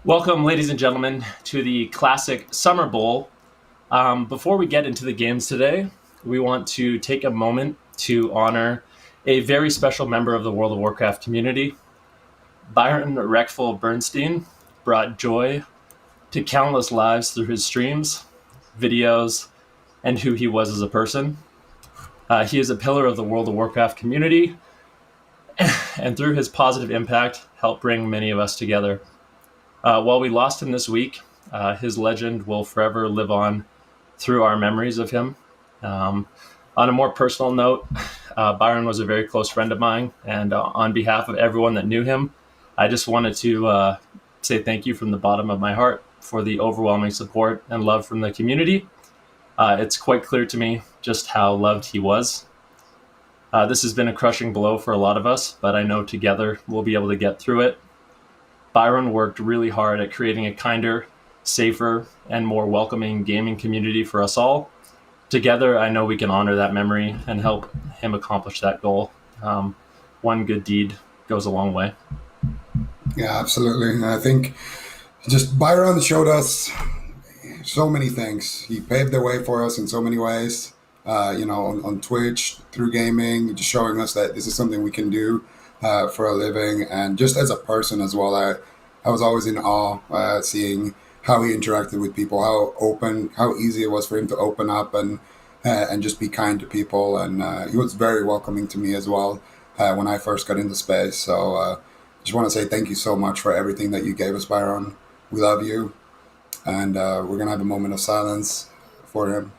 Welcome, ladies and gentlemen, to the Classic Summer Bowl. Before we get into the games today, we want to take a moment to honor a very special member of the World of Warcraft community. Byron Reckful Bernstein brought joy to countless lives through his streams, videos, and who he was as a person. He is a pillar of the World of Warcraft community, and through his positive impact, helped bring many of us together. While we lost him this week, his legend will forever live on through our memories of him. Um, on a more personal note, Byron was a very close friend of mine, and on behalf of everyone that knew him, I just wanted to say thank you from the bottom of my heart for the overwhelming support and love from the community. It's quite clear to me just how loved he was. This has been a crushing blow for a lot of us, but I know together we'll be able to get through it. Byron worked really hard at creating a kinder, safer, and more welcoming gaming community for us all. Together, I know we can honor that memory and help him accomplish that goal. One good deed goes a long way. Yeah, absolutely. And I think just Byron showed us so many things. He paved the way for us in so many ways. On Twitch, through gaming, just showing us that this is something we can do for a living, and just as a person as well. I was always in awe seeing how he interacted with people, how open, how easy it was for him to open up and just be kind to people. And he was very welcoming to me as well when I first got into space. So just want to say thank you so much for everything that you gave us, Byron. We love you, and we're gonna have a moment of silence for him.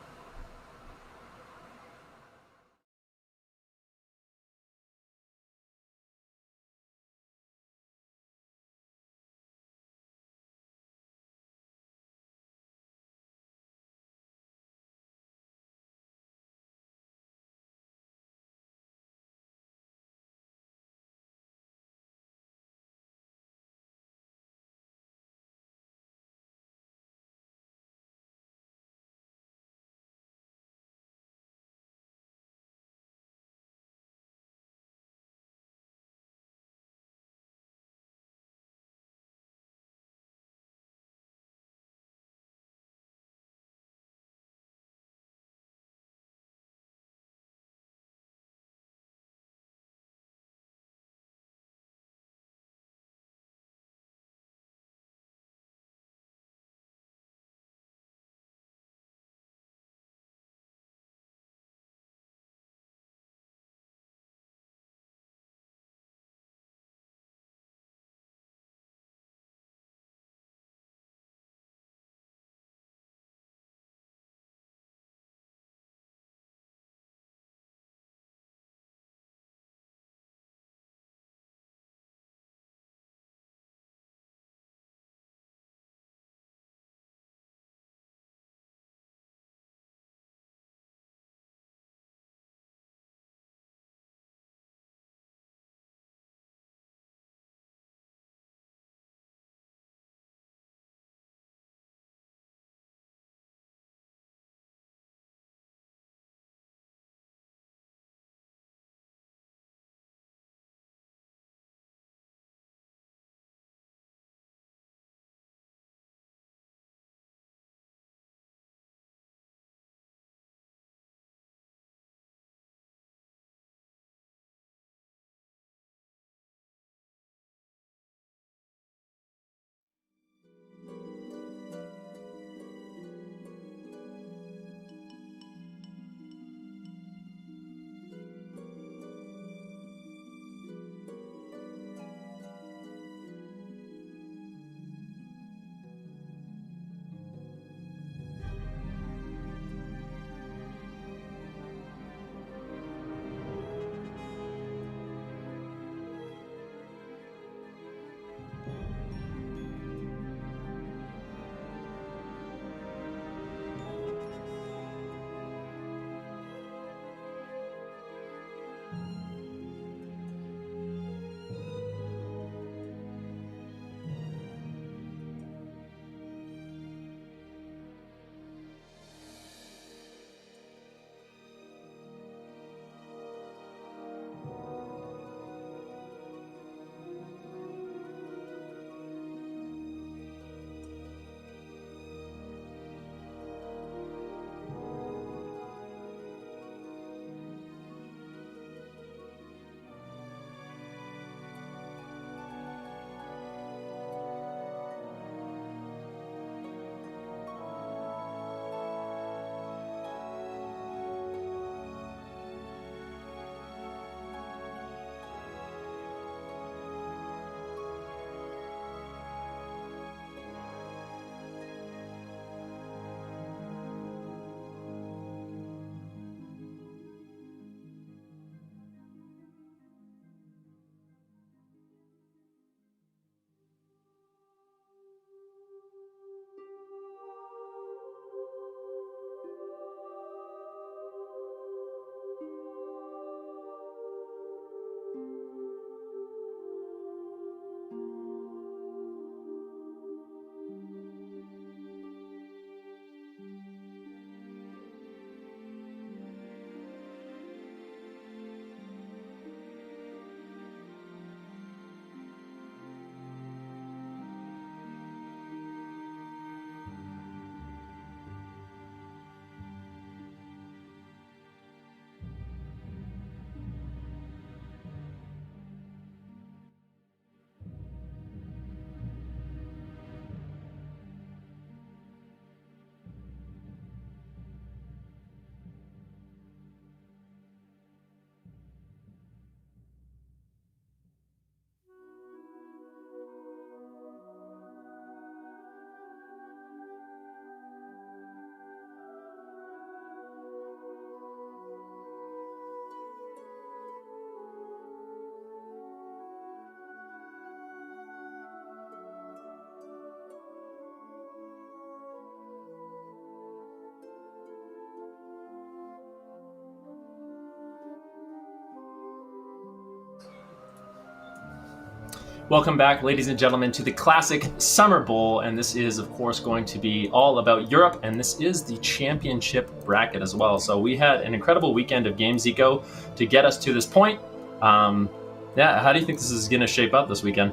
Welcome back, ladies and gentlemen, to the Classic Summer Bowl, and this is, of course, going to be all about Europe, and this is the championship bracket as well. So we had an incredible weekend of games, Zico, to get us to this point. How do you think this is going to shape up this weekend?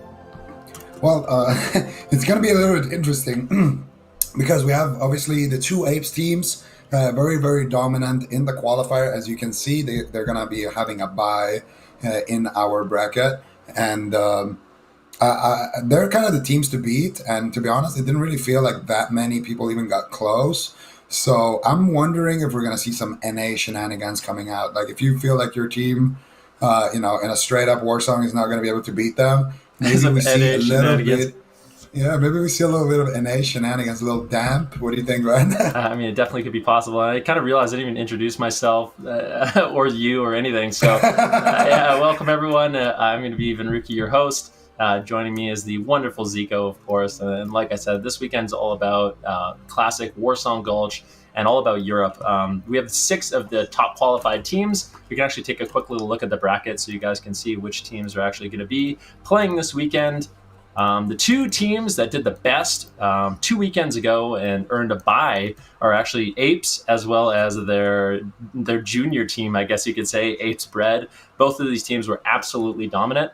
Well, it's going to be a little bit interesting because we have obviously the two Apes teams, very, very dominant in the qualifier. As you can see, they're going to be having a bye in our bracket, and they're kind of the teams to beat. And to be honest, it didn't really feel like that many people even got close. So I'm wondering if we're going to see some NA shenanigans coming out. Like if you feel like your team, in a straight up war song is not going to be able to beat them, maybe we see a little bit. Yeah, maybe we see a little bit of NA shenanigans, a little damp. What do you think, Ryan? I mean, it definitely could be possible. I kind of realized I didn't even introduce myself or you or anything. So, welcome everyone. I'm going to be Venruki, your host. Joining me is the wonderful Zico, of course. And like I said, this weekend's all about classic Warsong Gulch and all about Europe. We have 6 of the top qualified teams. We can actually take a quick little look at the bracket so you guys can see which teams are actually going to be playing this weekend. The 2 teams that did the best 2 weekends ago and earned a bye are actually Apes, as well as their junior team, I guess you could say, Apes Bread. Both of these teams were absolutely dominant.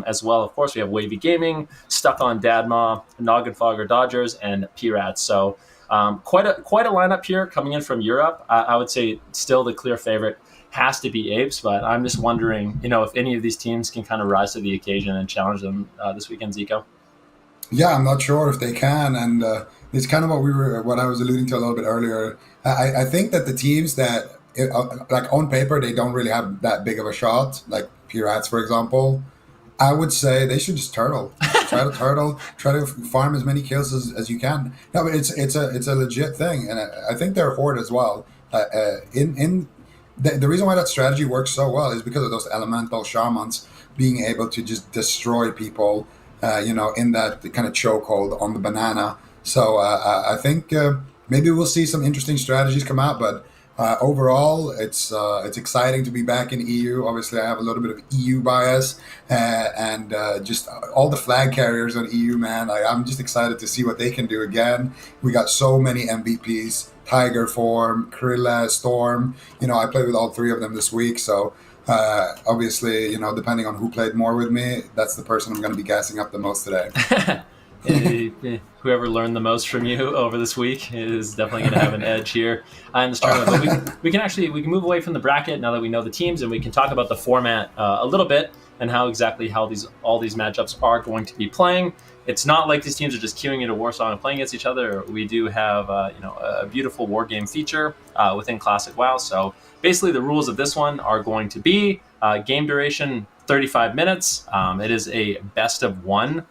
As well, of course, we have Wavy Gaming, Stuck on Dadma, Noggenfogger Dodgers, and P-Rats. So quite a lineup here coming in from Europe. I would say still the clear favorite has to be Apes, but I'm just wondering, if any of these teams can kind of rise to the occasion and challenge them this weekend, Zico. Yeah, I'm not sure if they can, and it's kind of what I was alluding to a little bit earlier. I think that the teams that, like on paper, they don't really have that big of a shot, like Pirates, for example. I would say they should just turtle. Try to farm as many kills as you can. No, but it's a legit thing, and I think they're horde as well. The reason why that strategy works so well is because of those elemental shamans being able to just destroy people, in that kind of chokehold on the banana. So I think maybe we'll see some interesting strategies come out, but overall, it's exciting to be back in EU. Obviously, I have a little bit of EU bias, and just all the flag carriers on EU, man. I'm just excited to see what they can do again. We got so many MVPs: Tiger Form, Krilla, Storm. I played with all 3 of them this week, so. Obviously, depending on who played more with me, that's the person I'm going to be gassing up the most today. Whoever learned the most from you over this week is definitely going to have an edge here in this tournament. But we can move away from the bracket now that we know the teams, and we can talk about the format a little bit and how all these matchups are going to be playing. It's not like these teams are just queuing into Warsong and playing against each other. We do have a beautiful war game feature within Classic WoW. So basically, the rules of this one are going to be game duration 35 minutes. It is a best of 1.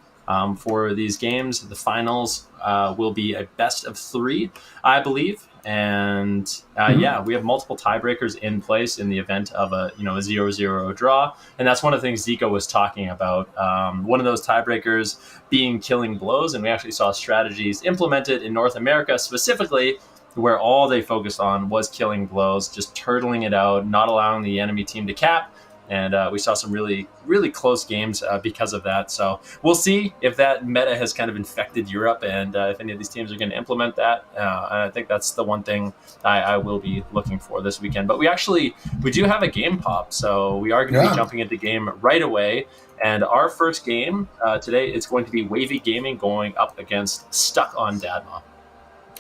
For these games, the finals will be a best of 3, I believe. And we have multiple tiebreakers in place in the event of a 0-0 draw. And that's one of the things Zico was talking about. One of those tiebreakers being killing blows. And we actually saw strategies implemented in North America specifically where all they focused on was killing blows, just turtling it out, not allowing the enemy team to cap. And we saw some really, really close games because of that. So we'll see if that meta has kind of infected Europe and if any of these teams are going to implement that. And I think that's the one thing I will be looking for this weekend. But we do have a game pop. So we are going to be jumping into game right away. And our first game today is going to be Wavy Gaming going up against Stuck on Dadma.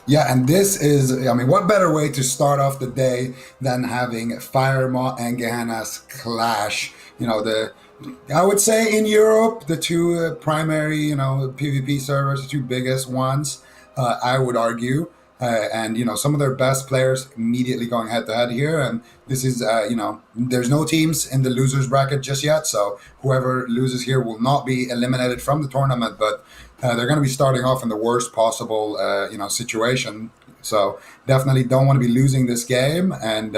Yeah, and this is, what better way to start off the day than having Firemaw and Gehenna's clash? I would say in Europe, the 2 primary, PvP servers, the 2 biggest ones, I would argue. And some of their best players immediately going head to head here. And this is, there's no teams in the losers bracket just yet. So whoever loses here will not be eliminated from the tournament, but they're going to be starting off in the worst possible, situation. So definitely don't want to be losing this game. And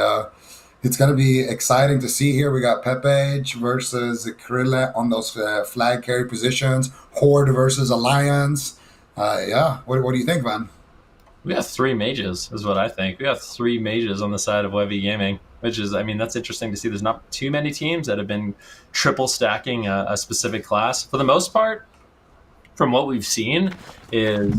it's going to be exciting to see here. We got Pepage versus Krilla on those flag carry positions. Horde versus Alliance. What do you think, Van? We have 3 mages, is what I think. We have 3 mages on the side of Webby Gaming. which is, I mean, that's interesting to see. There's not too many teams that have been triple stacking a specific class. For the most part, from what we've seen, is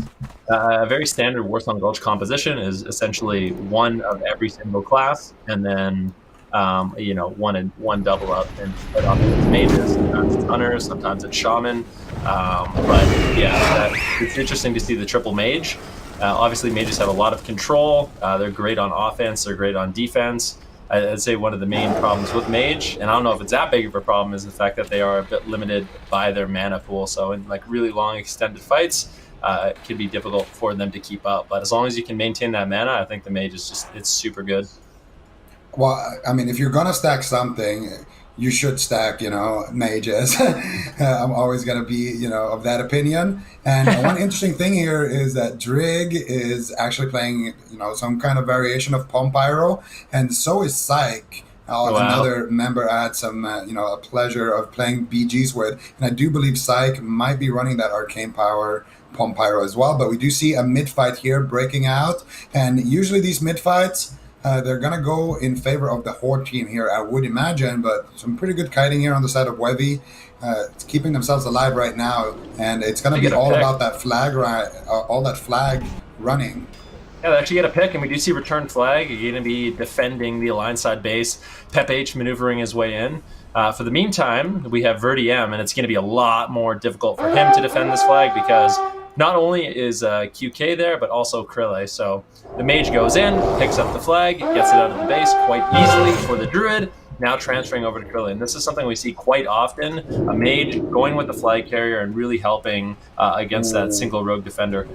a very standard Warsong Gulch composition is essentially one of every single class, and then one and one double up, and quite often it's mages, sometimes it's hunters, sometimes it's shaman. But yeah, it's interesting to see the triple mage. Obviously, mages have a lot of control. They're great on offense. They're great on defense. I'd say one of the main problems with mage, and I don't know if it's that big of a problem, is the fact that they are a bit limited by their mana pool. So in like really long extended fights, it can be difficult for them to keep up. But as long as you can maintain that mana, I think the mage is it's super good. Well, I mean, if you're gonna stack something, you should stack, mages. I'm always gonna be, of that opinion. And one interesting thing here is that Drig is actually playing, some kind of variation of Pompyro, and so is Psych. Wow. Another member I had some, a pleasure of playing BGs with, and I do believe Psych might be running that arcane power Pompyro as well. But we do see a mid fight here breaking out, and usually these mid fights they're going to go in favor of the Horde team here, I would imagine, but some pretty good kiting here on the side of Wevy. It's keeping themselves alive right now, and it's going to be all about that flag, all that flag running. Yeah, they actually get a pick, and we do see return flag. You're going to be defending the Alliance side base. Pep H maneuvering his way in. For the meantime, we have Verdi M, and it's going to be a lot more difficult for him to defend this flag because not only is QK there, but also Krille. So the mage goes in, picks up the flag, gets it out of the base quite easily for the druid, now transferring over to Krille. And this is something we see quite often, a mage going with the flag carrier and really helping against that single rogue defender.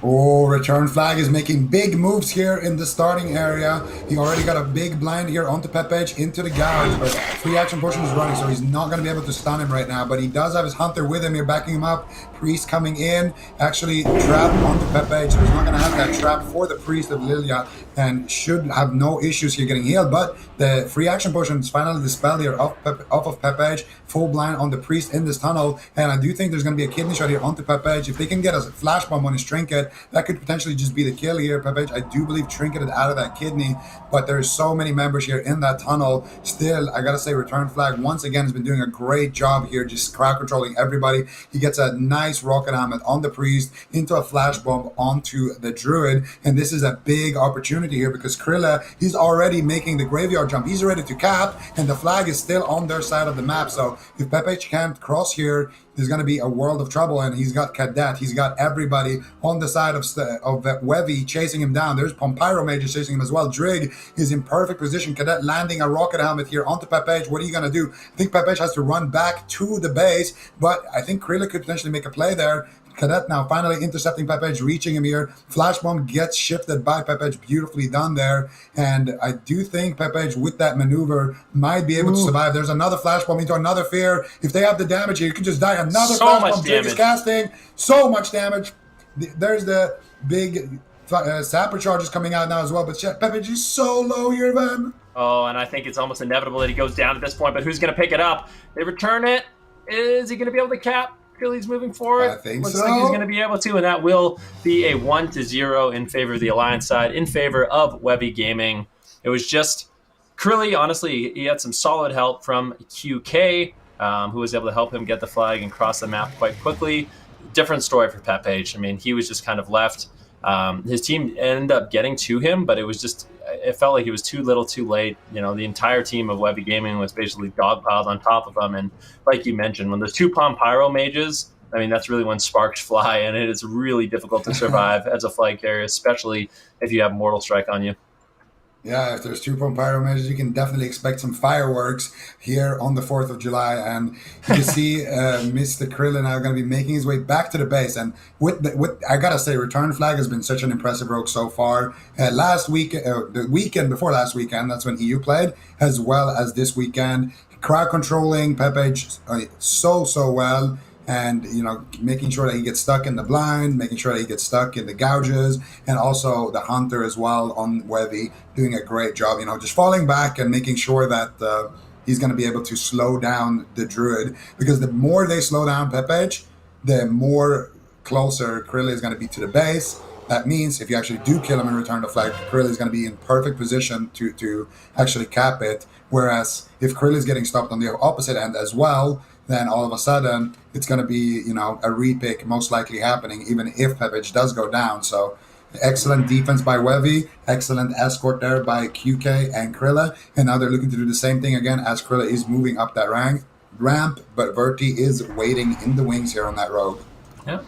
Oh, return flag is making big moves here in the starting area. He already got a big blind here onto Pep Edge into the gouge. But free action potion is running, so he's not going to be able to stun him right now. But he does have his hunter with him here, backing him up. Priest coming in, actually trapped onto Pep Edge, so he's not going to have that trap for the Priest of Lilia and should have no issues here getting healed. But the free action potion is finally dispelled here off of Pep Edge. Full blind on the Priest in this tunnel. And I do think there's going to be a kidney shot here onto Pep Edge. If they can get a flash bomb on his trinket, that could potentially just be the kill here. Pep Edge, I do believe, trinketed out of that kidney, but there's so many members here in that tunnel. Still, I gotta say, return flag once again has been doing a great job here, just crowd controlling everybody. He gets a nice rocket helmet on the Priest into a flash bomb onto the Druid, and this is a big opportunity here because Krille, he's already making the graveyard jump. He's ready to cap, and the flag is still on their side of the map. So if Pep Edge can't cross here, there's going to be a world of trouble, and he's got Cadet. He's got everybody on the side of Wevy chasing him down. There's Pompyro Mages chasing him as well. Drig is in perfect position. Cadet landing a rocket helmet here onto Pep Edge. What are you going to do? I think Pep Edge has to run back to the base, but I think Krille could potentially make a play there. Cadet now finally intercepting Pep Edge, reaching him here. Flash bomb gets shifted by Pep Edge, beautifully done there. And I do think Pep Edge with that maneuver might be able to survive. There's another flash bomb into another fear. If they have the damage here, you can just die. Another flash bomb. Drake is casting so much damage. There's the big sapper charges coming out now as well. But Pep Edge is so low here, man. Oh, and I think it's almost inevitable that he goes down at this point. But who's going to pick it up? They return it. Is he going to be able to cap? He's moving forward. I think Looks so. like he's going to be able to, and that will be a 1-0 in favor of the Alliance side, in favor of Webby Gaming. It was just Krille, honestly, he had some solid help from QK, who was able to help him get the flag and cross the map quite quickly. Different story for Pep H. I mean, he was just kind of left. His team ended up getting to him, but it felt like he was too little too late. The entire team of Webby Gaming was basically dogpiled on top of him. And like you mentioned, when there's two Pompyro mages, I mean, that's really when sparks fly, and it is really difficult to survive as a flag carrier, especially if you have Mortal Strike on you. Yeah, if there's two Pompyro mages, you can definitely expect some fireworks here on the 4th of July. And you see Mr. Krille now going to be making his way back to the base. And with I got to say, Return Flag has been such an impressive rogue so far. The weekend before last weekend, that's when EU played, as well as this weekend. Crowd controlling Pep Edge so well. And, making sure that he gets stuck in the blind, making sure that he gets stuck in the gouges, and also the hunter as well on Webby doing a great job, just falling back and making sure that he's going to be able to slow down the druid. Because the more they slow down Pep Edge, the more closer Krille is going to be to the base. That means if you actually do kill him and return the flag, Krill is going to be in perfect position to actually cap it. Whereas if Krill is getting stopped on the opposite end as well, then all of a sudden it's going to be, a repick most likely happening, even if Pepage does go down. So excellent defense by Wevy, excellent escort there by QK and Krilla, and now they're looking to do the same thing again as Krilla is moving up that ramp, but Verti is waiting in the wings here on that rogue. Yeah.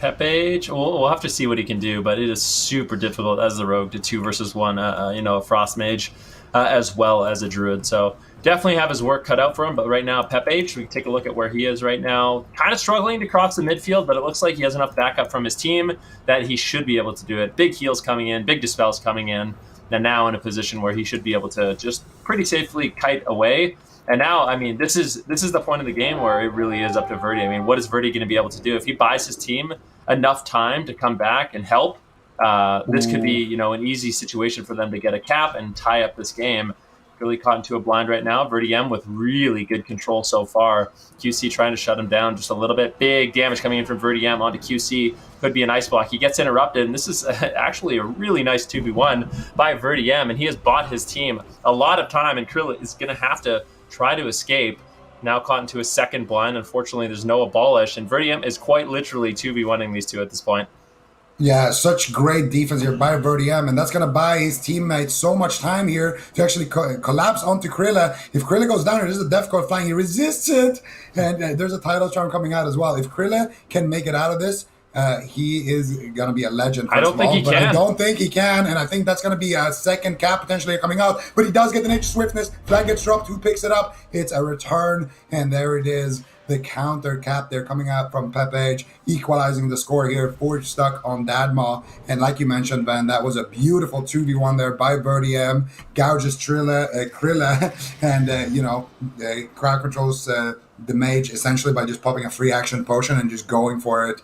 Pepage, we'll have to see what he can do, but it is super difficult as the rogue to 2 versus 1, a frost mage as well as a druid. So definitely have his work cut out for him. But right now, Pepage, we can take a look at where he is right now. Kind of struggling to cross the midfield, but it looks like he has enough backup from his team that he should be able to do it. Big heals coming in, big dispels coming in, and now in a position where he should be able to just pretty safely kite away. And now, I mean, this is the point of the game where it really is up to Verti. I mean, what is Verti going to be able to do? If he buys his team enough time to come back and help, this could be, an easy situation for them to get a cap and tie up this game. Really caught into a blind right now. Verti M with really good control so far. QC trying to shut him down just a little bit. Big damage coming in from Verti M onto QC. Could be an ice block. He gets interrupted, and this is actually a really nice 2v1 by Verti M, and he has bought his team a lot of time, and Krill is going to have to try to escape. Now caught into a second blind. Unfortunately, there's no abolish, and Verti M is quite literally 2v1ing these two at this point. Yeah, such great defense here by Verti M, and that's going to buy his teammates so much time here to actually collapse onto Krilla. If Krilla goes down, there's a death code flying. He resists it, and there's a title charm coming out as well. If Krilla can make it out of this, he is going to be a legend. I don't think he can. I don't think he can, and I think that's going to be a second cap potentially coming out. But he does get the nature swiftness. Flag gets dropped. Who picks it up? It's a return, and there it is. The counter cap there coming out from Pepage, equalizing the score here. Forge stuck on Dadma. And like you mentioned, Ben, that was a beautiful 2v1 there by Verti M. Gouges Krilla, and, crowd controls the mage essentially by just popping a free action potion and just going for it,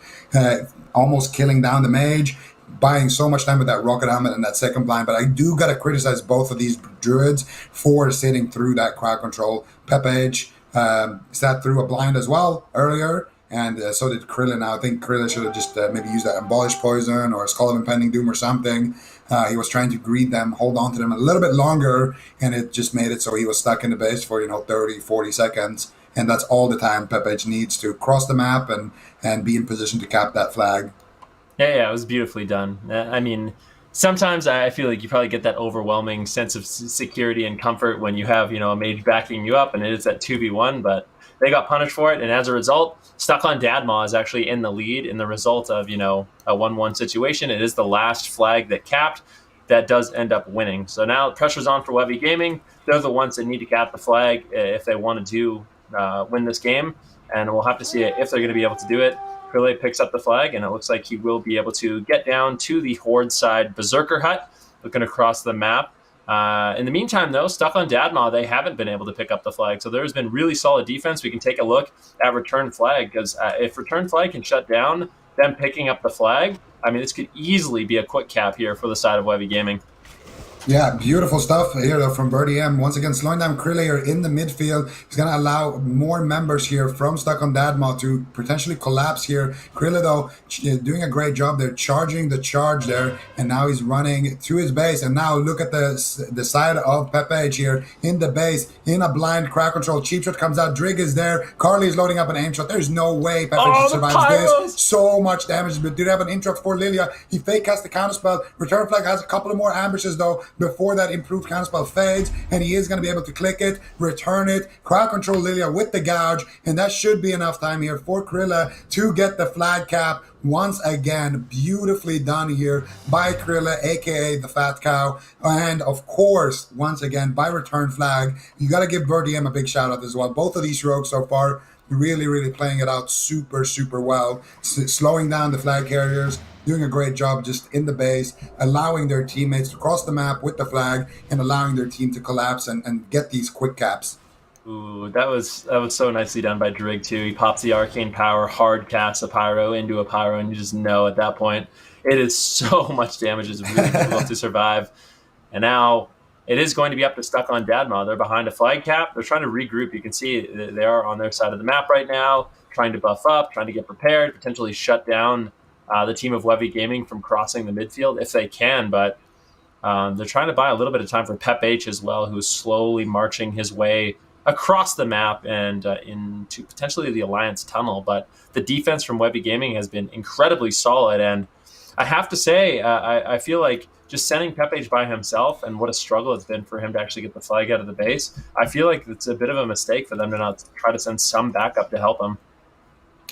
almost killing down the mage. Buying so much time with that rocket helmet and that second blind, but I do gotta criticize both of these druids for sitting through that crowd control. Pepage sat through a blind as well earlier, and so did Krilla. Now I think Krilla should have just maybe used that Abolish Poison or Skull of Impending Doom or something. He was trying to greet them, hold on to them a little bit longer, and it just made it so he was stuck in the base for 30, 40 seconds. And that's all the time Pepage needs to cross the map and be in position to cap that flag. Yeah, it was beautifully done. I mean, sometimes I feel like you probably get that overwhelming sense of security and comfort when you have, a mage backing you up, and it is that 2v1, but they got punished for it, and as a result, Stuck on Dadma is actually in the lead in the result of, a 1-1 situation. It is the last flag that capped that does end up winning. So now pressure's on for Wevy Gaming. They're the ones that need to cap the flag if they want to win this game, and we'll have to see if they're going to be able to do it. Krille picks up the flag, and it looks like he will be able to get down to the Horde side Berserker Hut, looking across the map. In the meantime, though, Stuck on Dadma, they haven't been able to pick up the flag, so there's been really solid defense. We can take a look at Return Flag, because if Return Flag can shut down them picking up the flag, I mean, this could easily be a quick cap here for the side of Wevy Gaming. Yeah, beautiful stuff here though from Verti M. Once again, slowing down Krille here in the midfield. He's going to allow more members here from Stuck on Dadma to potentially collapse here. Krille, though, doing a great job there, charging the charge there, and now he's running to his base. And now look at the side of Pepage here in the base, in a blind crowd control. Cheap shot comes out. Drig is there. Carly is loading up an aim shot. There's no way Pepage survives this. So much damage, but did have an interrupt for Lilia. He fake cast the counterspell. Return Flag has a couple of more ambushes, though, before that improved counterspell fades, and he is going to be able to click it, return it, crowd control Lilia with the gouge, and that should be enough time here for Krilla to get the flag cap once again. Beautifully done here by Krilla, aka the Fat Cow, and of course, once again, by Return Flag. You got to give Verti M a big shout out as well. Both of these rogues so far really, really playing it out super, super well, slowing down the flag carriers, doing a great job just in the base, allowing their teammates to cross the map with the flag, and allowing their team to collapse and get these quick caps. Ooh, that was so nicely done by Drig too. He pops the arcane power, hard casts a pyro into a pyro, and you just know at that point it is so much damage. It's really difficult to survive. And now it is going to be up to Stuck on Dadma. They're behind a flag cap. They're trying to regroup. You can see they are on their side of the map right now, trying to buff up, trying to get prepared, potentially shut down the team of Wevy Gaming from crossing the midfield if they can, but they're trying to buy a little bit of time for Pep H as well, who is slowly marching his way across the map and into potentially the Alliance Tunnel. But the defense from Webby Gaming has been incredibly solid. And I have to say, I feel like just sending Pep H by himself and what a struggle it's been for him to actually get the flag out of the base, I feel like it's a bit of a mistake for them to not try to send some backup to help him.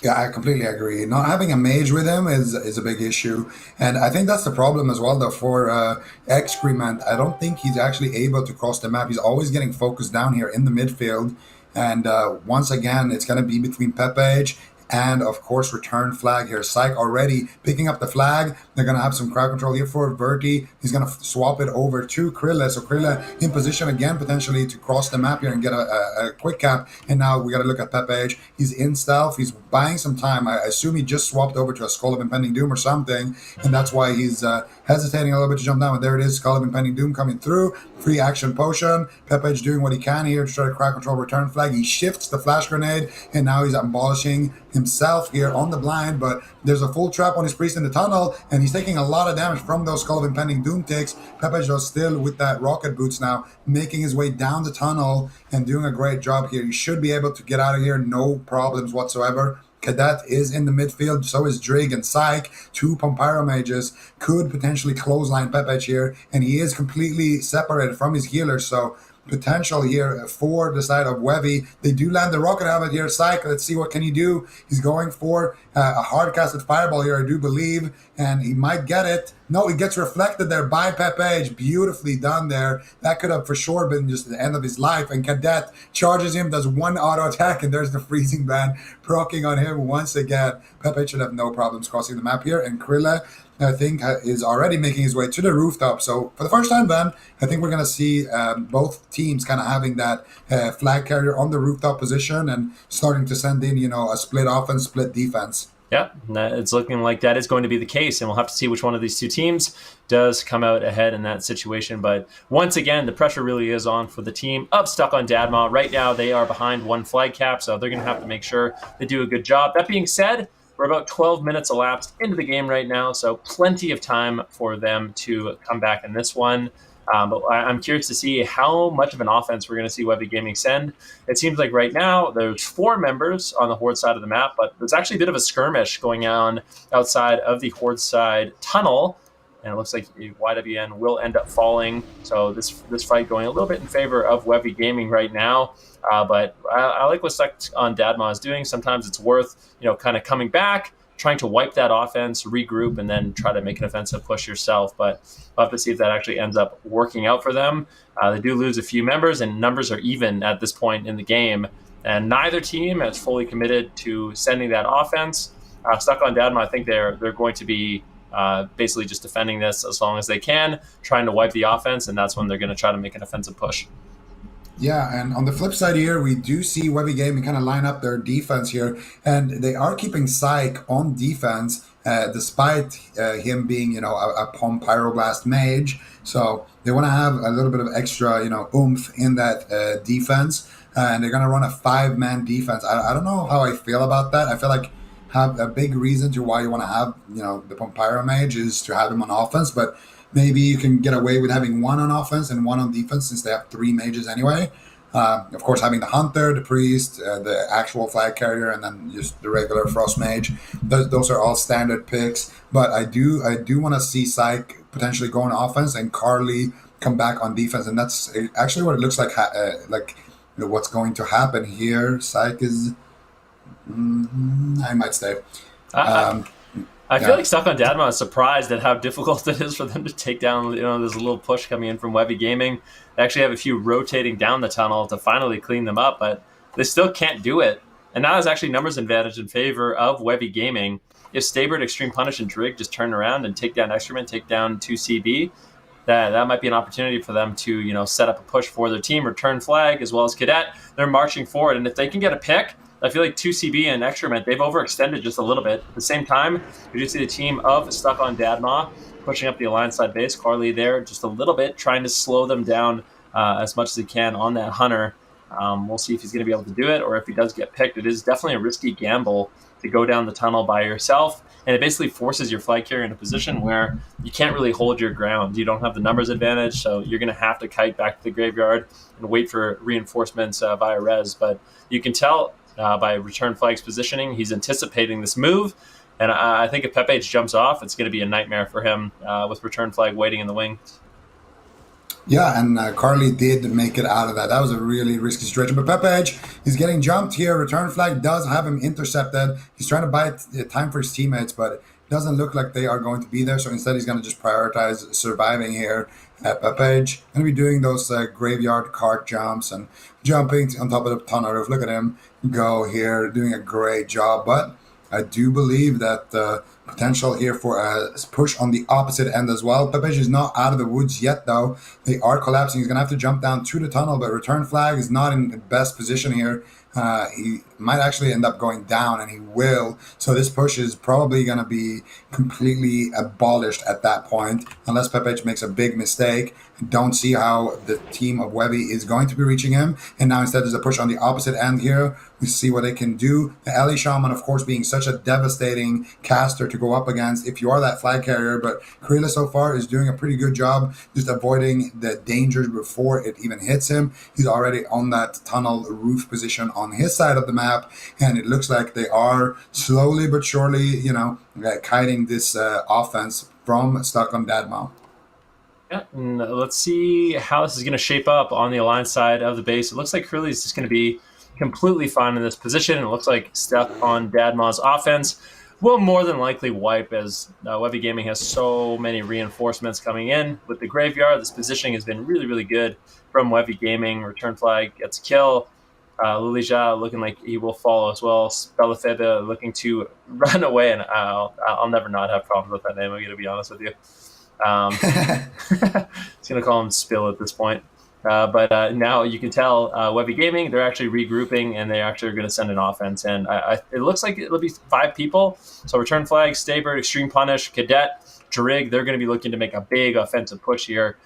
Yeah, I completely agree. Not having a mage with him is a big issue, and I think that's the problem as well. Though for Excrement, I don't think he's actually able to cross the map. He's always getting focused down here in the midfield, and once again, it's going to be between Pepe and of course return flag here. Psych already picking up the flag. They're going to have some crowd control here for Verti. He's going to swap it over to Krilla. So Krilla in position again potentially to cross the map here and get a quick cap. And now we got to look at Pepe. He's in stealth. He's buying some time. I assume he just swapped over to a Skull of Impending Doom or something, and that's why he's hesitating a little bit to jump down. But there it is, Skull of Impending Doom coming through. Free action potion. Pepe doing what he can here to try to crowd control return flag. He shifts the flash grenade, and now he's abolishing himself here on the blind, but there's a full trap on his priest in the tunnel, and he's taking a lot of damage from those Skull of Impending Doom ticks. Pepe still with that rocket boots now, making his way down the tunnel and doing a great job here. He should be able to get out of here, no problems whatsoever. Cadet is in the midfield, so is Drig and Psych. Two Pompyro mages could potentially clothesline Pepe here, and he is completely separated from his healers, so potential here for the side of Wevy. They do land the rocket helmet here. Psych, let's see what can he do. He's going for a hard-casted fireball here, I do believe, and he might get it. No, he gets reflected there by Pepe. Beautifully done there. That could have for sure been just the end of his life. And Cadet charges him, does one auto attack, and there's the freezing band proccing on him once again. Pepe should have no problems crossing the map here. And Krilla, I think, is already making his way to the rooftop. So for the first time then, I think we're going to see both teams kind of having that flag carrier on the rooftop position and starting to send in, a split offense, split defense. Yeah, it's looking like that is going to be the case, and we'll have to see which one of these two teams does come out ahead in that situation. But once again, the pressure really is on for the team of Stuck on Dadma. Right now, they are behind one flag cap, so they're going to have to make sure they do a good job. That being said, we're about 12 minutes elapsed into the game right now, so plenty of time for them to come back in this one. But I'm curious to see how much of an offense we're going to see Webby Gaming send. It seems like right now there's 4 members on the Horde side of the map, but there's actually a bit of a skirmish going on outside of the Horde side tunnel, and it looks like YWN will end up falling. So this fight going a little bit in favor of Webby Gaming right now. But I like what Stuck on Dadma is doing. Sometimes it's worth kind of coming back, trying to wipe that offense, regroup, and then try to make an offensive push yourself. But we'll have to see if that actually ends up working out for them. They do lose a few members, and numbers are even at this point in the game. And neither team has fully committed to sending that offense. Stuck on Dadma, I think they're going to be basically just defending this as long as they can, trying to wipe the offense, and that's when they're going to try to make an offensive push. Yeah, and on the flip side here, we do see Webby Gaming kind of line up their defense here, and they are keeping Psych on defense, despite him being, a Pom Pyroblast mage. So they want to have a little bit of extra, oomph in that defense, and they're going to run a 5-man defense. I don't know how I feel about that. I feel like have a big reason to why you want to have, the Pom Pyro mage is to have him on offense, but maybe you can get away with having one on offense and one on defense since they have 3 mages anyway. Of course, having the hunter, the priest, the actual flag carrier, and then just the regular frost mage. Those are all standard picks. But I do want to see Psych potentially go on offense and Carly come back on defense, and that's actually what it looks like. What's going to happen here? Psych is. I might stay. I feel like Stuck on Dadma is surprised at how difficult it is for them to take down, there's a little push coming in from Webby Gaming. They actually have a few rotating down the tunnel to finally clean them up, but they still can't do it. And now there's actually numbers advantage in favor of Webby Gaming. If Stabert, Extreme Punish, and Drig just turn around and take down Excrement, take down 2CB, that might be an opportunity for them to, set up a push for their team, return flag, as well as Cadet. They're marching forward, and if they can get a pick, I feel like 2CB and Excrement, they've overextended just a little bit. At the same time, we do see the team of Stuck on Dadma pushing up the Alliance side base. Carly there just a little bit, trying to slow them down as much as he can on that Hunter. We'll see if he's going to be able to do it, or if he does get picked. It is definitely a risky gamble to go down the tunnel by yourself. And it basically forces your flag carrier in a position where you can't really hold your ground. You don't have the numbers advantage, so you're going to have to kite back to the graveyard and wait for reinforcements via res. But you can tell by return flag's positioning, he's anticipating this move. And I think if Pepe jumps off, it's going to be a nightmare for him with return flag waiting in the wing. Yeah, and Carly did make it out of that. That was a really risky situation. But Pepe he's getting jumped here. Return flag does have him intercepted. He's trying to buy time for his teammates, but it doesn't look like they are going to be there. So instead, he's going to just prioritize surviving here. Pepe going to be doing those graveyard cart jumps and jumping on top of the tunnel roof. Look at him go here, doing a great job. But I do believe that potential here for a push on the opposite end as well. Pepe is not out of the woods yet, though. They are collapsing. He's going to have to jump down to the tunnel, but return flag is not in the best position here. He might actually end up going down, and he will. So this push is probably going to be completely abolished at that point, unless Pepe makes a big mistake. Don't see how the team of Webby is going to be reaching him. And now instead there's a push on the opposite end here. We see what they can do. The Ellie Shaman, of course, being such a devastating caster to go up against if you are that flag carrier. But Krilla so far is doing a pretty good job just avoiding the dangers before it even hits him. He's already on that tunnel roof position on his side of the map. And it looks like they are slowly but surely, kiting this offense from Stuck on Dadma. Yeah, and let's see how this is going to shape up on the Alliance side of the base. It looks like Curly is just going to be completely fine in this position. It looks like Steph on Dadma's offense will more than likely wipe, as Webby Gaming has so many reinforcements coming in. With the graveyard, this positioning has been really, really good from Webby Gaming. Return flag gets a kill. Lilija looking like he will follow as well. Spellafeda looking to run away, and I'll never not have problems with that name, I'm going to be honest with you. It's going to call him Spill at this point. But now you can tell Webby Gaming, they're actually regrouping, and they actually are going to send an offense. And it looks like it'll be 5 people. So Return Flag, Staybird, Extreme Punish, Cadet, Drig, they're going to be looking to make a big offensive push here.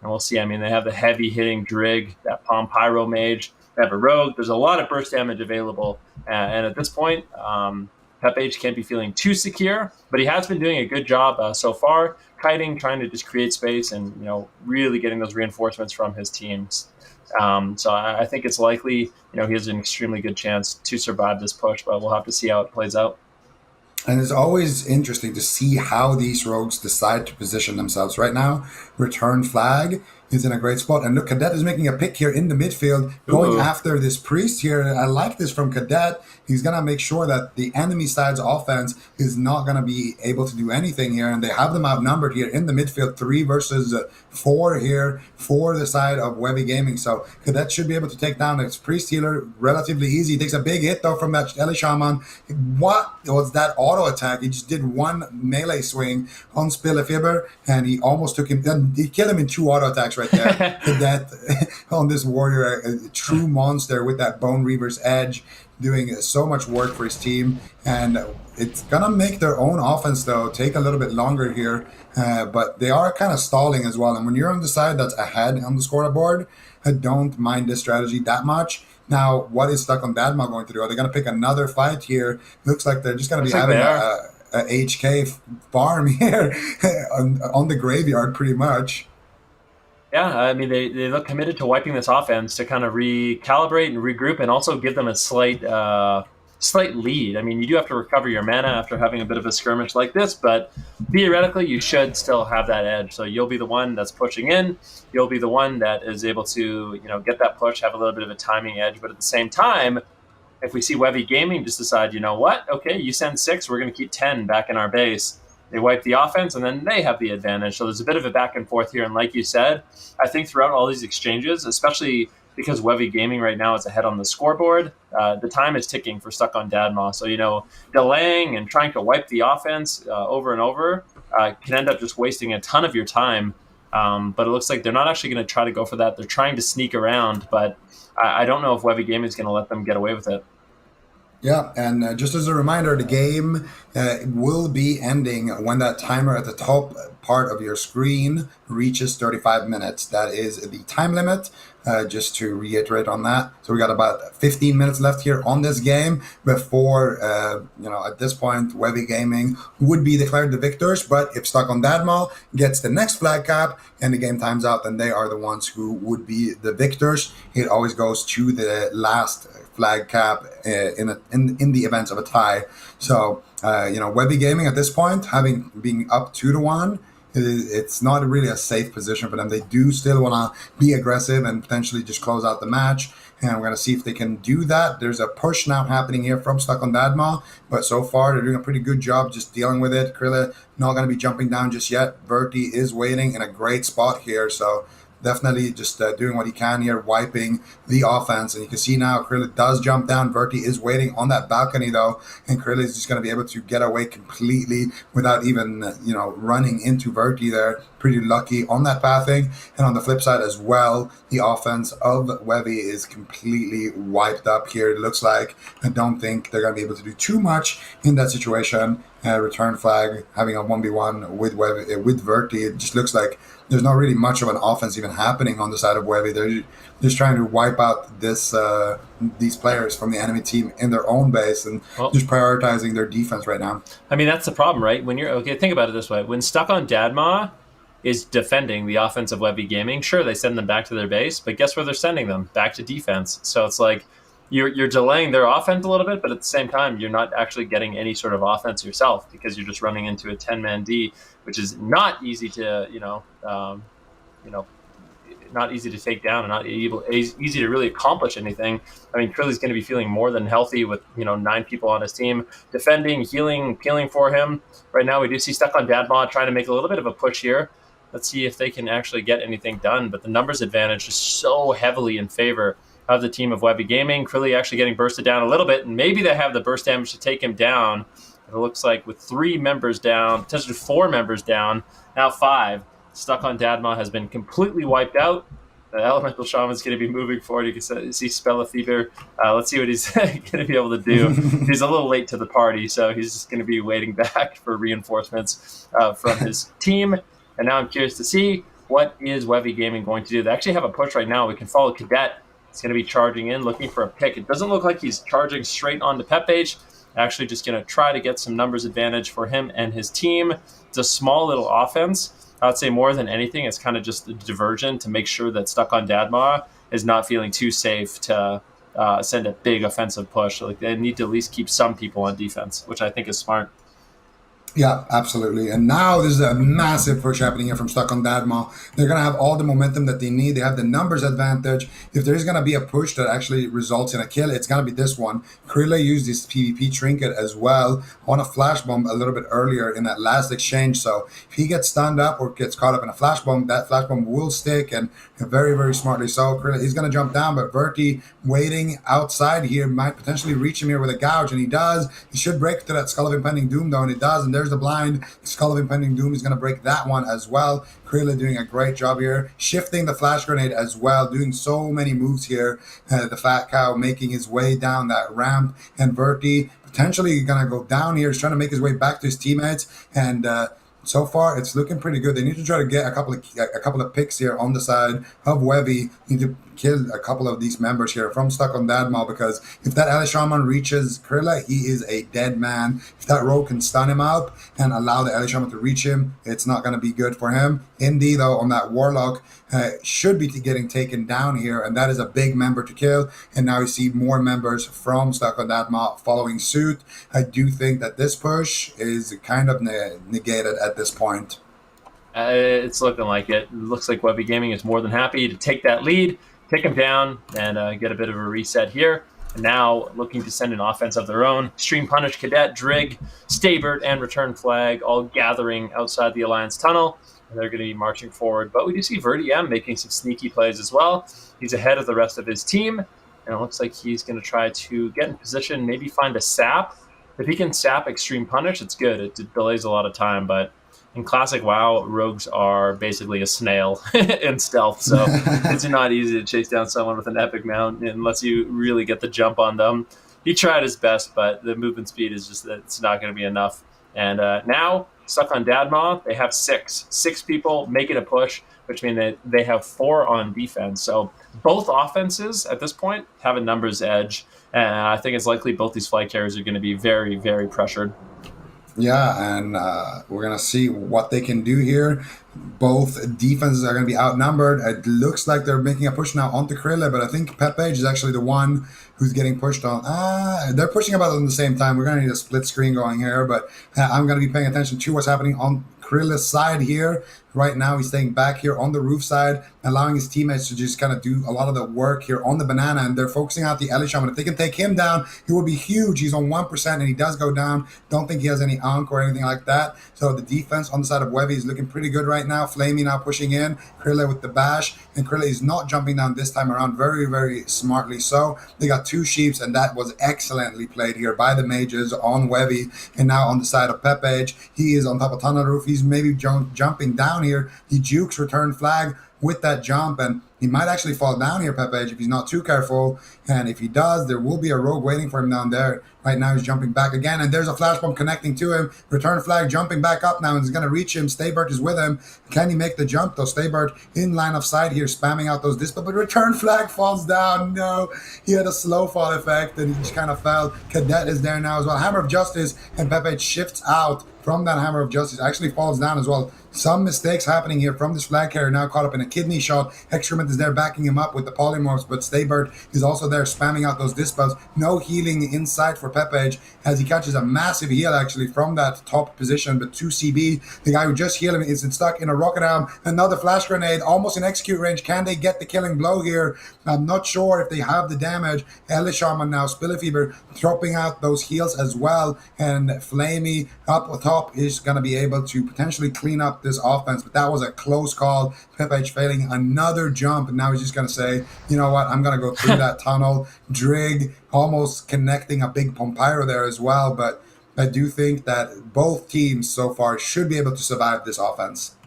And we'll see. I mean, they have the heavy-hitting Drig, that Palm Pyro Mage. They have a Rogue. There's a lot of burst damage available. And at this point, Pepe can't be feeling too secure, but he has been doing a good job so far, kiting, trying to just create space and really getting those reinforcements from his teams. So I think it's likely he has an extremely good chance to survive this push, but we'll have to see how it plays out. And it's always interesting to see how these rogues decide to position themselves. Right now, Return Flag is in a great spot. And look, Cadet is making a pick here in the midfield, going after this Priest here. I like this from Cadet. He's going to make sure that the enemy side's offense is not going to be able to do anything here. And they have them outnumbered here in the midfield, 3 versus 4 here for the side of Webby Gaming. So Cadet should be able to take down this Priest healer relatively easy. He takes a big hit, though, from that Ellie Shaman. What was that auto attack? He just did one melee swing on Spillefibber, and he almost took him. He killed him in 2 auto attacks right there. Cadet on this warrior, a true monster with that Bone Reaver's Edge, doing so much work for his team. And it's going to make their own offense, though, take a little bit longer here. But they are kind of stalling as well. And when you're on the side that's ahead on the scoreboard, I don't mind this strategy that much. Now, what is Stuck on Dadma going to do? Are they going to pick another fight here? Looks like they're just going to be having a HK farm here on the graveyard, pretty much. Yeah, I mean, they look committed to wiping this offense to kind of recalibrate and regroup and also give them a slight lead. I mean, you do have to recover your mana after having a bit of a skirmish like this, but theoretically, you should still have that edge. So you'll be the one that's pushing in. You'll be the one that is able to, get that push, have a little bit of a timing edge. But at the same time, if we see Webby Gaming just decide, okay, you send 6, we're going to keep 10 back in our base. They wipe the offense, and then they have the advantage. So there's a bit of a back and forth here. And like you said, I think throughout all these exchanges, especially because Webby Gaming right now is ahead on the scoreboard, the time is ticking for Stuck on Dadma. So, delaying and trying to wipe the offense over and over can end up just wasting a ton of your time. But it looks like they're not actually going to try to go for that. They're trying to sneak around, but I don't know if Webby Gaming is going to let them get away with it. Yeah, and just as a reminder, the game will be ending when that timer at the top part of your screen reaches 35 minutes. That is the time limit. Just to reiterate on that, so we got about 15 minutes left here on this game before, at this point, Webby Gaming would be declared the victors. But if Stuck on Dadma gets the next flag cap and the game times out, then they are the ones who would be the victors. It always goes to the last flag cap in the events of a tie. So Webby Gaming at this point, having being up 2-1, it's not really a safe position for them. They do still want to be aggressive and potentially just close out the match. And we're going to see if they can do that. There's a push now happening here from Stuck on Dadma, but so far they're doing a pretty good job just dealing with it. Krilla not going to be jumping down just yet. Verti is waiting in a great spot here, so definitely just doing what he can here, wiping the offense. And you can see now Krilla does jump down. Verti is waiting on that balcony, though, and Krilla is just going to be able to get away completely without even, running into Verti there. Pretty lucky on that pathing. And on the flip side as well, the offense of Webby is completely wiped up here, it looks like. I don't think they're going to be able to do too much in that situation. Return flag, having a 1v1 with Webby, with Verti, it just looks like there's not really much of an offense even happening on the side of Webby. They're just trying to wipe out these players from the enemy team in their own base and just prioritizing their defense right now. I mean, that's the problem, right? When think about it this way. When Stuck on Dadma is defending the offense of Webby Gaming, sure, they send them back to their base, but guess where they're sending them? Back to defense. So it's like you're delaying their offense a little bit, but at the same time, you're not actually getting any sort of offense yourself because you're just running into a 10-man D, which is not easy to, not easy to take down and not easy to really accomplish anything. I mean, Krilly's going to be feeling more than healthy with, 9 people on his team, defending, healing, peeling for him. Right now, we do see Stuck on Dadma trying to make a little bit of a push here. Let's see if they can actually get anything done. But the numbers advantage is so heavily in favor of the team of Webby Gaming. Krilly actually getting bursted down a little bit, and maybe they have the burst damage to take him down. It looks like with 3 members down, potentially 4 members down, now 5. Stuck on Dadma has been completely wiped out. The Elemental Shaman's going to be moving forward. You can see Spell of Fever. Let's see what he's going to be able to do. He's a little late to the party, so he's just going to be waiting back for reinforcements from his team. And now I'm curious to see what is Webby Gaming going to do. They actually have a push right now. We can follow Cadet. He's going to be charging in, looking for a pick. It doesn't look like he's charging straight onto Pepage. Actually just going to try to get some numbers advantage for him and his team. It's a small little offense. I would say more than anything, it's kind of just a diversion to make sure that Stuck on Dadma is not feeling too safe to send a big offensive push. Like they need to at least keep some people on defense, which I think is smart. Yeah, absolutely. And now there's a massive push happening here from Stuck on Dadma. They're going to have all the momentum that they need. They have the numbers advantage. If there's going to be a push that actually results in a kill, it's going to be this one. Krilla used his PvP trinket as well on a flash bomb a little bit earlier in that last exchange. So if he gets stunned up or gets caught up in a flash bomb, that flash bomb will stick, and very, very smartly so. Krilla, he's going to jump down, but Verti waiting outside here might potentially reach him here with a gouge, and he does. He should break to that Skull of Impending Doom, though, and it does, and there's the blind. Skull of Impending Doom is going to break that one as well. Krilla doing a great job here, shifting the flash grenade as well, doing so many moves here. The Fat Cow making his way down that ramp, and Verti potentially going to go down here. He's trying to make his way back to his teammates, and so far it's looking pretty good. They need to try to get a couple of picks here on the side of Webby. Need to kill a couple of these members here from Stuck on Dadma, because if that Ele Shaman reaches Krilla, he is a dead man. If that rogue can stun him out and allow the Ele Shaman to reach him, it's not going to be good for him. Indy, though, on that Warlock, should be getting taken down here, and that is a big member to kill. And now you see more members from Stuck on Dadma following suit. I do think that this push is kind of negated at this point. It's looking like it. It looks like Webby Gaming is more than happy to take that lead, take him down, and get a bit of a reset here. And now looking to send an offense of their own. Extreme Punish, Cadet, Drig, Stabert, and Return Flag all gathering outside the Alliance Tunnel. And they're going to be marching forward. But we do see Verti M making some sneaky plays as well. He's ahead of the rest of his team. And it looks like he's going to try to get in position, maybe find a sap. If he can sap Extreme Punish, it's good. It delays a lot of time, but in classic WoW, rogues are basically a snail in stealth, so it's not easy to chase down someone with an epic mount unless you really get the jump on them. he tried his best, but the movement speed is just that it's not going to be enough. And now stuck on Dadma, they have six people making a push, which means that they have 4 on defense. So both offenses at this point have a numbers edge, and I think it's likely both these flight carriers are going to be very, very pressured. Yeah, and we're gonna see what they can do here. Both defenses are gonna be outnumbered. It looks like they're making a push now onto Krilla, but I think Pepage is actually the one who's getting pushed on. They're pushing about at the same time. We're gonna need a split screen going here, but I'm gonna be paying attention to what's happening on Krilla's side here. Right now, he's staying back here on the roof side, allowing his teammates to just kind of do a lot of the work here on the banana, and they're focusing out the Elisham. And if they can take him down, he will be huge. He's on 1%, and he does go down. Don't think he has any unk or anything like that. So the defense on the side of Webby is looking pretty good right now. Flamey now pushing in. Krilla with the bash, and Krilla is not jumping down this time around. Very, very smartly so. They got 2 sheeps, and that was excellently played here by the mages on Webby. And now on the side of Pepage, he is on top of tunnel roof. He's maybe jumping down here. He jukes return flag with that jump, and he might actually fall down here, Pepage, if he's not too careful. And if he does, there will be a rogue waiting for him down there. Right now, he's jumping back again, and there's a flash bomb connecting to him. Return flag jumping back up now, and he's going to reach him. Staybert is with him. Can he make the jump, though? Staybert in line of sight here, spamming out those dispels, but return flag falls down. No, he had a slow fall effect, and he just kind of fell. Cadet is there now as well. Hammer of Justice, and Pepe shifts out from that Hammer of Justice. Actually falls down as well. Some mistakes happening here from this flag carrier, now caught up in a kidney shot. Excrement is there backing him up with the polymorphs, but Staybert is also there spamming out those dispels. No healing in sight for Pepage as he catches a massive heal actually from that top position, but 2 CB, the guy who just healed him, is stuck in a rocket arm. Another flash grenade, almost in execute range. Can they get the killing blow here? I'm not sure if they have the damage. Elish Shaman now, Spillifever dropping out those heals as well, and Flamey up top is going to be able to potentially clean up this offense, but that was a close call. Pepage failing another jump, and now he's just going to say, you know what, I'm going to go through that tunnel. Drig almost connecting a big Pompyro there as well, but I do think that both teams so far should be able to survive this offense.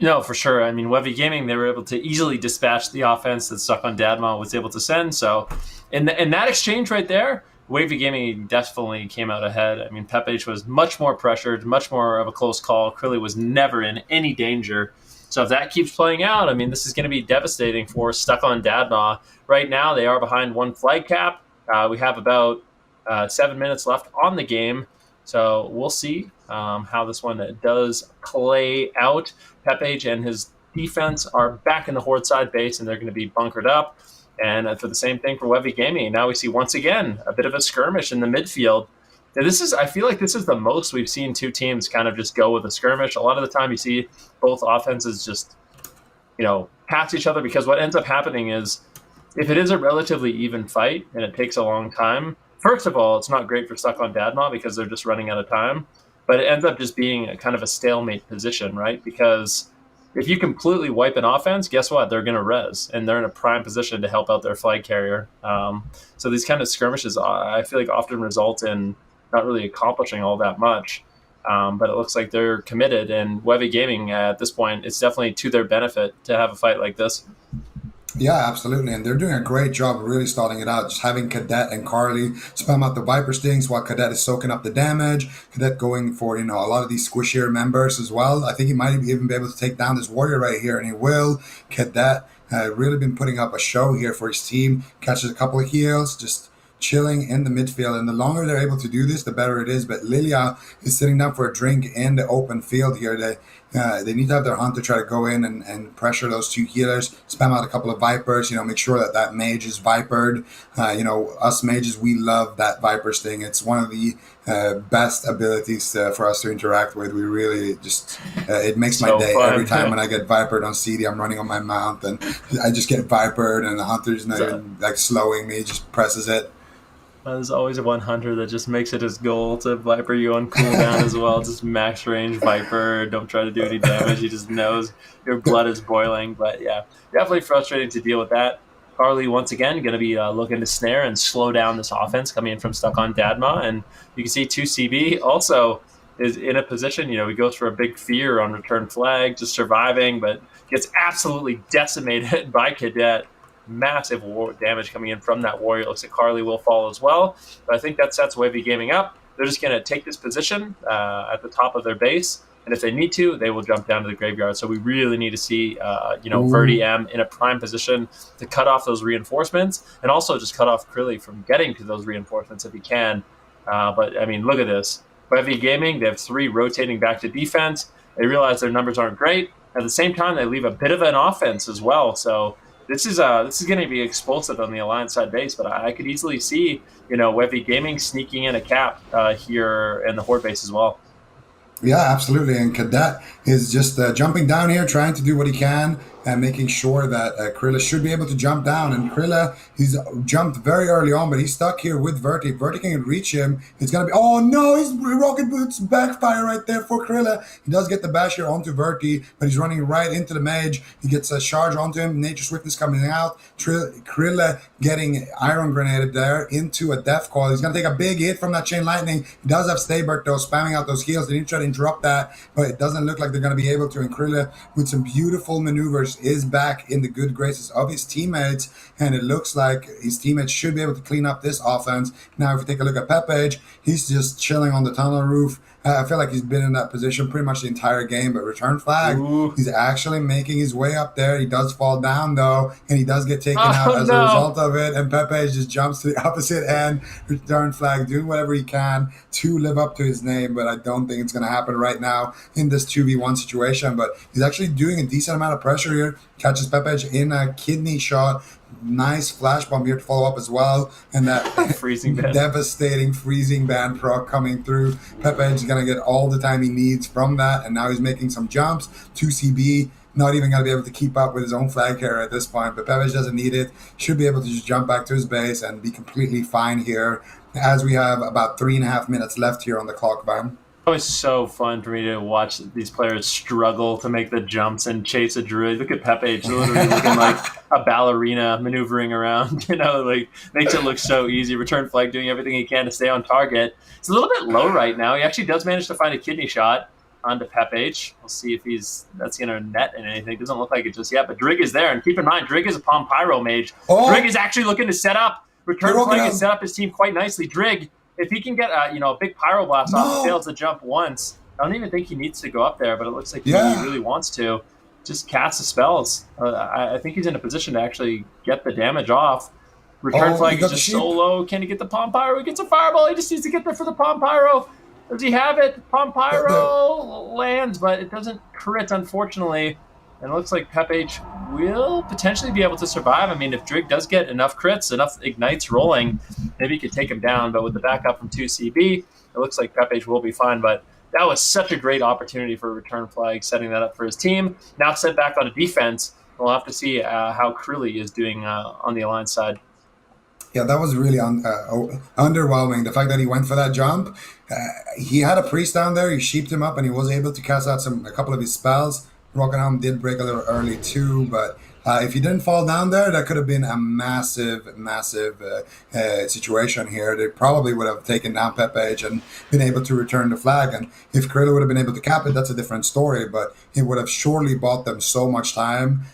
No, for sure. I mean, Webby Gaming, they were able to easily dispatch the offense that Stuck on Dadma was able to send. So in that exchange right there, Wavy Gaming definitely came out ahead. I mean, Pepage was much more pressured, much more of a close call. Krilly was never in any danger. So if that keeps playing out, I mean, this is going to be devastating for Stuck on Dadma. Right now, they are behind 1 flag cap. We have about 7 minutes left on the game. So we'll see how this one does play out. Pepage and his defense are back in the Horde side base, and they're going to be bunkered up. And for the same thing for Webby Gaming, now we see once again a bit of a skirmish in the midfield. Now I feel like this is the most we've seen 2 teams kind of just go with a skirmish. A lot of the time you see both offenses just, pass each other, because what ends up happening is if it is a relatively even fight and it takes a long time, first of all, it's not great for Stuck on Dadma because they're just running out of time, but it ends up just being a kind of a stalemate position, right? Because if you completely wipe an offense, guess what? They're going to res, and they're in a prime position to help out their flag carrier. So these kind of skirmishes, I feel like, often result in not really accomplishing all that much. But it looks like they're committed, and Webby Gaming at this point, it's definitely to their benefit to have a fight like this. Yeah, absolutely. And they're doing a great job really starting it out. Just having Cadet and Carly spam out the Viper Stings while Cadet is soaking up the damage. Cadet going for, a lot of these squishier members as well. I think he might even be able to take down this warrior right here, and he will. Cadet really been putting up a show here for his team. Catches a couple of heals, just chilling in the midfield, and the longer they're able to do this, the better it is. But Lilia is sitting down for a drink in the open field here. They need to have their hunter try to go in and pressure those 2 healers, spam out a couple of Vipers, make sure that mage is Vipered. Us mages, we love that Viper Sting. It's one of the best abilities for us to interact with. We really just, it makes my day fun. Every time when I get Vipered on CD, I'm running on my mount, and I just get Vipered, and the hunter's not even slowing me, just presses it. There's always one hunter that just makes it his goal to Viper you on cooldown as well. Just max range Viper. Don't try to do any damage. He just knows your blood is boiling. But yeah, definitely frustrating to deal with that. Carly, once again, going to be looking to snare and slow down this offense coming in from Stuck on Dadma. And you can see 2CB also is in a position, he goes for a big fear on return flag, just surviving, but gets absolutely decimated by Cadet. massive damage coming in from that warrior. It looks like Carly will fall as well. But I think that sets Wavy Gaming up. They're just going to take this position at the top of their base. And if they need to, they will jump down to the graveyard. So we really need to see, Verti M in a prime position to cut off those reinforcements and also just cut off Krilly from getting to those reinforcements if he can. But, I mean, look at this. Wavy Gaming, they have 3 rotating back to defense. They realize their numbers aren't great. At the same time, they leave a bit of an offense as well. So this is going to be explosive on the Alliance side base. But I could easily see, Wavy Gaming sneaking in a cap here in the Horde base as well. Yeah, absolutely. And Cadet is just jumping down here, trying to do what he can and making sure that Krilla should be able to jump down. And Krilla, he's jumped very early on, but he's stuck here with Verti. If Verti can reach him, it's going to be... Oh, no, his rocket boots backfire right there for Krilla. He does get the bash here onto Verti, but he's running right into the mage. He gets a charge onto him. Nature Swiftness coming out. Krilla getting Iron Grenaded there into a Death Coil. He's going to take a big hit from that Chain Lightning. He does have Staybert, though, spamming out those heals. They need to try to interrupt that, but it doesn't look like they're going to be able to. And Krilla, with some beautiful maneuvers, is back in the good graces of his teammates, and it looks like his teammates should be able to clean up this offense. Now, if you take a look at Pepage, he's just chilling on the tunnel roof. I feel like he's been in that position pretty much the entire game, but Return Flag, he's actually making his way up there. He does fall down, though, and he does get taken out as a result of it, and Pepe just jumps to the opposite end. Return Flag doing whatever he can to live up to his name, but I don't think it's going to happen right now in this 2v1 situation. But he's actually doing a decent amount of pressure here. Catches Pepe in a kidney shot. Nice flash bomb here to follow up as well, and that devastating freezing band proc coming through. Pepe is going to get all the time he needs from that, and now he's making some jumps. 2CB, not even going to be able to keep up with his own flag carrier at this point, but Pepe doesn't need it. Should be able to just jump back to his base and be completely fine here, as we have about 3.5 minutes left here on the clock, Van. It was so fun for me to watch these players struggle to make the jumps and chase a druid. Look at Pepe, literally looking like a ballerina maneuvering around. Makes it look so easy. Return Flag doing everything he can to stay on target. It's a little bit low right now. He actually does manage to find a kidney shot onto Pepage. We'll see if that's going to net in anything. Doesn't look like it just yet, but Drig is there. And keep in mind, Drig is a Palm Pyro mage. Drig is actually looking to set up. Return Flag has set up his team quite nicely. Drig, if he can get a big pyroblast off, he fails to jump once. I don't even think he needs to go up there, but it looks like he really wants to. Just cast the spells. I think he's in a position to actually get the damage off. Return Flag is just so low. Can he get the Palm Pyro? He gets a fireball. He just needs to get there for the Palm Pyro. Does he have it? Palm Pyro lands, but it doesn't crit, unfortunately. And it looks like Pepage will potentially be able to survive. I mean, if Drig does get enough crits, enough ignites rolling, maybe he could take him down. But with the backup from 2CB, it looks like Pepage will be fine. But that was such a great opportunity for Return Flag, setting that up for his team. Now set back on a defense. We'll have to see how Krilly is doing on the Alliance side. Yeah, that was really underwhelming. The fact that he went for that jump. He had a priest down there. He sheeped him up, and he was able to cast out a couple of his spells. Rocket Helm did break a little early too, but if he didn't fall down there, that could have been a massive situation here. They probably would have taken down Pepage and been able to return the flag. And if Krilla would have been able to cap it, that's a different story, but it would have surely bought them so much time,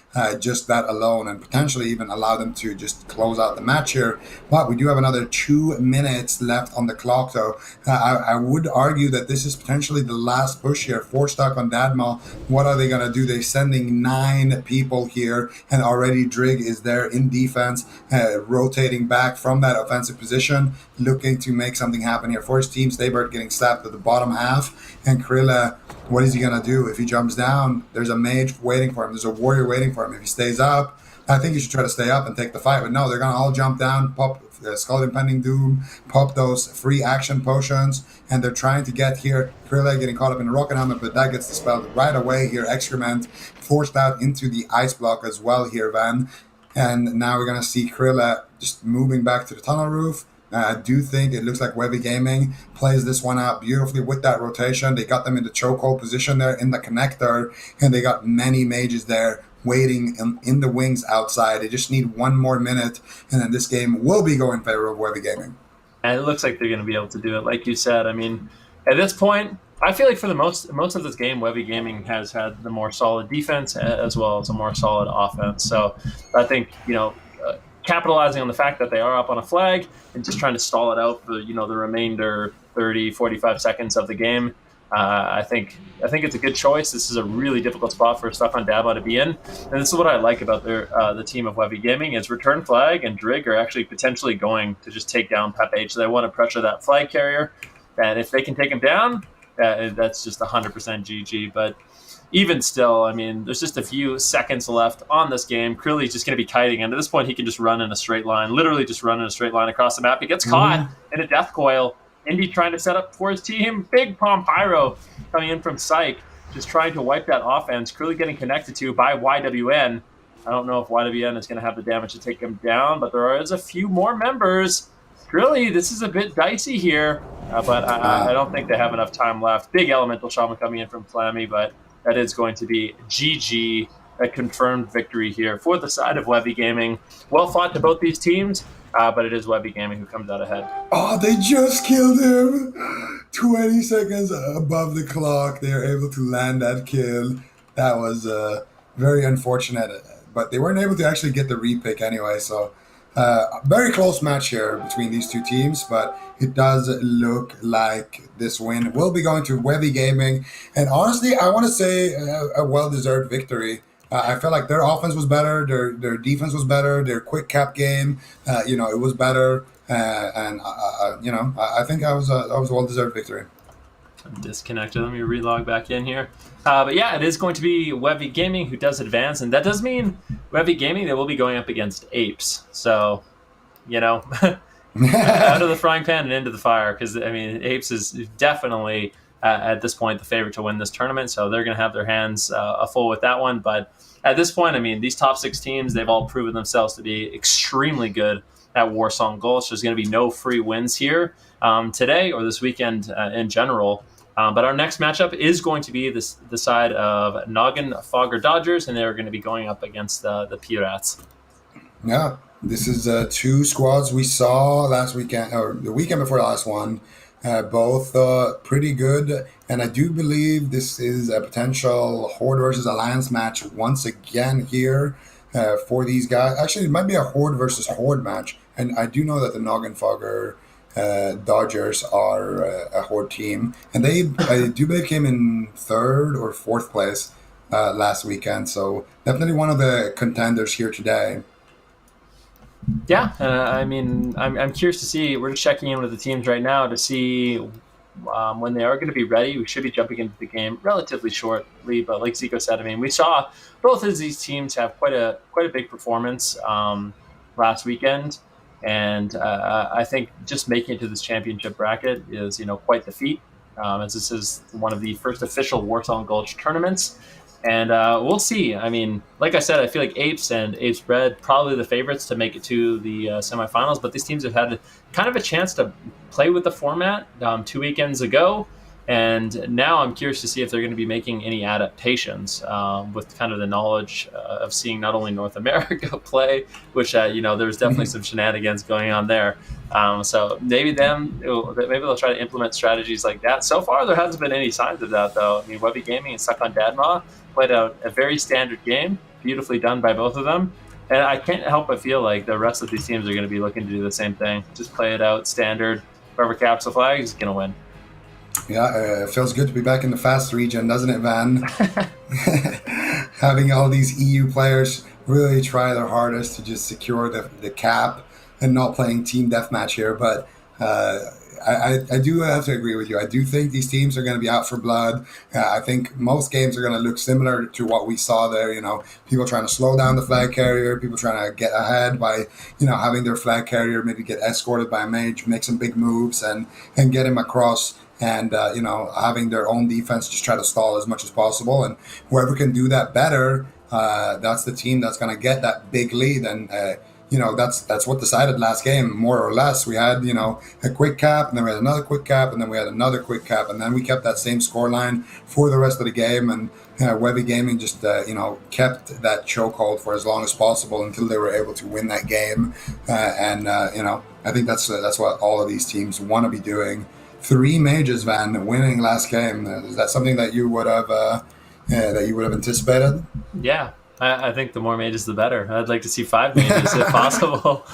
just that alone, and potentially even allow them to just close out the match here. But we do have another 2 minutes left on the clock, though. I would argue that this is potentially the last push here. 4 stuck on Dadmal. What are they going to do? They're sending 9 people here, and already Drig is there in defense, rotating back from that offensive position, looking to make something happen here for his team. Staybird getting slapped at the bottom half, and Krilla, what is he going to do? If he jumps down, there's a mage waiting for him. There's a warrior waiting for him. If he stays up, I think he should try to stay up and take the fight. But no, they're going to all jump down, pop Skull Impending Doom, pop those free action potions, and they're trying to get here. Krilla getting caught up in the rocket helmet, but that gets dispelled right away here. Excrement forced out into the ice block as well here, Van. And now we're going to see Krilla just moving back to the tunnel roof. I do think it looks like Wavy Gaming plays this one out beautifully with that rotation. They got them in the chokehold position there in the connector, and they got many mages there waiting in the wings outside. They just need 1 more minute, and then this game will be going in favor of Wavy Gaming. And it looks like they're going to be able to do it, like you said. I mean, at this point, I feel like for the most of this game, Wavy Gaming has had the more solid defense as well as a more solid offense. So I think, capitalizing on the fact that they are up on a flag and just trying to stall it out for the remainder 30, 45 seconds of the game. I think it's a good choice. This is a really difficult spot for Stefan Daba to be in, and this is what I like about the team of Webby Gaming is Return Flag and Drig are actually potentially going to just take down Pep H. So they want to pressure that flag carrier, and if they can take him down, that's just 100% GG. But even still, I mean, there's just a few seconds left on this game. Curly's just going to be kiting, and at this point, he can just run in a straight line, literally just run in a straight line across the map. He gets caught in a death coil. Indy trying to set up for his team. Big Palm Pyro coming in from Psych, just trying to wipe that offense. Curly getting connected to by YWN. I don't know if YWN is going to have the damage to take him down, but there is a few more members. Really, this is a bit dicey here, but I don't think they have enough time left. Big Elemental Shaman coming in from Flammy, but that is going to be GG, a confirmed victory here for the side of Webby Gaming. Well fought to both these teams. But it is Webby Gaming who comes out ahead. Oh, they just killed him. 20 seconds above the clock. They were able to land that kill. That was very unfortunate. But they weren't able to actually get the repick anyway. So very close match here between these two teams. But it does look like this win will be going to Webby Gaming. And honestly, I want to say a well-deserved victory. I felt like their offense was better, their defense was better, their quick cap game, it was better, and I think I was a well-deserved victory. I'm disconnected. Let me relog back in here. But yeah, it is going to be Webby Gaming who does advance, and that does mean Webby Gaming, they will be going up against Apes. So, out of the frying pan and into the fire, because I mean, Apes is definitely at this point the favorite to win this tournament, so they're going to have their hands full with that one. But at this point, I mean, these top 6 teams, they've all proven themselves to be extremely good at Warsong Gulch. There's going to be no free wins here today or this weekend in general. But our next matchup is going to be the side of Noggin Fogger Dodgers, and they're going to be going up against the Pirates. Yeah, this is 2 squads we saw last weekend, or the weekend before the last one. Both pretty good, and I do believe this is a potential Horde versus Alliance match once again here for these guys. Actually, it might be a Horde versus Horde match, and I do know that the Noggin Fogger Dodgers are a Horde team, and I do believe came in 3rd or 4th place last weekend, so definitely one of the contenders here today. Yeah, I mean, I'm curious to see. We're just checking in with the teams right now to see when they are going to be ready. We should be jumping into the game relatively shortly, but like Zico said, I mean, we saw both of these teams have quite a big performance last weekend, and I think just making it to this championship bracket is quite the feat, as this is one of the first official Warsong Gulch tournaments. And we'll see. I mean, like I said, I feel like Apes and Apes Bred probably the favorites to make it to the semifinals. But these teams have had kind of a chance to play with the format 2 weekends ago. And now I'm curious to see if they're going to be making any adaptations with kind of the knowledge of seeing not only North America play, which, there's definitely some shenanigans going on there. So maybe they'll try to implement strategies like that. So far, there hasn't been any signs of that, though. I mean, Webby Gaming and Suck on Dadma played out a very standard game, beautifully done by both of them. And I can't help but feel like the rest of these teams are going to be looking to do the same thing. Just play it out standard. Whoever caps the flag is going to win. Yeah, it feels good to be back in the fast region, doesn't it, Van? Having all these EU players really try their hardest to just secure the cap and not playing team deathmatch here. But I do have to agree with you. I do think these teams are going to be out for blood. I think most games are going to look similar to what we saw there. People trying to slow down the flag carrier, people trying to get ahead by, having their flag carrier maybe get escorted by a mage, make some big moves and get him across. And, having their own defense just try to stall as much as possible. And whoever can do that better, that's the team that's going to get that big lead. And, that's what decided last game, more or less. We had, a quick cap, and then we had another quick cap, and then we had another quick cap. And then we kept that same score line for the rest of the game. And Webby Gaming just, kept that chokehold for as long as possible until they were able to win that game. I think that's what all of these teams want to be doing. 3 mages, Van, winning last game. Is that something that you would have anticipated? Yeah, I think the more mages, the better. I'd like to see 5 mages if possible.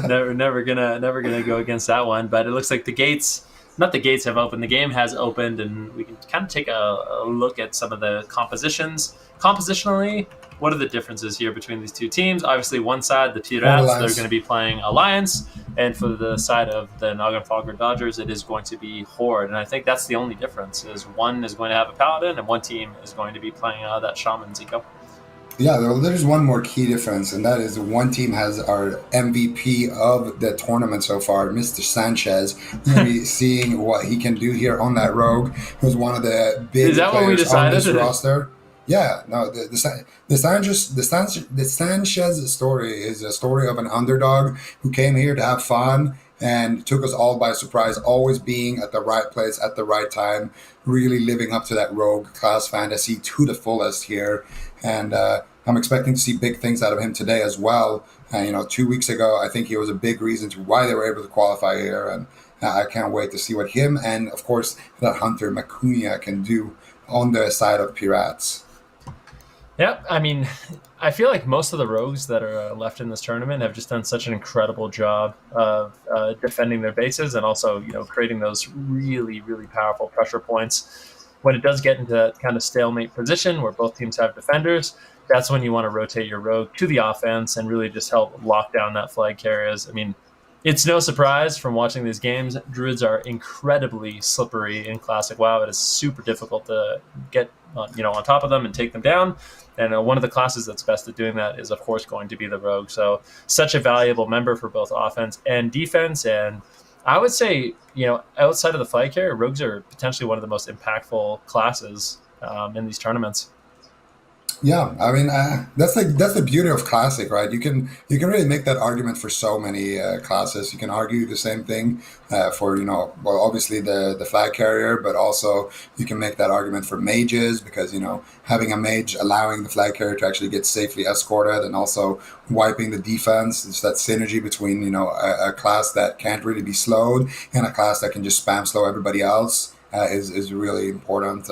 Never gonna go against that one. But it looks like the gates, not the gates have opened. The game has opened, and we can kind of take a look at some of the compositions. Compositionally, what are the differences here between these two teams? Obviously, one side, the Pirates, they're going to be playing Alliance, and for the side of the Noggenfogger Dodgers, it is going to be Horde. And I think that's the only difference: is one is going to have a Paladin, and one team is going to be playing that Shaman Zico. Yeah, there's one more key difference, and that is one team has our MVP of the tournament so far, Mr. Sanchez. We're going to be seeing what he can do here on that rogue, who's one of the big players on this roster. Yeah, no, the Sanchez story is a story of an underdog who came here to have fun and took us all by surprise, always being at the right place at the right time, really living up to that rogue class fantasy to the fullest here. And I'm expecting to see big things out of him today as well. 2 weeks ago, I think he was a big reason to why they were able to qualify here. And I can't wait to see what him and, of course, that Hunter Macunia can do on the side of Pirates. Yeah, I mean, I feel like most of the rogues that are left in this tournament have just done such an incredible job of defending their bases and also, creating those really, really powerful pressure points. When it does get into that kind of stalemate position where both teams have defenders, that's when you want to rotate your rogue to the offense and really just help lock down that flag carriers. I mean, it's no surprise from watching these games, Druids are incredibly slippery in Classic WoW. It is super difficult to get on top of them and take them down. And one of the classes that's best at doing that is, of course, going to be the rogue. So such a valuable member for both offense and defense. And I would say, outside of the flag carrier, rogues are potentially one of the most impactful classes in these tournaments. Yeah, I mean that's the beauty of Classic, right? You can really make that argument for so many classes. You can argue the same thing for obviously the flag carrier, but also you can make that argument for mages because having a mage allowing the flag carrier to actually get safely escorted and also wiping the defense. It's that synergy between a class that can't really be slowed and a class that can just spam slow everybody else is really important.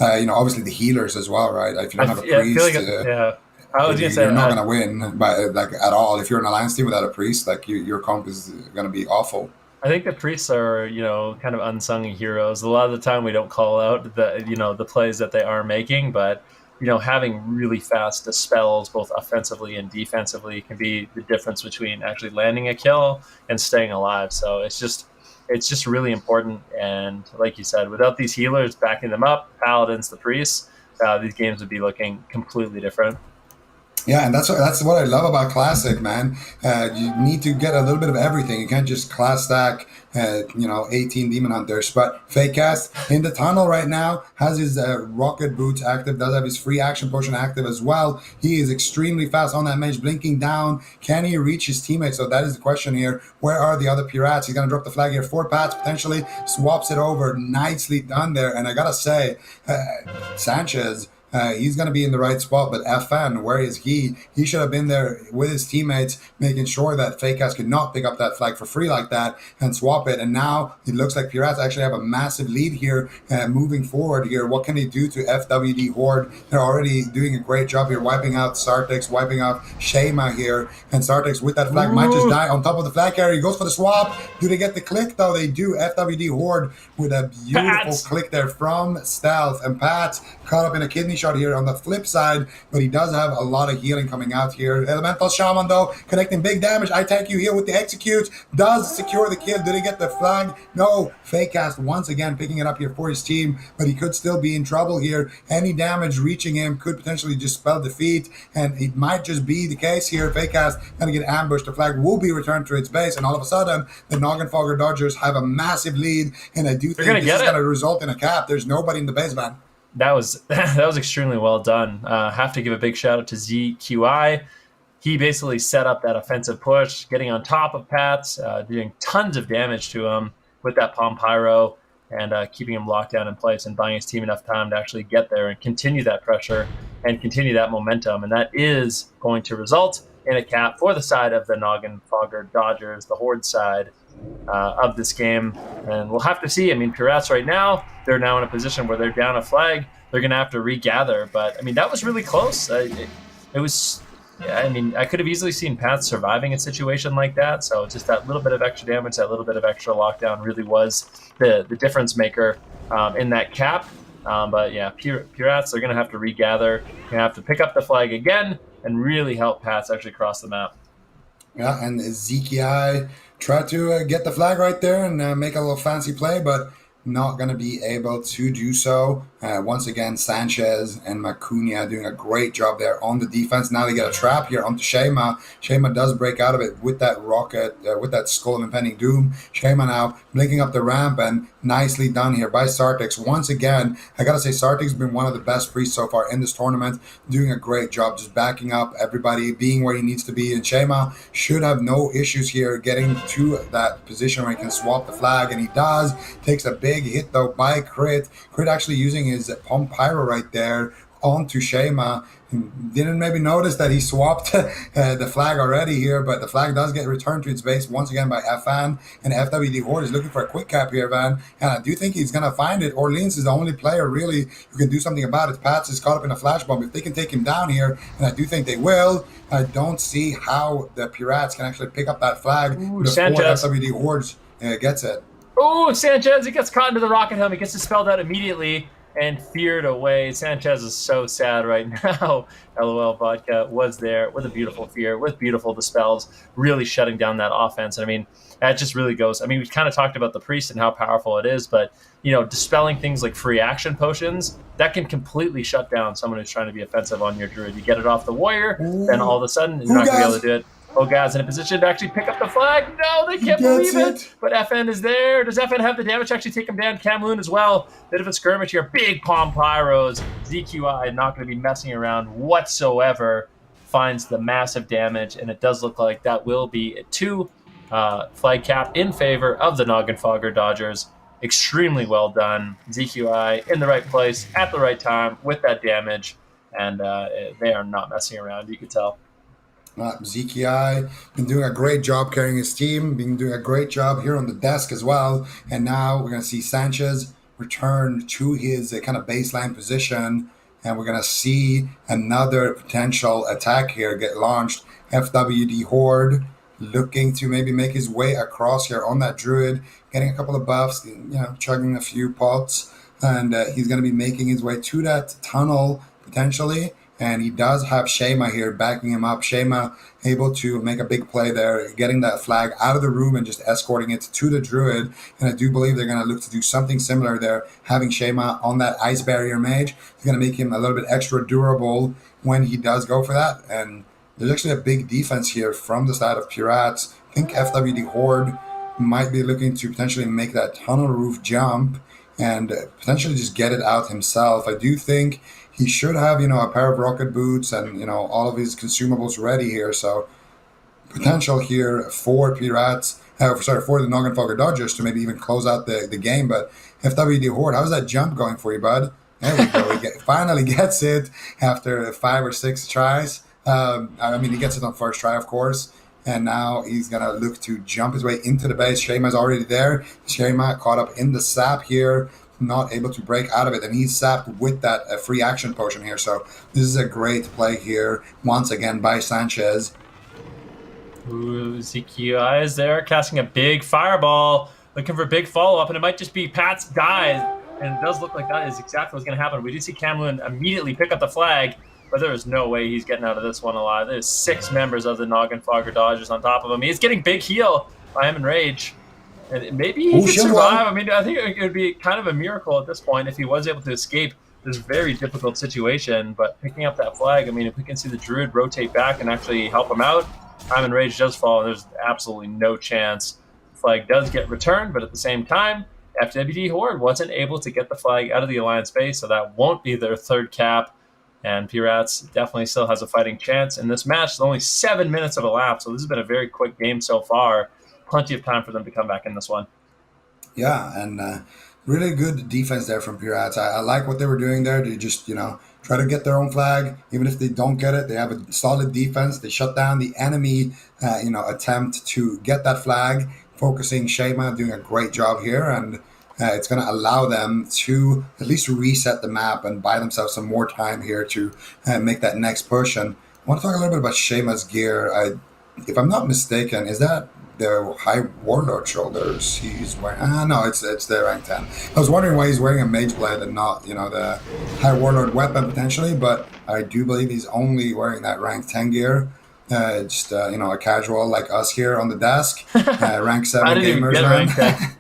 And obviously the healers as well, right? If you don't have a priest, I was gonna say you're not going to win, at all. If you're an alliance team without a priest, your comp is going to be awful. I think the priests are, kind of unsung heroes. A lot of the time we don't call out the plays that they are making, but having really fast dispels both offensively and defensively can be the difference between actually landing a kill and staying alive. So it's just really important. And like you said, without these healers backing them up, paladins, the priests, these games would be looking completely different. Yeah, and that's what I love about Classic, man. You need to get a little bit of everything. You can't just class stack, 18 Demon Hunters. But Fakecast in the tunnel right now has his rocket boots active, does have his free action potion active as well. He is extremely fast on that mage, blinking down. Can he reach his teammates? So that is the question here. Where are the other Pirates? He's going to drop the flag here. 4 Pats potentially swaps it over. Nicely done there. And I got to say, Sanchez... he's going to be in the right spot, but FN, where is he? He should have been there with his teammates, making sure that Fakecast could not pick up that flag for free like that and swap it. And now it looks like Pirates actually have a massive lead here moving forward here. What can they do to FWD Horde? They're already doing a great job here, wiping out Sartex, wiping out Shema here. And Sartex with that flag might just die on top of the flag carrier. He goes for the swap. Do they get the click, though? They do. FWD Horde with a beautiful click there from Stealth. And Pat caught up in a kidney shot here on the flip side, but he does have a lot of healing coming out here. Elemental Shaman, though, connecting big damage. I tank you heal with the execute. Does secure the kill. Did he get the flag? No. Fakecast once again picking it up here for his team, but he could still be in trouble here. Any damage reaching him could potentially just spell defeat, and it might just be the case here. Fakecast going to get ambushed. The flag will be returned to its base, and all of a sudden, the Noggenfogger Dodgers have a massive lead, and I do think this is going to result in a cap. There's nobody in the base, man. That was extremely well done. Have to give a big shout out to ZQI. He basically set up that offensive push, getting on top of Pats, doing tons of damage to him with that Palm Pyro and keeping him locked down in place and buying his team enough time to actually get there and continue that pressure and continue that momentum. And that is going to result in a cap for the side of the Noggenfogger Dodgers, the Horde side of this game. And we'll have to see. I mean, Pirates right now, they're now in a position where they're down a flag. They're going to have to regather. But, I mean, that was really close. it was. Yeah, I mean, I could have easily seen Pats surviving a situation like that. So just that little bit of extra damage, that little bit of extra lockdown, really was the difference maker in that cap. But yeah, Pirates are going to have to regather. Going to have to pick up the flag again and really help Pats actually cross the map. Yeah, and Ezekiel tried to get the flag right there and make a little fancy play, but not going to be able to do so. Once again, Sanchez and Macunia doing a great job there on the defense. Now they get a trap here onto Shema. Shema does break out of it with that rocket, with that Skull of Impending Doom. Shema now blinking up the ramp, and nicely done here by Sartix. Once again, I got to say, Sartix has been one of the best priests so far in this tournament, doing a great job just backing up everybody, being where he needs to be. And Shema should have no issues here getting to that position where he can swap the flag, and he does. Takes a big hit though by Crit. Crit actually using his Pump Pyro right there onto Shema. Didn't maybe notice that he swapped the flag already here, but the flag does get returned to its base once again by Fan, and FWD Horde is looking for a quick cap here, Van, and I do think he's going to find it. Orleans is the only player really who can do something about it. Pats is caught up in a flash bomb. If they can take him down here, and I do think they will, I don't see how the Pirates can actually pick up that flag before FWD Hordes gets it. Oh, Sanchez, he gets caught into the rocket helm. He gets dispelled out immediately and feared away. Sanchez is so sad right now. LOL Vodka was there with a beautiful fear, with beautiful dispels, really shutting down that offense. And I mean, that just really goes. I mean, we kind of talked about the priest and how powerful it is, but dispelling things like free action potions, that can completely shut down someone who's trying to be offensive on your druid. You get it off the warrior, then all of a sudden you're not going to be able to do it. Ogaz in a position to actually pick up the flag. No, they can't believe it. But FN is there. Does FN have the damage to actually take him down? Camloon as well. Bit of a skirmish here. Big Palm Pyros. ZQI not going to be messing around whatsoever. Finds the massive damage, and it does look like that will be a 2 flag cap in favor of the Noggenfogger Dodgers. Extremely well done. ZQI in the right place at the right time with that damage, and they are not messing around. You could tell. ZKI been doing a great job carrying his team, been doing a great job here on the desk as well. And now we're going to see Sanchez return to his kind of baseline position, and we're going to see another potential attack here get launched. FWD Horde looking to maybe make his way across here on that druid, getting a couple of buffs, chugging a few pots, and he's going to be making his way to that tunnel potentially. And he does have Shema here backing him up. Shema able to make a big play there, getting that flag out of the room and just escorting it to the druid. And I do believe they're going to look to do something similar there, having Shema on that ice barrier mage. It's going to make him a little bit extra durable when he does go for that. And there's actually a big defense here from the side of Pirates. I think FWD Horde might be looking to potentially make that tunnel roof jump and potentially just get it out himself. I do think he should have, a pair of rocket boots and, all of his consumables ready here. So potential here for Pirates, for the Noggenfogger Dodgers to maybe even close out the game. But FWD Horde, how's that jump going for you, bud? There we go. He finally gets it after 5 or 6 tries. He gets it on first try, of course. And now he's going to look to jump his way into the base. Shema's already there. Shema caught up in the sap here, not able to break out of it. And he's sapped with that free action potion here. So this is a great play here, once again, by Sanchez. Ooh, ZQI is there, casting a big fireball, looking for a big follow-up. And it might just be Pat's dive. And it does look like that is exactly what's going to happen. We do see Camlin immediately pick up the flag, but there is no way he's getting out of this one alive. There's 6 members of the Noggenfogger Dodgers on top of him. He's getting big heal by him Enrage. And maybe he could survive. I mean, I think it would be kind of a miracle at this point if he was able to escape this very difficult situation. But picking up that flag, I mean, if we can see the Druid rotate back and actually help him out, Time and Rage does fall, and there's absolutely no chance. The flag does get returned, but at the same time, FWD Horde wasn't able to get the flag out of the Alliance base, so that won't be their 3rd cap. And Pirates definitely still has a fighting chance in this match. There's only 7 minutes of elapsed, so this has been a very quick game so far. Plenty of time for them to come back in this one. Yeah, and really good defense there from Pirates. I like what they were doing there. They just, try to get their own flag. Even if they don't get it, they have a solid defense. They shut down the enemy, attempt to get that flag, focusing Shema, doing a great job here. And it's going to allow them to at least reset the map and buy themselves some more time here to make that next push. And I want to talk a little bit about Sheamus' gear. If I'm not mistaken, is that the High Warlord shoulders he's wearing? Ah, no, it's the rank 10. I was wondering why he's wearing a Mage Blade and not, the High Warlord weapon potentially, but I do believe he's only wearing that rank 10 gear. Just, a casual like us here on the desk. Rank I 7 didn't even gamers, get rank 10.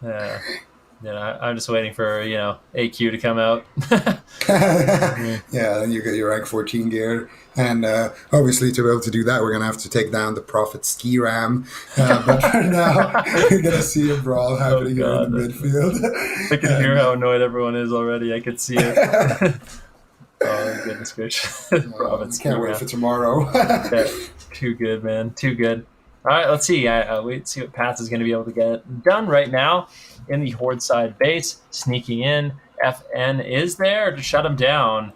man. Yeah. I'm just waiting for, AQ to come out. Yeah. Yeah, then you get your rank 14 gear. And obviously, to be able to do that, we're going to have to take down the Prophet Ski Ram. But for now, you're going to see a brawl happening here in God. the midfield. I can hear how annoyed everyone is already. I could see it. Oh, goodness gracious. I can't wait for tomorrow. Yeah, too good, man. Too good. All right, let's see. Wait, see what Pats is going to be able to get done right now in the Horde side base. Sneaking in. FN is there to shut him down.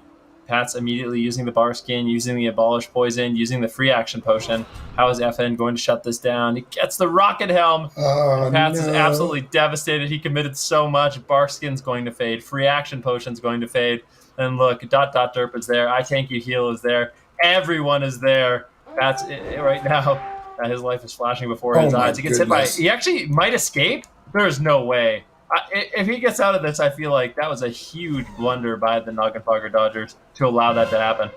Pat's immediately using the bar skin, using the abolish poison, using the free action potion. How is FN going to shut this down? He gets the rocket helm. Oh, Pats is no. absolutely devastated. He committed so much. Bar skin's going to fade. Free action potion's going to fade. And look, ... derp is there. I tank you heal is there. Everyone is there. Pats right now. His life is flashing before his eyes. He gets hit by. He actually might escape. There is no way. If he gets out of this, I feel like that was a huge blunder by the Noggenfogger Dodgers to allow that to happen.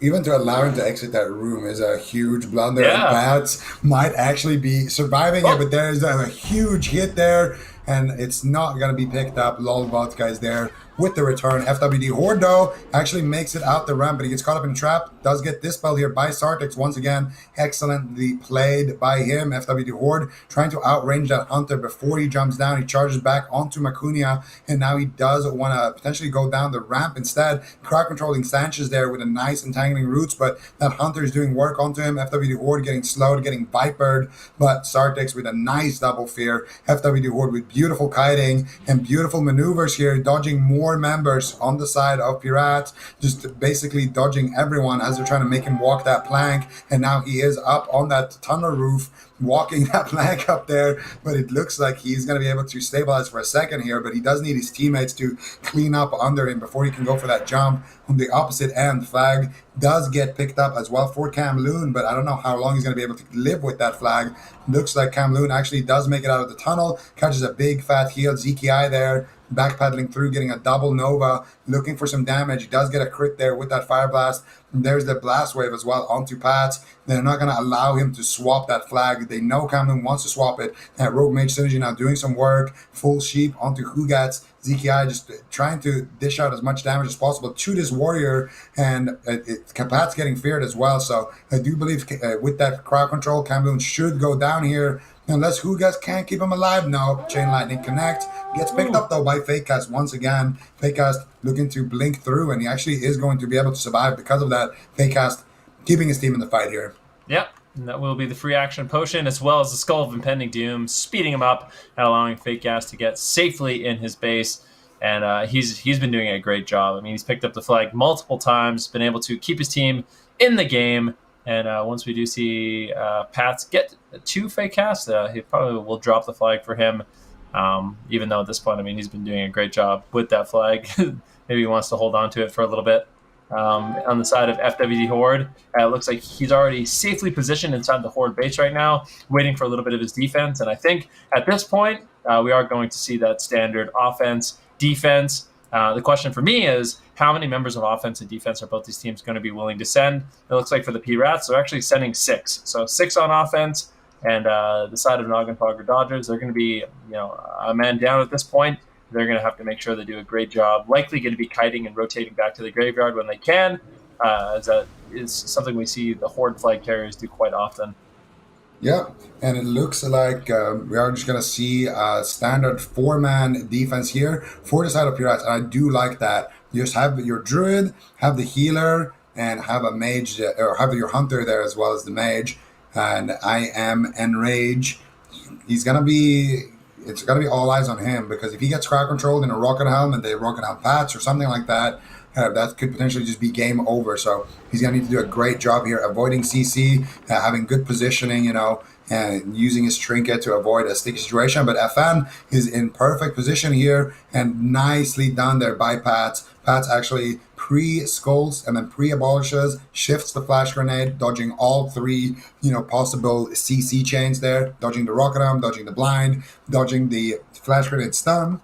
Even to allow him to exit that room is a huge blunder. Yeah. And Pats might actually be surviving it, but there's a huge hit there, and it's not going to be picked up. Lol Vodka is there with the return. FWD Horde, though, actually makes it out the ramp, but he gets caught up in a trap. Does get dispelled here by Sartix once again. Excellently played by him. FWD Horde trying to outrange that Hunter before he jumps down. He charges back onto Macunia, and now he does want to potentially go down the ramp instead. Crowd controlling Sanchez there with a nice entangling roots, but that Hunter is doing work onto him. FWD Horde getting slowed, getting vipered, but Sartix with a nice double fear. FWD Horde with beautiful kiting and beautiful maneuvers here, dodging more members on the side of Pirates, just basically dodging everyone as they're trying to make him walk that plank. And now he is up on that tunnel roof, walking that plank up there, but it looks like he's going to be able to stabilize for a second here, but he does need his teammates to clean up under him before he can go for that jump. On the opposite end, flag does get picked up as well for Camloon, but I don't know how long he's going to be able to live with that flag. Looks like Camloon actually does make it out of the tunnel, catches a big fat heal. ZKI there, backpedaling through, getting a double Nova, looking for some damage. He does get a crit there with that Fire Blast. And there's the Blast Wave as well onto Pats. They're not going to allow him to swap that flag. They know Camden wants to swap it. Rogue Mage Synergy now doing some work. Full Sheep onto Hugats. ZKI just trying to dish out as much damage as possible to this warrior, and Pat's getting feared as well. So I do believe with that crowd control, Camden should go down here. Unless Hugats can't keep him alive. No, Chain Lightning Connect. Gets picked up though by Fakecast once again. Fakecast looking to blink through, and he actually is going to be able to survive because of that. Fakecast keeping his team in the fight here. Yep. And that will be the free action potion, as well as the Skull of Impending Doom, speeding him up and allowing Fakecast to get safely in his base. And he's been doing a great job. I mean, he's picked up the flag multiple times, been able to keep his team in the game. And once we do see Pats get 2 Fakecast, he probably will drop the flag for him. Even though at this point, I mean, he's been doing a great job with that flag. Maybe he wants to hold on to it for a little bit. On the side of FWD Horde, it looks like he's already safely positioned inside the Horde base right now, waiting for a little bit of his defense. And I think at this point, we are going to see that standard offense, defense. The question for me is, how many members of offense and defense are both these teams going to be willing to send? It looks like for the P-Rats, they're actually sending 6. So 6 on offense, and the side of Noggenfogger Dodgers, they're going to be a man down at this point. They're going to have to make sure they do a great job. Likely going to be kiting and rotating back to the graveyard when they can, as that is something we see the Horde flag carriers do quite often. Yeah, and it looks like we are just going to see a standard 4-man defense here for the side of Pirates. And I do like that. You just have your Druid, have the healer, and have a mage, or have your hunter there as well as the mage. And I am Enrage. He's going to be... It's going to be all eyes on him, because if he gets crowd controlled in a Rocket Helm and they Rocket Helm Patch or something like that, that could potentially just be game over. So he's going to need to do a great job here, avoiding CC, having good positioning, and using his trinket to avoid a sticky situation. But FN is in perfect position here, and nicely done there by Pats. Pats actually pre-skulls and then pre-abolishes, shifts the flash grenade, dodging all three, possible CC chains there, dodging the rocket arm, dodging the blind, dodging the flash grenade stun,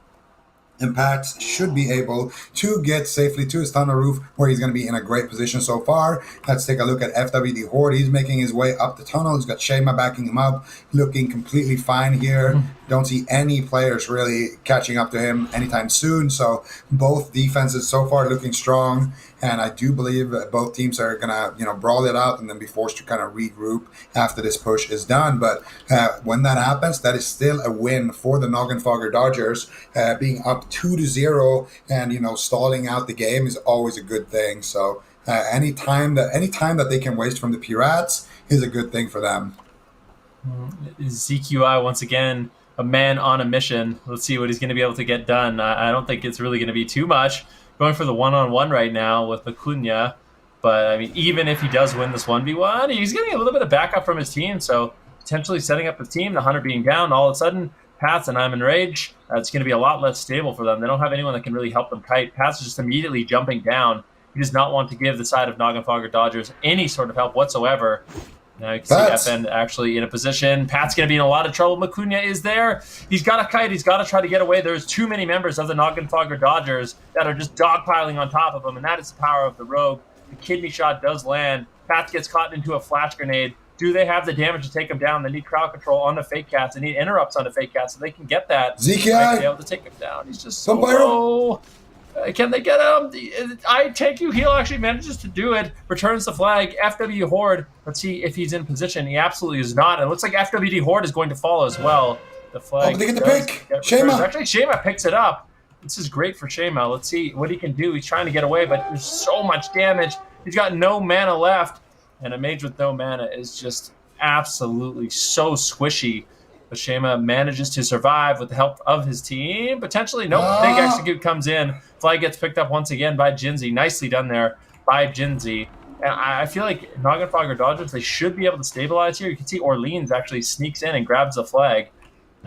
and Pat should be able to get safely to his tunnel roof where he's going to be in a great position so far. Let's take a look at FWD Horde. He's making his way up the tunnel. He's got Shema backing him up, looking completely fine here. Don't see any players really catching up to him anytime soon. So both defenses so far looking strong. And I do believe that both teams are going to, brawl it out and then be forced to kind of regroup after this push is done. But when that happens, that is still a win for the Noggenfogger Dodgers. Being up 2-0 and, stalling out the game is always a good thing. So any time that they can waste from the Pirates is a good thing for them. ZQI, once again, a man on a mission. Let's see what he's going to be able to get done. I don't think it's really going to be too much. Going for the one-on-one right now with Acuna. But, I mean, even if he does win this 1v1, he's getting a little bit of backup from his team. So, potentially setting up the team, the Hunter being down, all of a sudden, Pats and I'm Enraged, it's going to be a lot less stable for them. They don't have anyone that can really help them kite. Pats is just immediately jumping down. He does not want to give the side of Noggenfogger Dodgers any sort of help whatsoever. Now you can see FN actually in a position. Pat's going to be in a lot of trouble. Macunia is there. He's got to kite. He's got to try to get away. There's too many members of the Noggenfogger Dodgers that are just dogpiling on top of him, and that is the power of the Rogue. The kidney shot does land. Pat gets caught into a flash grenade. Do they have the damage to take him down? They need crowd control on the fake cast. They need interrupts on the fake cast so they can get that. ZKI. Be able to take him down. He's just so low. Can they get him? I take you. Heal actually manages to do it. Returns the flag. FW Horde. Let's see if he's in position. He absolutely is not. And it looks like FWD Horde is going to follow as well. The flag. Oh, they get the pick. Shema. Actually, Shema picks it up. This is great for Shema. Let's see what he can do. He's trying to get away, but there's so much damage. He's got no mana left. And a mage with no mana is just absolutely so squishy. But Shema manages to survive with the help of his team. Potentially, nope. Big execute comes in. Flag gets picked up once again by Jinzi. Nicely done there by Jinzi. And I feel like Noggenfogger Dodgers, they should be able to stabilize here. You can see Orleans actually sneaks in and grabs the flag.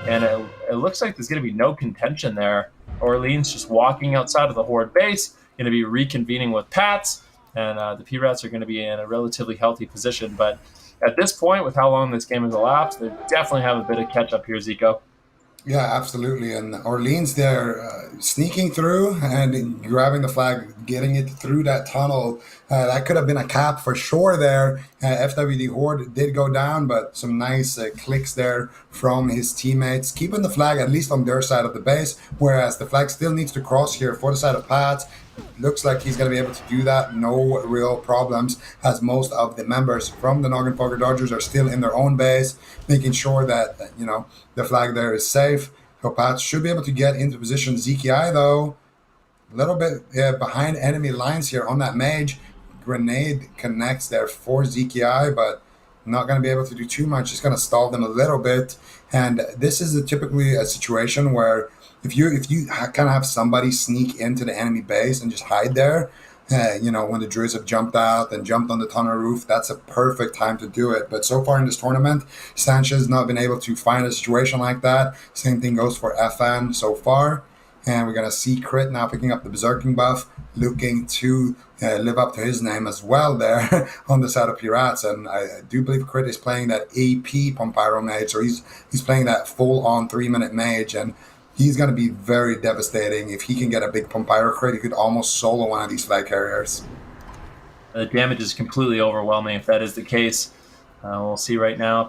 And it looks like there's going to be no contention there. Orleans just walking outside of the Horde base. Going to be reconvening with Pats. And the P-Rats are going to be in a relatively healthy position. But at this point, with how long this game has elapsed, they definitely have a bit of catch-up here, Zico. Yeah, absolutely. And Orleans there sneaking through and grabbing the flag, getting it through that tunnel. That could have been a cap for sure there. FWD Horde did go down, but some nice clicks there from his teammates, keeping the flag at least on their side of the base, whereas the flag still needs to cross here for the side of Pat. Looks like he's going to be able to do that. No real problems, as most of the members from the Noggenfogger Dodgers are still in their own base, making sure that, the flag there is safe. So Pat should be able to get into position. ZKI, though, a little bit behind enemy lines here on that mage. Grenade connects there for ZKI, but not going to be able to do too much. Just going to stall them a little bit. And this is typically a situation where if you kind of have somebody sneak into the enemy base and just hide there, when the Druids have jumped out and jumped on the tunnel roof, that's a perfect time to do it. But so far in this tournament, Sanchez has not been able to find a situation like that. Same thing goes for FN so far. And we're going to see Crit now picking up the Berserking buff, looking to live up to his name as well there on the side of Pirates. And I do believe Crit is playing that AP Pompyro mage, or he's playing that full-on 3-minute mage. And he's going to be very devastating. If he can get a big Pompyro crit, he could almost solo one of these flag carriers. The damage is completely overwhelming if that is the case. We'll see right now.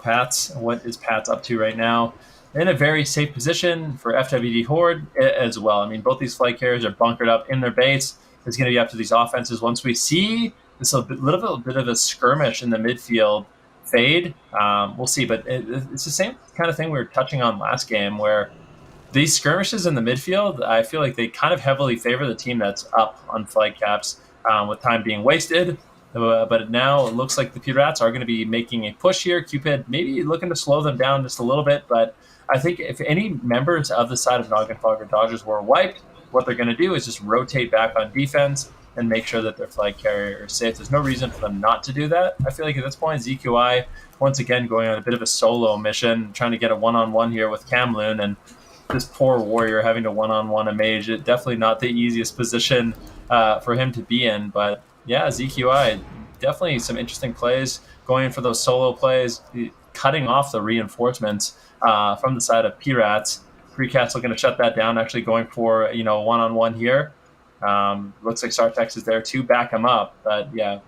What is Pat's up to right now? In a very safe position for FWD Horde as well. I mean, both these flag carriers are bunkered up in their base. It's going to be up to these offenses. Once we see this little bit of a skirmish in the midfield fade, we'll see. But it's the same kind of thing we were touching on last game, where these skirmishes in the midfield, I feel like they kind of heavily favor the team that's up on flag caps with time being wasted. But now it looks like the Pirates are going to be making a push here. Cupid maybe looking to slow them down just a little bit. But I think if any members of the side of Noggenfogger Dodgers were wiped, what they're going to do is just rotate back on defense and make sure that their flag carrier is safe. There's no reason for them not to do that. I feel like at this point, ZQI, once again, going on a bit of a solo mission, trying to get a one-on-one here with Kamlun, and this poor warrior having to one-on-one a mage. Definitely not the easiest position for him to be in. But yeah, ZQI, definitely some interesting plays, going for those solo plays, cutting off the reinforcements from the side of P-Rats. Precast looking to shut that down, actually going for, one-on-one here. Looks like Sartex is there to back him up. But yeah,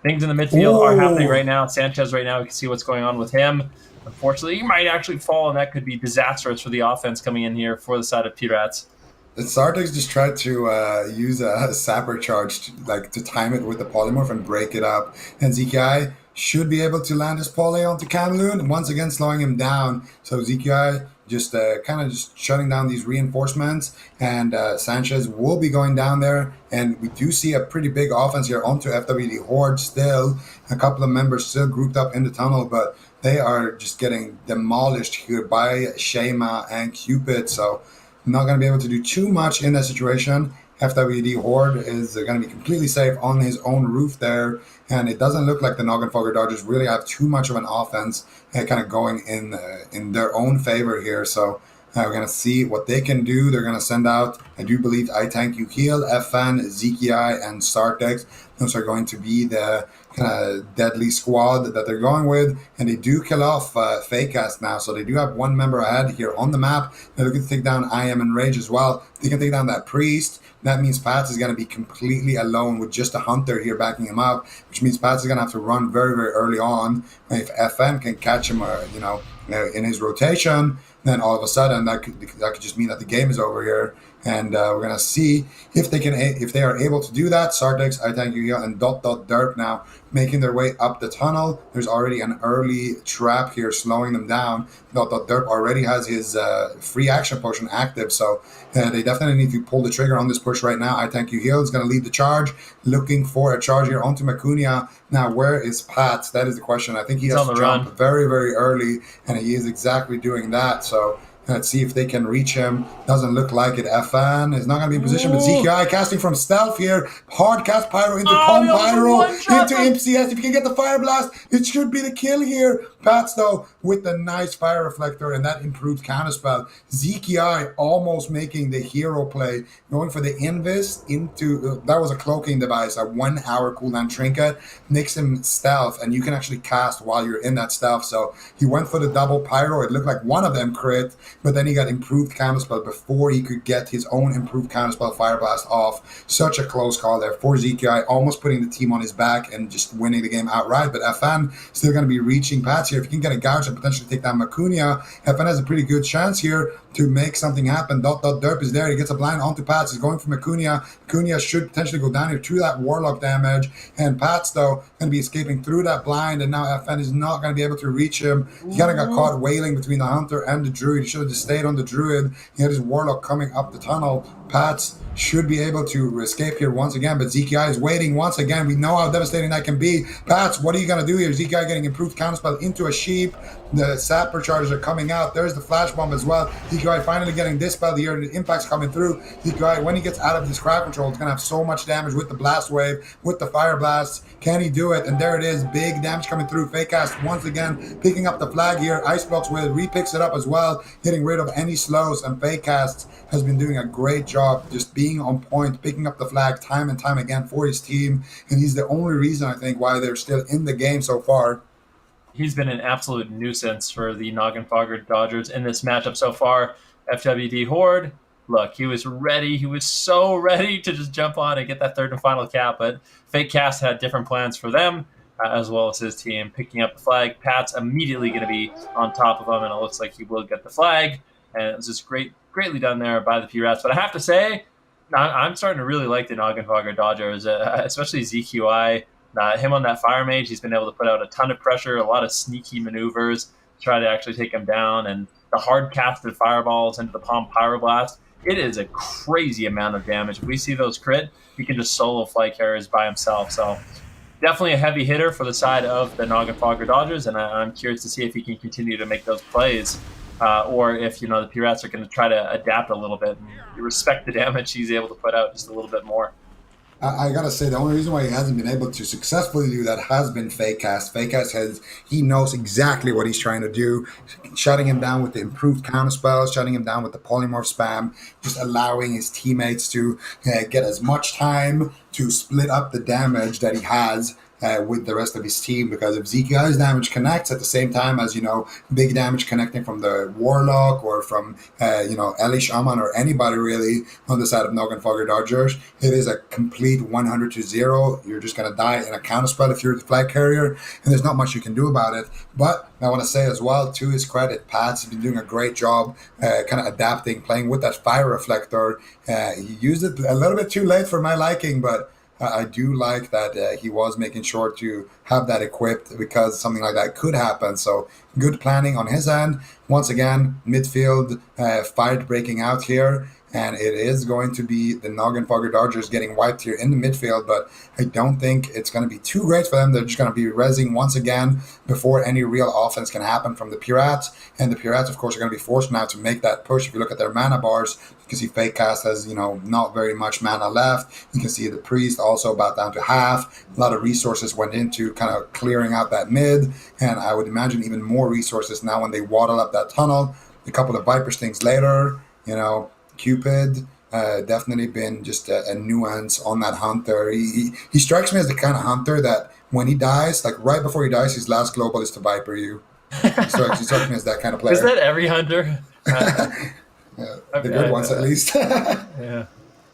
things in the midfield are happening Ooh, right now. Sanchez right now, we can see what's going on with him. Unfortunately, he might actually fall, and that could be disastrous for the offense coming in here for the side of P-Rats. Sartex just tried to use a sapper charge to time it with the polymorph and break it up. And ZKI should be able to land his poly onto Kamaloon, once again slowing him down. So ZKI just kind of just shutting down these reinforcements, and Sanchez will be going down there. And we do see a pretty big offense here onto FWD Horde still. A couple of members still grouped up in the tunnel, but they are just getting demolished here by Shema and Cupid. So not going to be able to do too much in that situation. FWD Horde is going to be completely safe on his own roof there, and it doesn't look like the Noggenfogger Dodgers really have too much of an offense kind of going in their own favor here. So we're going to see what they can do. They're going to send out, I do believe, I Tank You Heal, FN, ZKI, and Sartex. Those are going to be the kind of deadly squad that they're going with, and they do kill off Fakecast now, so they do have one member ahead here on the map. They're looking to take down I Am and Rage as well. They can take down that Priest. That means Pats is going to be completely alone with just a Hunter here backing him up, which means Pats is going to have to run very, very early on. If FN can catch him, in his rotation, then all of a sudden that could just mean that the game is over here. And we're gonna see if they are able to do that. Sartex, I Thank You, and Derp now making their way up the tunnel. There's already an early trap here slowing them down. Derp already has his free action potion active, so they definitely need to pull the trigger on this push right now. I Thank You Heal is going to lead the charge, looking for a charge here onto Macunia. Now, where is Pat? That is the question. I think he has to jump very, very early, and he is exactly doing that. So let's see if they can reach him. Doesn't look like it. FN is not going to be in position, but ZKI casting from stealth here. Hard cast Pyro into Palm Pyro, into MCS. If you can get the Fire Blast, it should be the kill here. Pats, though, with the nice Fire Reflector and that improved counterspell. ZKI almost making the hero play, going for the Invis into, that was a cloaking device, a 1 hour cooldown trinket. Makes him stealth, and you can actually cast while you're in that stealth. So he went for the double Pyro. It looked like one of them crit, but then he got improved counterspell before he could get his own improved counterspell Fire Blast off. Such a close call there for ZKI, almost putting the team on his back and just winning the game outright. But FN still going to be reaching Pats here. If you can get a gouge and potentially take down Macunia, FN has a pretty good chance here to make something happen. Derp is there. He gets a blind onto Pats. He's going for Macunia. Macunia should potentially go down here to that Warlock damage. And Pats, though, going to be escaping through that blind. And now FN is not going to be able to reach him. He kind of got caught wailing between the Hunter and the Druid. He should have just stayed on the Druid. He had his Warlock coming up the tunnel. Pats should be able to escape here once again, but ZKI is waiting once again. We know how devastating that can be. Pats, what are you going to do here? ZKI getting improved counterspell into a sheep. The sapper charges are coming out. There's the flash bomb as well. ZKI finally getting dispelled here. The impact's coming through. ZKI, when he gets out of this crowd control, it's going to have so much damage with the blast wave, with the fire blasts. Can he do it? And there it is. Big damage coming through. Fakecast once again picking up the flag here. Ice blocks with it. Repicks it up as well, getting rid of any slows. And Fakecast has been doing a great job just being on point, picking up the flag time and time again for his team. And he's the only reason, I think, why they're still in the game so far. He's been an absolute nuisance for the Noggenfogger Dodgers in this matchup so far. FWD Horde, look, he was ready. He was so ready to just jump on and get that third and final cap, but Fake Cast had different plans for them, as well as his team. Picking up the flag, Pat's immediately going to be on top of him, and it looks like he will get the flag. And it was just greatly done there by the P-Rats. But I have to say, I'm starting to really like the Noggenfogger Dodgers, especially ZQI. Him on that Fire Mage, he's been able to put out a ton of pressure, a lot of sneaky maneuvers to try to actually take him down, and the hard casted fireballs into the Palm Pyroblast. It is a crazy amount of damage. If we see those crit, he can just solo fly carriers by himself. So definitely a heavy hitter for the side of the Noggenfogger Dodgers, and I'm curious to see if he can continue to make those plays, or if the P-Rats are going to try to adapt a little bit and respect the damage he's able to put out just a little bit more. I gotta say, the only reason why he hasn't been able to successfully do that has been Fakecast. Fakecast he knows exactly what he's trying to do, shutting him down with the improved counter spells, shutting him down with the polymorph spam, just allowing his teammates to get as much time to split up the damage that he has with the rest of his team. Because if ZKI's damage connects at the same time as, big damage connecting from the Warlock or from Eli Shaman or anybody really on the side of Noggenfogger Dodgers, it is a complete 100-0. You're just going to die in a counter spell if you're the flag carrier, and there's not much you can do about it. But I want to say as well, to his credit, Pat's been doing a great job kind of adapting, playing with that fire reflector. He used it a little bit too late for my liking, but I do like that he was making sure to have that equipped because something like that could happen. So good planning on his end. Once again, midfield fight breaking out here. And it is going to be the Noggenfogger Dodgers getting wiped here in the midfield, but I don't think it's going to be too great for them. They're just going to be rezzing once again before any real offense can happen from the Pirates. And the Pirates, of course, are going to be forced now to make that push. If you look at their mana bars, you can see Fakecast has, not very much mana left. You can see the Priest also about down to half. A lot of resources went into kind of clearing out that mid, and I would imagine even more resources now when they waddle up that tunnel. A couple of Viper Stings later, Cupid definitely been just a nuance on that hunter. He strikes me as the kind of hunter that when he dies, like right before he dies, his last global is to Viper you. He strikes me as that kind of player. Is that every hunter? The good ones, at least. Yeah.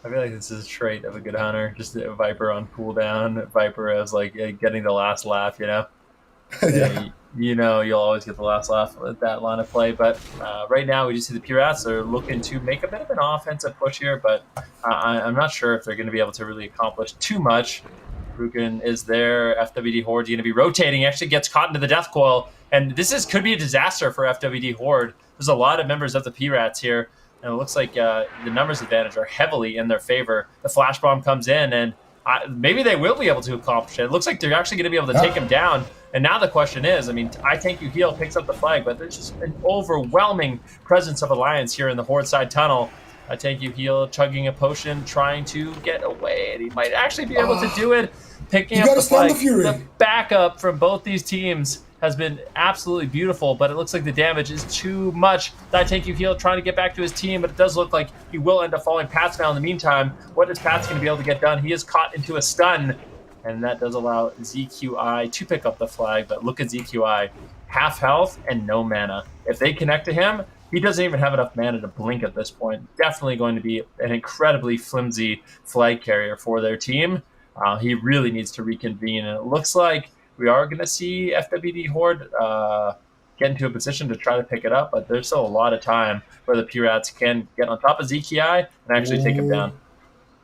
I feel like this is a trait of a good hunter. Just a Viper on cooldown. Viper as getting the last laugh, Yeah. You'll always get the last laugh with that line of play. But right now, we just see the Pirates are looking to make a bit of an offensive push here, but I'm not sure if they're going to be able to really accomplish too much. Rugen is there. FWD Horde's going to be rotating. He actually gets caught into the death coil, and this could be a disaster for FWD Horde. There's a lot of members of the Pirates here, and it looks like the numbers advantage are heavily in their favor. The flash bomb comes in, and maybe they will be able to accomplish it. It looks like they're actually going to be able to take him down. And now the question is, I Tank You Heal picks up the flag, but there's just an overwhelming presence of Alliance here in the Horde side tunnel. I Tank You Heal chugging a potion, trying to get away, and he might actually be able to do it. Picking up the flag. The backup from both these teams has been absolutely beautiful, but it looks like the damage is too much. I Tank You Heal trying to get back to his team, but it does look like he will end up falling. Pat's now in the meantime. What is Pat's going to be able to get done? He is caught into a stun, and that does allow ZQI to pick up the flag, but look at ZQI. Half health and no mana. If they connect to him, he doesn't even have enough mana to blink at this point. Definitely going to be an incredibly flimsy flag carrier for their team. He really needs to reconvene, and it looks like we are going to see FWD Horde get into a position to try to pick it up, but there's still a lot of time where the Pirates can get on top of ZQI and actually take him down.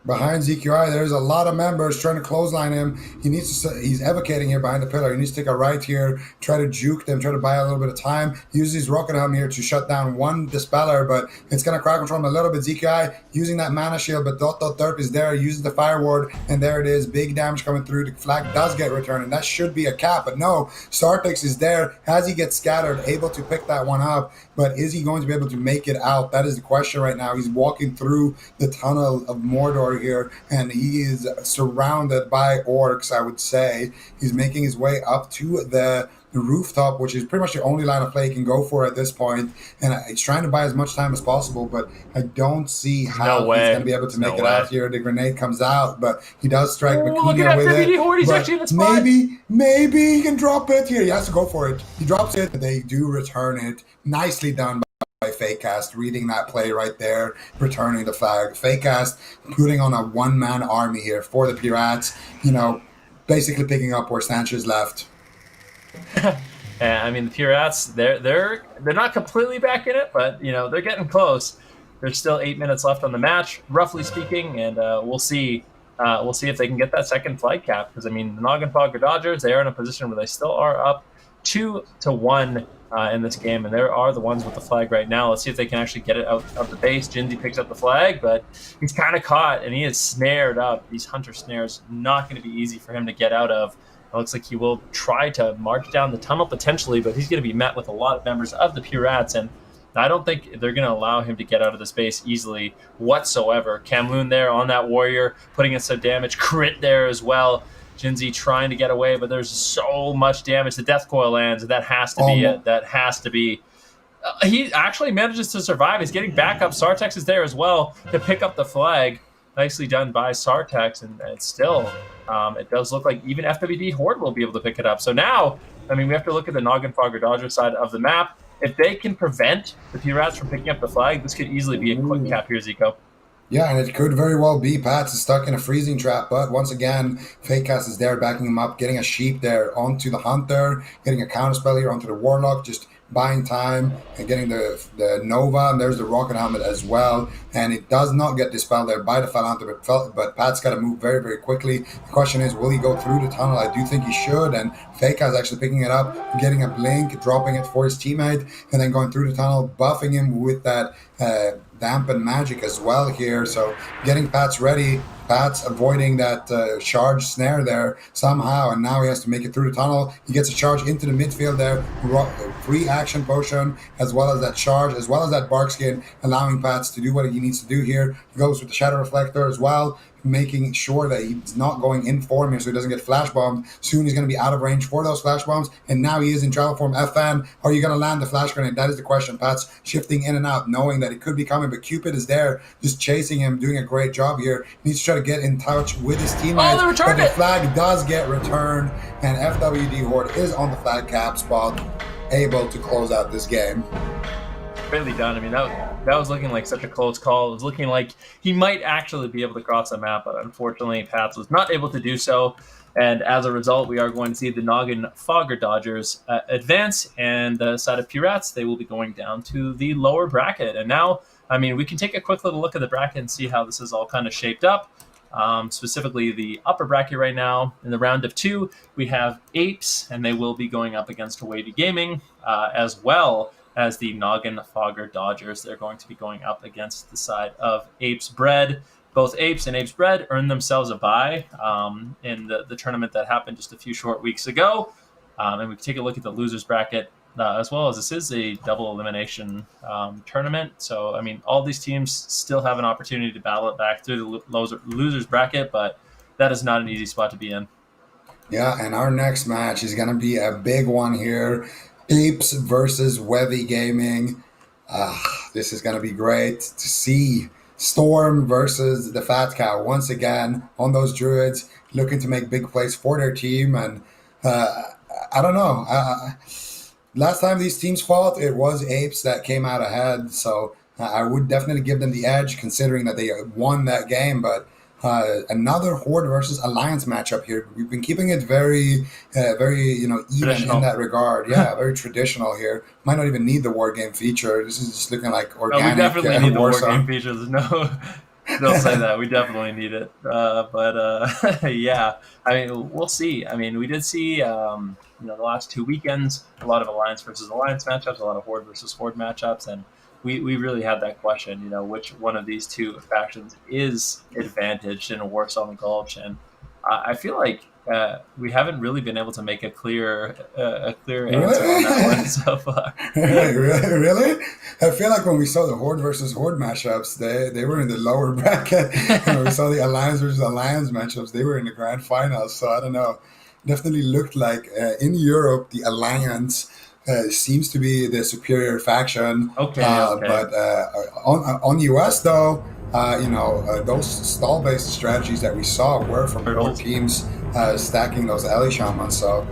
Behind ZQI, there's a lot of members trying to clothesline him. He's evocating here behind the pillar. He needs to take a right here, try to juke them, try to buy a little bit of time. He uses his rocket helm here to shut down one dispeller, but it's going to crowd control him a little bit. ZQI using that mana shield, but Derp is there, uses the fire ward, and there it is. Big damage coming through. The flag does get returned, and that should be a cap, but no. Startix is there as he gets scattered, able to pick that one up, but is he going to be able to make it out? That is the question right now. He's walking through the tunnel of Mordor here, and he is surrounded by orcs, I would say. He's making his way up to the rooftop, which is pretty much the only line of play he can go for at this point, and he's trying to buy as much time as possible, but I don't see how he's going to be able to make it out here. The grenade comes out, but he does strike Vicuña with it. He's actually in the spot. Maybe he can drop it here. He has to go for it. He drops it, but they do return it. Nicely done by Fakecast, reading that play right there, returning the flag. Fakecast putting on a one-man army here for the Pirates, basically picking up where Sanchez left. The Pirates, they're not completely back in it, but they're getting close. There's still 8 minutes left on the match, roughly speaking, and we'll see if they can get that second flag cap, because the Noggenfogger Dodgers, they are in a position where they still are up 2-1 in this game, and there are the ones with the flag right now. Let's see if they can actually get it out of the base. Jinzi picks up the flag, but he's kind of caught, and he is snared up. These hunter snares, not going to be easy for him to get out of. It looks like he will try to march down the tunnel potentially, but he's going to be met with a lot of members of the Pirates, and I don't think they're going to allow him to get out of the space easily whatsoever. Kamlun there on that warrior, putting in some damage. Crit there as well. Jinzi trying to get away, but there's so much damage. The death coil lands, and that has to be it. Almost. That has to be. He actually manages to survive. He's getting back up. Sartex is there as well to pick up the flag. Nicely done by Sartex, and it's still, it does look like even FWD Horde will be able to pick it up. So now, I mean, we have to look at the Noggin Fogger Dodger side of the map. If they can prevent the P-Rats from picking up the flag, this could easily be a quick cap here, Zico. Yeah, and it could very well be Pats is stuck in a freezing trap, but once again, Fakecast is there backing him up, getting a sheep there onto the Hunter, getting a counterspell here onto the Warlock, just buying time and getting the Nova, and there's the Rocket Helmet as well, and it does not get dispelled there by the Fell Hunter, but Pat's got to move very, very quickly. The question is, will he go through the tunnel? I do think he should, and Fakecast actually picking it up, getting a blink, dropping it for his teammate, and then going through the tunnel, buffing him with that dampen magic as well here. So getting Pats ready. Pat's avoiding that charge snare there somehow, and now he has to make it through the tunnel. He gets a charge into the midfield there, free action potion, as well as that charge, as well as that bark skin, allowing Pats to do what he needs to do here. He goes with the shadow reflector as well, making sure that he's not going in form here so he doesn't get flash bombed. Soon he's going to be out of range for those flash bombs, and now he is in travel form. FN, are you going to land the flash grenade? That is the question. Pat's shifting in and out, knowing that it could be coming, but Cupid is there, just chasing him, doing a great job here. He needs to try to get in touch with his teammates. Oh, they returned but it! The flag does get returned, and FWD Horde is on the flag cap spot, able to close out this game. Really done. I mean, that was looking like such a close call. It was looking like he might actually be able to cross the map, but unfortunately, Pats was not able to do so. And as a result, we are going to see the Noggin Fogger Dodgers advance, and the side of Pirates, they will be going down to the lower bracket. And now, I mean, we can take a quick little look at the bracket and see how this is all kind of shaped up. Specifically, the upper bracket right now, in the round of 2, we have Apes, and they will be going up against Wavy Gaming, as well as the Noggin Fogger Dodgers. They're going to be going up against the side of Apes Bread. Both Apes and Apes Bread earned themselves a bye in the tournament that happened just a few short weeks ago. And we can take a look at the losers bracket as well, as this is a double elimination tournament. So, I mean, all these teams still have an opportunity to battle it back through the losers bracket, but that is not an easy spot to be in. Yeah, and our next match is going to be a big one here. Apes versus Webby Gaming. This is going to be great to see. Storm versus the Fat Cow once again on those Druids, looking to make big plays for their team. And I don't know. Last time these teams fought, it was Apes that came out ahead. So I would definitely give them the edge, considering that they won that game. But another Horde versus Alliance matchup here. We've been keeping it very, even in that regard. Yeah, very traditional here. Might not even need the war game feature. This is just looking like organic. No, we definitely need the war Warsaw. game features. No, they'll say that. We definitely need it. Yeah. I mean, we'll see. I mean, we did see, the last 2 weekends, a lot of Alliance versus Alliance matchups, a lot of Horde versus Horde matchups, and we really had that question, which one of these two factions is advantaged in a Warsaw Gulch, and I feel like we haven't really been able to make a clear answer on that one so far. Really? I feel like when we saw the Horde versus Horde matchups, they were in the lower bracket, and when we saw the Alliance versus Alliance matchups, they were in the grand finals. So I don't know. Definitely looked like in Europe the Alliance seems to be the superior faction. Okay. But on US though, those stall-based strategies that we saw were from both teams stacking those Ellie Shamans. So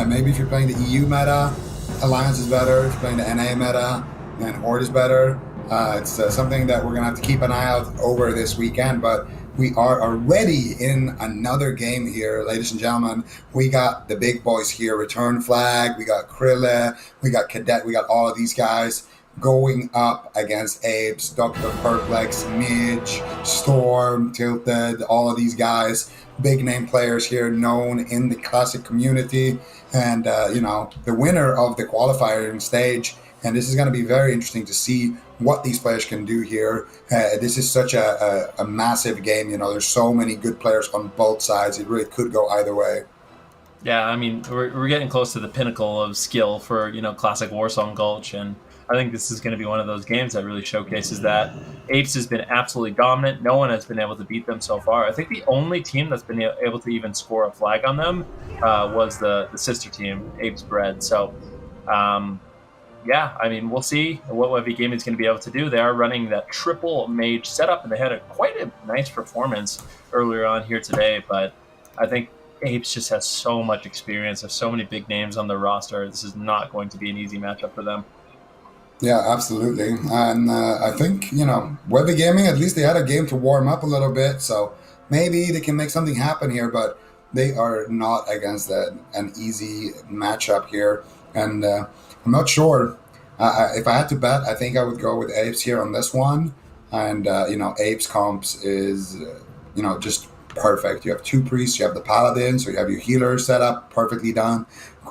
maybe if you're playing the EU meta, Alliance is better. If you're playing the NA meta, then Horde is better. It's something that we're going to have to keep an eye out over this weekend. But we are already in another game here, ladies and gentlemen. We got the big boys here, Return Flag, we got Krille, we got Cadet, we got all of these guys going up against Apes, Dr. Perplex, Midge, Storm, Tilted, all of these guys. Big name players here, known in the classic community. And, the winner of the qualifying stage. And this is going to be very interesting to see what these players can do here. This is such a massive game. There's so many good players on both sides. It really could go either way. Yeah, I mean, we're getting close to the pinnacle of skill for, classic Warsaw Gulch. And I think this is going to be one of those games that really showcases that Apes has been absolutely dominant. No one has been able to beat them so far. I think the only team that's been able to even score a flag on them was the sister team, Apes Bread. So, yeah, I mean, we'll see what Webby Gaming is going to be able to do. They are running that triple mage setup, and they had quite a nice performance earlier on here today. But I think Apes just has so much experience. There's so many big names on the roster. This is not going to be an easy matchup for them. Yeah, absolutely. And I think, Webby Gaming, at least they had a game to warm up a little bit. So maybe they can make something happen here, but they are not against an easy matchup here. And I'm not sure. If I had to bet, I think I would go with Apes here on this one. And, Apes comps is, just perfect. You have two priests, you have the paladin, so you have your healer set up, perfectly done.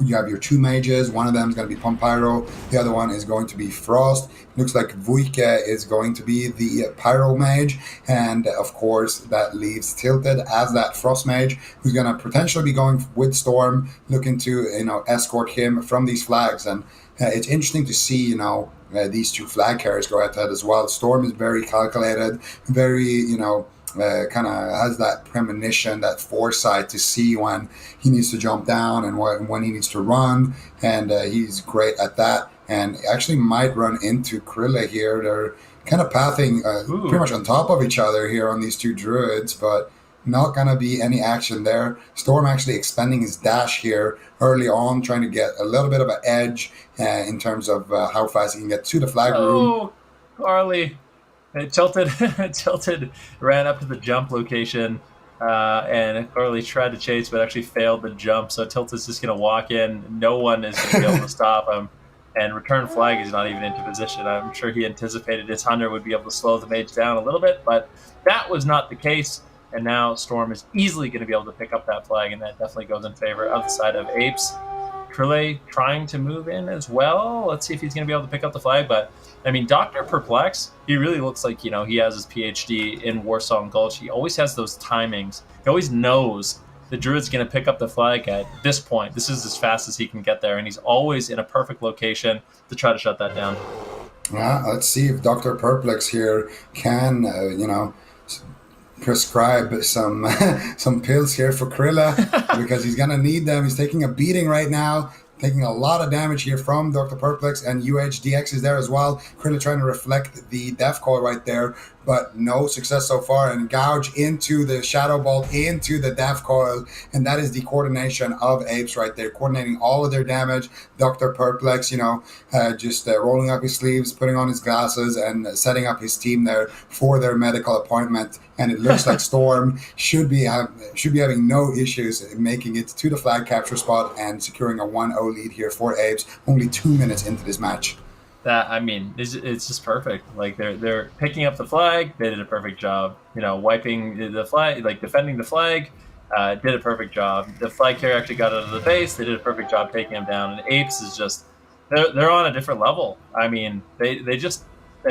You have your two mages. One of them is going to be Pyro. The other one is going to be Frost. Looks like Vuike is going to be the Pyro mage. And, of course, that leaves Tilted as that Frost mage, who's going to potentially be going with Storm, looking to, escort him from these flags. And it's interesting to see, these two flag carriers go head-to-head as well. Storm is very calculated, very, kind of has that premonition, that foresight to see when he needs to jump down and when he needs to run, and he's great at that. And actually might run into Krilla here. They're kind of pathing pretty much on top of each other here on these two druids, but not going to be any action there. Storm actually expending his dash here early on, trying to get a little bit of an edge in terms of how fast he can get to the flag room. Oh, Carly. Tilted ran up to the jump location, and Carly tried to chase, but actually failed the jump. So Tilted's just going to walk in. No one is going to be able to stop him. And return flag is not even into position. I'm sure he anticipated his hunter would be able to slow the mage down a little bit, but that was not the case. And now Storm is easily going to be able to pick up that flag, and that definitely goes in favor of the side of Apes. Krille trying to move in as well. Let's see if he's going to be able to pick up the flag. But, I mean, Dr. Perplex, he really looks like, he has his PhD in Warsong Gulch. He always has those timings. He always knows the Druid's going to pick up the flag at this point. This is as fast as he can get there, and he's always in a perfect location to try to shut that down. Yeah, let's see if Dr. Perplex here can, prescribe some some pills here for Krilla, because he's gonna need them. He's taking a beating right now, taking a lot of damage here from Dr. Perplex, and UHDX is there as well. Krilla trying to reflect the death call right there, but no success so far, and gouge into the Shadow Bolt, into the Death Coil, and that is the coordination of Apes right there, coordinating all of their damage. Dr. Perplex, just rolling up his sleeves, putting on his glasses, and setting up his team there for their medical appointment. And it looks like Storm should be having no issues making it to the flag capture spot and securing a 1-0 lead here for Apes, only 2 minutes into this match. It's just perfect. Like they're picking up the flag. They did a perfect job. Wiping the flag, like defending the flag. Did a perfect job. The flag carrier actually got out of the base. They did a perfect job taking him down. And Apes is just they're on a different level. I mean, they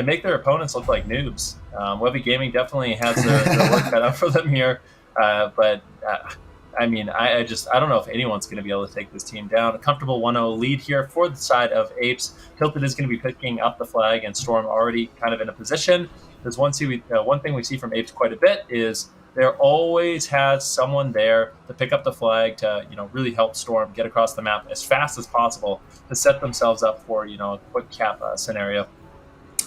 make their opponents look like noobs. Webby Gaming definitely has their work cut out for them here. But I don't know if anyone's going to be able to take this team down. A comfortable 1-0 lead here for the side of Apes. Tilted is going to be picking up the flag, and Storm already kind of in a position. There's one thing we see from Apes quite a bit is there always has someone there to pick up the flag to really help Storm get across the map as fast as possible to set themselves up for a quick cap scenario.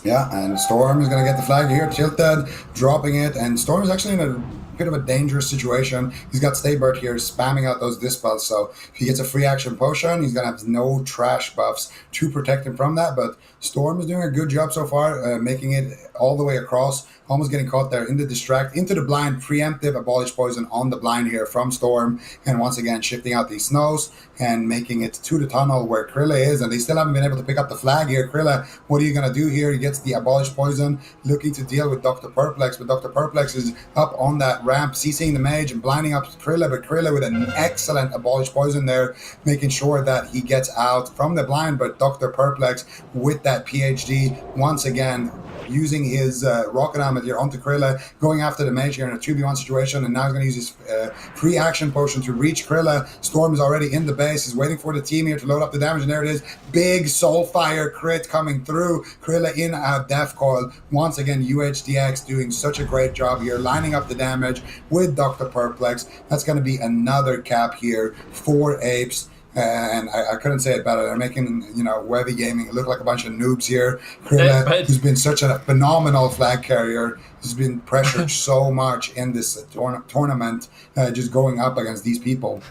Yeah, and Storm is going to get the flag here. Tilted dropping it, and Storm is actually in a bit of a dangerous situation. He's got Staybird here spamming out those dispels, so if he gets a free action potion, he's going to have no trash buffs to protect him from that. But Storm is doing a good job so far, making it all the way across, almost getting caught there in the distract, into the blind, preemptive abolish poison on the blind here from Storm, and once again shifting out these snows and making it to the tunnel where Krilla is, and they still haven't been able to pick up the flag here. Krilla, what are you going to do here? He gets the abolish poison, looking to deal with Dr. Perplex, but Dr. Perplex is up on that ramp, CCing the mage and blinding up Krilla, but Krilla with an excellent abolish poison there, making sure that he gets out from the blind. But Dr. Perplex with that PhD once again using his rocket helmet here onto Krilla, going after the mage here in a 2v1 situation, and now he's going to use his free action potion to reach Krilla. Storm is already in the base. He's waiting for the team here to load up the damage, and there it is. Big Soulfire crit coming through. Krilla in a Death Coil. Once again, UHDX doing such a great job here, lining up the damage with Dr. Perplex. That's going to be another cap here for Apes. And I couldn't say it better. They're making, Webby Gaming look like a bunch of noobs here. Krilla, who's been such a phenomenal flag carrier, has been pressured so much in this tournament, just going up against these people.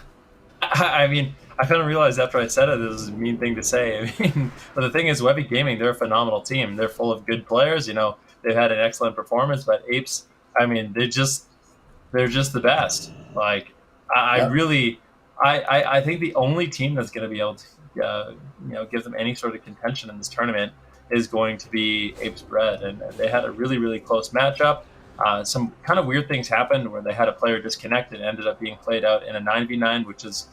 I mean, I kind of realized after I said it, this is a mean thing to say. I mean, but the thing is, Webby Gaming, they're a phenomenal team. They're full of good players. They've had an excellent performance, but Apes, I mean, they're just the best. Like, I think the only team that's going to be able to, give them any sort of contention in this tournament is going to be Apes Bread, and they had a really, really close matchup. Some kind of weird things happened where they had a player disconnected and ended up being played out in a 9v9, which is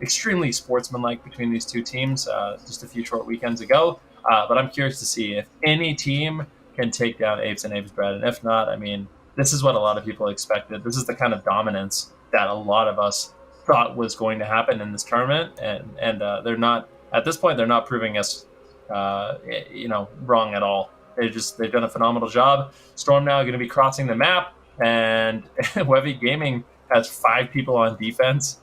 extremely sportsmanlike between these two teams just a few short weekends ago. But I'm curious to see if any team can take down Apes and Apes Bread, and if not, I mean, this is what a lot of people expected. This is the kind of dominance that a lot of us thought was going to happen in this tournament, and they're not, at this point, they're not proving us wrong at all. They've done a phenomenal job. Storm now going to be crossing the map, and Webby Gaming has 5 people on defense.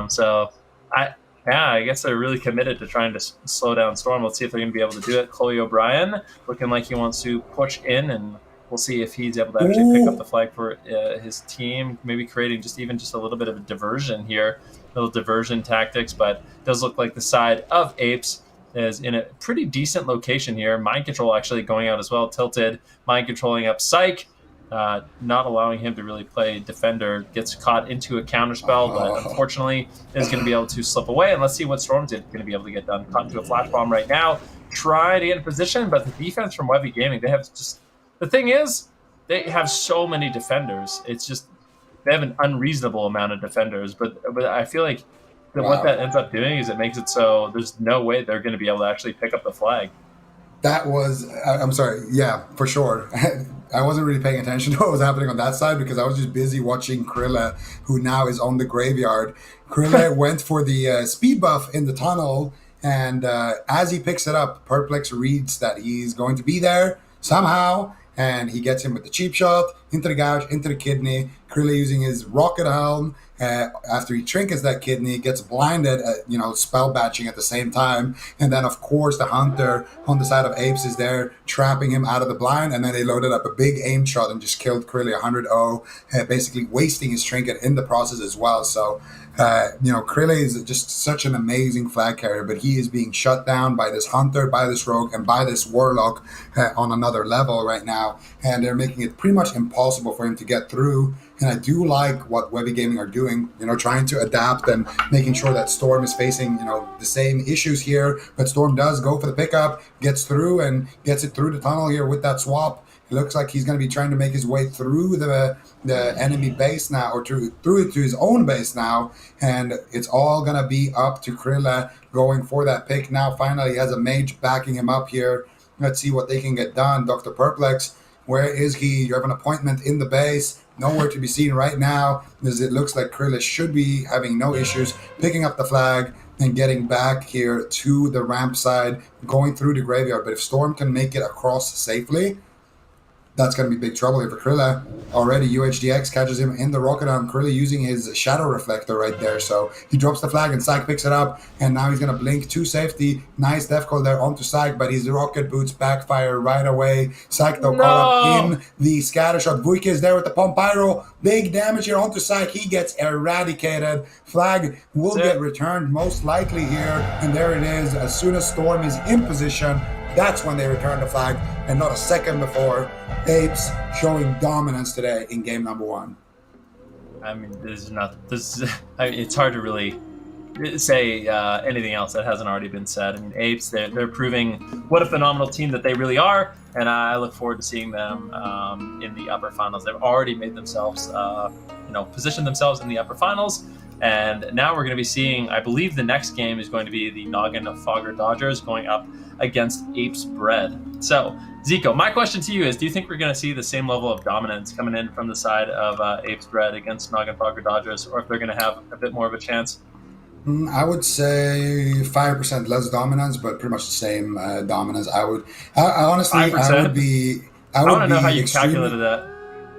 So I guess they're really committed to trying to slow down Storm. Let's see if they're going to be able to do it. Chloe O'Brien looking like he wants to push in, and we'll see if he's able to actually pick up the flag for his team, maybe creating just a little bit of a diversion here, little diversion tactics. But it does look like the side of Apes is in a pretty decent location here. Mind Control actually going out as well. Tilted, mind controlling up Psych, not allowing him to really play defender. Gets caught into a counterspell, but unfortunately is going to be able to slip away. And let's see what Storm's going to be able to get done. Caught into a flash bomb right now. Trying to get in position, but the defense from Webby Gaming, they have just... The thing is, they have so many defenders. It's just they have an unreasonable amount of defenders. But I feel like what that ends up doing is it makes it so there's no way they're going to be able to actually pick up the flag. That was, I'm sorry, yeah, for sure. I wasn't really paying attention to what was happening on that side because I was just busy watching Krilla, who now is on the graveyard. Krilla went for the speed buff in the tunnel, and as he picks it up, Perplex reads that he's going to be there somehow, and he gets him with the cheap shot into the gouge, into the kidney. Krilla using his rocket helm. After he trinkets that kidney, gets blinded, spell batching at the same time. And then, of course, the hunter on the side of Apes is there, trapping him out of the blind. And then they loaded up a big aim shot and just killed Krilla 100-0, basically wasting his trinket in the process as well. So, Krilla is just such an amazing flag carrier, but he is being shut down by this hunter, by this rogue, and by this warlock on another level right now. And they're making it pretty much impossible for him to get through. And I do like what Webby Gaming are doing, trying to adapt and making sure that Storm is facing, the same issues here. But Storm does go for the pickup, gets through and gets it through the tunnel here with that swap. It looks like he's going to be trying to make his way through the enemy base now, or through to his own base now. And it's all going to be up to Krilla going for that pick now. Finally, he has a mage backing him up here. Let's see what they can get done. Dr. Perplex, where is he? You have an appointment in the base. Nowhere to be seen right now, as it looks like Krilla should be having no issues picking up the flag and getting back here to the ramp side, going through the graveyard. But if Storm can make it across safely, that's going to be big trouble here for Krilla. Already UHDX catches him in the rocket arm. Krilla using his shadow reflector right there. So he drops the flag and Psych picks it up. And now he's going to blink to safety. Nice death call there onto Psych, but his rocket boots backfire right away. Psych though caught up in the scatter shot. Vuike is there with the pump pyro. Big damage here onto Psych. He gets eradicated. Flag will get returned most likely here. And there it is. As soon as Storm is in position, that's when they return the flag, and not a second before. Apes showing dominance today in game number 1. I mean, it's hard to really say anything else that hasn't already been said. I mean, Apes, they're proving what a phenomenal team that they really are, and I look forward to seeing them in the upper finals. They've already made themselves, positioned themselves in the upper finals, And now we're going to be seeing, I believe the next game is going to be the Noggin Fogger Dodgers going up against Apes Bread. So, Zico, my question to you is, do you think we're going to see the same level of dominance coming in from the side of Apes Bread against Noggin Fogger Dodgers, or if they're going to have a bit more of a chance? I would say 5% less dominance, but pretty much the same dominance. I honestly, 5%? I would be. I want to know how you extremely- calculated that.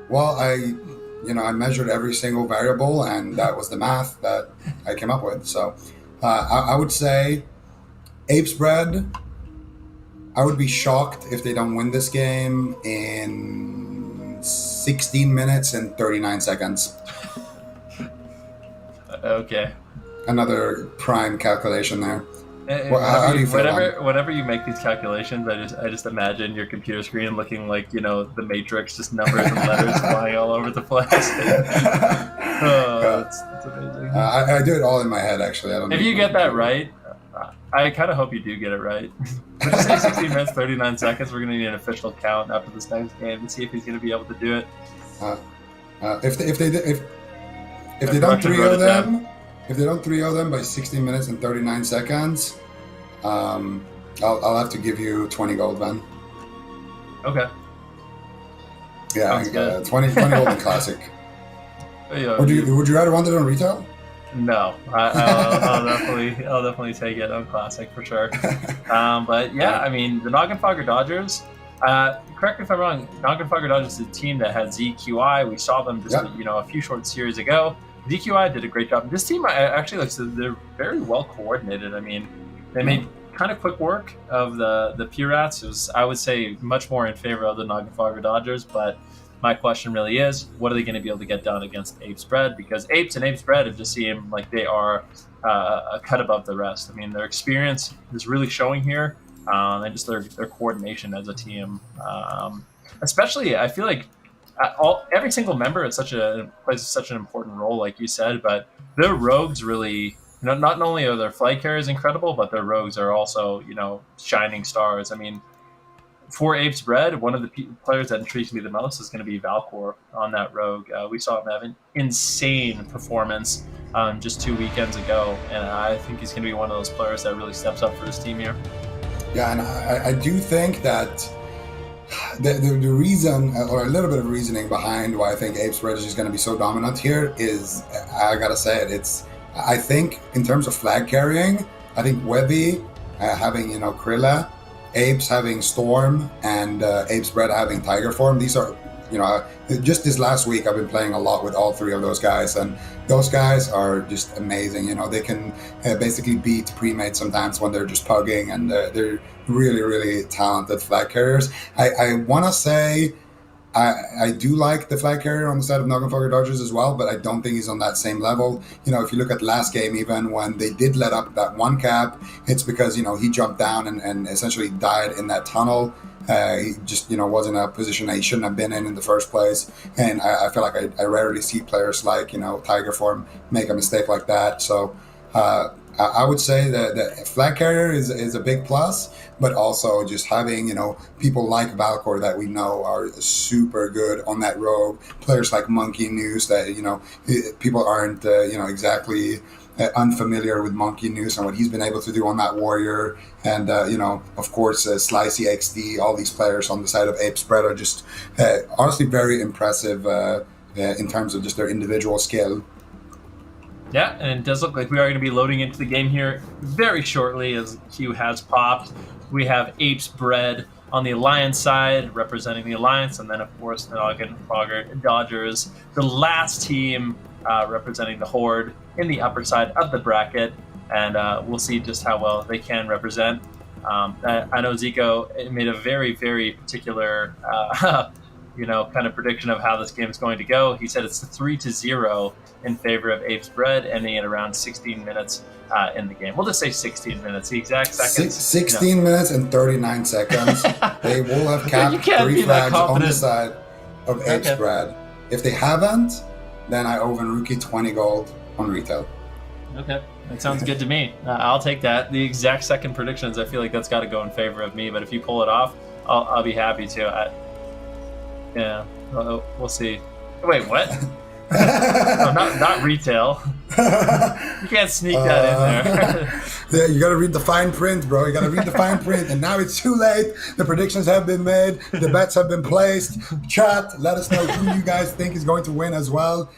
Well, I measured every single variable, and that was the math that I came up with. So, I would say Apes Bread. I would be shocked if they don't win this game in 16 minutes and 39 seconds. Okay. Another prime calculation there. How do you feel about it? Whenever you make these calculations, I just imagine your computer screen looking like, the Matrix, just numbers and letters flying all over the place. That's amazing. I do it all in my head, actually. I don't. If you get that right, I kind of hope you do get it right. We're just say 16 minutes, 39 seconds. We're going to need an official count after this next game to see if he's going to be able to do it. If they don't 3-0 them. If they don't 3-0 them by 16 minutes and 39 seconds, I'll have to give you 20 gold then. Okay. Yeah, 20 gold in classic. Yeah, would you rather want it on retail? No, I'll definitely take it on classic for sure. But yeah, I mean the Noggin Fogger Dodgers. Correct me if I'm wrong. Noggin Fogger Dodgers is a team that had ZQI. We saw them just a few short series ago. DQI did a great job. This team actually looks, they're very well coordinated. I mean, they made kind of quick work of the Pirates. It was, I would say, much more in favor of the Noggin Fogger Dodgers. But my question really is, what are they going to be able to get done against Apes Bread? Because Apes and Apes Bread have just seemed like they are a cut above the rest. I mean, their experience is really showing here, and just their coordination as a team. Especially, I feel like every single member plays such an important role, like you said. But their rogues really, not only are their flag carriers incredible, but their rogues are also, shining stars. I mean, for Apes Bread, one of the players that intrigues me the most is going to be Valcor on that rogue. We saw him have an insane performance just 2 weekends ago, and I think he's going to be one of those players that really steps up for his team here. Yeah, and I do think that the reason, or a little bit of reasoning behind why I think Apes Bread is just going to be so dominant here is, I gotta say it, I think in terms of flag carrying, I think Webby having, Krilla, Apes having Storm, and Apes Bread having Tiger Form, these are, just this last week I've been playing a lot with all three of those guys, and those guys are just amazing. They can basically beat pre-made sometimes when they're just pugging, and they're really, really talented flag carriers. I want to say I do like the flag carrier on the side of Noggin Fogger Dodgers as well, but I don't think he's on that same level. If you look at last game, even when they did let up that one cap, it's because, he jumped down and essentially died in that tunnel. He just, was in a position that he shouldn't have been in the first place. And I feel like I rarely see players like, Tiger Form make a mistake like that. So I would say that the flag carrier is a big plus, but also just having, people like Valcor that we know are super good on that rogue, players like Monkey News that, people aren't, exactly unfamiliar with Monkey News and what he's been able to do on that warrior. And, of course, Slicey XD, all these players on the side of Apes Bread are just honestly very impressive in terms of just their individual skill. Yeah, and it does look like we are going to be loading into the game here very shortly as Q has popped. We have Apes Bread on the Alliance side, representing the Alliance, and then, of course, the Noggin Fogger Dodgers, the last team representing the Horde in the upper side of the bracket, and we'll see just how well they can represent. I know Zico made a very, very particular kind of prediction of how this game is going to go. He said it's 3-0 in favor of Apes Bread, ending at around 16 minutes in the game. We'll just say 16 minutes. The exact seconds. 16 minutes and 39 seconds. They will have capped 3 flags on the side of Apes Bread. If they haven't, then I owe Rookie 20 gold on retail. Okay. That sounds good to me. I'll take that. The exact second predictions, I feel like that's got to go in favor of me. But if you pull it off, I'll be happy to. We'll see. Wait, what? No, not retail. You can't sneak that in there. Yeah, you got to read the fine print, bro. You got to read the fine print. And now it's too late. The predictions have been made. The bets have been placed. Chat, let us know who you guys think is going to win as well.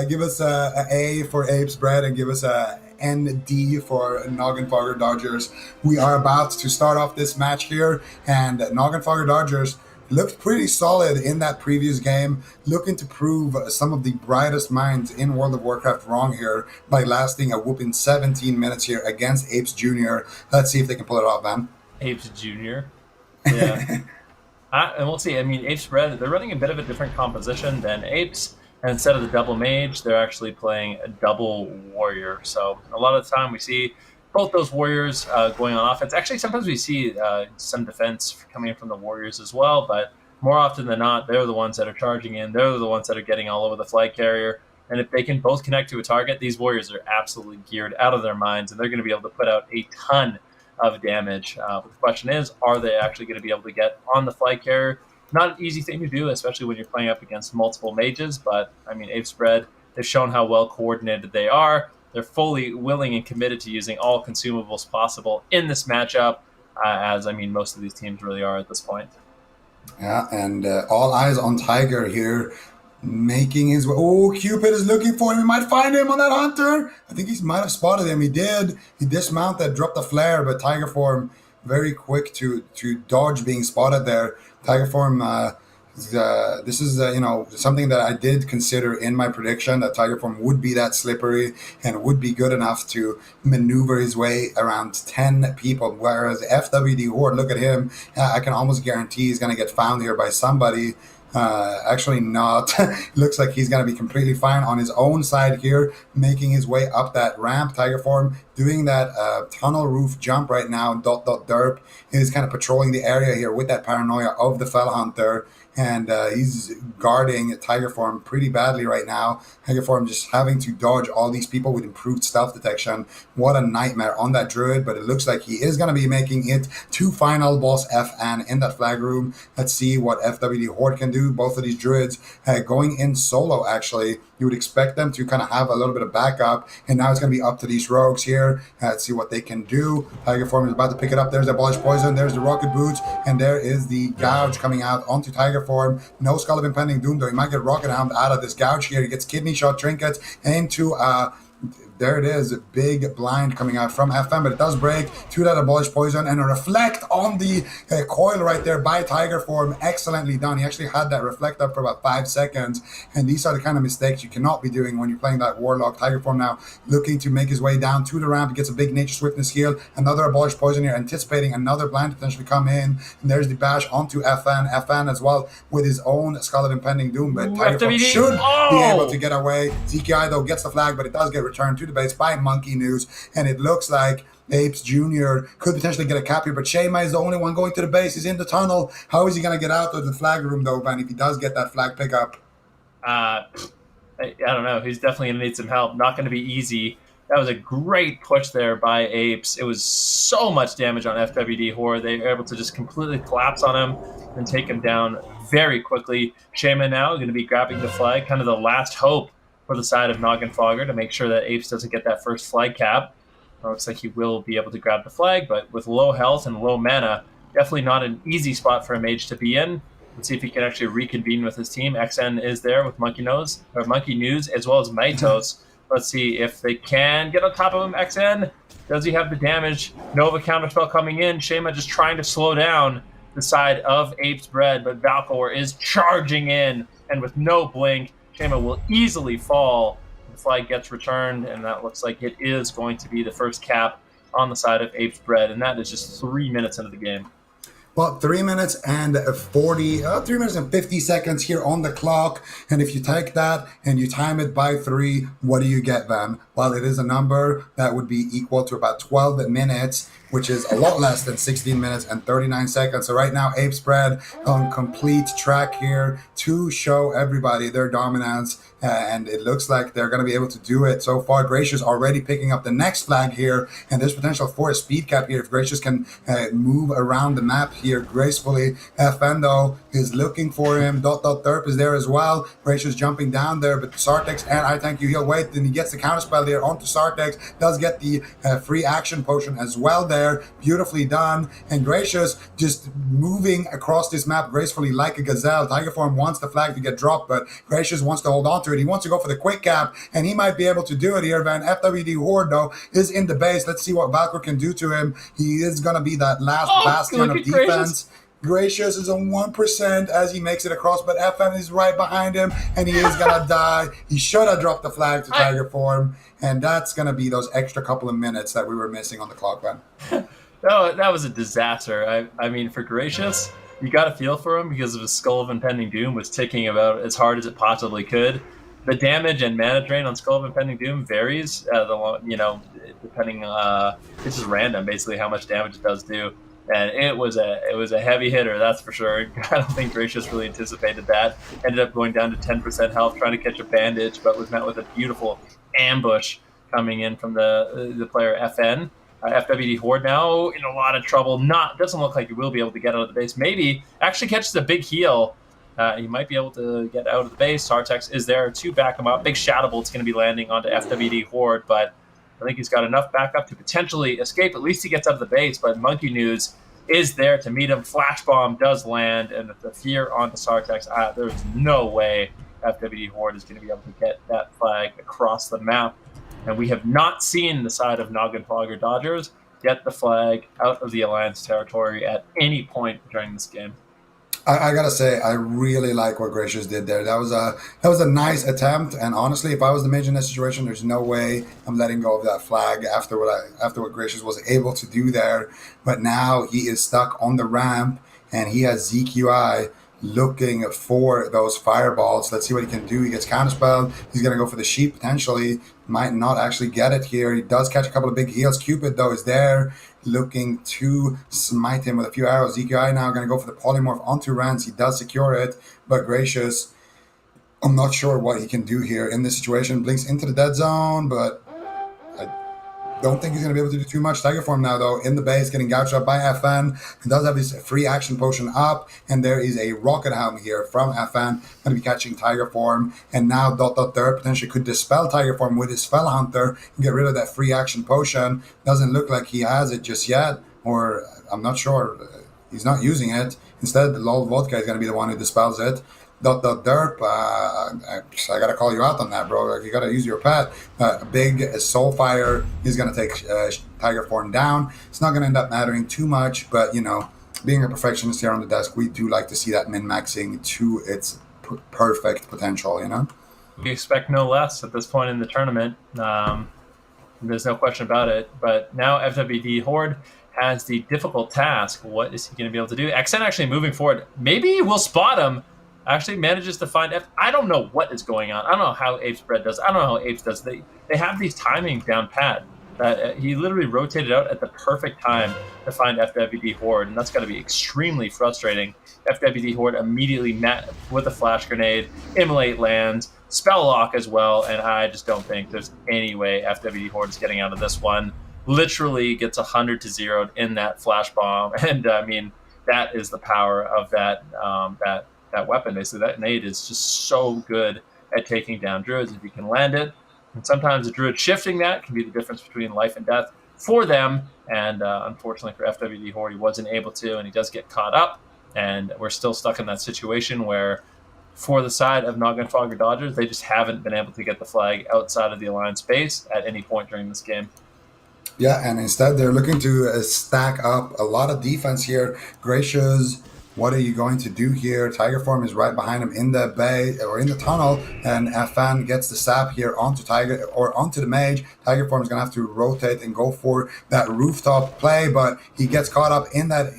Give us a for Apes Bread and give us a ND for Noggenfogger Dodgers. We are about to start off this match here, and Noggenfogger Dodgers looked pretty solid in that previous game, looking to prove some of the brightest minds in World of Warcraft wrong here by lasting a whooping 17 minutes here against Apes Jr. Let's see if they can pull it off, man. Apes Jr. Yeah. And we'll see. I mean, Apes Red, they're running a bit of a different composition than Apes. And instead of the double mage, they're actually playing a double warrior. So a lot of the time we see both those warriors going on offense. Actually, sometimes we see some defense coming in from the warriors as well. But more often than not, they're the ones that are charging in. They're the ones that are getting all over the flag carrier. And if they can both connect to a target, these warriors are absolutely geared out of their minds. And they're going to be able to put out a ton of damage. But the question is, are they actually going to be able to get on the flag carrier? Not an easy thing to do, especially when you're playing up against multiple mages. But, I mean, Apes Bread, they've shown how well coordinated they are. They're fully willing and committed to using all consumables possible in this matchup, as, I mean, most of these teams really are at this point. Yeah, and all eyes on Tiger here, making his way. Oh, Cupid is looking for him. He might find him on that hunter. I think he might have spotted him. He did. He dismounted, dropped the flare, but Tiger Form very quick to dodge being spotted there. Tiger Form, this is something that I did consider in my prediction, that Tiger Form would be that slippery and would be good enough to maneuver his way around 10 people. Whereas FWD Horde, look at him. I can almost guarantee he's going to get found here by somebody. Actually not. Looks like he's going to be completely fine on his own side here, making his way up that ramp. Tiger Form doing that tunnel roof jump right now. Derp is kind of patrolling the area here with that paranoia of the Fell Hunter. And he's guarding Tiger Form pretty badly right now. Tiger Form just having to dodge all these people with improved stealth detection. What a nightmare on that Druid, but it looks like he is going to be making it to final boss FN in that flag room. Let's see what FWD Horde can do. Both of these Druids going in solo, actually. You would expect them to kind of have a little bit of backup, and now it's going to be up to these rogues here. Let's see what they can do. Tiger Form is about to pick it up. There's the Abolish Poison, there's the Rocket Boots, and there is the Gouge coming out onto Tiger Form. No Skull of Impending Doom, though. He might get Rocket Hound out of this Gouge here. He gets Kidney Shot Trinkets into there it is, big blind coming out from FM, but it does break to that Abolish Poison and a reflect on the coil right there by Tiger Form. Excellently done. He actually had that reflect up for about 5 seconds, and these are the kind of mistakes you cannot be doing when you're playing that Warlock. Tiger Form now looking to make his way down to the ramp. He gets a big Nature Swiftness heal, another Abolish Poison here, anticipating another blind potentially come in, and there's the bash onto FN as well with his own Skull of Impending Doom, but Tiger Form should be able to get away. ZKI though gets the flag, but it does get returned to the base by Monkey News, and it looks like Apes Jr. could potentially get a cap here, but Shema is the only one going to the base. He's in the tunnel. How is he going to get out of the flag room, though, Van, if he does get that flag pickup? I don't know. He's definitely going to need some help. Not going to be easy. That was a great push there by Apes. It was so much damage on FWD Horde. They were able to just completely collapse on him and take him down very quickly. Shema now going to be grabbing the flag, kind of the last hope for the side of Noggenfogger to make sure that Apes doesn't get that first flag cap. It looks like he will be able to grab the flag, but with low health and low mana, definitely not an easy spot for a mage to be in. Let's see if he can actually reconvene with his team. XN is there with Monkey News, as well as Mitos. Let's see if they can get on top of him. XN, does he have the damage? Nova counterspell coming in. Shema just trying to slow down the side of Apes Bread, but Valkor is charging in, and with no blink, Shema will easily fall. The flag gets returned, and that looks like it is going to be the first cap on the side of Apes Bread, and that is just 3 minutes into the game. Well, 3 minutes and 3 minutes and 50 seconds here on the clock. And if you take that and you time it by 3, what do you get, Van? Well, it is a number that would be equal to about 12 minutes, which is a lot less than 16 minutes and 39 seconds. So right now, Apes Bread on complete track here to show everybody their dominance. and it looks like they're going to be able to do it. So far, Gracious already picking up the next flag here, and there's potential for a speed cap here if Gracious can move around the map here gracefully. Fendo is looking for him. Derp is there as well. Gracious jumping down there, but Sartex and I Thank You, he'll wait, then he gets the counterspell there onto Sartex, does get the free action potion as well there. Beautifully done. And Gracious just moving across this map gracefully like a gazelle. Tiger Form wants the flag to get dropped, but Gracious wants to hold on to it. He wants to go for the quick cap, and he might be able to do it here. Van FWD Horde, though, is in the base. Let's see what Valkyr can do to him. He is going to be that last bastion of defense. Gracious is on 1% as he makes it across, but FM is right behind him, and he is going to die. He should have dropped the flag to Tiger Form, and that's going to be those extra couple of minutes that we were missing on the clock, Ben. That was a disaster. I mean, for Gracious, you got to feel for him because of his Skull of Impending Doom was ticking about as hard as it possibly could. The damage and mana drain on Skull of Impending Doom varies, depending. This is random, basically, how much damage it does do. And it was a heavy hitter, that's for sure. I don't think Gracious really anticipated that. Ended up going down to 10% health, trying to catch a bandage, but was met with a beautiful ambush coming in from the player FN. FWD Horde now in a lot of trouble. Doesn't look like he will be able to get out of the base. Maybe actually catches a big heal. He might be able to get out of the base. Sartex is there to back him up. Big Shadow Bolt's going to be landing onto FWD Horde, but I think he's got enough backup to potentially escape. At least he gets out of the base, but Monkey News is there to meet him. Flash Bomb does land, and the fear onto Sartex. There's no way FWD Horde is going to be able to get that flag across the map. And we have not seen the side of Noggenfogger Dodgers get the flag out of the Alliance territory at any point during this game. I gotta say, I really like what Gracious did there. That was a nice attempt, and honestly, if I was the mage in that situation, there's no way I'm letting go of that flag after what Gracious was able to do there. But now he is stuck on the ramp, and he has ZQI looking for those fireballs. Let's see what he can do. He gets counterspelled. He's gonna go for the sheep potentially. Might not actually get it here. He does catch a couple of big heals. Cupid though is there, looking to smite him with a few arrows. EQI now going to go for the polymorph onto Rance. He does secure it, but Gracious, I'm not sure what he can do here in this situation. Blinks into the dead zone, but I don't think he's going to be able to do too much. Tiger Form now, though, in the base, getting gouged up by FN. He does have his free action potion up, and there is a Rocket Helm here from FN. Going to be catching Tiger Form, and now Derp potentially could dispel Tiger Form with his Spell Hunter and get rid of that free action potion. Doesn't look like he has it just yet, or I'm not sure. He's not using it. Instead, the Lol Vodka is going to be the one who dispels it. Derp, I gotta call you out on that, bro. You gotta use your pet. Big Soulfire is gonna take Tiger Form down. It's not gonna end up mattering too much, but being a perfectionist here on the desk, we do like to see that min-maxing to its perfect potential. We expect no less at this point in the tournament. There's no question about it. But now FWD Horde has the difficult task. What is he going to be able to do? XN actually moving forward. Maybe we'll spot him. Actually manages to find I don't know what is going on. I don't know how Apes Bread does. I don't know how Apes does. They have these timings down pat. He literally rotated out at the perfect time to find FWD Horde, and that's got to be extremely frustrating. FWD Horde immediately met with a flash grenade, Immolate lands, Spell Lock as well, and I just don't think there's any way FWD Horde is getting out of this one. Literally gets 100-0 in that flash bomb, and I mean that is the power of that weapon. Basically, that nade is just so good at taking down druids if you can land it. And sometimes a druid shifting that can be the difference between life and death for them. And unfortunately for FWD Horde, he wasn't able to, and he does get caught up. And we're still stuck in that situation where, for the side of Noggenfogger Dodgers, they just haven't been able to get the flag outside of the Alliance base at any point during this game. Yeah, and instead they're looking to stack up a lot of defense here. Gracious, what are you going to do here? Tiger Form is right behind him in the bay or in the tunnel, and FN gets the sap here onto Tiger or onto the mage. Tiger Form is going to have to rotate and go for that rooftop play, but he gets caught up in that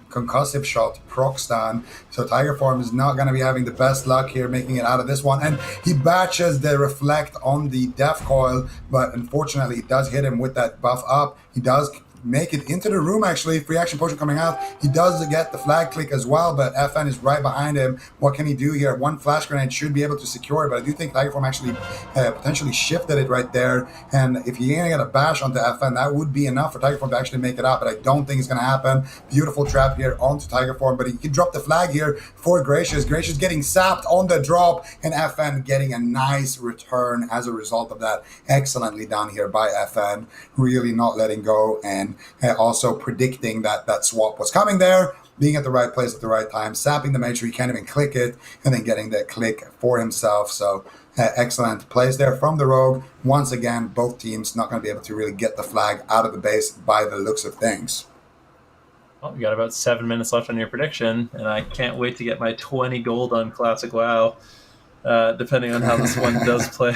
concussive shot proc stun. So Tiger Form is not going to be having the best luck here making it out of this one, and he batches the reflect on the death coil, but unfortunately it does hit him with that buff up. He does make it into the room, actually. Free action potion coming out. He does get the flag click as well, but FN is right behind him. What can he do here? One flash grenade should be able to secure it, but I do think Tigerform actually potentially shifted it right there. And if he ain't gonna bash onto FN, that would be enough for Tigerform to actually make it out, but I don't think it's gonna happen. Beautiful trap here onto Tigerform, but he can drop the flag here for Gracious. Gracious getting sapped on the drop, and FN getting a nice return as a result of that. Excellently done here by FN, really not letting go, and also predicting that that swap was coming there, being at the right place at the right time, sapping the mage so he can't even click it, and then getting that click for himself. So excellent plays there from the Rogue. Once again, both teams not going to be able to really get the flag out of the base by the looks of things. Well, we got about 7 minutes left on your prediction, and I can't wait to get my 20 gold on Classic WoW, depending on how this one does play.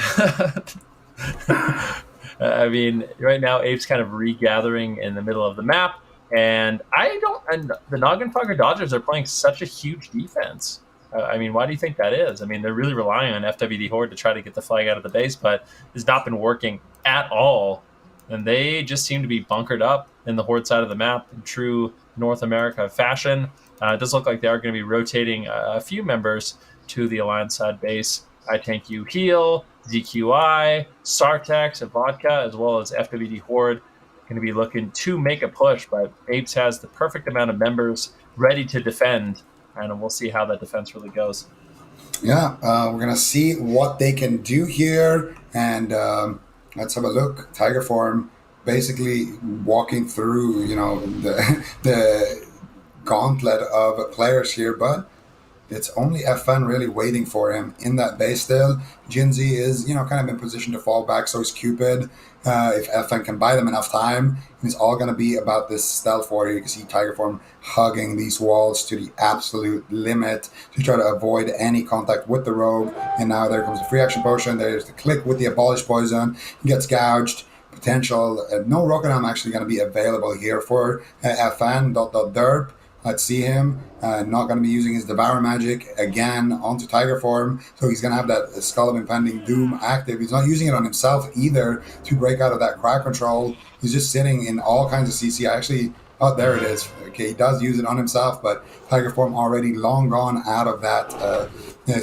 I mean, right now, Ape's kind of regathering in the middle of the map, and the Noggenfogger Dodgers are playing such a huge defense. I mean, why do you think that is? I mean, they're really relying on FWD Horde to try to get the flag out of the base, but it's not been working at all. And they just seem to be bunkered up in the Horde side of the map in true North America fashion. It does look like they are going to be rotating a few members to the Alliance side base. I Tank You Heal, ZQI, Sartex, Vodka, as well as FWD Horde going to be looking to make a push, but Apes has the perfect amount of members ready to defend, and we'll see how that defense really goes. Yeah, we're going to see what they can do here, and let's have a look. Tigerform basically walking through, the gauntlet of players here, but it's only FN really waiting for him in that base still. Jinzi is, kind of in position to fall back, so is Cupid. If FN can buy them enough time, it's all going to be about this stealth war here. You can see Tigerform hugging these walls to the absolute limit to try to avoid any contact with the Rogue. And now there comes the free action potion. There's the click with the Abolish Poison. He gets gouged. Potential. No Rocket Arm actually going to be available here for FN. Derp. Let's see him. Not going to be using his Devour Magic again onto Tigerform. So he's going to have that Skull of Impending Doom active. He's not using it on himself either to break out of that crowd control. He's just sitting in all kinds of CC. Oh, there it is. Okay, he does use it on himself, but Tigerform already long gone out of that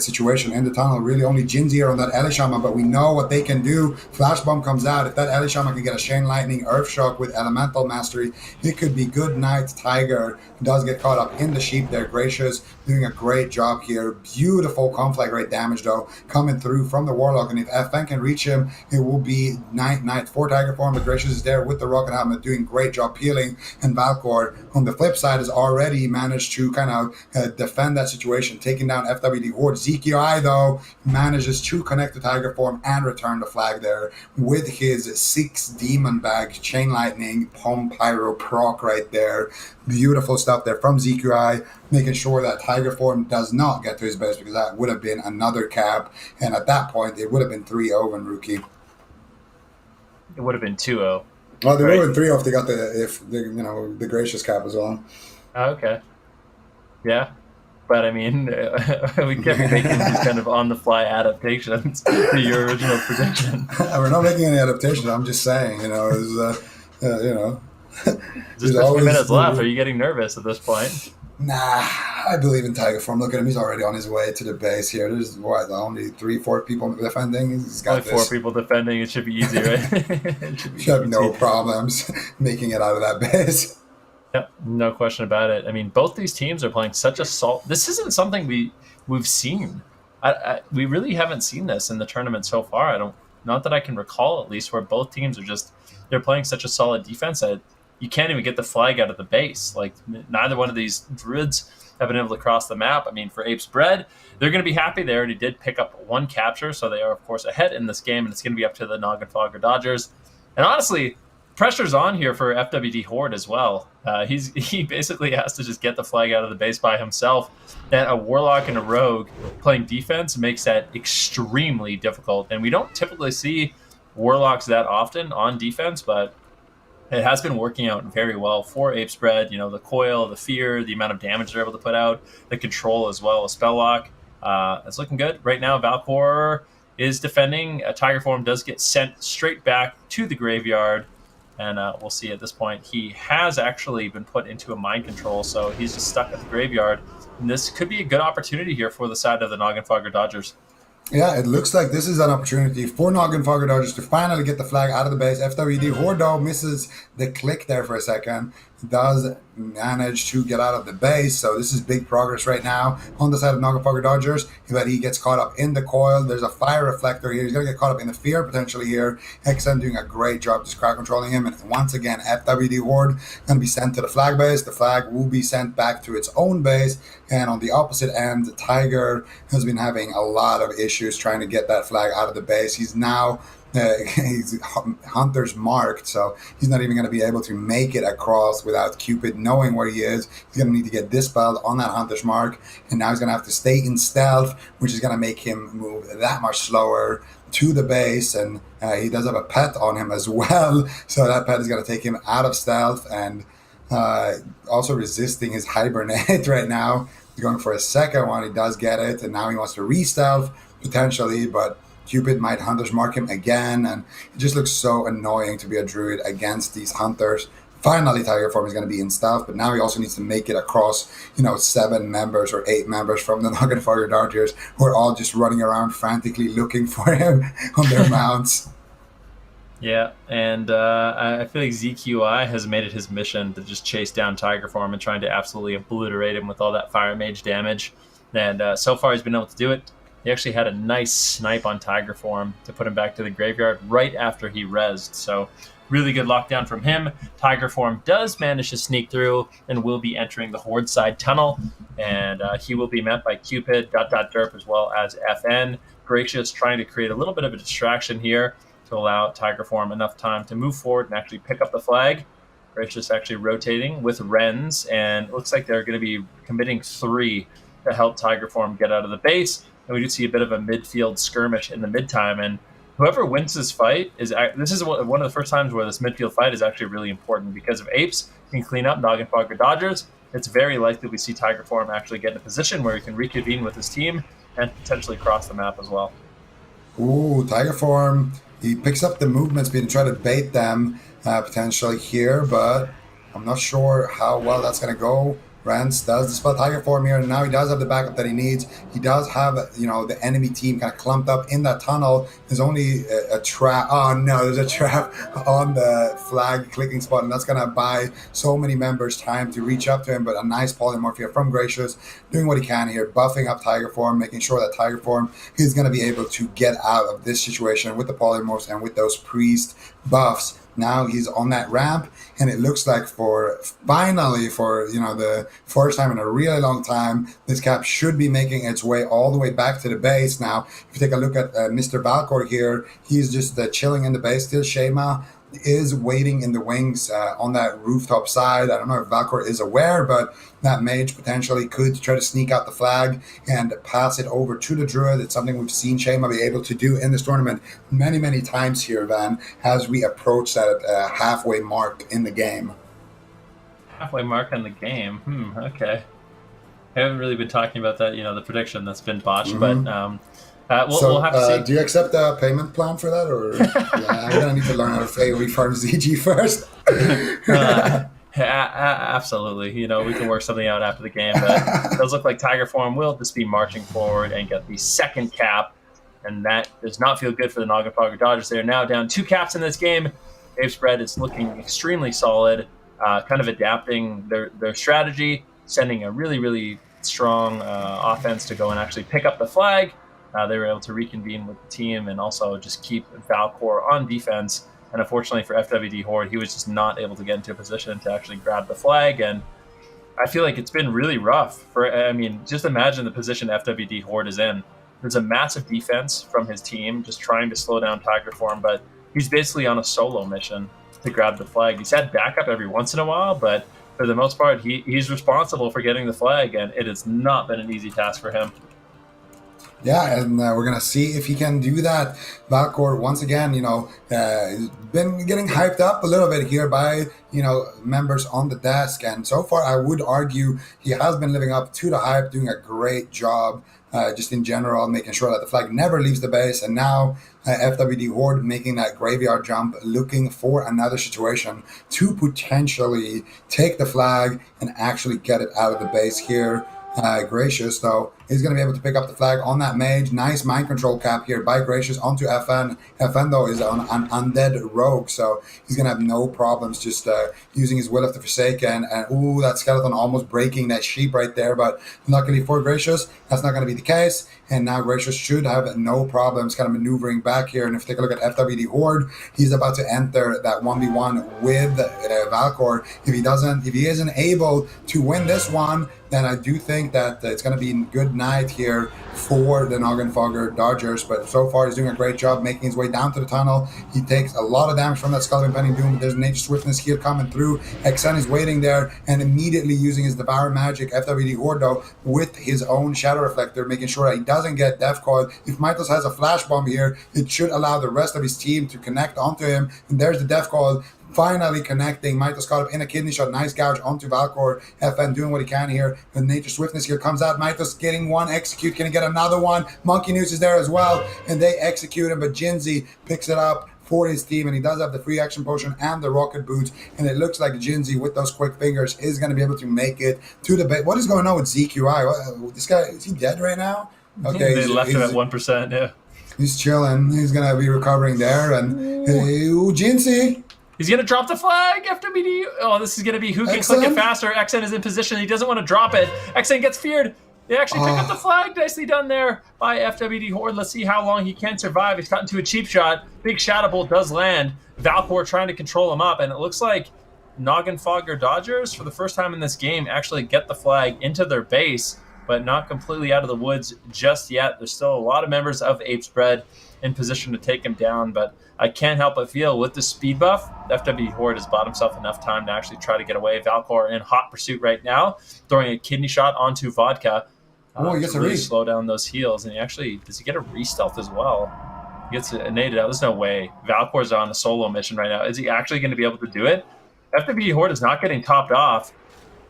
situation in the tunnel. Really only Jin's here on that Elishama, but we know what they can do. Flash Bomb comes out. If that Elishama can get a Chain Lightning Earth Shock with Elemental Mastery, it could be good night. Tiger does get caught up in the sheep there. Gracious doing a great job here. Beautiful conflagrate damage though coming through from the Warlock, and if FN can reach him, it will be night for Tigerform. But Gracious is there with the Rocket Helmet doing great job peeling, and Valkor on the flip side has already managed to kind of defend that situation, taking down FWD Horde. ZQI though manages to connect to Tigerform and return the flag there with his 6 Demon Bag Chain Lightning Pom Pyro proc right there. Beautiful stuff there from ZQI, making sure that Tigerform does not get to his base, because that would have been another cap, and at that point it would have been 3-0 when Rookie. It would have been 2-0. Well, they would have been 3-0 if they got the Gracious cap as well. Oh, okay. Yeah. But I mean, we kept making these kind of on-the-fly adaptations to your original prediction. We're not making any adaptations. I'm just saying, Just 15 minutes left. Are you getting nervous at this point? Nah, I believe in Tigerform. Look at him; he's already on his way to the base here. There's only 3-4 people defending. He's got only 4 people defending. It should be easy, right? It should have no problems making it out of that base. Yep, no question about it. I mean, both these teams are playing such a solid. This isn't something we've seen. We really haven't seen this in the tournament so far. Not that I can recall, at least, where both teams are they're playing such a solid defense that you can't even get the flag out of the base. Like, neither one of these Druids have been able to cross the map. I mean, for Apes Bread, they're going to be happy there, and he did pick up 1 capture, so they are, of course, ahead in this game, and it's going to be up to the Noggenfogger Dodgers. And honestly, pressure's on here for FWD Horde as well. He basically has to just get the flag out of the base by himself. And a Warlock and a Rogue playing defense makes that extremely difficult. And we don't typically see Warlocks that often on defense, but it has been working out very well for Apes Bread. The coil, the fear, the amount of damage they're able to put out, the control as well as spell lock. It's looking good. Right now, Valkor is defending. Tigerform does get sent straight back to the graveyard. And we'll see at this point. He has actually been put into a mind control, so he's just stuck at the graveyard. And this could be a good opportunity here for the side of the Noggenfogger Dodgers. Yeah, it looks like this is an opportunity for Noggenfogger Dodgers to finally get the flag out of the base. FWD Hordo misses the click there for a second. Does manage to get out of the base, so this is big progress right now on the side of Noggenfogger Dodgers. But he gets caught up in the coil. There's a fire reflector here. He's going to get caught up in the fear potentially here. XM doing a great job just crowd controlling him. And once again, FWD Horde going to be sent to the flag base. The flag will be sent back to its own base. And on the opposite end, Tiger has been having a lot of issues trying to get that flag out of the base. He's now he's Hunter's marked, so he's not even going to be able to make it across without Cupid knowing where he is. He's going to need to get dispelled on that Hunter's mark, and now he's going to have to stay in stealth, which is going to make him move that much slower to the base. And he does have a pet on him as well, so that pet is going to take him out of stealth and also resisting his hibernate right now. He's going for a second one. He does get it, and now he wants to re-stealth potentially, but Cupid might Hunter's mark him again, and it just looks so annoying to be a druid against these Hunters. Finally, Tiger Form is going to be in stealth, but now he also needs to make it across, 7 members or 8 members from the Noggenfogger Dodgers, who are all just running around frantically looking for him on their mounts. Yeah, and I feel like ZQI has made it his mission to just chase down Tiger Form and trying to absolutely obliterate him with all that Fire Mage damage. And so far he's been able to do it. He actually had a nice snipe on Tiger Form to put him back to the graveyard right after he rezzed. So really good lockdown from him. Tiger Form does manage to sneak through and will be entering the Horde side tunnel. And he will be met by Cupid, Derp, as well as FN. Gracious trying to create a little bit of a distraction here to allow Tiger Form enough time to move forward and actually pick up the flag. Gracious actually rotating with Wrens, and it looks like they're going to be committing 3 to help Tiger Form get out of the base. And we do see a bit of a midfield skirmish in the mid-time, and whoever wins this fight this is one of the first times where this midfield fight is actually really important, because if Apes can clean up Noggenfogger Dodgers, it's very likely we see Tiger Form actually get in a position where he can reconvene with his team and potentially cross the map as well. Ooh, Tiger Form, he picks up the movement speed and try to bait them potentially here, but I'm not sure how well that's going to go. Rance does dispel Tiger Form here, and now he does have the backup that he needs. He does have, the enemy team kind of clumped up in that tunnel. There's only a trap. Oh, no, there's a trap on the flag clicking spot, and that's going to buy so many members time to reach up to him. But a nice polymorph here from Gracious, doing what he can here, buffing up Tiger Form, making sure that Tiger Form is going to be able to get out of this situation with the polymorphs and with those priest buffs. Now he's on that ramp, and it looks like finally for the first time in a really long time, this cap should be making its way all the way back to the base. Now, if you take a look at Mr. Valcor here, he's just chilling in the base still. Shema is waiting in the wings on that rooftop side. I don't know if Valcor is aware, but that mage potentially could try to sneak out the flag and pass it over to the druid. It's something we've seen Shema be able to do in this tournament many, many times here, Van, as we approach that halfway mark in the game. Halfway mark in the game? Okay. I haven't really been talking about that, the prediction that's been botched, but we'll have to see. Do you accept a payment plan for that, or I'm going to need to learn how to AoE farm ZG first? Absolutely. We can work something out after the game, but it does look like Tiger Form will just be marching forward and get the second cap, and that does not feel good for the Noggenfogger Dodgers. They are now down 2 caps in this game. Dave Spread is looking extremely solid, kind of adapting their strategy, sending a really, really strong offense to go and actually pick up the flag. They were able to reconvene with the team and also just keep Valcor on defense. And unfortunately for FWD Horde, he was just not able to get into a position to actually grab the flag. And I feel like it's been really rough. Just imagine the position FWD Horde is in. There's a massive defense from his team just trying to slow down Tiger Form, but he's basically on a solo mission to grab the flag. He's had backup every once in a while, but for the most part, he's responsible for getting the flag, and it has not been an easy task for him. Yeah, and we're going to see if he can do that. Valcor, once again, been getting hyped up a little bit here by, members on the desk. And so far, I would argue he has been living up to the hype, doing a great job just in general, making sure that the flag never leaves the base. And now FWD Horde making that graveyard jump, looking for another situation to potentially take the flag and actually get it out of the base here. Gracious, though, is going to be able to pick up the flag on that mage. Nice mind control cap here by Gracious onto FN. FN, though, is on an undead rogue, so he's going to have no problems just using his Will of the Forsaken. And, ooh, that skeleton almost breaking that sheep right there, but luckily for Gracious, that's not going to be the case. And now Gracious should have no problems kind of maneuvering back here. And if you take a look at FWD Horde, he's about to enter that 1v1 with Valkor. If he isn't able to win this one, then I do think that it's going to be a good night here for the Noggenfogger Dodgers. But so far, he's doing a great job making his way down to the tunnel. He takes a lot of damage from that Skull Impending Doom, but there's Nature Swiftness here coming through. XN is waiting there and immediately using his Devour Magic. FWD Horde, though, with his own Shadow Reflector, making sure that he doesn't get Death Coil. If Mythos has a Flash Bomb here, it should allow the rest of his team to connect onto him. And there's the Death Coil. Finally connecting. Mythos caught up in a kidney shot. Nice gouge onto Valkor. FN doing what he can here. The Nature Swiftness here comes out. Mythos getting one execute. Can he get another one? Monkey Noose is there as well. And they execute him. But Jinzi picks it up for his team. And he does have the free action potion and the rocket boots. And it looks like Jinzi with those quick fingers is going to be able to make it to the base. What is going on with ZQI? This guy, is he dead right now? Okay. They left him at 1%. Yeah. He's chilling. He's going to be recovering there. And Jinzi. He's going to drop the flag, FWD. Oh, this is going to be who can click it faster. XN is in position. He doesn't want to drop it. XN gets feared. They actually pick up the flag. Nicely done there by FWD Horde. Let's see how long he can survive. He's cut into a cheap shot. Big Shadow Bolt does land. Valkor trying to control him up. And it looks like Noggenfogger Dodgers, for the first time in this game, actually get the flag into their base, but not completely out of the woods just yet. There's still a lot of members of Ape's Bread in position to take him down, but I can't help but feel with the speed buff, FW Horde has bought himself enough time to actually try to get away. Valkor in hot pursuit right now, throwing a kidney shot onto Vodka. He gets to really slow down those heals, and he actually, does he get a re-stealth as well? He gets naded out. There's no way. Valkor's on a solo mission right now. Is he actually going to be able to do it? FW Horde is not getting topped off.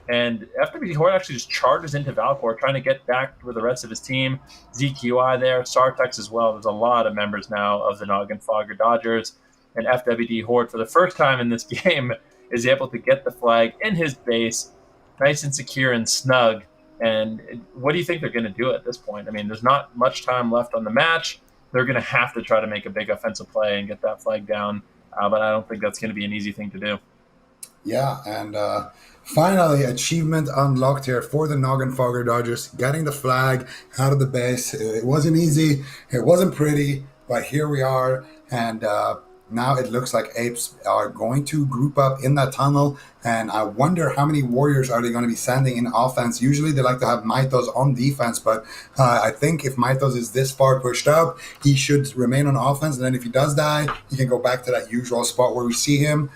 And FWD Horde actually just charges into Valkor, trying to get back with the rest of his team. ZQI there, Sartex as well. There's a lot of members now of the Noggenfogger Dodgers. And FWD Horde, for the first time in this game, is able to get the flag in his base, nice and secure and snug. And what do you think they're going to do at this point? I mean, there's not much time left on the match. They're going to have to try to make a big offensive play and get that flag down. But I don't think that's going to be an easy thing to do. Yeah, and finally, achievement unlocked here for the Noggenfogger Dodgers, getting the flag out of the base. It wasn't easy, it wasn't pretty, but here we are, and now it looks like Apes are going to group up in that tunnel, and I wonder how many warriors are they going to be sending in offense. Usually they like to have Mythos on defense, but I think if Mythos is this far pushed up, he should remain on offense, and then if he does die, he can go back to that usual spot where we see him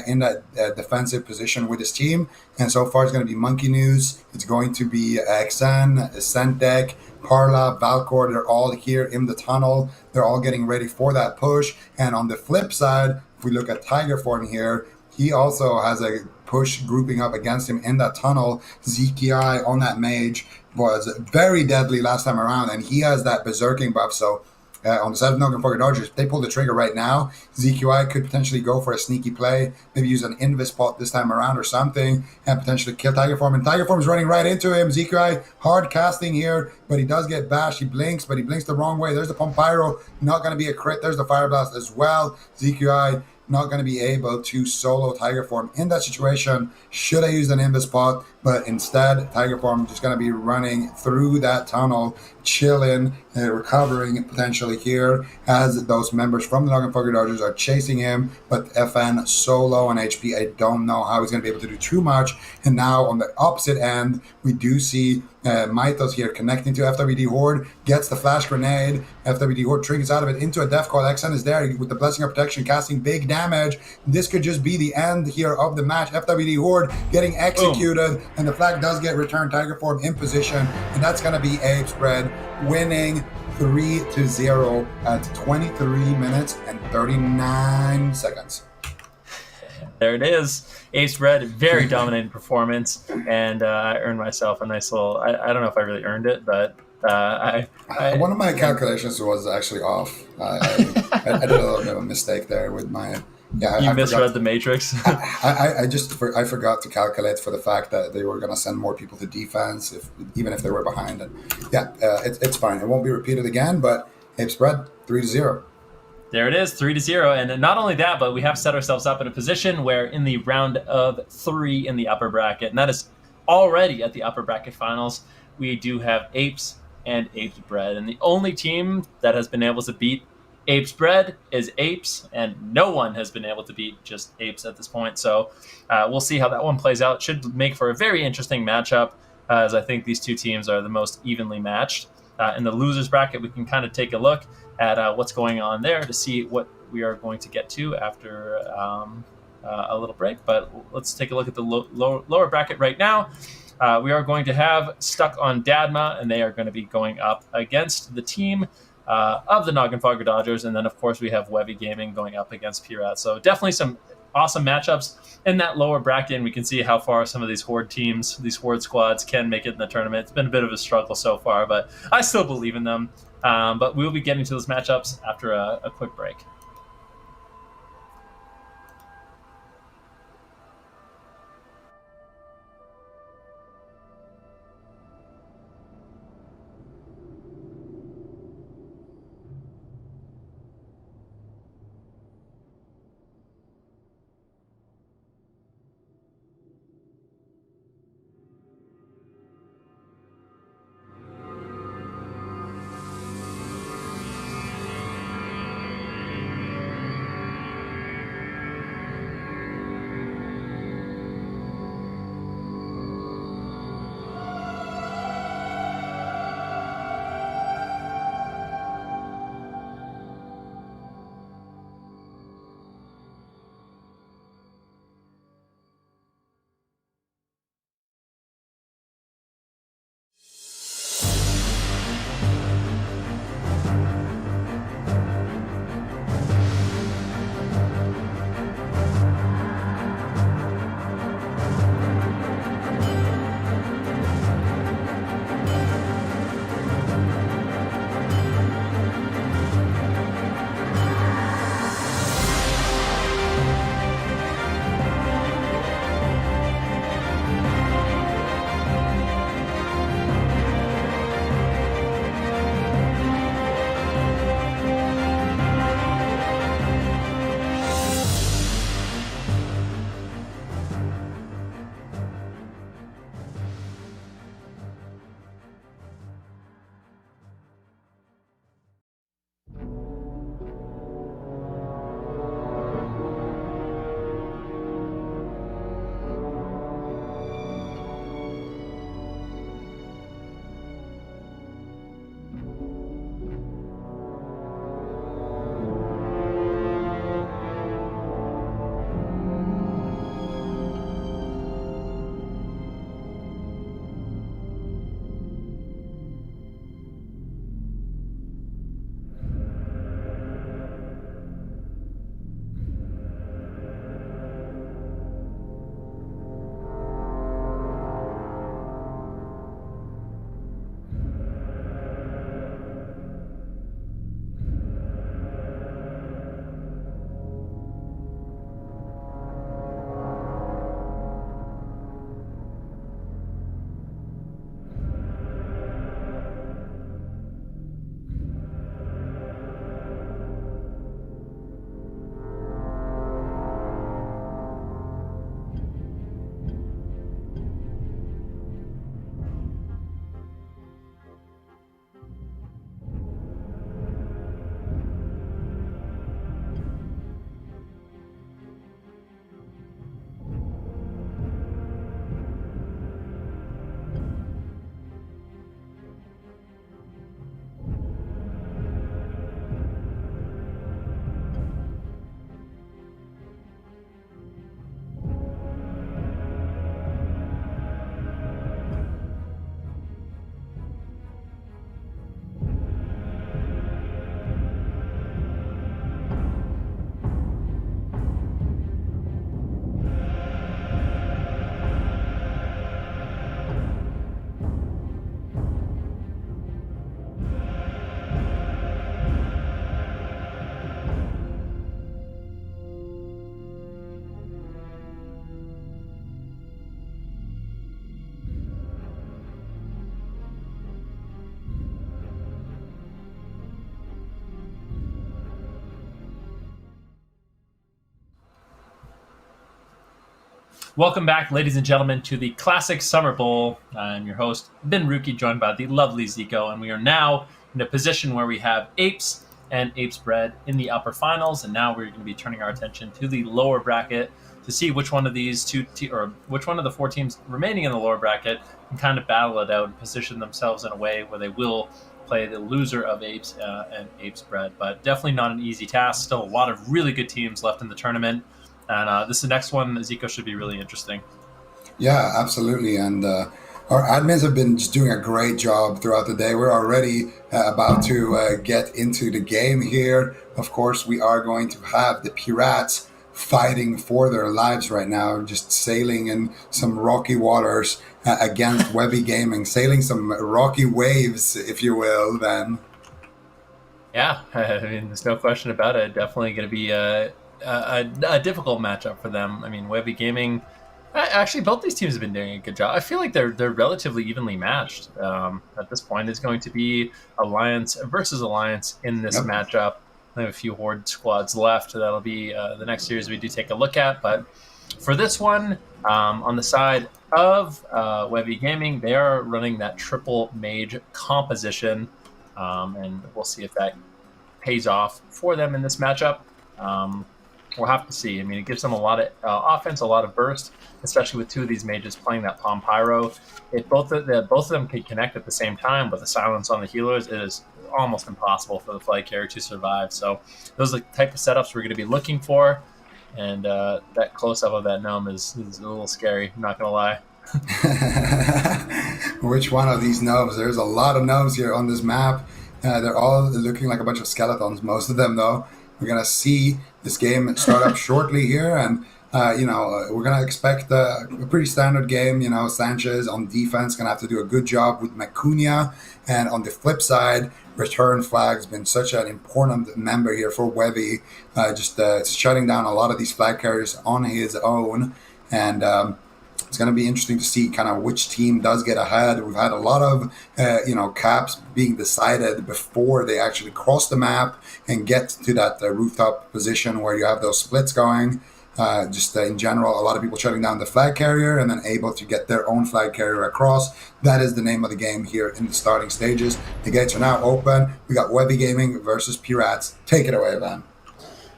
in that defensive position with his team. And so far it's going to be Monkey News, it's going to be Xan, Sentek, Parla, Valkor. They're all here in the tunnel. They're all getting ready for that push. And on the flip side, if we look at Tiger Form here, he also has a push grouping up against him in that tunnel. ZKI on that mage was very deadly last time around, and he has that berserking buff. So on the side of Noggenfogger Dodgers, if they pull the trigger right now, ZQI could potentially go for a sneaky play, maybe use an Invis pot this time around or something, and potentially kill Tiger Form. And Tiger Form is running right into him. ZQI hard casting here, but he does get bashed. He blinks, but he blinks the wrong way. There's the Pump Pyro, not going to be a crit. There's the Fire Blast as well. ZQI not going to be able to solo Tiger Form in that situation. Should I use an Invis pot? But instead, Tiger Form just going to be running through that tunnel, chilling, recovering potentially here as those members from the Noggenfogger Dodgers are chasing him. But FN so low on HP, I don't know how he's going to be able to do too much. And now on the opposite end, we do see Mythos here connecting to FWD Horde, gets the flash grenade. FWD Horde triggers out of it into a Death Coil. XN is there with the Blessing of Protection, casting big damage. This could just be the end here of the match. FWD Horde getting executed, and the flag does get returned. Tiger Form in position, and that's going to be Ape's Bread winning 3-0 at 23 minutes and 39 seconds. There it is. Ace Red, very dominating performance, and I earned myself a nice little, I don't know if I really earned it, but One of my And calculations was actually off. I did a little bit of a mistake there with my. Yeah, you I forgot. misread the Matrix. I forgot to calculate for the fact that they were going to send more people to defense, even if they were behind. And yeah, it's fine. It won't be repeated again. But Ape spread 3-0. There it is, 3-0. And not only that, but we have set ourselves up in a position where in the round of 3 in the upper bracket, and that is already at the upper bracket finals, we do have Apes and Apes Bread. And the only team that has been able to beat Apes Bread is Apes, and no one has been able to beat just Apes at this point. So we'll see how that one plays out. It should make for a very interesting matchup, as I think these two teams are the most evenly matched. In the losers bracket, we can kind of take a look at what's going on there to see what we are going to get to after a little break. But let's take a look at the lower bracket right now. We are going to have Stuck on Dadma, and they are going to be going up against the team of the Noggenfogger Dodgers. And then, of course, we have Webby Gaming going up against Pirat. So definitely some awesome matchups in that lower bracket, and we can see how far some of these Horde teams, these Horde squads, can make it in the tournament. It's been a bit of a struggle so far, but I still believe in them. But we will be getting to those matchups after a quick break. Welcome back, ladies and gentlemen, to the Classic Summer Bowl. I'm your host, Ben Ruki, joined by the lovely Zico, and we are now in a position where we have Apes and Apes Bread in the upper finals, and now we're going to be turning our attention to the lower bracket to see which one of these or which one of the four teams remaining in the lower bracket can kind of battle it out and position themselves in a way where they will play the loser of Apes and Apes Bread. But definitely not an easy task. Still a lot of really good teams left in the tournament. And this is the next one, Zico, should be really interesting. Yeah, absolutely. And our admins have been just doing a great job throughout the day. We're already about to get into the game here. Of course, we are going to have the Pirates fighting for their lives right now, just sailing in some rocky waters against Webby Gaming, sailing some rocky waves, if you will, then. Yeah, I mean, there's no question about it. Definitely going to be a difficult matchup for them. I mean, Webby Gaming, actually, both these teams have been doing a good job. I feel like they're relatively evenly matched at this point. It's going to be Alliance versus Alliance in this matchup. I have a few Horde squads left. That'll be the next series we do take a look at. But for this one, on the side of Webby Gaming, they are running that triple mage composition, and we'll see if that pays off for them in this matchup. We'll have to see. I mean, it gives them a lot of offense, a lot of burst, especially with two of those mages playing that Palm Pyro. If both of them can connect at the same time with the silence on the healers, it is almost impossible for the flag carrier to survive. So those are the type of setups we're going to be looking for. And that close-up of that gnome is a little scary, I'm not going to lie. Which one of these gnomes? There's a lot of gnomes here on this map. They're all looking like a bunch of skeletons, most of them, though. We're going to see this game start up shortly here, and we're going to expect a pretty standard game. Sanchez on defense going to have to do a good job with Macunia, and on the flip side, Return Flag's been such an important member here for Webby, just shutting down a lot of these flag carriers on his own, and it's going to be interesting to see kind of which team does get ahead. We've had a lot of, caps being decided before they actually cross the map and get to that rooftop position where you have those splits going. In general, a lot of people shutting down the flag carrier and then able to get their own flag carrier across. That is the name of the game here in the starting stages. The gates are now open. We got Webby Gaming versus Pirates. Take it away, Van.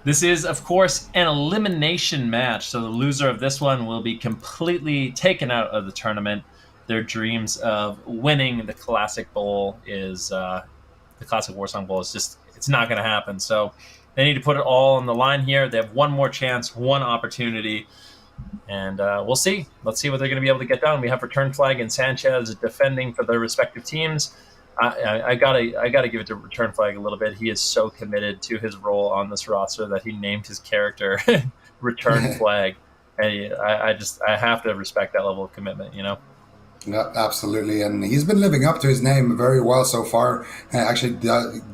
This is, of course, an elimination match, so the loser of this one will be completely taken out of the tournament. Their dreams of winning the Classic Bowl the Classic Warsong Bowl it's not going to happen. So they need to put it all on the line here. They have one more chance, one opportunity, and we'll see. Let's see what they're going to be able to get done. We have Return Flag and Sanchez defending for their respective teams. I gotta give it to Return Flag a little bit. He is so committed to his role on this roster that he named his character Return Flag, and I have to respect that level of commitment. Yeah, absolutely, and he's been living up to his name very well so far. Actually,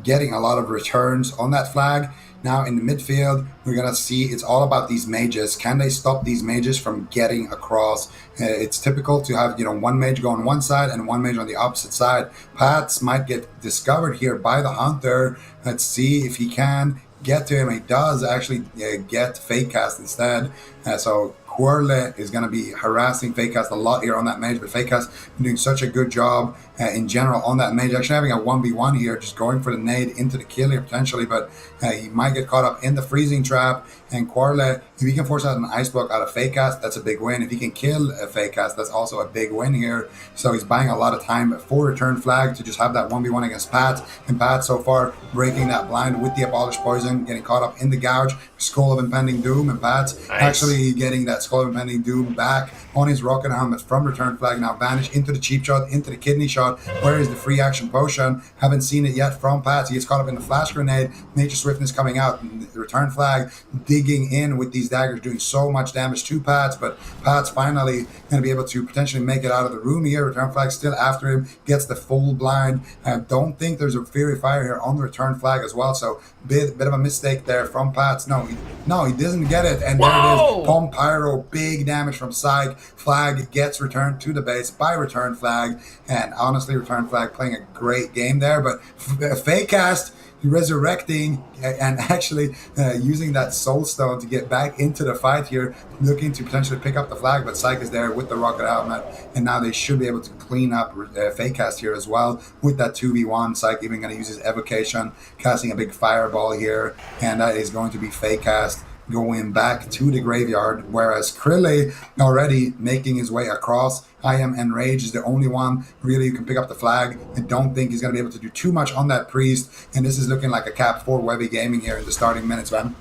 getting a lot of returns on that flag. Now in the midfield, we're going to see it's all about these mages. Can they stop these mages from getting across? It's typical to have, one mage go on one side and one mage on the opposite side. Pats might get discovered here by the hunter. Let's see if he can get to him. He does actually get fake cast instead. So Quirle is going to be harassing Fakecast a lot here on that mage, but Fakecast doing such a good job in general on that mage. Actually having a 1v1 here, just going for the nade into the kill here potentially, but he might get caught up in the freezing trap. And Quirle, if he can force out an ice block out of Fakecast, that's a big win. If he can kill Fakecast, that's also a big win here. So he's buying a lot of time for Return Flag to just have that 1v1 against Pat. And Pat so far breaking that blind with the Abolished Poison, getting caught up in the gouge, Skull of Impending Doom, and Pat's actually getting that Skull of Impending Doom back on his rocket helmet from Return Flag. Now vanished into the cheap shot, into the kidney shot. Where is the free action potion? Haven't seen it yet from Pat. He gets caught up in the flash grenade. Nature Swiftness coming out. Return Flag digging in with these daggers, doing so much damage to Pats, but Pat's finally going to be able to potentially make it out of the room here. Return Flag still after him, gets the full blind. I don't think there's a Fury Fire here on the Return Flag as well, so bit of a mistake there from Pats. No, he doesn't get it, and there it is. Palm Pyro, big damage from Psych. Flag gets returned to the base by Return Flag, and honestly, Return Flag playing a great game there, but Fakecast resurrecting and actually using that soul stone to get back into the fight here, looking to potentially pick up the flag, but Syke is there with the rocket helmet, and now they should be able to clean up Fakecast here as well with that 2v1. Syke even going to use his evocation, casting a big fireball here, and that is going to be Fakecast going back to the graveyard, whereas Krille already making his way across. I am enraged is the only one really who can pick up the flag. I don't think he's going to be able to do too much on that priest, and this is looking like a cap for Webby Gaming here in the starting minutes, man.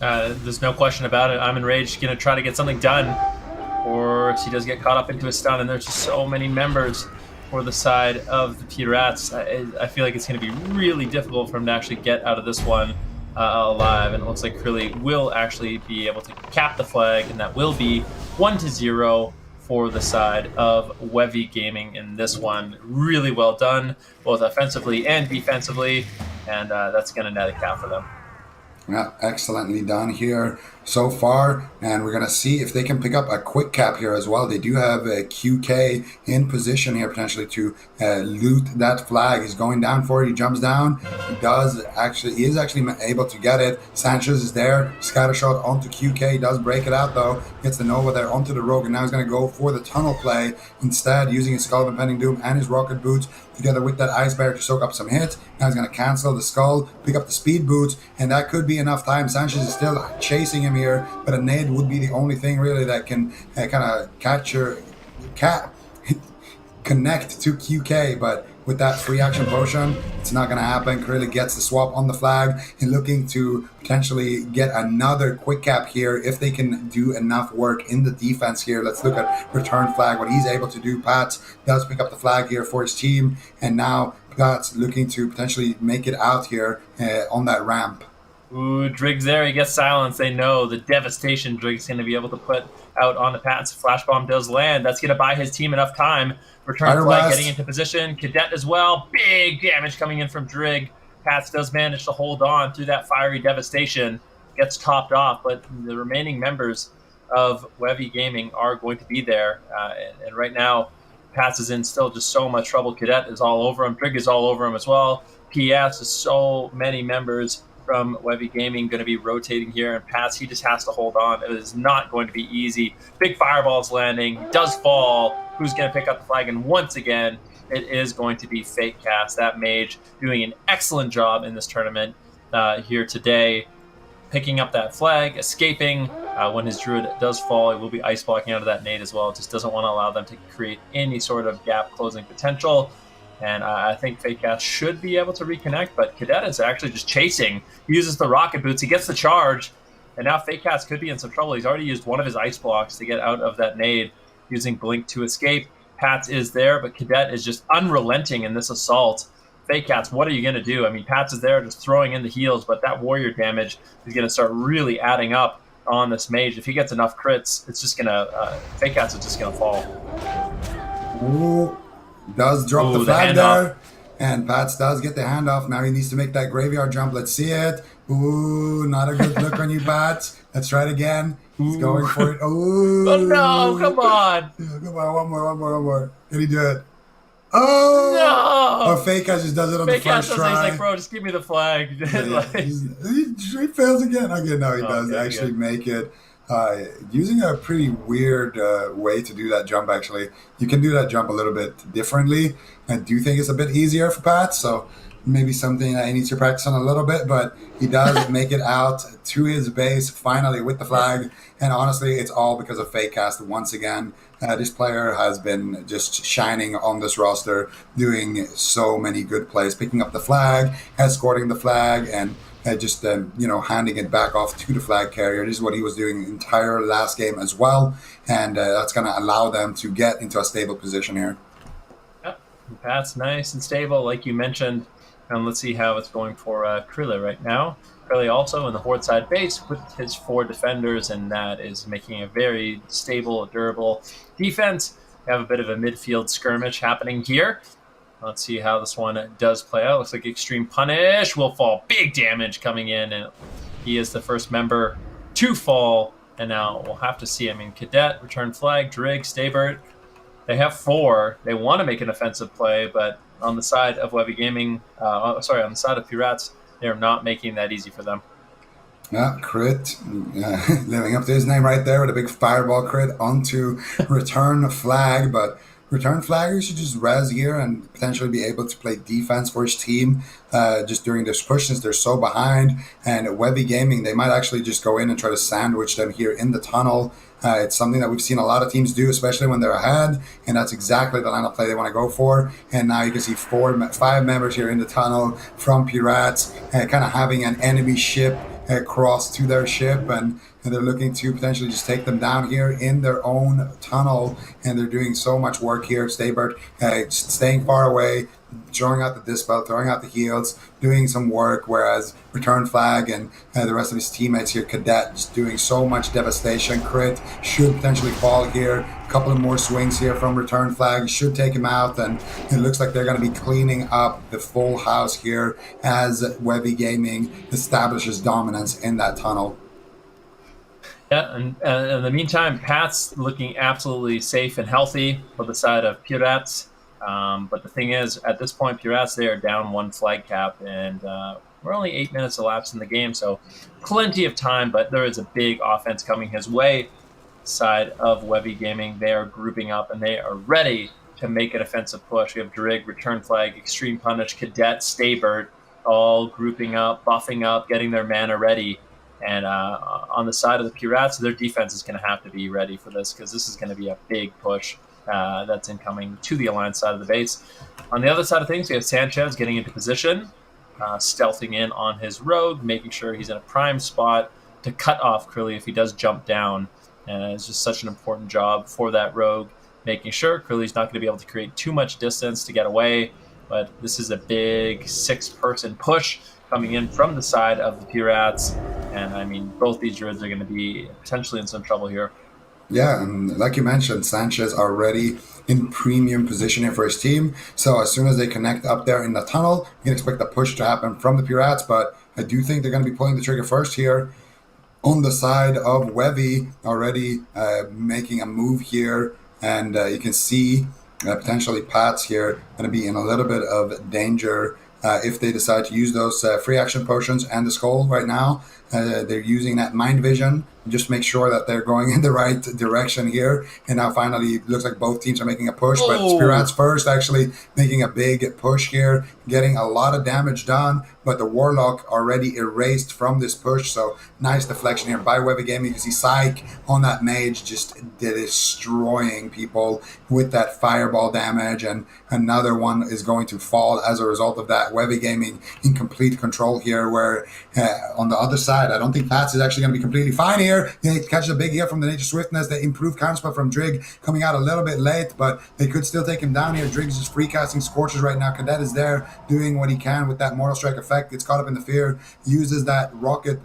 There's no question about it. I'm enraged, going to try to get something done, or if he does get caught up into a stun, and there's just so many members for the side of the Pirates. I feel like it's going to be really difficult for him to actually get out of this one alive, and it looks like Krille will actually be able to cap the flag, and that will be 1-0 for the side of Webby Gaming in this one. Really well done, both offensively and defensively, and that's going to net a cap for them. Yeah, excellently done here so far, and we're going to see if they can pick up a quick cap here as well. They do have a QK in position here potentially to loot that flag. He's going down for it. He jumps down. He is actually able to get it. Sanchez is there. Scattershot onto QK. He does break it out though. Gets the Nova there onto the Rogue, and now he's going to go for the tunnel play instead, using his Skull of Impending Doom and his Rocket Boots together with that Ice Bear to soak up some hits. Now he's going to cancel the Skull, pick up the Speed Boots, and that could be enough time. Sanchez is still chasing him here, but a nade would be the only thing really that can kind of connect to QK, but with that free action potion, it's not going to happen. Krille gets the swap on the flag and looking to potentially get another quick cap here if they can do enough work in the defense here. Let's look at return flag, what he's able to do. Pats does pick up the flag here for his team, and now Pats looking to potentially make it out here on that ramp. Ooh, Driggs there, he gets silenced. They know the devastation Driggs going to be able to put out on the Pats. Flash Bomb does land. That's going to buy his team enough time. Return flag getting into position. Cadet as well. Big damage coming in from Drig. Pats does manage to hold on through that fiery devastation. Gets topped off, but the remaining members of Webby Gaming are going to be there. And right now, Pats is in still just so much trouble. Cadet is all over him. Drig is all over him as well. PS is so many members from Webby Gaming going to be rotating here, and Pats, he just has to hold on. It is not going to be easy. Big fireballs landing. He does fall. Who's going to pick up the flag? And once again, it is going to be Fakecast, that mage, doing an excellent job in this tournament here today, picking up that flag, escaping. When his druid does fall, he will be ice blocking out of that nade as well. Just doesn't want to allow them to create any sort of gap closing potential. And I think Fakecast should be able to reconnect, but Cadet is actually just chasing. He uses the rocket boots, he gets the charge, and now Fakecast could be in some trouble. He's already used one of his ice blocks to get out of that nade, using Blink to escape. Pats is there, but Cadet is just unrelenting in this assault. Fakecast, what are you going to do? I mean, Pats is there just throwing in the heals, but that warrior damage is going to start really adding up on this mage. If he gets enough crits, it's just going to, Fakecast is just going to fall. Ooh. Does drop the flag there, and Pats does get the handoff. Now he needs to make that graveyard jump. Let's see it. Ooh, not a good look on you, Pats. Let's try it again. He's going for it. Ooh. Oh no, come on. Come on, one more. Can he do it? Oh! No! Oh, Fakecast just does it on the first try. He's like, bro, just give me the flag. He fails again. Okay, no, he does actually make it. Using a pretty weird way to do that jump, actually. You can do that jump a little bit differently. I do think it's a bit easier for Pat, so maybe something that he needs to practice on a little bit, but he does make it out to his base finally with the flag, and honestly, it's all because of Fakecast once again. This player has been just shining on this roster, doing so many good plays, picking up the flag, escorting the flag, and just handing it back off to the flag carrier. This is what he was doing the entire last game as well, and that's going to allow them to get into a stable position here. Yep, that's nice and stable, like you mentioned. And let's see how it's going for Krille right now. Krille also in the Horde side base with his 4 defenders, and that is making a very stable, durable defense. We have a bit of a midfield skirmish happening here. Let's see how this one does play out. Looks like Extreme Punish will fall. Big damage coming in, and he is the first member to fall. And now we'll have to see. I mean, Cadet, Return Flag, Drig, Staybert. They have 4. They want to make an offensive play, but on the side of Webby Gaming, on the side of Pirates, They're not making that easy for them. Yeah, crit, living up to his name right there with a big fireball crit onto return flag. But return flag, should just res here and potentially be able to play defense for his team just during this push since they're so behind. And Webby Gaming, they might actually just go in and try to sandwich them here in the tunnel. It's something that we've seen a lot of teams do, especially when they're ahead, and that's exactly the line of play they want to go for. And now you can see five members here in the tunnel from Pirates, kind of having an enemy ship cross to their ship, and they're looking to potentially just take them down here in their own tunnel. And they're doing so much work here. Staybert staying far away, throwing out the dispel, throwing out the heals, doing some work, whereas Return Flag and the rest of his teammates here, Cadet, just doing so much devastation. Crit should potentially fall here. A couple of more swings here from Return Flag should take him out, and it looks like they're going to be cleaning up the full house here as Webby Gaming establishes dominance in that tunnel. Yeah, and in the meantime, Pat's looking absolutely safe and healthy for the side of Pirates. But the thing is, at this point, Pirates, they are down one flag cap, and we're only 8 minutes elapsed in the game, so plenty of time, but there is a big offense coming his way. Side of Webby Gaming, they are grouping up, and they are ready to make an offensive push. We have Drig, Return Flag, Extreme Punish, Cadet, Staybert, all grouping up, buffing up, getting their mana ready. And on the side of the Pirates, their defense is going to have to be ready for this, because this is going to be a big push that's incoming to the Alliance side of the base. On the other side of things, we have Sanchez getting into position, stealthing in on his rogue, making sure he's in a prime spot to cut off Krilly if he does jump down. And it's just such an important job for that rogue, making sure Krilly's not going to be able to create too much distance to get away. But this is a big 6-person push coming in from the side of the Pirates. And I mean, both these druids are going to be potentially in some trouble here. Yeah, and like you mentioned, Sanchez already in premium positioning for his team. So as soon as they connect up there in the tunnel, you can expect the push to happen from the Pirates. But I do think they're going to be pulling the trigger first here. On the side of Webby, already making a move here. And you can see potentially Pats here going to be in a little bit of danger if they decide to use those free action potions and the skull right now. They're using that mind vision, just make sure that they're going in the right direction here. And now finally, it looks like both teams are making a push, but Pirates first actually making a big push here, getting a lot of damage done, but the Warlock already erased from this push. So nice deflection here by Webby Gaming. You can see Psych on that mage just destroying people with that fireball damage, and another one is going to fall as a result of that. Webby Gaming in complete control here, where on the other side, I don't think Pats is actually going to be completely fine here. They catch a big hit from the Nature Swiftness. They improve counterspell from Drig, coming out a little bit late, but they could still take him down here. Drig's just free casting Scorches right now. Cadet is there doing what he can with that Mortal Strike effect. Gets caught up in the fear, uses that rocket,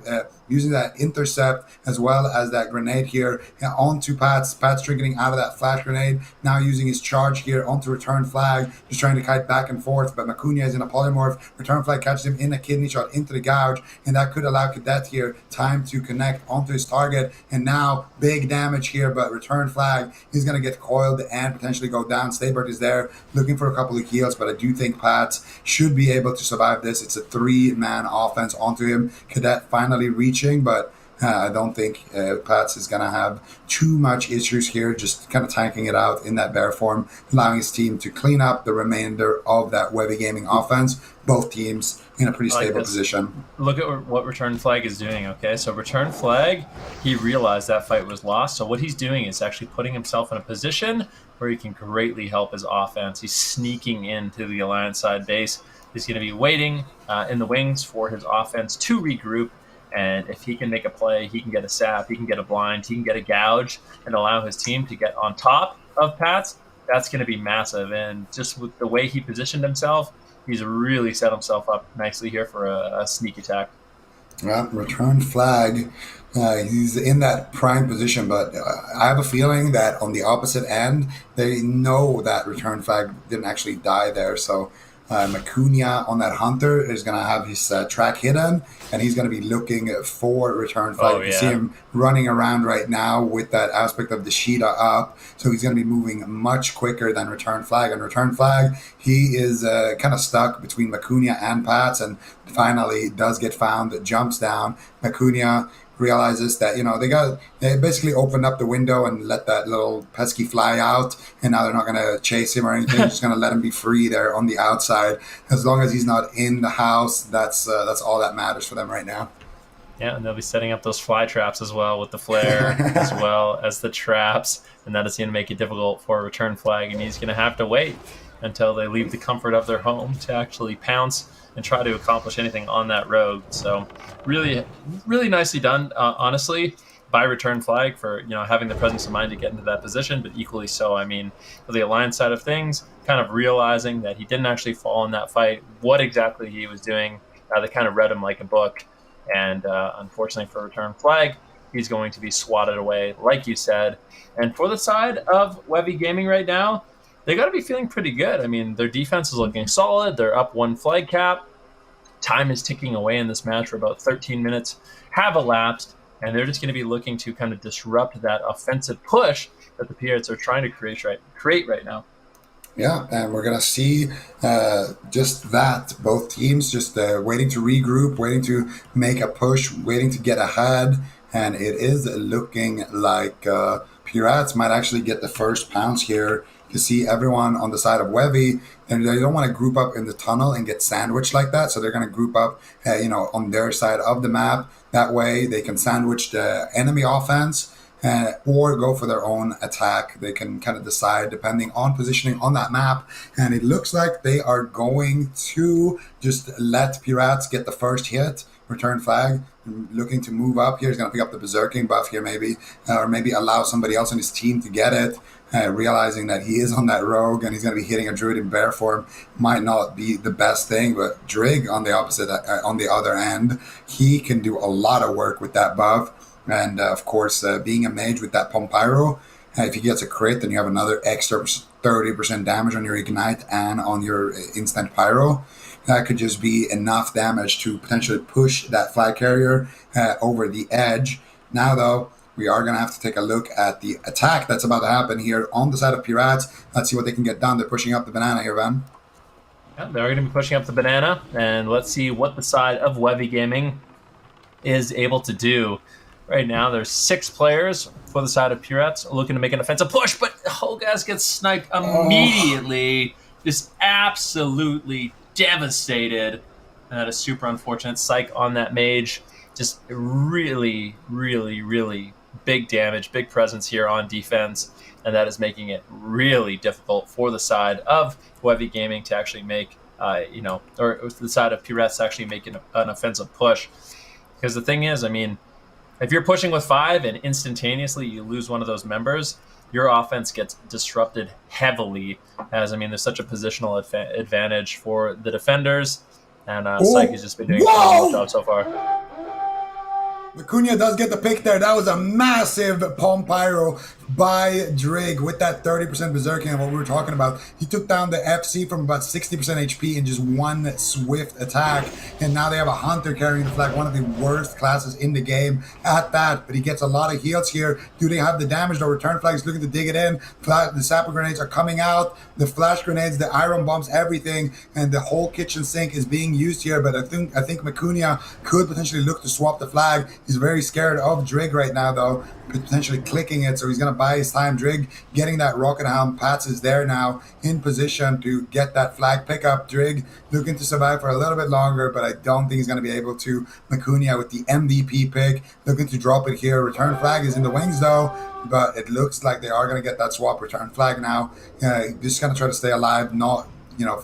using that intercept as well as that grenade here onto Pats. Pats triggering out of that flash grenade. Now using his charge here onto Return Flag, just trying to kite back and forth. But Macunia is in a polymorph. Return Flag catches him in a kidney shot into the gouge, and that could allow Cadet here time to connect onto his target. And now big damage here, but Return Flag is going to get coiled and potentially go down. Staybert is there looking for a couple of heals, but I do think Pats should be able to survive this. It's a 3-man offense onto him. Cadet finally reaching, but I don't think Pats is going to have too much issues here, just kind of tanking it out in that bear form, allowing his team to clean up the remainder of that Webby Gaming offense. Both teams in a pretty stable position. Look at what Return Flag is doing, okay? So Return Flag, he realized that fight was lost, so what he's doing is actually putting himself in a position where he can greatly help his offense. He's sneaking into the Alliance side base. He's going to be waiting in the wings for his offense to regroup. And if he can make a play, he can get a sap, he can get a blind, he can get a gouge, and allow his team to get on top of Pats. That's going to be massive. And just with the way he positioned himself, he's really set himself up nicely here for a sneak attack. Well, Return Flag, he's in that prime position, but I have a feeling that on the opposite end, they know that Return Flag didn't actually die there. So Macunia on that hunter is going to have his track hidden, and he's going to be looking for return flag. Oh You can see yeah. him running around right now with that aspect of the Sheeta up, so he's going to be moving much quicker than return flag. And return flag, he is kind of stuck between Macunia and Pats, and finally does get found, jumps down. Macunia realizes that they basically opened up the window and let that little pesky fly out, and now they're not going to chase him or anything. They're just going to let him be free there on the outside. As long as he's not in the house, that's all that matters for them right now. Yeah, and they'll be setting up those fly traps as well with the flare, as well as the traps, and that is going to make it difficult for a return flag, and he's going to have to wait until they leave the comfort of their home to actually pounce and try to accomplish anything on that road. So really, really nicely done, honestly, by return flag for having the presence of mind to get into that position, but equally so, I mean, for the Alliance side of things, kind of realizing that he didn't actually fall in that fight, what exactly he was doing, they kind of read him like a book. And unfortunately for return flag, he's going to be swatted away, like you said. And for the side of Wevy Gaming right now, they got to be feeling pretty good. I mean, their defense is looking solid. They're up 1 flag cap. Time is ticking away in this match for about 13 minutes have elapsed, and they're just going to be looking to kind of disrupt that offensive push that the Pirates are trying to create right now. Yeah, and we're going to see just that. Both teams just waiting to regroup, waiting to make a push, waiting to get ahead. And it is looking like Pirates might actually get the first pounce here. To see everyone on the side of Wevy, and they don't want to group up in the tunnel and get sandwiched like that. So they're going to group up, on their side of the map. That way they can sandwich the enemy offense. Or go for their own attack. They can kind of decide depending on positioning on that map. And it looks like they are going to just let Pirates get the first hit. Return flag, looking to move up here. He's going to pick up the berserking buff here maybe, or maybe allow somebody else on his team to get it. Realizing that he is on that rogue and he's going to be hitting a druid in bear form might not be the best thing, but Drig on the on the other end, he can do a lot of work with that buff. And of course, being a mage with that Pompyro, if he gets a crit, then you have another extra 30% damage on your Ignite and on your instant Pyro. That could just be enough damage to potentially push that flag carrier over the edge. Now, though, we are going to have to take a look at the attack that's about to happen here on the side of Pirates. Let's see what they can get done. They're pushing up the banana here, Van. Yeah, they're going to be pushing up the banana, and let's see what the side of Wevy Gaming is able to do. Right now, there's 6 players for the side of Pirates looking to make an offensive push, but Holgaz gets sniped immediately. Just absolutely devastated. And that is super unfortunate. Psych on that mage. Just really, really, really big damage, big presence here on defense. And that is making it really difficult for the side of Wevy Gaming to actually make, or the side of Pirates to actually make an offensive push. Because the thing is, I mean, if you're pushing with 5 and instantaneously you lose one of those members, your offense gets disrupted heavily. As I mean, there's such a positional advantage for the defenders, and Psyche has just been doing a phenomenal job so far. Macunia does get the pick there. That was a massive Palm Pyro by Drig with that 30% berserking of what we were talking about. He took down the FC from about 60% HP in just one swift attack. And now they have a Hunter carrying the flag, one of the worst classes in the game at that. But he gets a lot of heals here. Do they have the damage? The return flag is looking to dig it in. The sapper grenades are coming out. The flash grenades, the iron bombs, everything. And the whole kitchen sink is being used here. But I think Macunia could potentially look to swap the flag. He's very scared of Drig right now, though, potentially clicking it, so he's going to buy his time. Drig getting that rocket helm. Pats is there now in position to get that flag pickup. Drig looking to survive for a little bit longer, but I don't think he's going to be able to. Macunia with the MVP pick, looking to drop it here. Return flag is in the wings, though, but it looks like they are going to get that swap return flag now. Just going to try to stay alive, not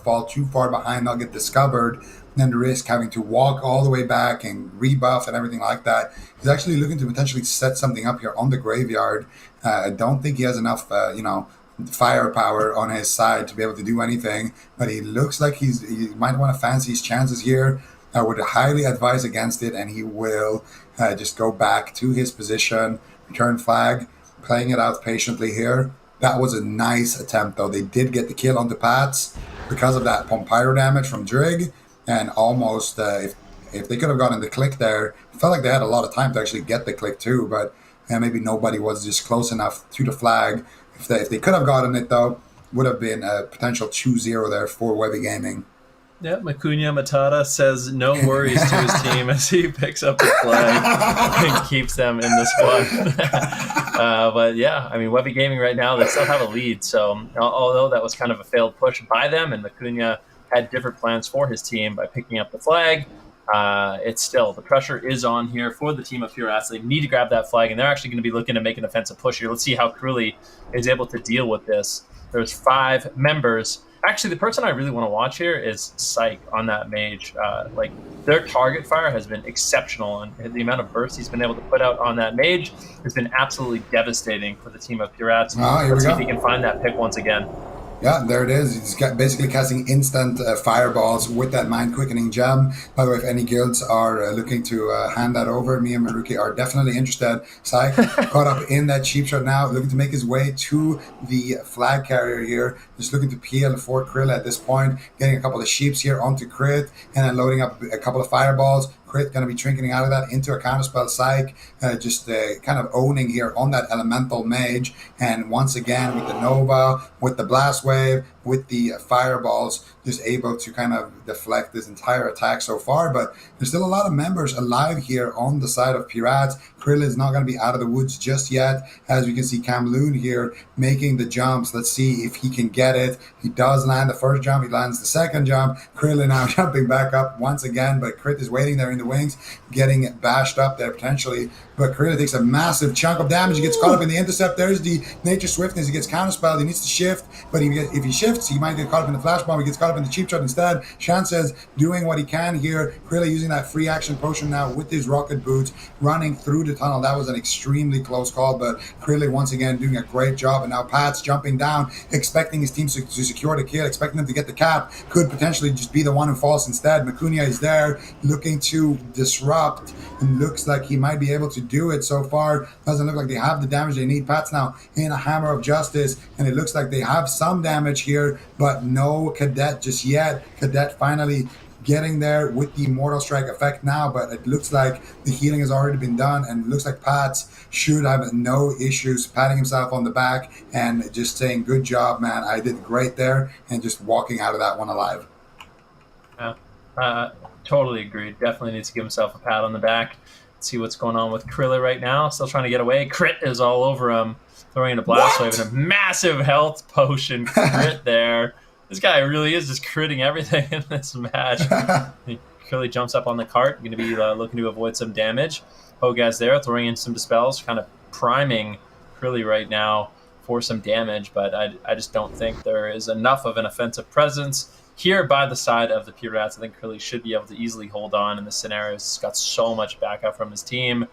fall too far behind, not get discovered, and risk having to walk all the way back and rebuff and everything like that. He's actually looking to potentially set something up here on the graveyard. I don't think he has enough, firepower on his side to be able to do anything, but he looks like he might want to fancy his chances here. I would highly advise against it, and he will just go back to his position, return flag, playing it out patiently here. That was a nice attempt, though. They did get the kill on the Pats. because of that Pompyro damage from Drig, and almost if they could have gotten the click there, it felt like they had a lot of time to actually get the click too, but maybe nobody was just close enough to the flag. If they could have gotten it though, would have been a potential 2-0 there for Webby Gaming. Yeah, Macunia Matata says no worries to his team as he picks up the flag and keeps them in this one. But yeah, I mean, Webby Gaming right now, they still have a lead. So although that was kind of a failed push by them, and Macunia had different plans for his team by picking up the flag, it's still, the pressure is on here for the team of Pure Rats. They need to grab that flag, and they're actually going to be looking to make an offensive push here. Let's see how Kruli is able to deal with this. There's 5 members. Actually, the person I really want to watch here is Psych on that mage. Like, their target fire has been exceptional, and the amount of bursts he's been able to put out on that mage has been absolutely devastating for the team of Pure Rats. Let's see if he can find that pick once again. Yeah, there it is. He's basically casting instant fireballs with that mind-quickening gem. By the way, if any guilds are looking to hand that over, me and Maruki are definitely interested. Psych caught up in that cheap shot now, looking to make his way to the flag carrier here. Just looking to peel for Krill at this point, getting a couple of sheeps here onto Crit, and then loading up a couple of fireballs. Crit going to be trinketing out of that into a counterspell Psych, just kind of owning here on that elemental mage. And once again with the Nova, with the Blast Wave, with the fireballs, just able to kind of deflect this entire attack so far. But there's still a lot of members alive here on the side of Pirates. Krill is not going to be out of the woods just yet. As we can see Kamloon here making the jumps. Let's see if he can get it. He does land the first jump. He lands the second jump. Krill now jumping back up once again, but Crit is waiting there in the wings, getting bashed up there potentially. But Krill takes a massive chunk of damage. He gets caught up in the intercept. There's the Nature Swiftness. He gets counterspelled. He needs to shift, but if he shifts, he might get caught up in the flash bomb. He gets caught up in the cheap shot instead. Shan says doing what he can here. Krill using that free action potion now with his rocket boots, running through the tunnel. That was an extremely close call, but Krill once again doing a great job. And now Pat's jumping down, expecting his team to secure the kill, expecting them to get the cap. Could potentially just be the one who falls instead. Macunia is there looking to disrupt, and looks like he might be able to do it so far. Doesn't look like they have the damage they need. Pat's now in a Hammer of Justice, and it looks like they have some damage here, but no Cadet just yet. Cadet finally getting there with the Mortal Strike effect now, but it looks like the healing has already been done, and it looks like Pats should have no issues patting himself on the back and just saying, good job, man, I did great there, and just walking out of that one alive. Totally agreed. Definitely needs to give himself a pat on the back. Let's see what's going on with Krilla right now. Still trying to get away. Crit is all over him, throwing in a Blast Wave and a massive health potion. Crit there. This guy really is just critting everything in this match. He clearly jumps up on the cart. Going to be looking to avoid some damage. Hogaz there, throwing in some dispels, kind of priming Krilly right now for some damage, but I just don't think there is enough of an offensive presence here by the side of the Pirates. I think Krilly should be able to easily hold on in this scenario. He's got so much backup from his team.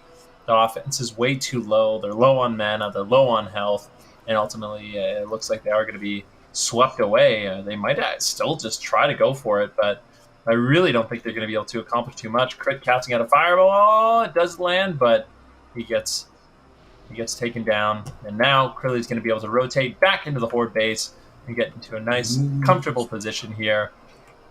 The offense is way too low. They're low on mana, they're low on health, and ultimately it looks like they are going to be swept away. They might still just try to go for it, but I really don't think they're going to be able to accomplish too much. Crit casting out a fireball. It does land, but he gets taken down. And now Krilly's going to be able to rotate back into the Horde base and get into a nice, comfortable position here.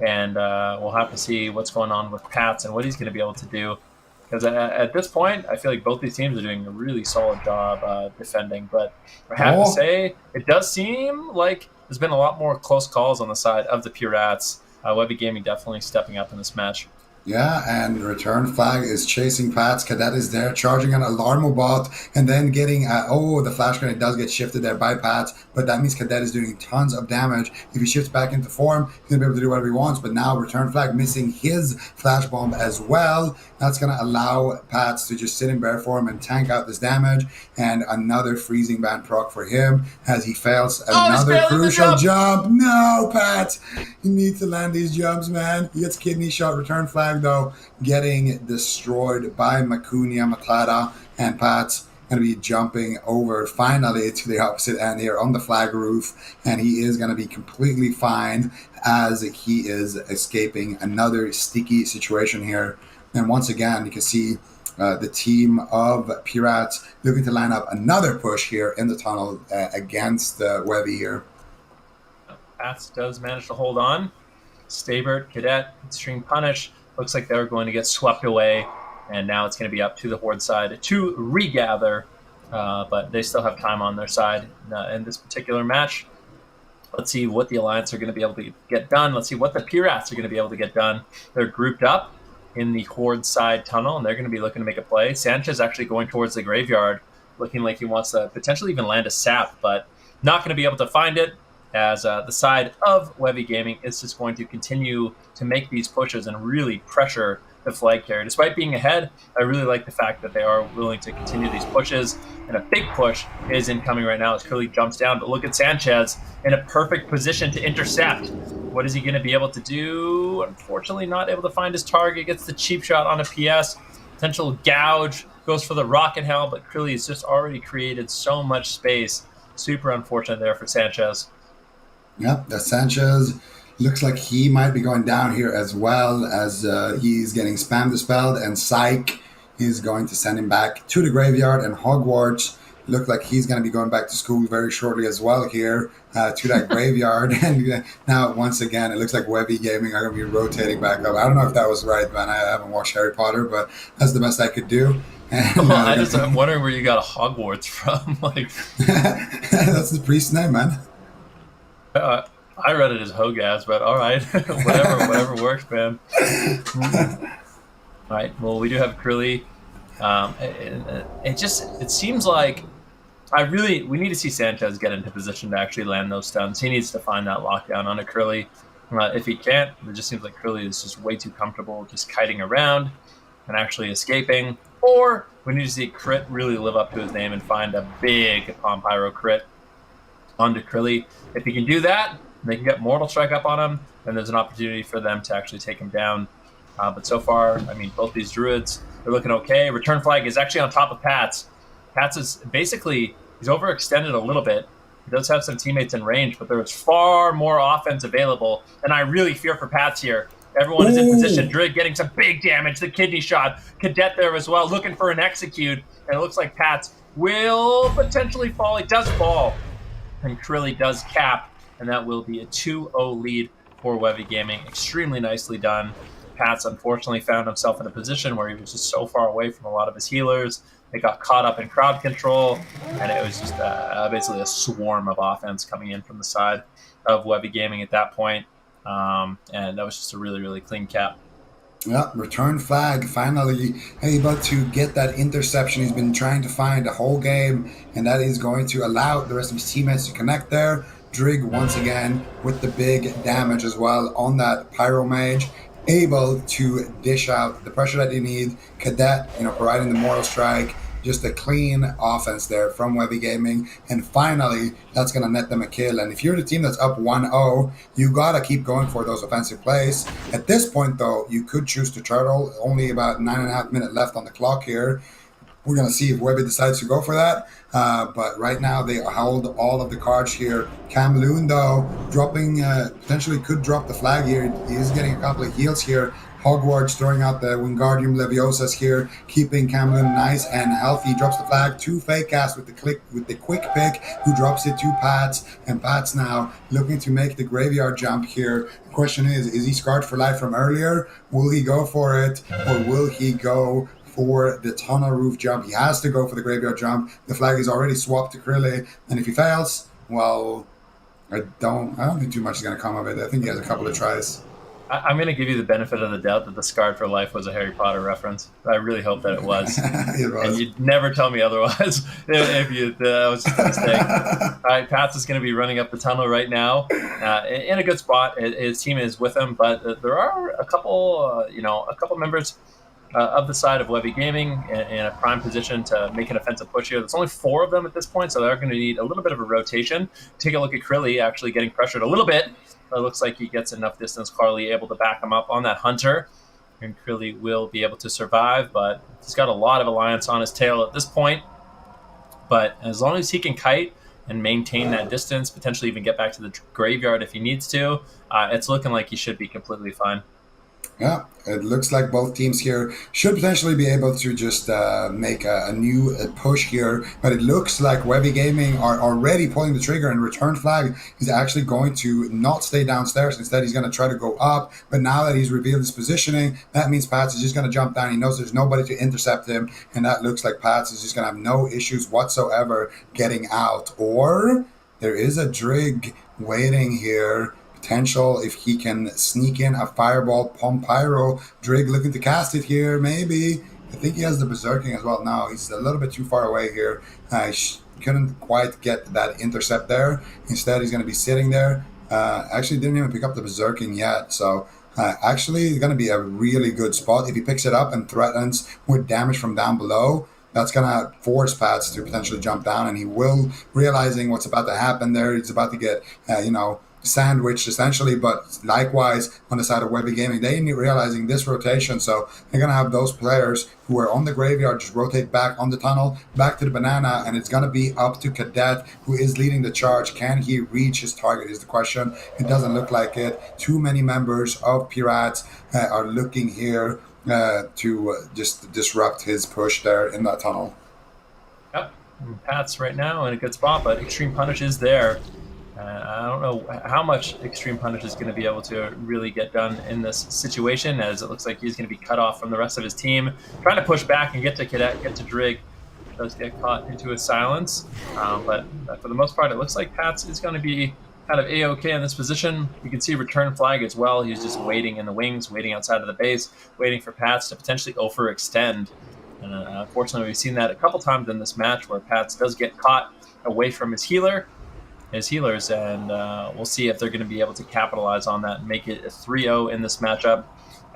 And we'll have to see what's going on with Pats and what he's going to be able to do. Because at this point, I feel like both these teams are doing a really solid job defending. But I have to say, it does seem like there's been a lot more close calls on the side of the Pirates. Webby Gaming definitely stepping up in this match. Yeah, and Return Flag is chasing Pats. Cadet is there, charging an Alarmobot, and then getting, the Flash Grenade does get shifted there by Pats, but that means Cadet is doing tons of damage. If he shifts back into form, he's going to be able to do whatever he wants, but now Return Flag missing his Flash Bomb as well. That's going to allow Pats to just sit in bear form and tank out this damage, and another Freezing Band proc for him as he fails another crucial jump. No, Pats! You need to land these jumps, man. He gets kidney shot. Return Flag, though, getting destroyed by Macunia Matata, and Pat's going to be jumping over finally to the opposite end here on the flag roof, and he is going to be completely fine as he is escaping another sticky situation here. And once again, you can see the team of Pirates looking to line up another push here in the tunnel against Webby here. Pats does manage to hold on. Stabert, Cadet, Extreme Punish. Looks like they're going to get swept away. And now it's going to be up to the Horde side to regather. But they still have time on their side in this particular match. Let's see what the Alliance are going to be able to get done. Let's see what the Pirates are going to be able to get done. They're grouped up in the Horde side tunnel, and they're going to be looking to make a play. Sanchez actually going towards the graveyard, looking like he wants to potentially even land a sap, but not going to be able to find it, as the side of Webby Gaming is just going to continue to make these pushes and really pressure the flag carrier. Despite being ahead, I really like the fact that they are willing to continue these pushes, and a big push is incoming right now as Curly jumps down. But look at Sanchez in a perfect position to intercept. What is he going to be able to do? Unfortunately, not able to find his target. Gets the cheap shot on a PS. Potential gouge. Goes for the rocket hell, but Curly has just already created so much space. Super unfortunate there for Sanchez. Yep, that Sanchez looks like he might be going down here as well, as he's getting spam dispelled, and Psych is going to send him back to the graveyard, and Hogwarts look like he's going to be going back to school very shortly as well here to that graveyard. And now once again it looks like Webby Gaming are going to be rotating back up. I don't know if that was right, man. I haven't watched Harry Potter, but that's the best I could do. And, I'm wondering where you got a Hogwarts from. Like that's the priest's name, man. I read it as Hogaz, but all right, whatever works, man. All right, well, we do have Curly. It seems like we need to see Sanchez get into position to actually land those stuns. He needs to find that lockdown on a Curly. If he can't, it just seems like Curly is just way too comfortable just kiting around and actually escaping. Or we need to see Crit really live up to his name and find a big Palm Pyro crit onto Curly. If he can do that, they can get Mortal Strike up on him, and there's an opportunity for them to actually take him down. But so far, I mean, both these Druids, they're looking okay. Return Flag is actually on top of Pats. Pats is basically, he's overextended a little bit. He does have some teammates in range, but there is far more offense available, and I really fear for Pats here. Everyone is in position. Druid getting some big damage. The kidney shot. Cadet there as well, looking for an execute, and it looks like Pats will potentially fall. He does fall, and Curly does cap, and that will be a 2-0 lead for Webby Gaming. Extremely nicely done. Pats unfortunately found himself in a position where he was just so far away from a lot of his healers. They got caught up in crowd control, and it was just basically a swarm of offense coming in from the side of Webby Gaming at that point. And that was just a really, really clean cap. Yeah, Return Flag finally able to get that interception he's been trying to find the whole game, and that is going to allow the rest of his teammates to connect there. Drig once again with the big damage as well on that Pyro Mage, able to dish out the pressure that they need. Cadet, providing the Mortal Strike. Just a clean offense there from Webby Gaming. And finally, that's going to net them a kill. And if you're the team that's up 1-0, you got to keep going for those offensive plays. At this point, though, you could choose to turtle. Only about 9.5 minutes left on the clock here. We're going to see if Webby decides to go for that. But right now, they hold all of the cards here. Camloon, though, dropping, potentially could drop the flag here. He is getting a couple of heals here. Hogwarts throwing out the Wingardium Leviosas here, keeping Camloon nice and healthy. Drops the flag to Fake Cast with the quick pick, who drops it to Pats. And Pats now looking to make the graveyard jump here. The question is he scarred for life from earlier? Will he go for it, or will he go for the tunnel roof jump? He has to go for the graveyard jump. The flag is already swapped to Krilley, and if he fails, well, I don't think too much is going to come of it. I think he has a couple of tries. I'm going to give you the benefit of the doubt that the Scarred for Life was a Harry Potter reference. I really hope that it was. It was. And you'd never tell me otherwise if that was just a mistake. All right, Pats is going to be running up the tunnel right now in a good spot. His team is with him, but there are a couple members of the side of Webby Gaming in a prime position to make an offensive push here. There's only 4 of them at this point, so they're going to need a little bit of a rotation. Take a look at Krilley actually getting pressured a little bit. It looks like he gets enough distance. Carly able to back him up on that Hunter, and Krilley will be able to survive, but he's got a lot of Alliance on his tail at this point. But as long as he can kite and maintain that distance, potentially even get back to the graveyard if he needs to, it's looking like he should be completely fine. Yeah, it looks like both teams here should potentially be able to just make a new push here, but it looks like Webby Gaming are already pulling the trigger, and Return Flag is actually going to not stay downstairs. Instead, he's going to try to go up, but now that he's revealed his positioning, that means Pats is just going to jump down. He knows there's nobody to intercept him, and that looks like Pats is just going to have no issues whatsoever getting out. Or there is a Drig waiting here. Potential if he can sneak in a fireball, pump pyro. Drig looking to cast it here, maybe. I think he has the berserking as well. No, he's a little bit too far away here. Couldn't quite get that intercept there. Instead, he's going to be sitting there. Actually, didn't even pick up the berserking yet. So, actually, going to be a really good spot. If he picks it up and threatens with damage from down below, that's going to force Pats to potentially jump down. And he will, realizing what's about to happen there, he's about to get, sandwiched essentially, but likewise on the side of Webby Gaming, they need realizing this rotation, so they're going to have those players who are on the graveyard just rotate back on the tunnel, back to the banana, and it's going to be up to Cadet, who is leading the charge. Can he reach his target is the question. It doesn't look like it. Too many members of Pirates are looking here to just disrupt his push there in that tunnel. Yep, Pat's right now in a good spot, but Extreme Punish is there. I don't know how much Extreme Punish is going to be able to really get done in this situation, as it looks like he's going to be cut off from the rest of his team. Trying to push back and get to Cadet, get to Drig. Does get caught into his silence. But for the most part, it looks like Pats is going to be kind of A-OK in this position. You can see Return Flag as well. He's just waiting in the wings, waiting outside of the base, waiting for Pats to potentially overextend. And unfortunately, we've seen that a couple times in this match where Pats does get caught away from his healers, and we'll see if they're going to be able to capitalize on that and make it a 3-0 in this matchup.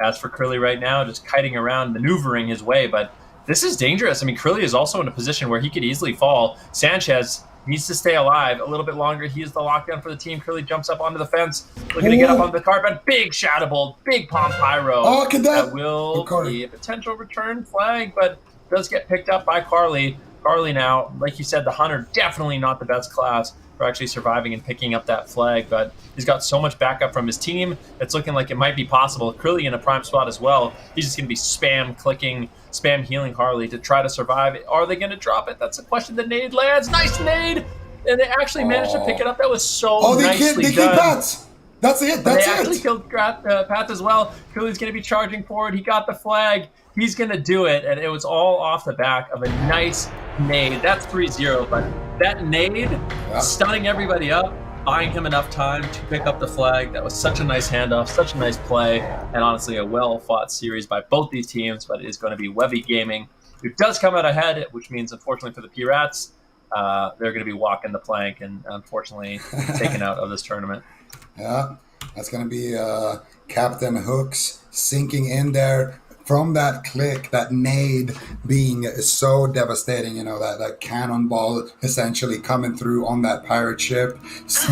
As for Curly right now, just kiting around, maneuvering his way, but this is dangerous. I mean, Curly is also in a position where he could easily fall. Sanchez needs to stay alive a little bit longer. He is the lockdown for the team. Curly jumps up onto the fence, looking to get up on the carpet. Big Shadow Bolt, big Palm Pyro. Oh, that will be a potential Return Flag, but does get picked up by Carly. Carly now, like you said, the Hunter, definitely not the best class for actually surviving and picking up that flag, but he's got so much backup from his team. It's looking like it might be possible. Curly in a prime spot as well. He's just going to be spam clicking, spam healing Harley to try to survive. Are they going to drop it? That's a question. The nade lands. Nice nade! And they actually managed to pick it up. That was so nicely done. Killed Pats. That's it. They actually killed Pats as well. Curly's going to be charging forward. He got the flag. He's going to do it, and it was all off the back of a nice nade. That's 3-0, but that nade, stunning everybody up, buying him enough time to pick up the flag. That was such a nice handoff, such a nice play, and honestly a well-fought series by both these teams, but it is going to be Webby Gaming, who does come out ahead, which means, unfortunately for the Pirates, they're going to be walking the plank and, unfortunately, taken out of this tournament. Yeah, that's going to be Captain Hooks sinking in there. From that click, that nade being so devastating, that cannonball essentially coming through on that pirate ship,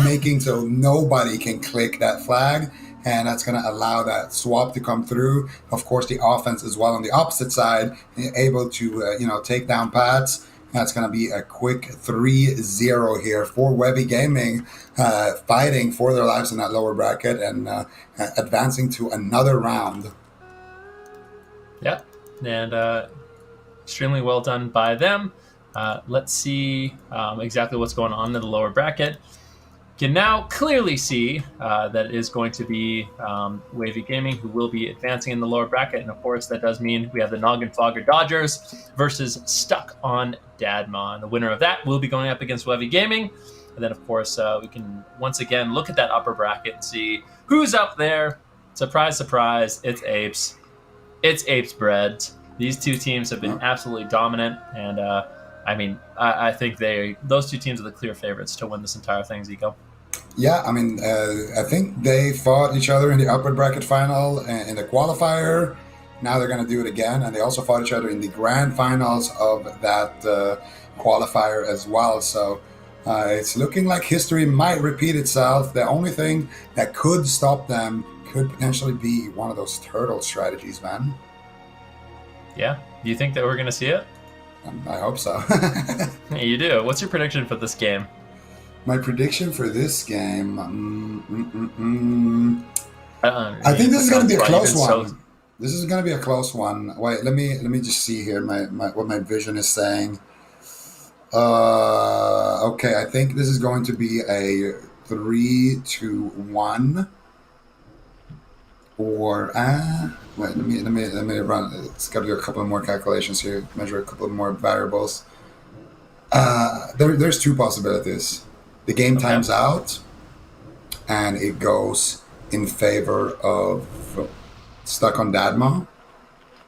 making so nobody can click that flag, and that's going to allow that swap to come through. Of course, the offense as well on the opposite side, able to, take down Pats. That's going to be a quick 3-0 here for Webby Gaming, fighting for their lives in that lower bracket and advancing to another round. Yeah, and extremely well done by them. Let's see exactly what's going on in the lower bracket. Can now clearly see that it is going to be Wavy Gaming who will be advancing in the lower bracket, and of course that does mean we have the Noggin Fogger Dodgers versus Stuck on Dadmon. The winner of that will be going up against Wavy Gaming, and then of course we can once again look at that upper bracket and see who's up there. Surprise, surprise, it's Apes. It's Apes Bread. These two teams have been absolutely dominant, and I think those two teams are the clear favorites to win this entire thing, Zico. Yeah, I think they fought each other in the upper bracket final in the qualifier. Now they're going to do it again, and they also fought each other in the grand finals of that qualifier as well. So it's looking like history might repeat itself. The only thing that could stop them could potentially be one of those turtle strategies, man. Yeah? Do you think that we're going to see it? I hope so. You do. What's your prediction for this game? My prediction for this game... I think this is going to be a close So, one. This is going to be a close one. Wait, let me just see here. What my vision is saying. Okay, I think this is going to be a 3-1, or wait. Let me run. It's got to do a couple of more calculations here. Measure a couple of more variables. There's two possibilities. The game times out, and it goes in favor of Stuck on Dadma,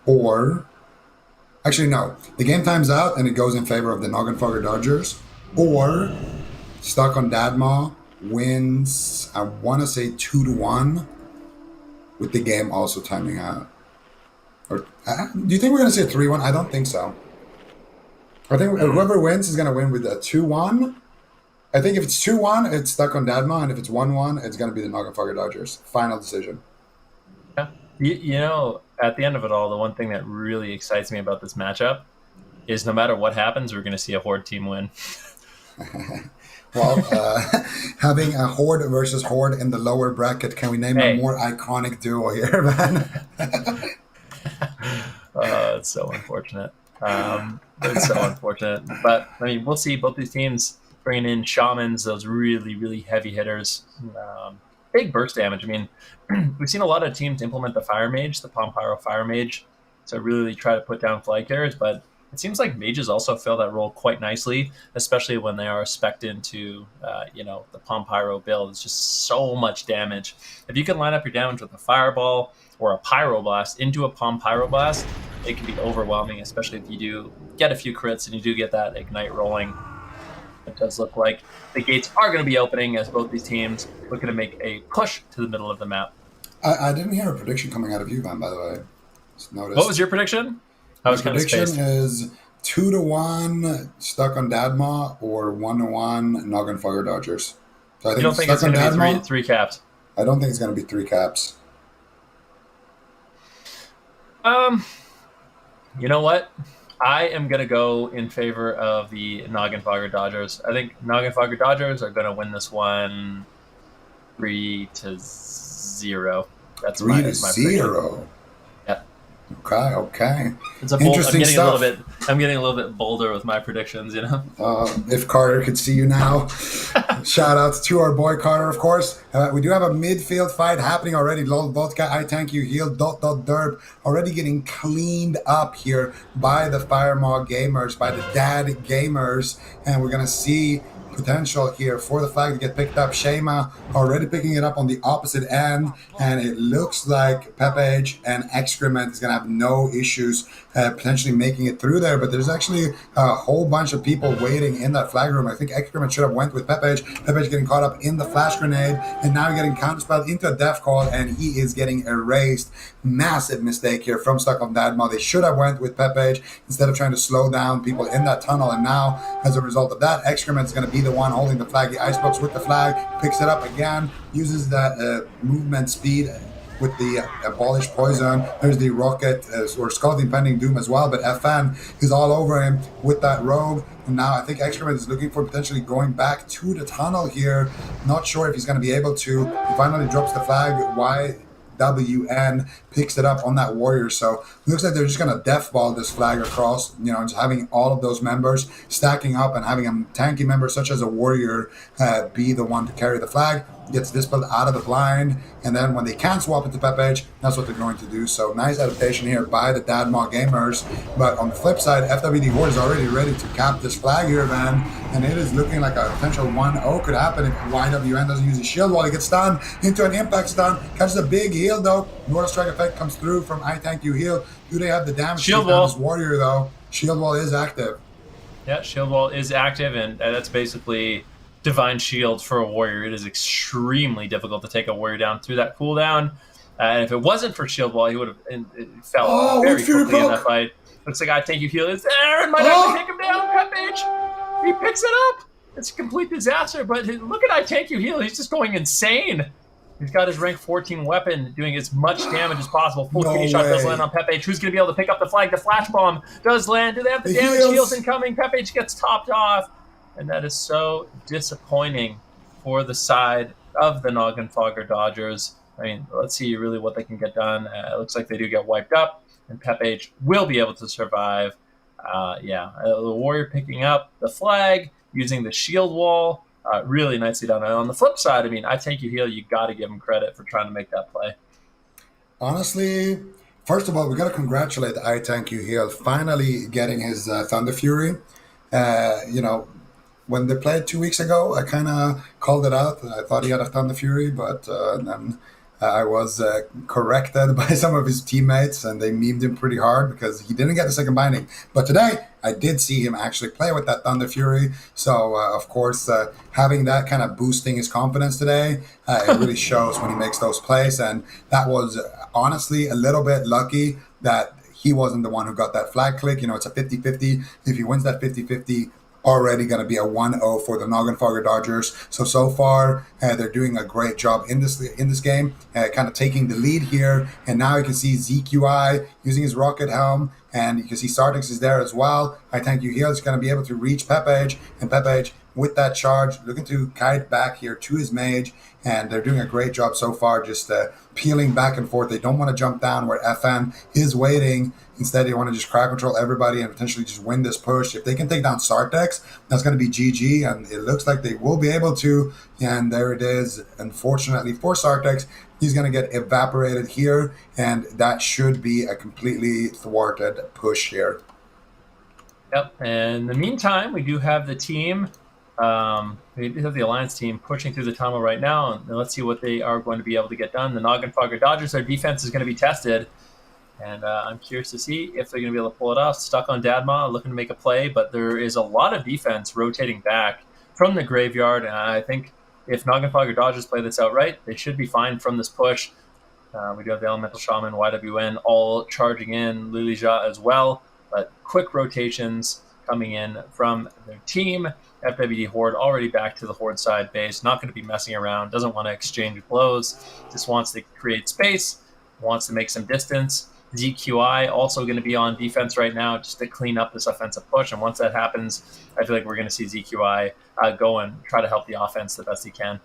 or actually no, the game times out and it goes in favor of the Noggenfogger Dodgers, or Stuck on Dadma wins. I want to say 2-1, with the game also timing out. Or do you think we're going to say 3-1? I don't think so. I think whoever wins is going to win with a 2-1. I think if it's 2-1, it's Stuck on Dadma, and if it's 1-1, it's going to be the Noggenfogger Dodgers. Final decision. Yeah. You know, at the end of it all, the one thing that really excites me about this matchup is no matter what happens, we're going to see a Horde team win. Well, having a Horde versus Horde in the lower bracket, can we name a more iconic duo here, man? It's so unfortunate. It's so unfortunate. But, I mean, we'll see both these teams bringing in shamans, those really, really heavy hitters. Big burst damage. I mean, we've seen a lot of teams implement the Fire Mage, the Palm Pyro Fire Mage, to really try to put down flag carriers, but it seems like mages also fill that role quite nicely, especially when they are spec'd into, the Palm Pyro build. It's just so much damage. If you can line up your damage with a Fireball or a Pyroblast into a Palm Pyroblast, it can be overwhelming, especially if you do get a few crits and you do get that Ignite rolling. It does look like the gates are going to be opening as both these teams looking to make a push to the middle of the map. I didn't hear a prediction coming out of you, Van, by the way. Just noticed. What was your prediction? My prediction is 2-1 Stuck on Dadma, or 1-1 Noggenfogger Dodgers. So I think you don't think it's going to be three caps? I don't think it's going to be 3 caps. You know what? I am going to go in favor of the Noggenfogger Dodgers. I think Noggenfogger Dodgers are going to win this one 3-0. That's 3-0. Yeah. Okay. It's a bold, interesting stuff. I'm getting a little bit bolder with my predictions, you know. If Carter could see you now, shout out to our boy Carter, of course. We do have a midfield fight happening already. Lol Vodka, I Tank You Heal, Derp, already getting cleaned up here by the Firemaw gamers, by the Dad gamers, and we're gonna see potential here for the flag to get picked up. Shema already picking it up on the opposite end, and it looks like Pepage and Excrement is going to have no issues potentially making it through there, but there's actually a whole bunch of people waiting in that flag room. I think Excrement should have went with Pepage. Pepage getting caught up in the flash grenade, and now getting counterspelled into a death call, and he is getting erased. Massive mistake here from Stuck on Dadma. They should have went with Pepage instead of trying to slow down people in that tunnel, and now as a result of that, Excrement is going to be the one holding the flag. The Icebox with the flag, picks it up again, uses that movement speed with the Abolish Poison. There's the Rocket or Scald Impending Doom as well, but FN is all over him with that Rogue. And now I think Excrement is looking for potentially going back to the tunnel here. Not sure if he's going to be able to. He finally drops the flag. YWN picks it up on that warrior. So it looks like they're just going to death ball this flag across, just having all of those members stacking up and having a tanky member such as a warrior be the one to carry the flag. Gets dispelled out of the blind, and then when they can swap into Pepage, that's what they're going to do. So nice adaptation here by the Dadma gamers. But on the flip side, FWD Horde is already ready to cap this flag here, man, and it is looking like a potential 1-0 could happen if YWN doesn't use his shield wall. He gets stunned into an impact stun, catches a big heal though. Northern Strike effect comes through from I Tank You Heal. Do they have the damage shield to wall? This warrior though? Shield wall is active. Yeah, shield wall is active, and that's basically Divine Shield for a warrior. It is extremely difficult to take a warrior down through that cooldown. And if it wasn't for shield wall, he would have fell very quickly in that fight. Looks like I Tank You Heal is there and might have to take him down. Pepage, he picks it up. It's a complete disaster, but look at I Tank You Heal. He's just going insane. He's got his rank 14 weapon doing as much damage as possible. Full kitty shot does land on Pepage. Who's going to be able to pick up the flag? The flash bomb does land. Do they have the damage heals incoming? Pepage gets topped off. And that is so disappointing for the side of the Noggenfogger Dodgers. I mean, let's see really what they can get done. It looks like they do get wiped up, and Pepe will be able to survive. The warrior picking up the flag, using the shield wall, really nicely done. And on the flip side, I mean, I take you heal. You got to give him credit for trying to make that play. Honestly, first of all, we got to congratulate I Thank You Heal finally getting his Thunder Fury. You know, when they played 2 weeks ago, I kind of called it out. I thought he had a Thunder Fury, but then I was corrected by some of his teammates, and they memed him pretty hard because he didn't get the second binding. But today, I did see him actually play with that Thunder Fury. So, of course, having that kind of boosting his confidence today, it really shows when he makes those plays. And that was honestly a little bit lucky that he wasn't the one who got that flag click. You know, it's a 50-50. If he wins that 50-50, already going to be a 1-0 for the Noggenfogger Dodgers. So far, they're doing a great job in this game, kind of taking the lead here. And now you can see ZQI using his rocket helm, and you can see Sartix is there as well. I Thank You Heal is going to be able to reach Pepage, and Pepage with that charge, looking to kite back here to his mage, and they're doing a great job so far, just peeling back and forth. They don't want to jump down where FN is waiting. Instead, they want to just crowd control everybody and potentially just win this push. If they can take down Sartex, that's going to be GG, and it looks like they will be able to. And there it is. Unfortunately for Sartex, he's going to get evaporated here, and that should be a completely thwarted push here. Yep. And in the meantime, we do have the team. We do have the Alliance team pushing through the tunnel right now, and let's see what they are going to be able to get done. The Noggenfogger Dodgers, their defense is going to be tested, and I'm curious to see if they're going to be able to pull it off. Stuck on Dadma, looking to make a play, but there is a lot of defense rotating back from the graveyard, and I think if Noggenfogger Dodgers play this outright, they should be fine from this push. We do have the Elemental Shaman, YWN, all charging in, Lilija as well, but quick rotations coming in from their team. FWD Horde already back to the Horde side base, not going to be messing around, doesn't want to exchange blows, just wants to create space, wants to make some distance. ZQI also going to be on defense right now just to clean up this offensive push, and once that happens, I feel like we're going to see ZQI go and try to help the offense the best he can.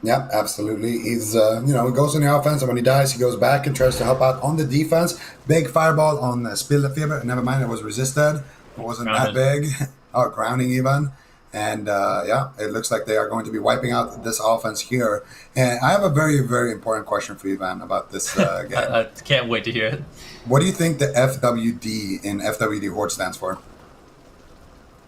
Yeah, absolutely. He's, he goes in the offense, and when he dies, he goes back and tries to help out on the defense. Big fireball on Spill the Fever. Never mind, it was resisted. It wasn't that big. Grounding even. And, it looks like they are going to be wiping out this offense here. And I have a very, very important question for you, Van, about this game. I can't wait to hear it. What do you think the FWD in FWD Horde stands for?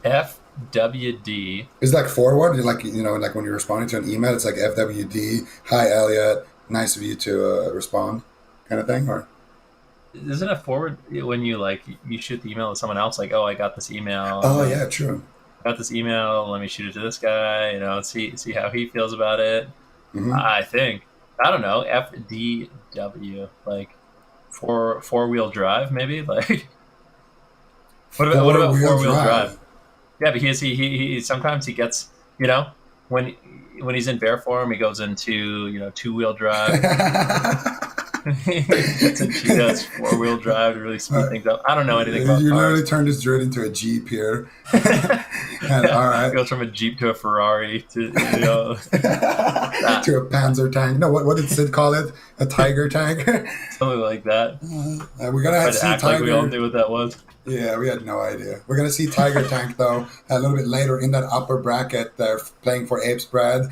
FWD. It's like forward, like when you're responding to an email, it's like FWD, hi Elliot, nice of you to respond, kind of thing, or isn't it forward when you shoot the email to someone else, like, oh, I got this email. Oh yeah, true. Got this email. Let me shoot it to this guy. See how he feels about it. Mm-hmm. I don't know. FDW, like four-wheel drive, maybe. Like what about four-wheel drive? Yeah, because he sometimes he gets, when he's in bear form, he goes into two-wheel drive. He does four-wheel drive to really speed things up. I don't know anything about cars. You literally turned his Druid into a Jeep here. And, all right. It goes from a Jeep to a Ferrari to to a Panzer tank. No, what did Sid call it? A Tiger tank? Something like that. We're going to have to see act Tiger. Like we all knew what that was. Yeah, we had no idea. We're going to see Tiger Tank, though, a little bit later in that upper bracket. They're playing for Ape's Bread,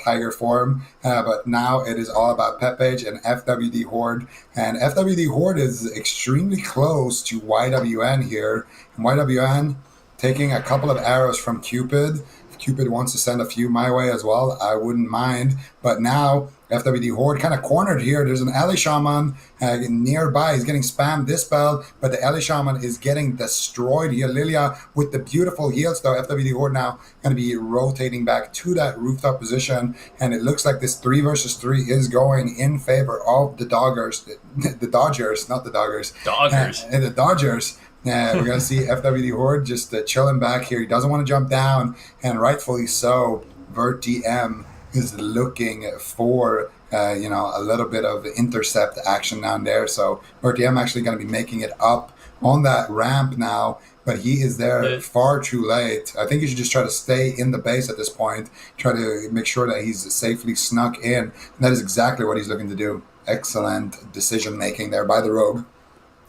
Tiger form. But now it is all about Pepage and FWD Horde. And FWD Horde is extremely close to YWN here. And YWN taking a couple of arrows from Cupid. If Cupid wants to send a few my way as well, I wouldn't mind. But now FWD Horde kind of cornered here. There's an Ellie Shaman nearby. He's getting spammed this spell, but the Ellie Shaman is getting destroyed here. Lilia with the beautiful heals, though. FWD Horde now going to be rotating back to that rooftop position, and it looks like this 3 versus 3 is going in favor of the Dodgers. The Dodgers, not the Doggers. Doggers. The Dodgers. We're going to see FWD Horde just chilling back here. He doesn't want to jump down, and rightfully so. Vert DM is looking for a little bit of intercept action down there. So RTM actually going to be making it up on that ramp now, but he is there Yeah, far too late. I think you should just try to stay in the base at this point, try to make sure that he's safely snuck in. And that is exactly what he's looking to do. Excellent decision making there by the rogue.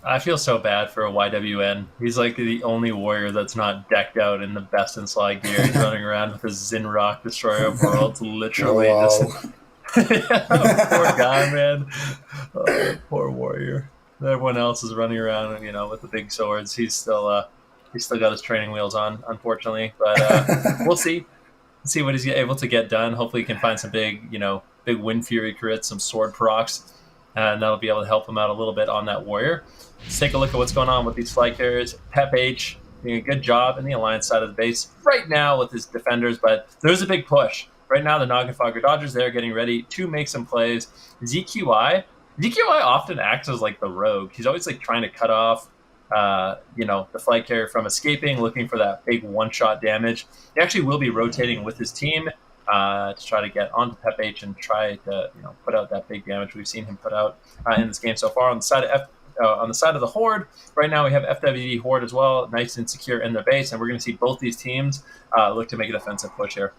I feel so bad for a YWN. He's like the only warrior that's not decked out in the best in slide gear. He's running around with his Zinrock Destroyer of Worlds, literally just Whoa. poor guy, man. Oh, poor warrior. Everyone else is running around, with the big swords. He's still got his training wheels on, unfortunately. But we'll see. See what he's able to get done. Hopefully, he can find some big Wind Fury crits, some sword procs, and that'll be able to help him out a little bit on that warrior. Let's take a look at what's going on with these flight carriers. Pep H doing a good job in the alliance side of the base right now with his defenders, but there's a big push. Right now, the Noggenfogger Dodgers, they're getting ready to make some plays. ZQI often acts as like the rogue. He's always like trying to cut off the flight carrier from escaping, looking for that big one-shot damage. He actually will be rotating with his team to try to get onto Pep H and try to put out that big damage we've seen him put out in this game so far. On the side of the Horde, right now we have FWD Horde as well, nice and secure in their base, and we're going to see both these teams look to make a defensive push here.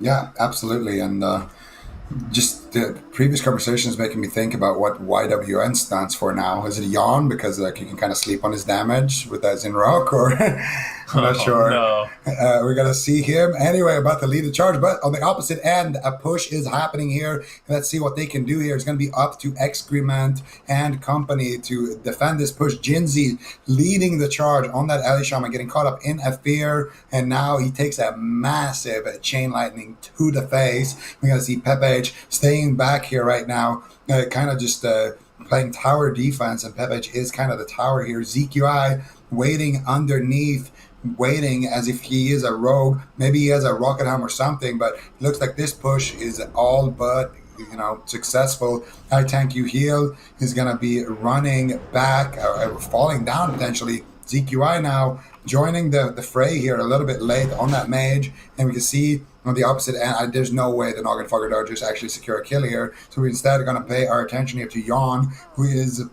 Yeah, absolutely. And just the previous conversation is making me think about what YWN stands for now. Is it yawn because like you can kind of sleep on his damage with that Zinrock, or I'm not sure. No. We're gonna see him anyway, about to lead the charge, but on the opposite end, a push is happening here. Let's see what they can do here. It's gonna be up to Excrement and company to defend this push. Jinzi leading the charge on that Ellie Shaman, getting caught up in a fear, and now he takes a massive chain lightning to the face. We're gonna see Pepe staying back here right now, kind of just playing tower defense, and Pepe is kind of the tower here. ZQI waiting underneath, waiting as if he is a rogue. Maybe he has a rocket helm or something, but it looks like this push is all but successful. I Tank You Heal is going to be running back, falling down potentially. ZQI now joining the fray here a little bit late on that mage, and we can see on the opposite end, there's no way the Noggenfogger Dodgers actually secure a kill here. So we instead are going to pay our attention here to Yawn, who is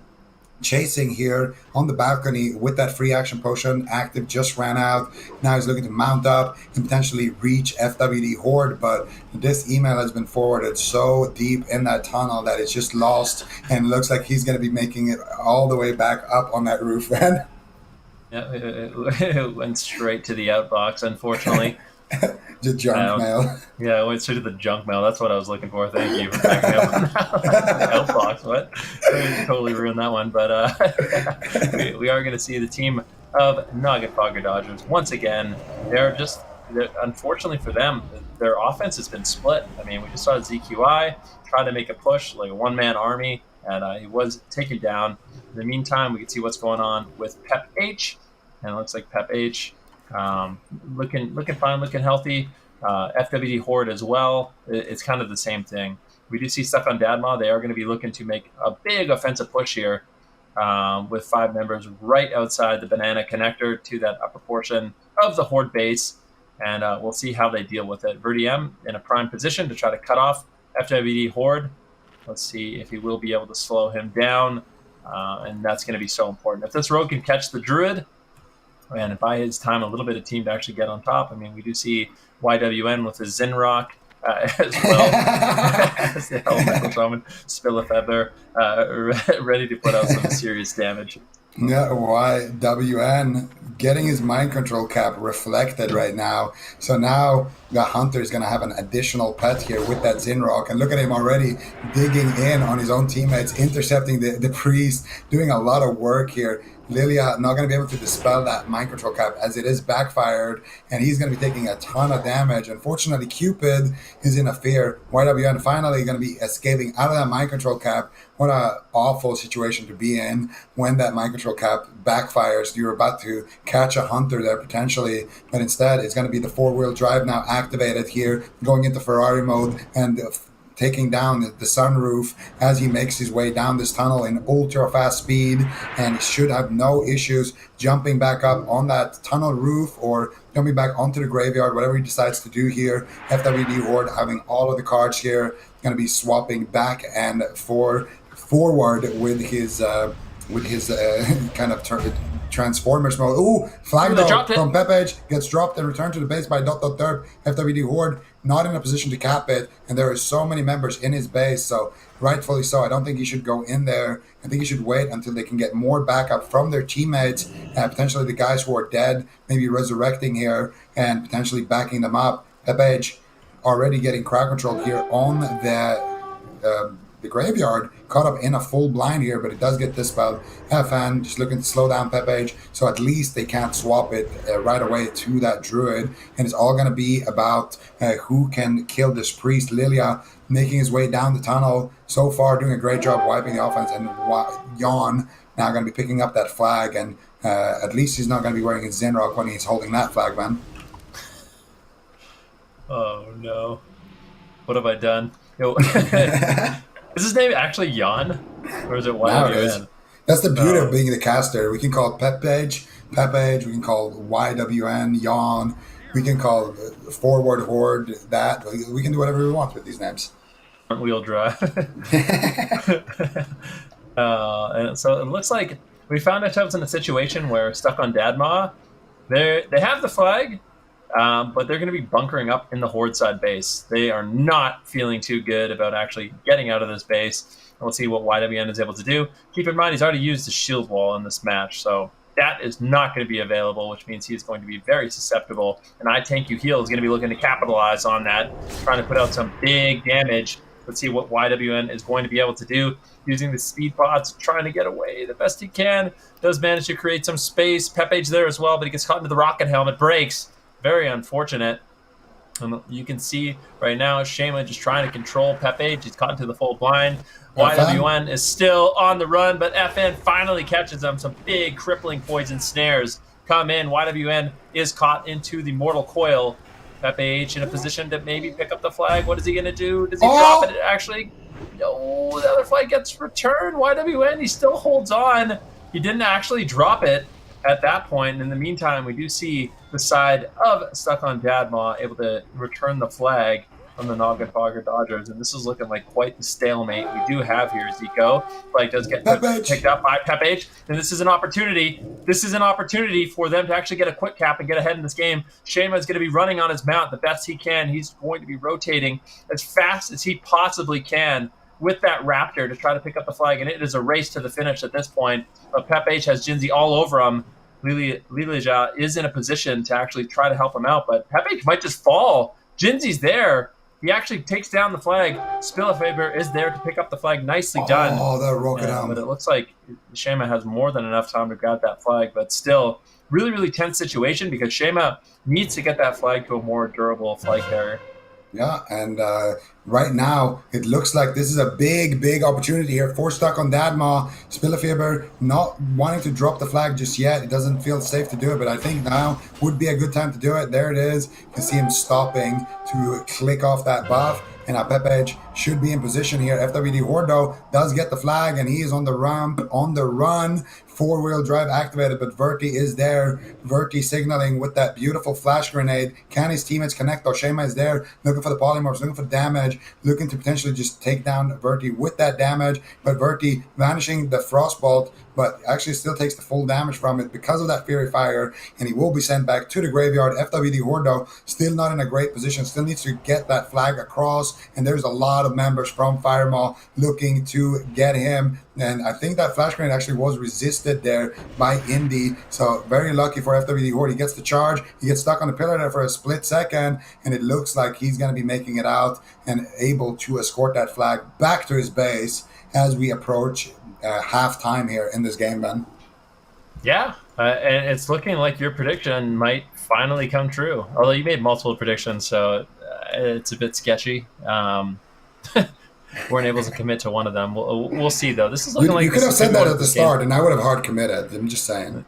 chasing here on the balcony with that free action potion. Active just ran out. Now he's looking to mount up and potentially reach FWD Horde, but this email has been forwarded so deep in that tunnel that it's just lost, and it looks like he's going to be making it all the way back up on that roof, man. Yeah, it went straight to the outbox, unfortunately. Just junk mail. Yeah, it went straight to the junk mail. That's what I was looking for. Thank you for backing up on that. Outbox, what? I totally ruined that one. But we are going to see the team of Noggenfogger Dodgers once again. Unfortunately for them, their offense has been split. I mean, we just saw ZQI try to make a push, like a one-man army, and he was taken down. In the meantime, we can see what's going on with Pep H, and it looks like Pep H looking fine, looking healthy. FWD Horde as well. It's kind of the same thing. We do see stuff on Dadma. They are going to be looking to make a big offensive push here with 5 members right outside the banana connector to that upper portion of the Horde base, and we'll see how they deal with it. Verdium in a prime position to try to cut off FWD Horde. Let's see if he will be able to slow him down, and that's going to be so important. If this rogue can catch the Druid, and buy his time a little bit of team to actually get on top. I mean, we do see YWN with his Zinrock as well as the Elemental Shaman, Spillefeather, ready to put out some serious damage. Yeah, YWN getting his mind control cap reflected right now. So now the Hunter is going to have an additional pet here with that Zinrock. And look at him already digging in on his own teammates, intercepting the priest, doing a lot of work here. Lilia not going to be able to dispel that mind control cap as it is backfired, and he's going to be taking a ton of damage. Unfortunately, Cupid is in a fear. YWN finally going to be escaping out of that mind control cap. What an awful situation to be in when that mind control cap backfires. You're about to catch a Hunter there potentially, but instead it's going to be the 4-wheel drive now activated here, going into Ferrari mode and taking down the sunroof as he makes his way down this tunnel in ultra fast speed, and he should have no issues jumping back up on that tunnel roof or jumping back onto the graveyard, whatever he decides to do here. FWD Horde having all of the cards here, going to be swapping back and forward with his kind of Transformers mode. Ooh, flag Ooh, they though dropped it. from Pepe gets dropped and returned to the base by Dot Dot Derp. FWD Horde not in a position to cap it, and there are so many members in his base, so rightfully so. I don't think he should go in there. I think he should wait until they can get more backup from their teammates, potentially the guys who are dead, maybe resurrecting here and potentially backing them up. Pepe already getting crowd control here on the graveyard, caught up in a full blind here, but it does get dispelled. FN just looking to slow down Pepe, so at least they can't swap it right away to that druid, and it's all going to be about who can kill this priest. Lilia making his way down the tunnel, so far doing a great job wiping the offense, and Jan now going to be picking up that flag, and at least he's not going to be wearing his Zinrock when he's holding that flag, man. Oh no, what have I done? Is his name actually Jan, or is it YWN? That's the beauty of being the caster. We can call it Pepage, we can call YWN, Jan, we can call Forward Horde that. We can do whatever we want with these names. Front wheel drive. And so it looks like we found ourselves in a situation where Stuck on Dadma, they have the flag, but they're going to be bunkering up in the Horde side base. They are not feeling too good about actually getting out of this base. And we'll see what YWN is able to do. Keep in mind, he's already used the shield wall in this match, so that is not going to be available, which means he's going to be very susceptible. And I Tank You Heal is going to be looking to capitalize on that, trying to put out some big damage. Let's see what YWN is going to be able to do, using the speed pots, trying to get away the best he can. Does manage to create some space. Pepe's there as well, but he gets caught into the rocket helmet, breaks. Very unfortunate. You can see right now Shayma just trying to control Pepe. He's caught into the full blind. YWN is still on the run, but FN finally catches him. Some big crippling poison snares come in. YWN is caught into the mortal coil. Pepe H in a position to maybe pick up the flag. What is he going to do? Does he drop it? Actually, no, the other flag gets returned. YWN, he still holds on. He didn't actually drop it at that point. And in the meantime, we do see the side of Stuck on Dadma able to return the flag from the Noggin Dodgers, and this is looking like quite the stalemate we do have here. Zico flag does get picked up by Pepe, and this is an opportunity. This is an opportunity for them to actually get a quick cap and get ahead in this game. Shayma is going to be running on his mount the best he can. He's going to be rotating as fast as he possibly can with that Raptor to try to pick up the flag, and it is a race to the finish at this point. But Pepe has Jinzi all over him. Lilija is in a position to actually try to help him out, but Pepe might just fall. Jinzi's there. He actually takes down the flag. Spillefaber is there to pick up the flag. Nicely done. Oh, that rocket but it looks like Shayma has more than enough time to grab that flag, but still, really, really tense situation because Shayma needs to get that flag to a more durable flag carrier. Yeah, and right now it looks like this is a big, big opportunity here for Stuck on Dadma. Spillefaber not wanting to drop the flag just yet. It doesn't feel safe to do it, but I think now would be a good time to do it. There it is. You can see him stopping to click off that buff. And now Pepe should be in position here. FWD Hordo does get the flag, and he is on the ramp, on the run. Four-wheel drive activated, but Verti is there. Verti signaling with that beautiful flash grenade. Can his teammates connect? Shayma is there, looking for the polymorphs, looking for damage, looking to potentially just take down Verti with that damage. But Verti vanishing the frostbolt, but actually still takes the full damage from it because of that Fury Fire, and he will be sent back to the graveyard. FWD Hordo still not in a great position, still needs to get that flag across, and there's a lot of members from Firemaw looking to get him. And I think that flash grenade actually was resisted there by Indy. So very lucky for FWD Horde. He gets the charge. He gets stuck on the pillar there for a split second. And it looks like he's going to be making it out and able to escort that flag back to his base as we approach halftime here in this game, Ben. Yeah. And it's looking like your prediction might finally come true. Although you made multiple predictions, so it's a bit sketchy. Weren't able to commit to one of them. We'll see, though. This is looking like you could have said that at the start, and I would have hard committed. I'm just saying.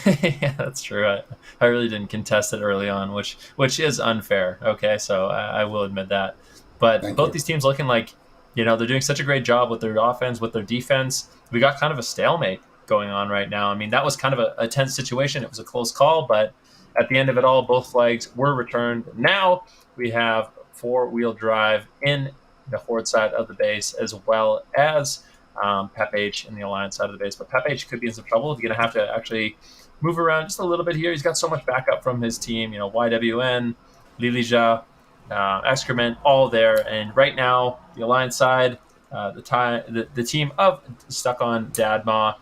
Yeah, that's true. I really didn't contest it early on, which is unfair. Okay, so I will admit that. But both these teams looking like, they're doing such a great job with their offense, with their defense. We got kind of a stalemate going on right now. I mean, that was kind of a tense situation. It was a close call, but at the end of it all, both flags were returned. Now we have four-wheel drive in the Horde side of the base, as well as Pep H in the Alliance side of the base. But Pep H could be in some trouble. He's going to have to actually move around just a little bit here. He's got so much backup from his team, YWN, Lilija, Excrement, all there. And right now, the Alliance side, the team of Stuck on Dadma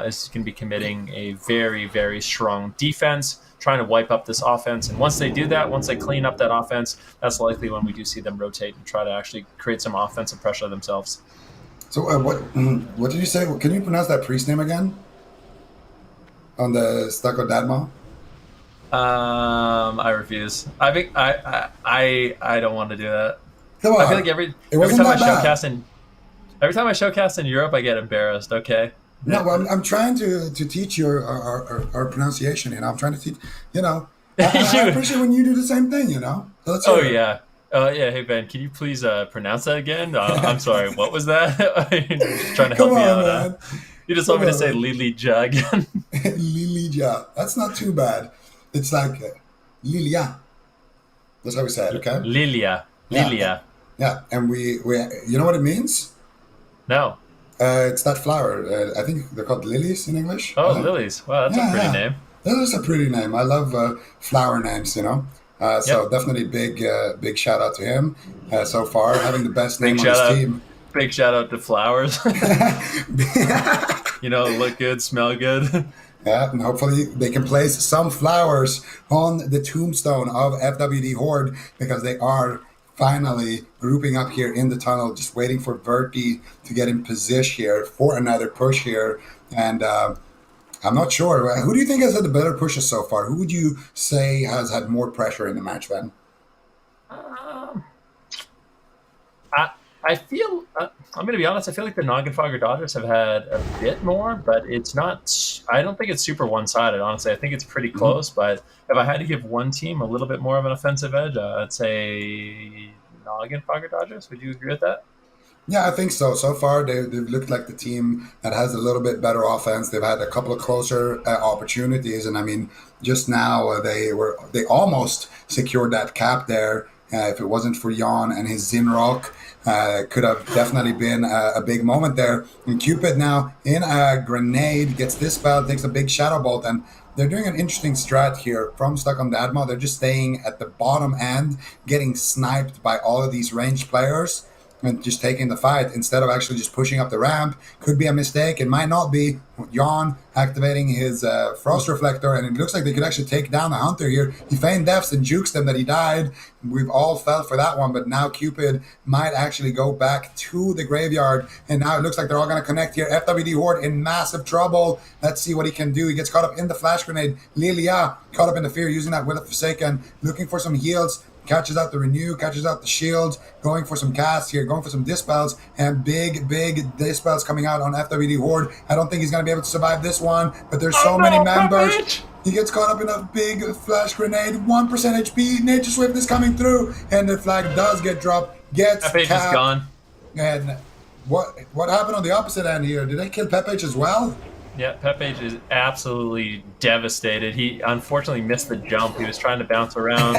is going to be committing a very, very strong defense, trying to wipe up this offense. And once they do that, once they clean up that offense, that's likely when we do see them rotate and try to actually create some offensive pressure themselves. So what did you say? Can you pronounce that priest name again? On the Stucco Dadma? I refuse. I think I don't want to do that. Come on. I feel like every time I showcase in Europe, I get embarrassed. Okay. No, well, I'm trying to teach you our pronunciation. I'm trying to teach. I appreciate when you do the same thing. So yeah. Yeah. Hey Ben, can you please pronounce that again? I'm sorry. What was that? Just trying to help me out. Man. You just want me to say Lilija again. Lilija. That's not too bad. It's like Lilia. That's how we say it. Okay. Lilia. Yeah, and we you know what it means? No. It's that flower. I think they're called lilies in English. Oh, lilies. Wow, that's a pretty name. That is a pretty name. I love flower names, So definitely big shout out to him so far, having the best name on his team. Big shout out to flowers. Look good, smell good. Yeah, and hopefully they can place some flowers on the tombstone of FWD Horde, because they are finally grouping up here in the tunnel, just waiting for Verti to get in position here for another push here. And I'm not sure. Who do you think has had the better pushes so far? Who would you say has had more pressure in the match, Ben? I feel, I'm going to be honest, I feel like the Noggenfogger Dodgers have had a bit more, but it's not, I don't think it's super one-sided, honestly. I think it's pretty close, but if I had to give one team a little bit more of an offensive edge, I'd say Noggenfogger Dodgers. Would you agree with that? Yeah, I think so. So far, they've looked like the team that has a little bit better offense. They've had a couple of closer opportunities, and I mean, just now they almost secured that cap there. If it wasn't for Jan and his Zinrock, could have definitely been a big moment there. And Cupid now in a grenade gets dispelled, takes a big Shadow Bolt, and they're doing an interesting strat here from Stuck on Dadma. They're just staying at the bottom end, getting sniped by all of these ranged players, and just taking the fight instead of actually just pushing up the ramp. Could be a mistake. It might not be. Jan activating his Frost Reflector, and it looks like they could actually take down the Hunter here. He feigned deaths and jukes them that he died. We've all fell for that one, but now Cupid might actually go back to the graveyard, and now it looks like they're all going to connect here. FWD Horde in massive trouble. Let's see what he can do. He gets caught up in the flash grenade. Lilia caught up in the fear, using that Will of Forsaken, looking for some heals. Catches out the Renew, catches out the Shield, going for some casts here, going for some Dispels, and big Dispels coming out on FWD Horde. I don't think he's going to be able to survive this one, but there's so many members. He gets caught up in a big flash grenade, 1% HP, Nature Swiftness coming through, and the flag does get dropped, gets Pepage is gone. And what happened on the opposite end here? Did they kill Pepage as well? Yeah, Pepage is absolutely devastated. He unfortunately missed the jump. He was trying to bounce around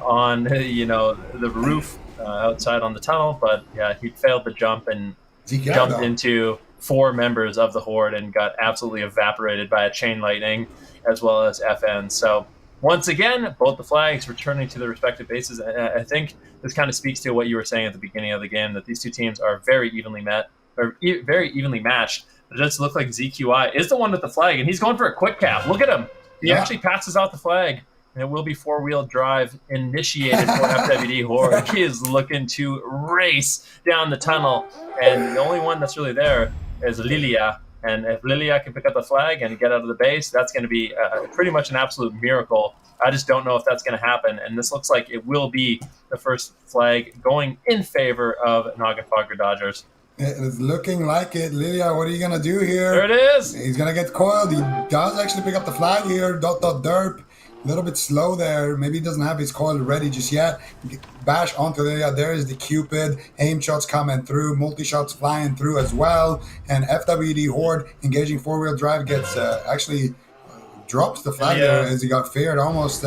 on the roof outside on the tunnel, but yeah, he failed the jump and jumped into 4 members of the Horde and got absolutely evaporated by a chain lightning as well as FN. So once again, both the flags returning to their respective bases. I think this kind of speaks to what you were saying at the beginning of the game, that these two teams are very evenly very evenly matched. It just looks like ZQI is the one with the flag, and he's going for a quick cap. Look at him. He actually passes out the flag, and it will be 4-wheel drive initiated for FWD Horde. He is looking to race down the tunnel, and the only one that's really there is Lilia. And if Lilia can pick up the flag and get out of the base, that's going to be pretty much an absolute miracle. I just don't know if that's going to happen, and this looks like it will be the first flag going in favor of Noggenfogger Dodgers. It's looking like it. Lilia, what are you going to do here? There it is. He's going to get coiled. He does actually pick up the flag here. Derp. A little bit slow there. Maybe he doesn't have his coil ready just yet. Bash onto Lilia. There is the Cupid. Aim shots coming through. Multi-shots flying through as well. And FWD Horde engaging 4-wheel drive gets actually drops the flag there Yeah. as he got feared, almost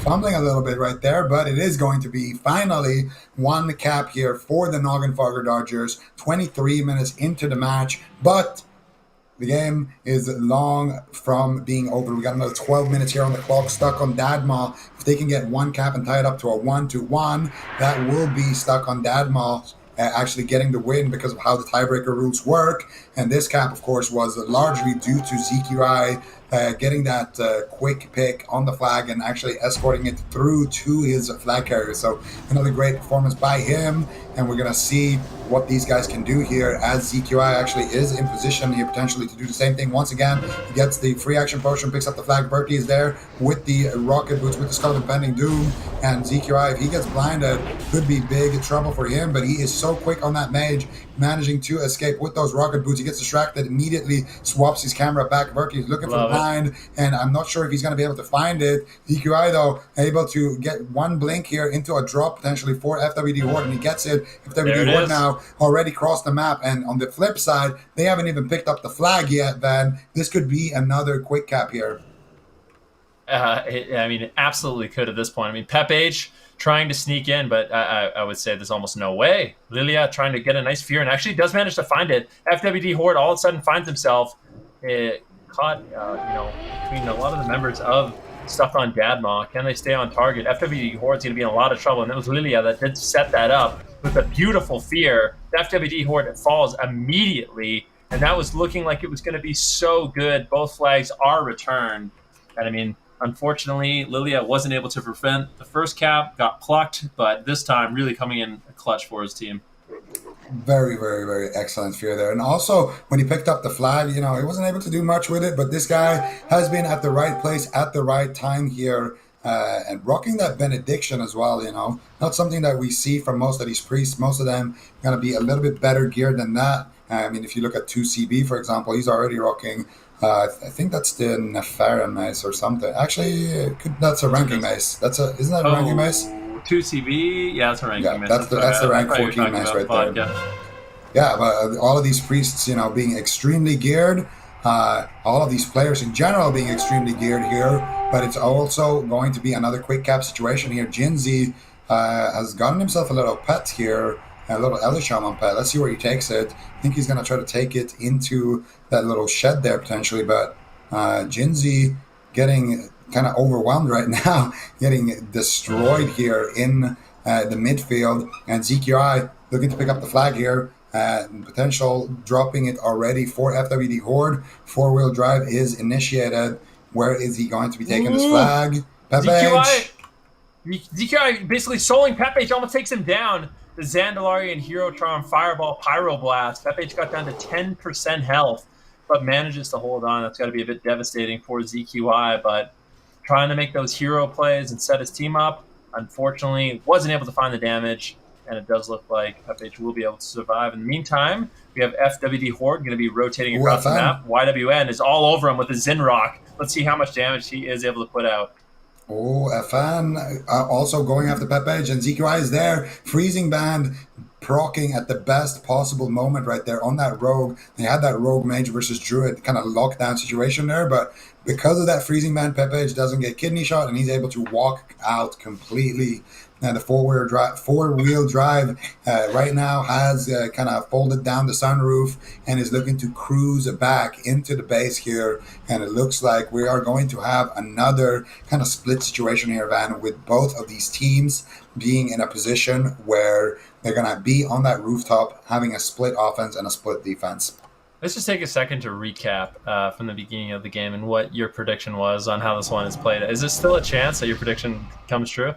fumbling a little bit right there. But it is going to be finally one cap here for the Noggenfogger Dodgers. 23 minutes into the match, but the game is long from being over. We got another 12 minutes here on the clock, stuck on Dadma. If they can get one cap and tie it up to a 1-1, that will be stuck on Dadma actually getting the win because of how the tiebreaker rules work. And this cap, of course, was largely due to ZQI getting that quick pick on the flag and actually escorting it through to his flag carrier. So another great performance by him. And we're going to see what these guys can do here as ZQI actually is in position here potentially to do the same thing. Once again, he gets the free action potion, picks up the flag. Berkey is there with the rocket boots, with the Skull Impending Doom. And ZQI, if he gets blinded, could be big trouble for him. But he is so quick on that mage, managing to escape with those rocket boots. He gets distracted, immediately swaps his camera back. Berkey is looking for blind, and I'm not sure if he's going to be able to find it. ZQI, though, able to get one blink here into a drop potentially for FWD Horde, and he gets it. FWD Horde now already crossed the map, and on the flip side, they haven't even picked up the flag yet, Van. This could be another quick cap here. It absolutely could at this point. I mean, Pep H trying to sneak in, but I would say there's almost no way. Lilia trying to get a nice fear and actually does manage to find it. FWD Horde all of a sudden finds himself caught, between a lot of the members of Stuck on Dadma. Can they stay on target? FWD Horde's going to be in a lot of trouble, and it was Lilia that did set that up with a beautiful fear. The FWD Horde falls immediately, and that was looking like it was going to be so good. Both flags are returned, and I mean, unfortunately, Lilia wasn't able to prevent the first cap, got plucked, but this time really coming in a clutch for his team. Very, very, very excellent fear there. And also, when he picked up the flag, he wasn't able to do much with it, but this guy has been at the right place at the right time here, and rocking that benediction as well, Not something that we see from most of these priests. Most of them going to be a little bit better geared than that. I mean, if you look at 2CB, for example, he's already rocking I think that's the Nefaran mace or something. Actually, that's a ranking mace. Isn't that a ranking mace? 2CB? Yeah, that's a ranking mace. That's the rank 14 mace right there. Yeah, but all of these priests, being extremely geared, all of these players in general being extremely geared here, but it's also going to be another quick cap situation here. Jinzi has gotten himself a little pet here, a little Elder Shaman pet. Let's see where he takes it. I think he's going to try to take it into that little shed there potentially, but Jinzi getting kind of overwhelmed right now, getting destroyed here in the midfield, and ZQI looking to pick up the flag here. Potential dropping it already for FWD Horde. 4-wheel drive is initiated. Where is he going to be taking this flag? ZQI basically soloing Pepage, almost takes him down. The Zandalarian Hero Charm Fireball Pyro Blast. Pepage got down to 10% health, but manages to hold on. That's got to be a bit devastating for ZQI, but trying to make those hero plays and set his team up. Unfortunately, wasn't able to find the damage, and it does look like Pepage will be able to survive. In the meantime, we have FWD Horde going to be rotating across the map. YWN is all over him with the Zinrock. Let's see how much damage he is able to put out. Oh, FN also going after Pepage, and ZQI is there. Freezing Band proccing at the best possible moment right there on that rogue. They had that rogue mage versus druid kind of lockdown situation there, but because of that Freezing Band, Pepage doesn't get kidney shot, and he's able to walk out completely. And the four-wheel drive right now has kind of folded down the sunroof and is looking to cruise back into the base here. And it looks like we are going to have another kind of split situation here, Van, with both of these teams being in a position where they're going to be on that rooftop having a split offense and a split defense. Let's just take a second to recap from the beginning of the game and what your prediction was on how this one is played. Is there still a chance that your prediction comes true?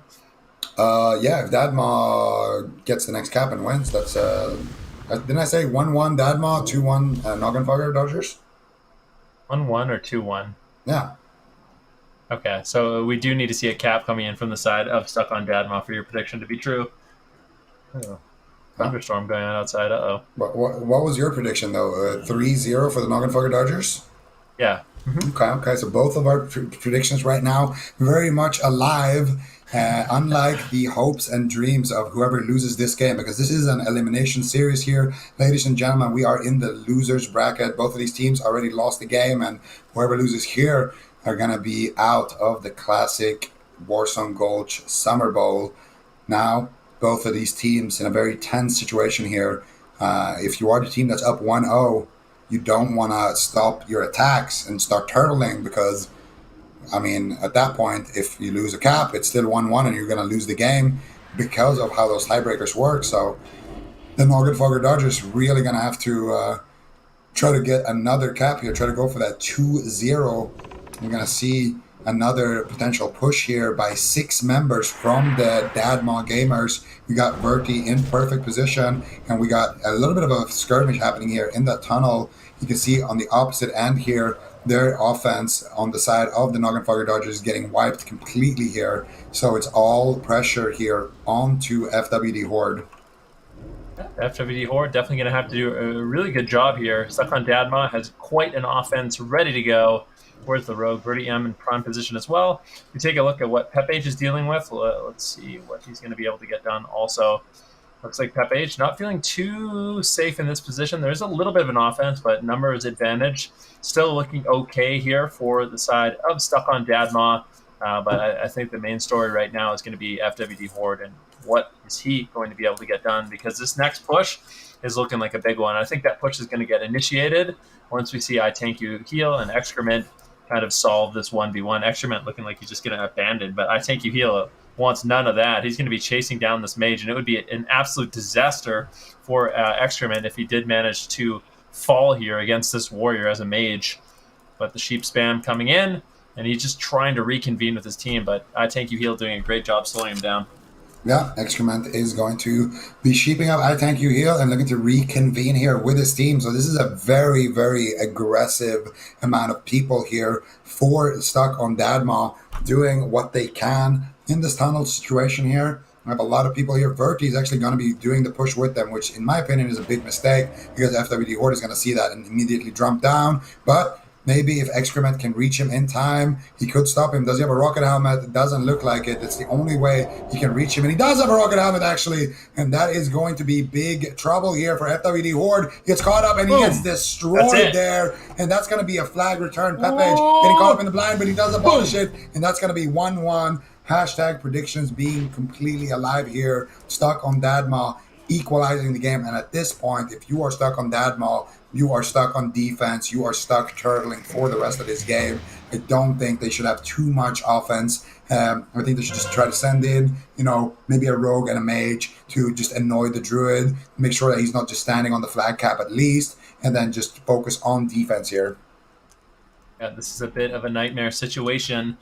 Yeah, if Dadma gets the next cap and wins, that's didn't I say 1-1 Dadma, 2-1 Noggenfogger Dodgers? 1-1 or 2-1? Yeah. Okay, so we do need to see a cap coming in from the side of Stuck on Dadma for your prediction to be true. Oh, thunderstorm going on outside. Uh-oh. What was your prediction, though? 3-0 for the Noggenfogger Dodgers? Yeah. Mm-hmm. Okay, so both of our predictions right now very much alive. Unlike the hopes and dreams of whoever loses this game, because this is an elimination series here. Ladies and gentlemen, we are in the losers bracket. Both of these teams already lost the game, and whoever loses here are going to be out of the classic Warzone Gulch Summer Bowl. Now, both of these teams in a very tense situation here. If you are the team that's up 1-0, you don't want to stop your attacks and start turtling because, I mean, at that point, if you lose a cap, it's still 1-1 and you're going to lose the game because of how those tiebreakers work. So the Noggenfogger Dodgers really going to have to try to get another cap here, try to go for that 2-0. We're going to see another potential push here by 6 members from the Dadma Gamers. We got Verti in perfect position, and we got a little bit of a skirmish happening here in that tunnel. You can see on the opposite end here, their offense on the side of the Noggenfogger Dodgers is getting wiped completely here. So it's all pressure here onto FWD Horde. FWD Horde definitely going to have to do a really good job here. Stuck on Dadma has quite an offense ready to go. Where's the rogue? Verti M in prime position as well. We take a look at what Pep H is dealing with. Let's see what he's going to be able to get done. Also, looks like Pep H not feeling too safe in this position. There's a little bit of an offense, but numbers advantage. Still looking okay here for the side of Stuck on Dadma. But I think the main story right now is going to be FWD Horde and what is he going to be able to get done, because this next push is looking like a big one. I think that push is going to get initiated once we see I Tank You Heal and Excrement kind of solve this 1v1. Excrement looking like he's just going to abandon, but I Tank You Heal wants none of that. He's going to be chasing down this mage, and it would be an absolute disaster for Excrement if he did manage to fall here against this warrior as a mage. But the sheep spam coming in, and he's just trying to reconvene with his team, but I Tank You Heal doing a great job slowing him down. Yeah, Excrement is going to be sheeping up I Tank You Heal and looking to reconvene here with his team. So this is a very, very aggressive amount of people here for Stuck on Dadma doing what they can in this tunnel situation here. I have a lot of people here. Verti is actually going to be doing the push with them, which in my opinion is a big mistake because FWD Horde is going to see that and immediately jump down. But maybe if Excrement can reach him in time, he could stop him. Does he have a rocket helmet? It doesn't look like it. It's the only way he can reach him. And he does have a rocket helmet, actually. And that is going to be big trouble here for FWD Horde. He gets caught up and he gets destroyed there. And that's going to be a flag return. Pep H getting caught up in the blind, but he does abolish it. And that's going to be 1-1. Hashtag predictions being completely alive here. Stuck on Dadma, equalizing the game. And at this point, if you are stuck on Dadma, you are stuck on defense. You are stuck turtling for the rest of this game. I don't think they should have too much offense. I think they should just try to send in, maybe a rogue and a mage to just annoy the druid, make sure that he's not just standing on the flag cap at least, and then just focus on defense here. Yeah, this is a bit of a nightmare situation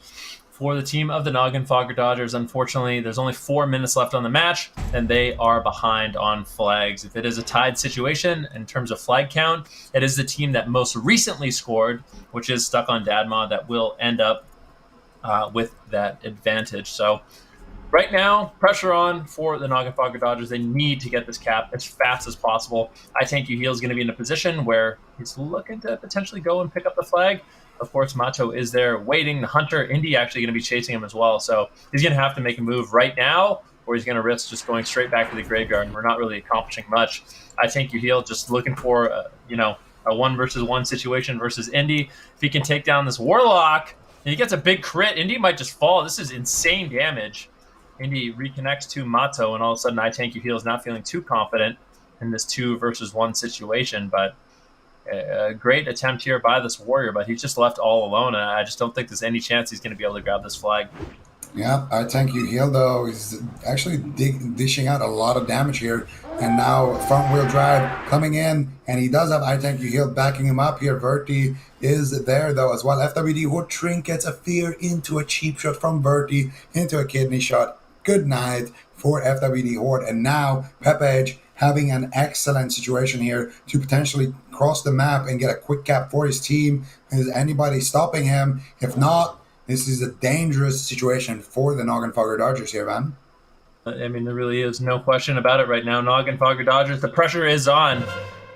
for the team of the Noggenfogger Dodgers. Unfortunately, there's only 4 minutes left on the match, and they are behind on flags. If it is a tied situation in terms of flag count, it is the team that most recently scored, which is Stuck on Dadma, that will end up with that advantage. So right now, pressure on for the Noggenfogger Dodgers. They need to get this cap as fast as possible. I Tank You Heal is going to be in a position where he's looking to potentially go and pick up the flag. Of course, Mato is there waiting. The Hunter, Indy actually going to be chasing him as well. So he's going to have to make a move right now, or he's going to risk just going straight back to the graveyard, and we're not really accomplishing much. I Tank You Heal just looking for, a 1-versus-1 situation versus Indy. If he can take down this Warlock, and he gets a big crit, Indy might just fall. This is insane damage. Indy reconnects to Mato, and all of a sudden I Tank You Heal is not feeling too confident in this 2-versus-1 situation, but a great attempt here by this warrior, but he's just left all alone, and I just don't think there's any chance he's going to be able to grab this flag. Yeah, I Tank You Heal, though, is actually dishing out a lot of damage here. And now front wheel drive coming in, and he does have I Tank You Heal backing him up here. Verti is there, though, as well. FWD Horde trinkets a fear into a cheap shot from Verti, into a kidney shot. Good night for FWD Horde. And now Pep Edge having an excellent situation here to potentially cross the map and get a quick cap for his team. Is anybody stopping him? If not, this is a dangerous situation for the Noggenfogger Dodgers here, man. I mean, there really is no question about it right now. Noggenfogger Dodgers, the pressure is on.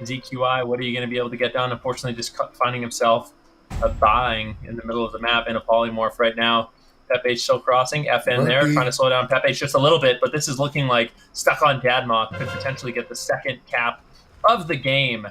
ZQI, what are you going to be able to get done? Unfortunately, just finding himself dying in the middle of the map in a polymorph right now. Pep H still crossing. FN there, trying to slow down Pep H just a little bit, but this is looking like Stuck on Dadma could potentially get the second cap of the game.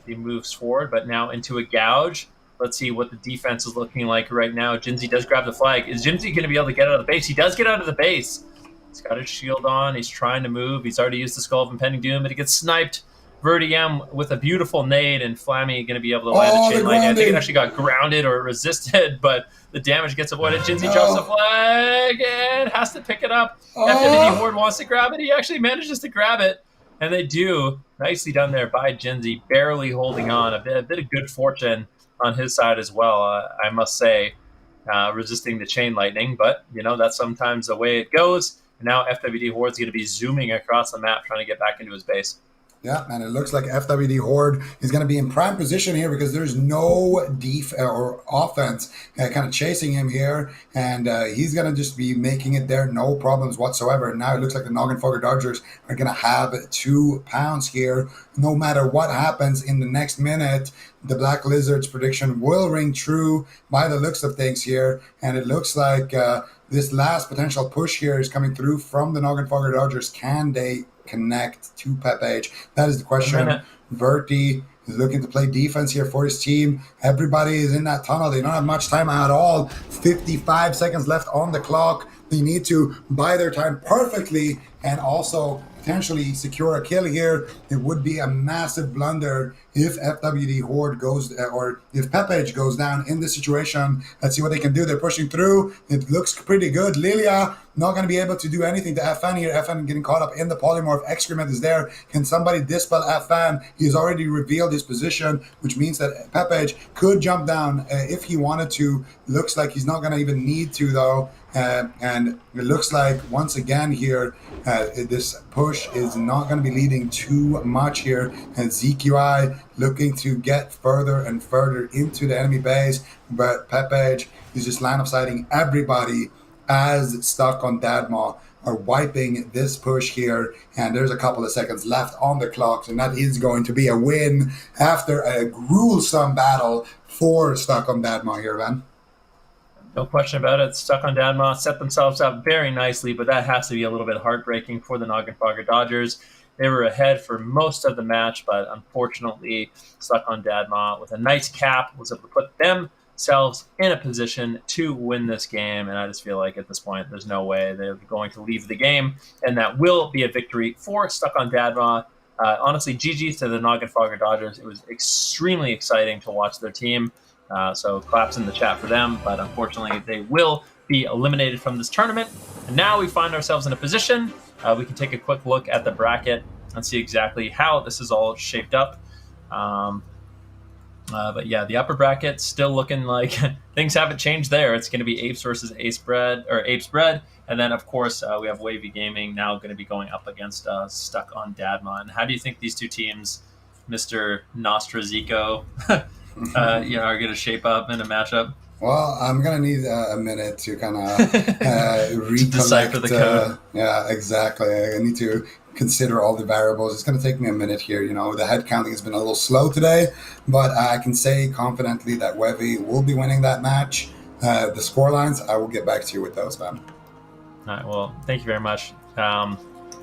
He moves forward, but now into a gouge. Let's see what the defense is looking like right now. Jinzi does grab the flag. Is Jinzi going to be able to get out of the base? He does get out of the base. He's got his shield on. He's trying to move. He's already used the Skull of Impending Doom, but he gets sniped. Verdium with a beautiful nade, and Flammy going to be able to land a chain lightning. I think it actually got grounded or resisted, but the damage gets avoided. Jinzi drops the flag and has to pick it up. FWD Horde wants to grab it. He actually manages to grab it, and they do. Nicely done there by Jinzi, barely holding on. A bit of good fortune on his side as well, I must say, resisting the chain lightning. But, that's sometimes the way it goes. And now FWD Horde's going to be zooming across the map trying to get back into his base. Yeah, and it looks like FWD Horde is going to be in prime position here because there's no or offense kind of chasing him here, and he's going to just be making it there, no problems whatsoever. And now it looks like the Noggenfogger Dodgers are going to have 2 pounds here. No matter what happens in the next minute, the Black Lizard's prediction will ring true by the looks of things here, and it looks like this last potential push here is coming through from the Noggenfogger Dodgers. Can they connect to Pepage? That is the question. Verti is looking to play defense here for his team. Everybody is in that tunnel. They don't have much time at all. 55 seconds left on the clock. They need to buy their time perfectly and also potentially secure a kill here. It would be a massive blunder if FWD Horde goes, or if Pepage goes down in this situation. Let's see what they can do. They're pushing through. It looks pretty good. Lilia not going to be able to do anything to FN here. FN getting caught up in the polymorph. Excrement is there. Can somebody dispel FN? He's already revealed his position, which means that Pepage could jump down if he wanted to. Looks like he's not going to even need to, though. And it looks like, once again here, this push is not going to be leading too much here. And ZQI looking to get further and further into the enemy base. But Pepage is just line of sighting everybody as Stuck on Dadma are wiping this push here. And there's a couple of seconds left on the clock. And that is going to be a win after a gruesome battle for Stuck on Dadma here, man. No question about it. Stuck on Dadma set themselves up very nicely, but that has to be a little bit heartbreaking for the Noggenfogger Dodgers. They were ahead for most of the match, but unfortunately, Stuck on Dadma with a nice cap was able to put themselves in a position to win this game. And I just feel like at this point, there's no way they're going to leave the game, and that will be a victory for Stuck on Dadma. Honestly, GG to the Noggenfogger Dodgers. It was extremely exciting to watch their team. So claps in the chat for them, but unfortunately they will be eliminated from this tournament. And now we find ourselves in a position, we can take a quick look at the bracket and see exactly how this is all shaped up. But yeah, the upper bracket still looking like things haven't changed there. It's going to be Apes versus Apes Bread, and then of course we have Wavy Gaming now going to be going up against Stuck on Dadma. And how do you think these two teams, Mr. Nostrazico, are going to shape up in a matchup? Well, I'm going to need a minute to kind of recollect. Decipher the code. Yeah, exactly. I need to consider all the variables. It's going to take me a minute here. The head counting has been a little slow today, but I can say confidently that Wevy will be winning that match. The scorelines, I will get back to you with those, man. All right, well, thank you very much.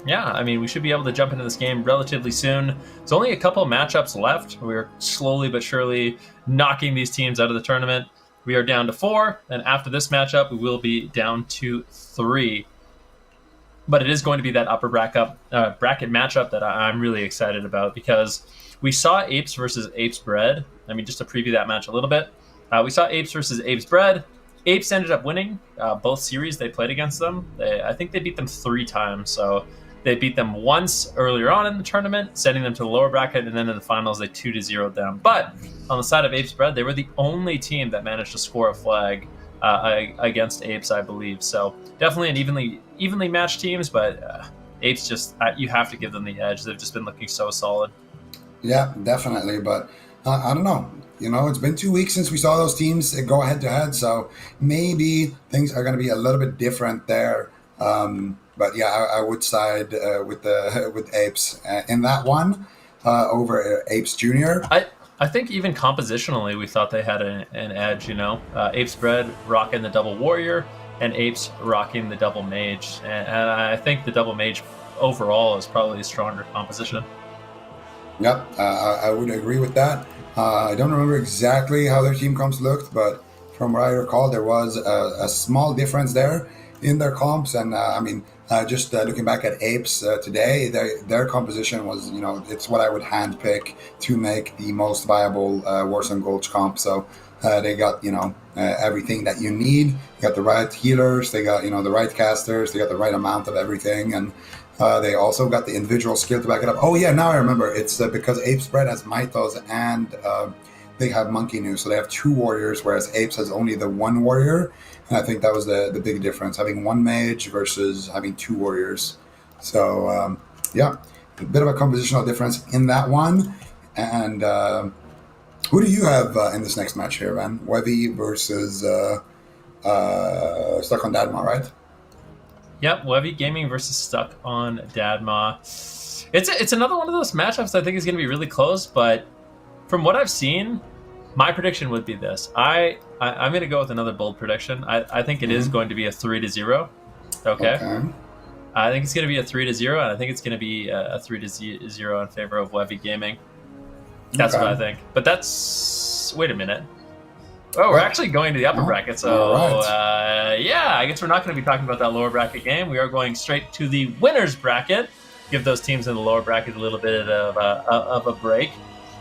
Yeah, I mean, we should be able to jump into this game relatively soon. There's only a couple of matchups left. We're slowly but surely knocking these teams out of the tournament. We are down to 4, and after this matchup, we will be down to 3. But it is going to be that upper bracket matchup that I'm really excited about, because we saw Apes versus Apes Bread. I mean, just to preview that match a little bit, we saw Apes versus Apes Bread. Apes ended up winning both series they played against them. I think they beat them 3 times, so they beat them once earlier on in the tournament, sending them to the lower bracket, and then in the finals, they 2-0'd them. But on the side of Apes Bread, they were the only team that managed to score a flag against Apes, I believe. So definitely an evenly matched teams, but Apes just, you have to give them the edge. They've just been looking so solid. Yeah, definitely. But I don't know. It's been 2 weeks since we saw those teams go head-to-head, so maybe things are going to be a little bit different there. But yeah, I would side with Apes in that one over Apes Junior. I think even compositionally, we thought they had an edge. Apes Bread rocking the double warrior, and Apes rocking the double mage, and I think the double mage overall is probably a stronger composition. Yep, I would agree with that. I don't remember exactly how their team comps looked, but from what I recall, there was a small difference there in their comps. And I mean, just looking back at Apes today, their composition was, it's what I would handpick to make the most viable Warzone Gulch comp. So they got, everything that you need. You got the right healers, they got, the right casters, they got the right amount of everything. And they also got the individual skill to back it up. Oh yeah, now I remember. It's because Ape Spread has Mythos and they have Monkey New, so they have two warriors, whereas Apes has only the one warrior. And I think that was the big difference, having one mage versus having two warriors. So yeah, a bit of a compositional difference in that one. And who do you have in this next match here, man? Webby versus Stuck on Dadma, right? Yep, Webby Gaming versus Stuck on Dadma. It's another one of those matchups I think is going to be really close, but from what I've seen, my prediction would be this. I'm going to go with another bold prediction. I think it is going to be a 3-0. Okay. I think it's going to be a 3-0, and I think it's going to be a 3-0 in favor of Webby Gaming. That's what I think. But that's... Wait a minute. Oh, we're actually going to the upper bracket, so yeah, I guess we're not going to be talking about that lower bracket game. We are going straight to the winners bracket. Give those teams in the lower bracket a little bit of a break.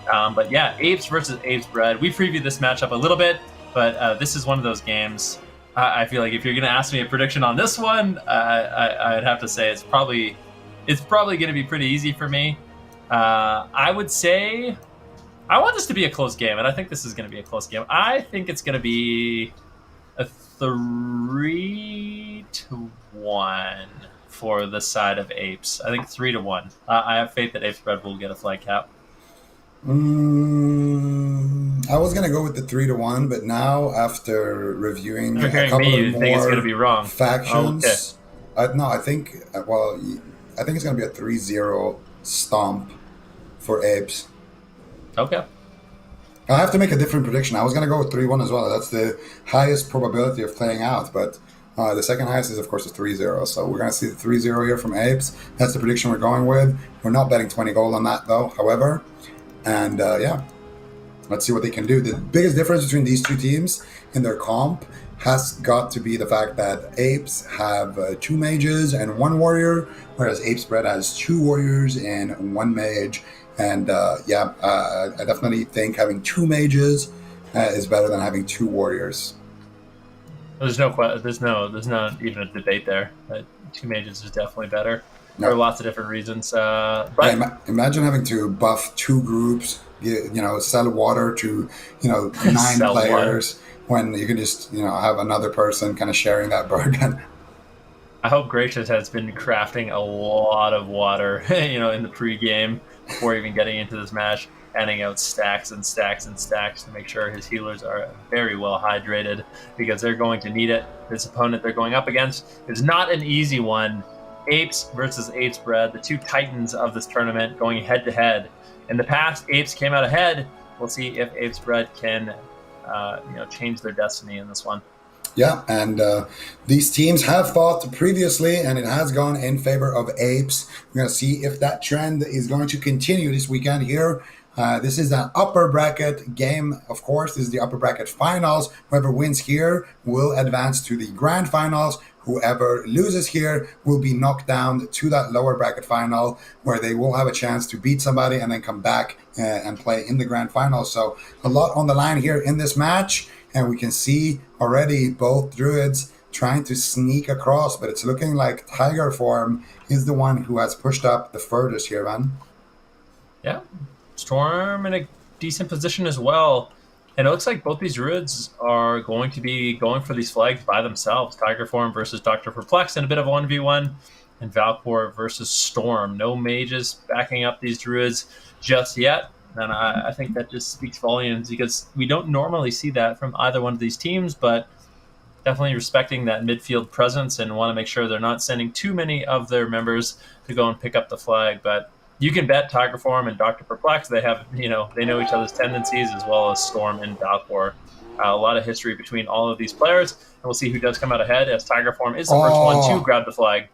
But yeah, Apes versus Apes Bred. We previewed this matchup a little bit, but this is one of those games. I feel like if you're going to ask me a prediction on this one, I'd have to say it's probably going to be pretty easy for me. I would say I want this to be a close game, and I think this is going to be a close game. I think it's going to be a 3-1 for the side of Apes. I think 3-1. I have faith that Apes Bred will get a flag cap. I was gonna go with the 3-1, but now after reviewing a couple of think it's gonna be wrong. factions, no, I think I think it's gonna be a 3-0 stomp for Apes. Okay. I have to make a different prediction. I was gonna go with 3-1 as well. That's the highest probability of playing out, but the second highest is of course a 3-0. So we're gonna see the 3-0 here from Apes. That's the prediction we're going with. We're not betting 20 gold on that though. However. And yeah, let's see what they can do. The biggest difference between these two teams in their comp has got to be the fact that Apes have two mages and one warrior, whereas Apes Bred has two warriors and one mage. And yeah, I definitely think having two mages is better than having two warriors. There's not even a debate there. Two mages is definitely better. For lots of different reasons. But imagine having to buff two groups, sell water to, 9 players when you can just, have another person kind of sharing that burden. I hope Gracious has been crafting a lot of water, in the pregame before even getting into this match, handing out stacks and stacks and stacks to make sure his healers are very well hydrated because they're going to need it. This opponent they're going up against is not an easy one. Apes versus Apes Bred, the two titans of this tournament going head to head. In the past, Apes came out ahead. We'll see if Apes Bred can, change their destiny in this one. Yeah, and these teams have fought previously, and it has gone in favor of Apes. We're going to see if that trend is going to continue this weekend here. This is an upper bracket game, of course. This is the upper bracket finals. Whoever wins here will advance to the grand finals. Whoever loses here will be knocked down to that lower bracket final where they will have a chance to beat somebody and then come back and play in the grand final. So a lot on the line here in this match. And we can see already both druids trying to sneak across, but it's looking like Tiger Form is the one who has pushed up the furthest here, man. Yeah. Storm in a decent position as well. And it looks like both these druids are going to be going for these flags by themselves. Tiger Form versus Dr. Perplex in a bit of a 1v1. And Valkor versus Storm. No mages backing up these druids just yet. And I think that just speaks volumes because we don't normally see that from either one of these teams, but definitely respecting that midfield presence and want to make sure they're not sending too many of their members to go and pick up the flag. But you can bet Tiger Form and Dr. Perplex, they have, they know each other's tendencies as well as Storm and Valkor. A lot of history between all of these players, and we'll see who does come out ahead as Tiger Form is the first one to grab the flag.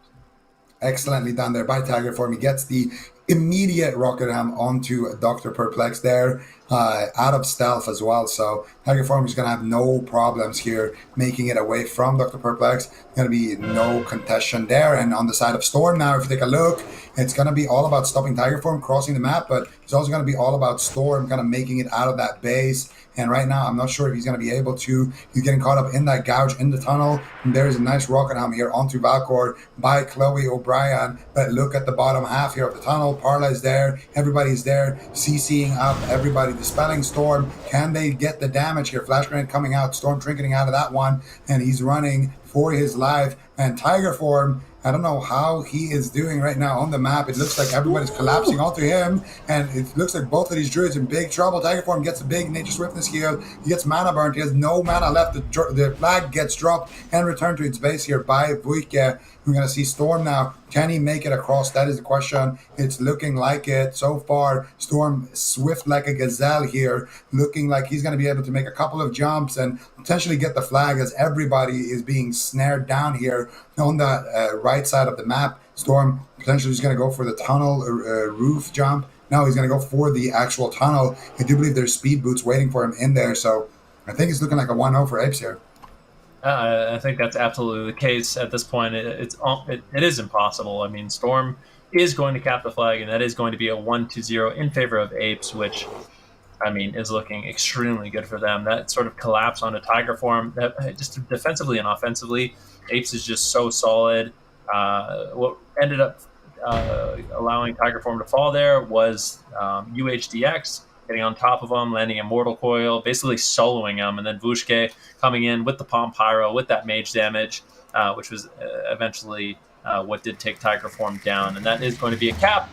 Excellently done there by Tiger Form. He gets the immediate rocket ham onto Dr. Perplex there, out of stealth as well. So Tiger Form is going to have no problems here making it away from Dr. Perplex. Going to be no contention there. And on the side of Storm now, if you take a look, it's going to be all about stopping Tiger Form crossing the map, but it's also going to be all about Storm kind of making it out of that base. And right now, I'm not sure if he's going to be able to. He's getting caught up in that gouge in the tunnel. And there's a nice rocket helm here onto Valcor by Chloe O'Brien. But look at the bottom half here of the tunnel. Parla is there. Everybody's there. CCing up. Everybody dispelling Storm. Can they get the damage here? Flash grenade coming out. Storm trinketing out of that one. And he's running for his life. And Tiger Form, I don't know how he is doing right now on the map. It looks like everybody's collapsing onto him, and it looks like both of these druids in big trouble. Tiger Form gets a big Nature Swiftness heal. He gets mana burnt. He has no mana left. The flag gets dropped and returned to its base here by Vuike. We're going to see Storm now. Can he make it across? That is the question. It's looking like it so far. Storm swift like a gazelle here, looking like he's going to be able to make a couple of jumps and potentially get the flag as everybody is being snared down here on the right side of the map. Storm potentially is going to go for the tunnel roof jump. No, he's going to go for the actual tunnel. I do believe there's speed boots waiting for him in there. So I think it's looking like a 1-0 for Apes here. I think that's absolutely the case at this point. It is impossible. I mean, Storm is going to cap the flag, and that is going to be a 1-0 in favor of Apes, which, I mean, is looking extremely good for them. That sort of collapse onto Tiger Form, just defensively and offensively, Apes is just so solid. What ended up allowing Tiger Form to fall there was UHDX getting on top of him, landing a Mortal Coil, basically soloing him, and then Vushke coming in with the Palm Pyro, with that mage damage, which was eventually what did take Tiger Form down. And that is going to be a cap.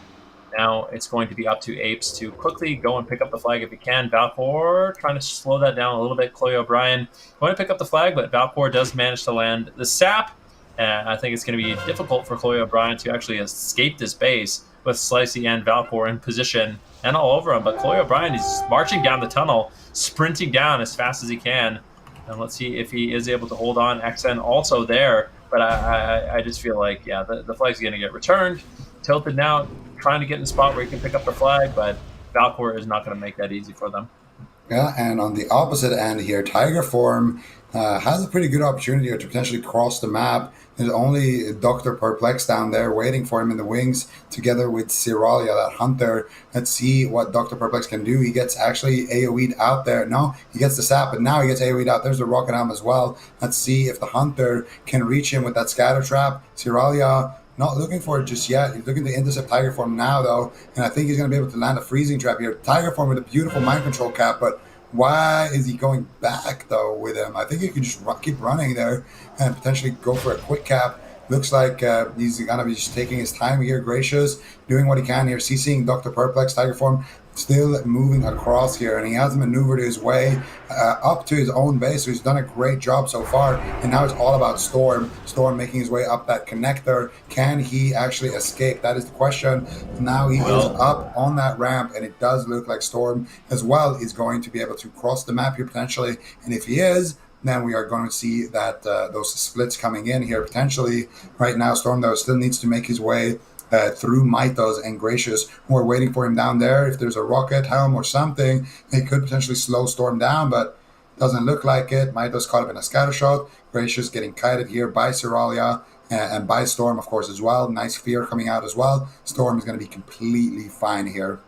Now it's going to be up to Apes to quickly go and pick up the flag if he can. Valcor trying to slow that down a little bit. Chloe O'Brien going to pick up the flag, but Valcor does manage to land the sap. And I think it's going to be difficult for Chloe O'Brien to actually escape this base with Slicey and Valcor in position and all over him. But Chloe O'Brien is marching down the tunnel, sprinting down as fast as he can. And let's see if he is able to hold on. XN also there. But I just feel like, yeah, the flag's going to get returned. Tilted now, trying to get in a spot where he can pick up the flag, but Valcor is not going to make that easy for them. Yeah, and on the opposite end here, Tiger Form has a pretty good opportunity here to potentially cross the map. There's only Dr. Perplex down there waiting for him in the wings together with Ciralia, that hunter. Let's see what Dr. Perplex can do. He gets actually AoE'd out there. No, he gets the sap, but now he gets AoE'd out. There's the rocket helm as well. Let's see if the hunter can reach him with that scatter trap. Ciralia not looking for it just yet. He's looking to intercept Tiger Form now, though, and I think he's going to be able to land a freezing trap here. Tiger Form with a beautiful mind control cap, but why is he going back, though, with him? I think he can just keep running there and potentially go for a quick cap. Looks like he's going to be just taking his time here. Gracious, doing what he can here. CCing Dr. Perplex. Tiger Form still moving across here, and he has maneuvered his way up to his own base, so he's done a great job so far. And now it's all about Storm making his way up that connector. Can he actually escape? That is the question. Now he is up on that ramp, and it does look like Storm as well is going to be able to cross the map here potentially, and if he is, then we are going to see that those splits coming in here potentially. Right now, Storm, though, still needs to make his way through Mythos and Gracious, who are waiting for him down there. If there's a rocket helm or something, it could potentially slow Storm down, but doesn't look like it. Mythos caught up in a scatter shot. Gracious getting kited here by Ciralia and by Storm, of course, as well. Nice fear coming out as well. Storm is going to be completely fine here.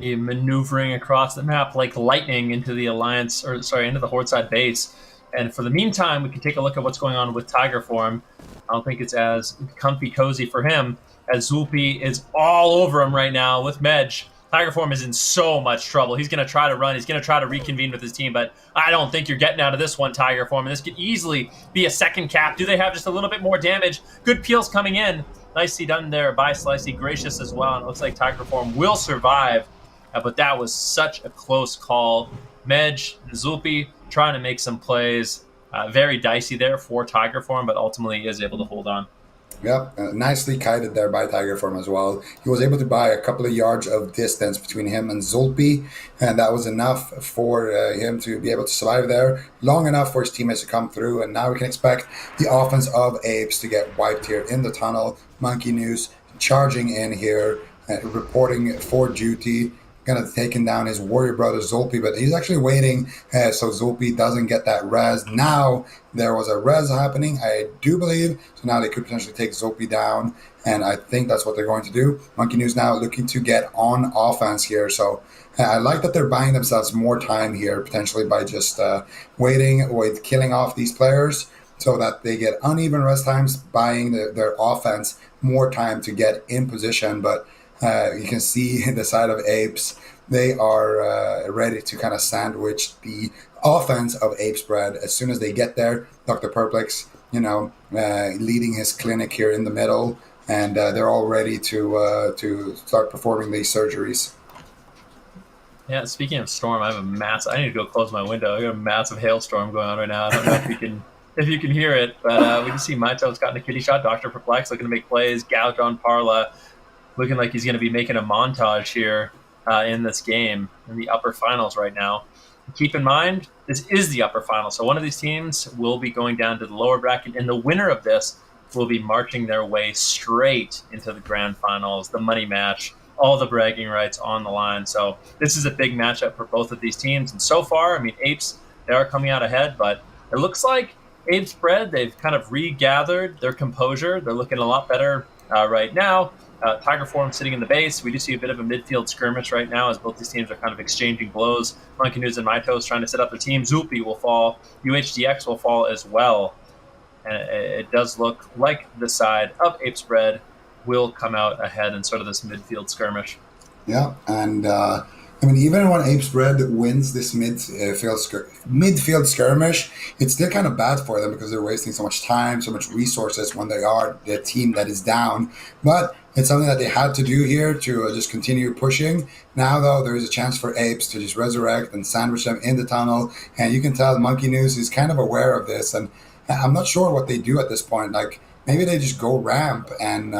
Maneuvering across the map like lightning into the into the Horde side base. And for the meantime, we can take a look at what's going on with Tiger Form. I don't think it's as comfy cozy for him as Zulpi is all over him right now with Medj. Tiger Form is in so much trouble. He's going to try to run. He's going to try to reconvene with his team, but I don't think you're getting out of this one, Tiger Form. And this could easily be a second cap. Do they have just a little bit more damage? Good peels coming in. Nicely done there by Slicey. Gracious as well. And it looks like Tiger Form will survive, but that was such a close call. Medj and Zulpi trying to make some plays. Very dicey there for Tiger Form, but ultimately he is able to hold on. Yep, nicely kited there by Tiger Form as well. He was able to buy a couple of yards of distance between him and Zulpi, and that was enough for him to be able to survive there, long enough for his teammates to come through, and now we can expect the offense of Apes to get wiped here in the tunnel. Monkey News charging in here, reporting for duty, kind of taking down his warrior brother Zulpi, but he's actually waiting so Zulpi doesn't get that res. Now there was a res happening, I do believe, so now they could potentially take Zulpi down, and I think that's what they're going to do. Monkey News now looking to get on offense here, so I like that they're buying themselves more time here, potentially by just waiting with killing off these players so that they get uneven rest times, buying their offense more time to get in position. But you can see the side of Apes, they are ready to kind of sandwich the offense of Apes Bread. As soon as they get there, Dr. Perplex, leading his clinic here in the middle, and they're all ready to start performing these surgeries. Yeah, speaking of storm, I need to go close my window. I got a massive hailstorm going on right now. I don't know if you can hear it, but we can see Maito's gotten a kitty shot. Dr. Perplex looking to make plays. Gouge on Parla, looking like he's going to be making a montage here in this game in the upper finals right now. Keep in mind, this is the upper final, so one of these teams will be going down to the lower bracket, and the winner of this will be marching their way straight into the grand finals, the money match, all the bragging rights on the line. So this is a big matchup for both of these teams, and so far, I mean, Apes, they are coming out ahead, but it looks like Apes Bread, they've kind of regathered their composure. They're looking a lot better right now. Tiger Form sitting in the base. We do see a bit of a midfield skirmish right now as both these teams are kind of exchanging blows. Monkey News and Maito's trying to set up their team. Zulpi will fall. UHDX will fall as well. And it does look like the side of Apes Bread will come out ahead in sort of this midfield skirmish. Yeah, and I mean, even when Apes Bread wins this midfield skirmish, it's still kind of bad for them because they're wasting so much time, so much resources when they are the team that is down. But it's something that they had to do here to just continue pushing. Now, though, there is a chance for Apes to just resurrect and sandwich them in the tunnel. And you can tell Monkey News is kind of aware of this. And I'm not sure what they do at this point. Like, maybe they just go ramp and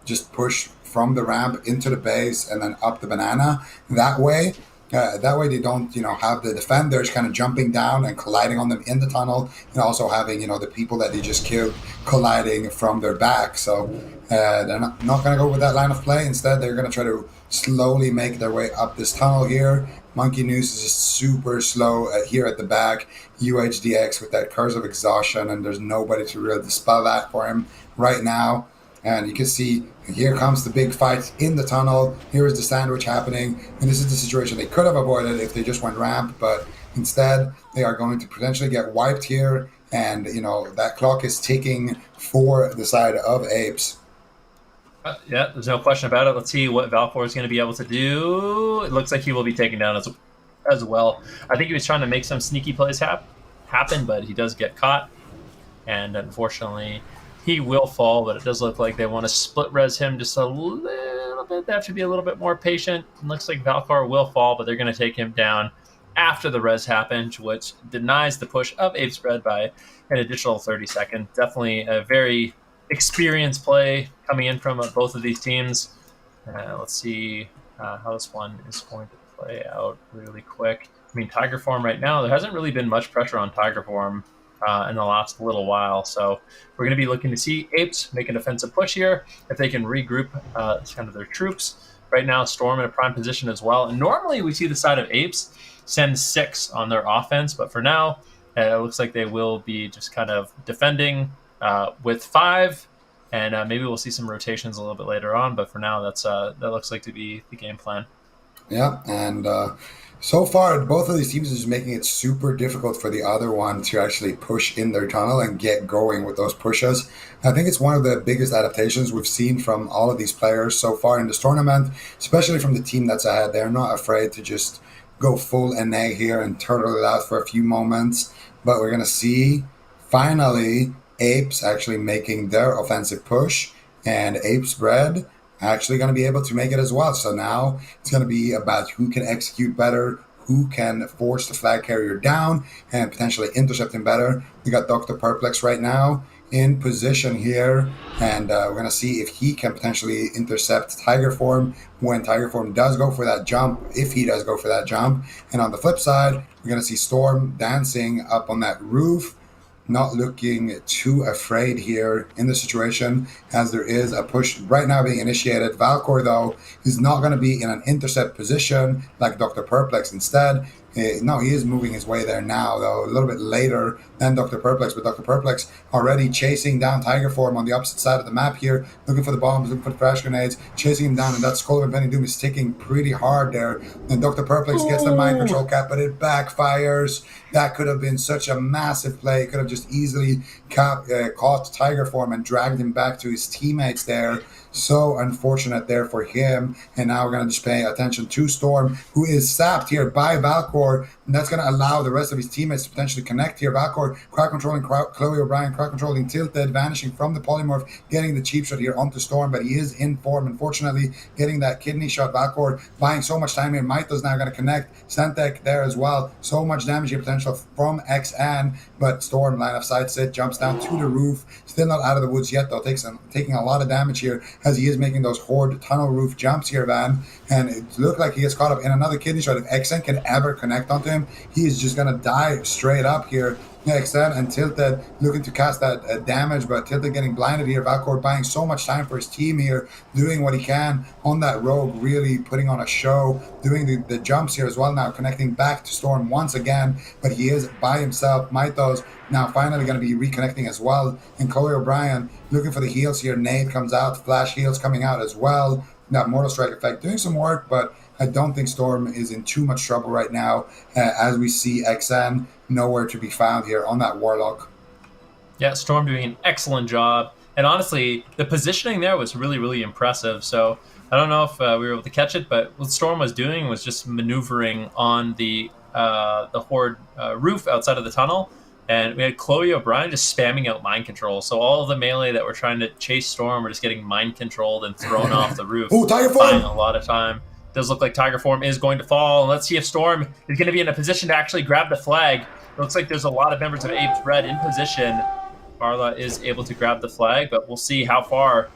just push from the ramp into the base and then up the banana. That way they don't, have the defenders kind of jumping down and colliding on them in the tunnel, and also having, the people that they just killed colliding from their back. So they're not going to go with that line of play. Instead, they're going to try to slowly make their way up this tunnel here. Monkey News is just super slow here at the back. UHDX with that curse of exhaustion, and there's nobody to really dispel that for him right now. And you can see here comes the big fight in the tunnel. Here is the sandwich happening. And this is the situation they could have avoided if they just went ramp. But instead, they are going to potentially get wiped here. And, that clock is ticking for the side of Apes. Yeah, there's no question about it. Let's see what Valcor is going to be able to do. It looks like he will be taken down as well. I think he was trying to make some sneaky plays happen, but he does get caught. And unfortunately, he will fall, but it does look like they want to split res him just a little bit. They have to be a little bit more patient. It looks like Valcor will fall, but they're going to take him down after the res happened, which denies the push of Apes Bread by an additional 30 seconds. Definitely a very experienced play coming in from both of these teams. Let's see how this one is going to play out really quick. I mean, Tiger Form right now, there hasn't really been much pressure on Tiger Form in the last little while. So we're going to be looking to see Apes make an offensive push here. If they can regroup kind of their troops. Right now, Storm in a prime position as well. And normally we see the side of Apes send 6 on their offense, but for now, it looks like they will be just kind of defending with 5, and maybe we'll see some rotations a little bit later on. But for now, that looks like to be the game plan. Yeah, and so far, both of these teams are just making it super difficult for the other one to actually push in their tunnel and get going with those pushes. I think it's one of the biggest adaptations we've seen from all of these players so far in this tournament, especially from the team that's ahead. They're not afraid to just go full NA here and turtle it out for a few moments. But we're going to see, finally, Apes actually making their offensive push, and Apes Bread actually going to be able to make it as well. So now it's going to be about who can execute better, who can force the flag carrier down and potentially intercept him better. We got Dr. Perplex right now in position here, and we're going to see if he can potentially intercept Tiger Form when Tiger Form does go for that jump, if he does go for that jump. And on the flip side, we're going to see Storm dancing up on that roof. not looking too afraid here in the situation, as there is a push right now being initiated. Valkor, though, is not going to be in an intercept position like Dr. Perplex. Instead, no, he is moving his way there now, though, a little bit later than Dr. Perplex, but Dr. Perplex already chasing down Tiger Form on the opposite side of the map here, looking for the bombs, looking for the crash grenades, chasing him down, and that Skull of Impending Doom is ticking pretty hard there. And Dr. Perplex gets the mind control cap, but it backfires. That could have been such a massive play. It could have just easily caught Tiger Form and dragged him back to his teammates there. So unfortunate there for him. And now we're going to just pay attention to Storm, who is sapped here by Valkor. And that's going to allow the rest of his teammates to potentially connect here. Valkor crowd controlling Chloe O'Brien, crowd controlling Tilted, vanishing from the polymorph, getting the cheap shot here onto Storm, but he is in form. Unfortunately, getting that kidney shot. Valkor buying so much time here. Maito's now going to connect. Santek there as well. So much damage here potential from XN, but Storm line of sight sit, jumps down to the roof. Still not out of the woods yet, though. Taking a lot of damage here as he is making those horde tunnel roof jumps here, Van. And it looked like he gets caught up in another kidney shot. If XN can ever connect onto him, he is just going to die straight up here. XN and Tilted looking to cast that damage, but Tilted getting blinded here. Valkor buying so much time for his team here, doing what he can on that rogue, really putting on a show, doing the jumps here as well now, connecting back to Storm once again, but he is by himself. Maito's now finally going to be reconnecting as well, and Chloe O'Brien looking for the heals here. Nade comes out, flash heals coming out as well. That Mortal Strike effect doing some work, but I don't think Storm is in too much trouble right now, as we see XN nowhere to be found here on that Warlock. Yeah, Storm doing an excellent job. And honestly, the positioning there was really, really impressive. So I don't know if we were able to catch it, but what Storm was doing was just maneuvering on the Horde roof outside of the tunnel. And we had Chloe O'Brien just spamming out mind control. So all of the melee that were trying to chase Storm were just getting mind controlled and thrown off the roof. Oh, Tiger Form! Buying a lot of time. Does look like Tiger Form is going to fall. And let's see if Storm is going to be in a position to actually grab the flag. It looks like there's a lot of members of Apes Red in position. Barla is able to grab the flag, but we'll see how far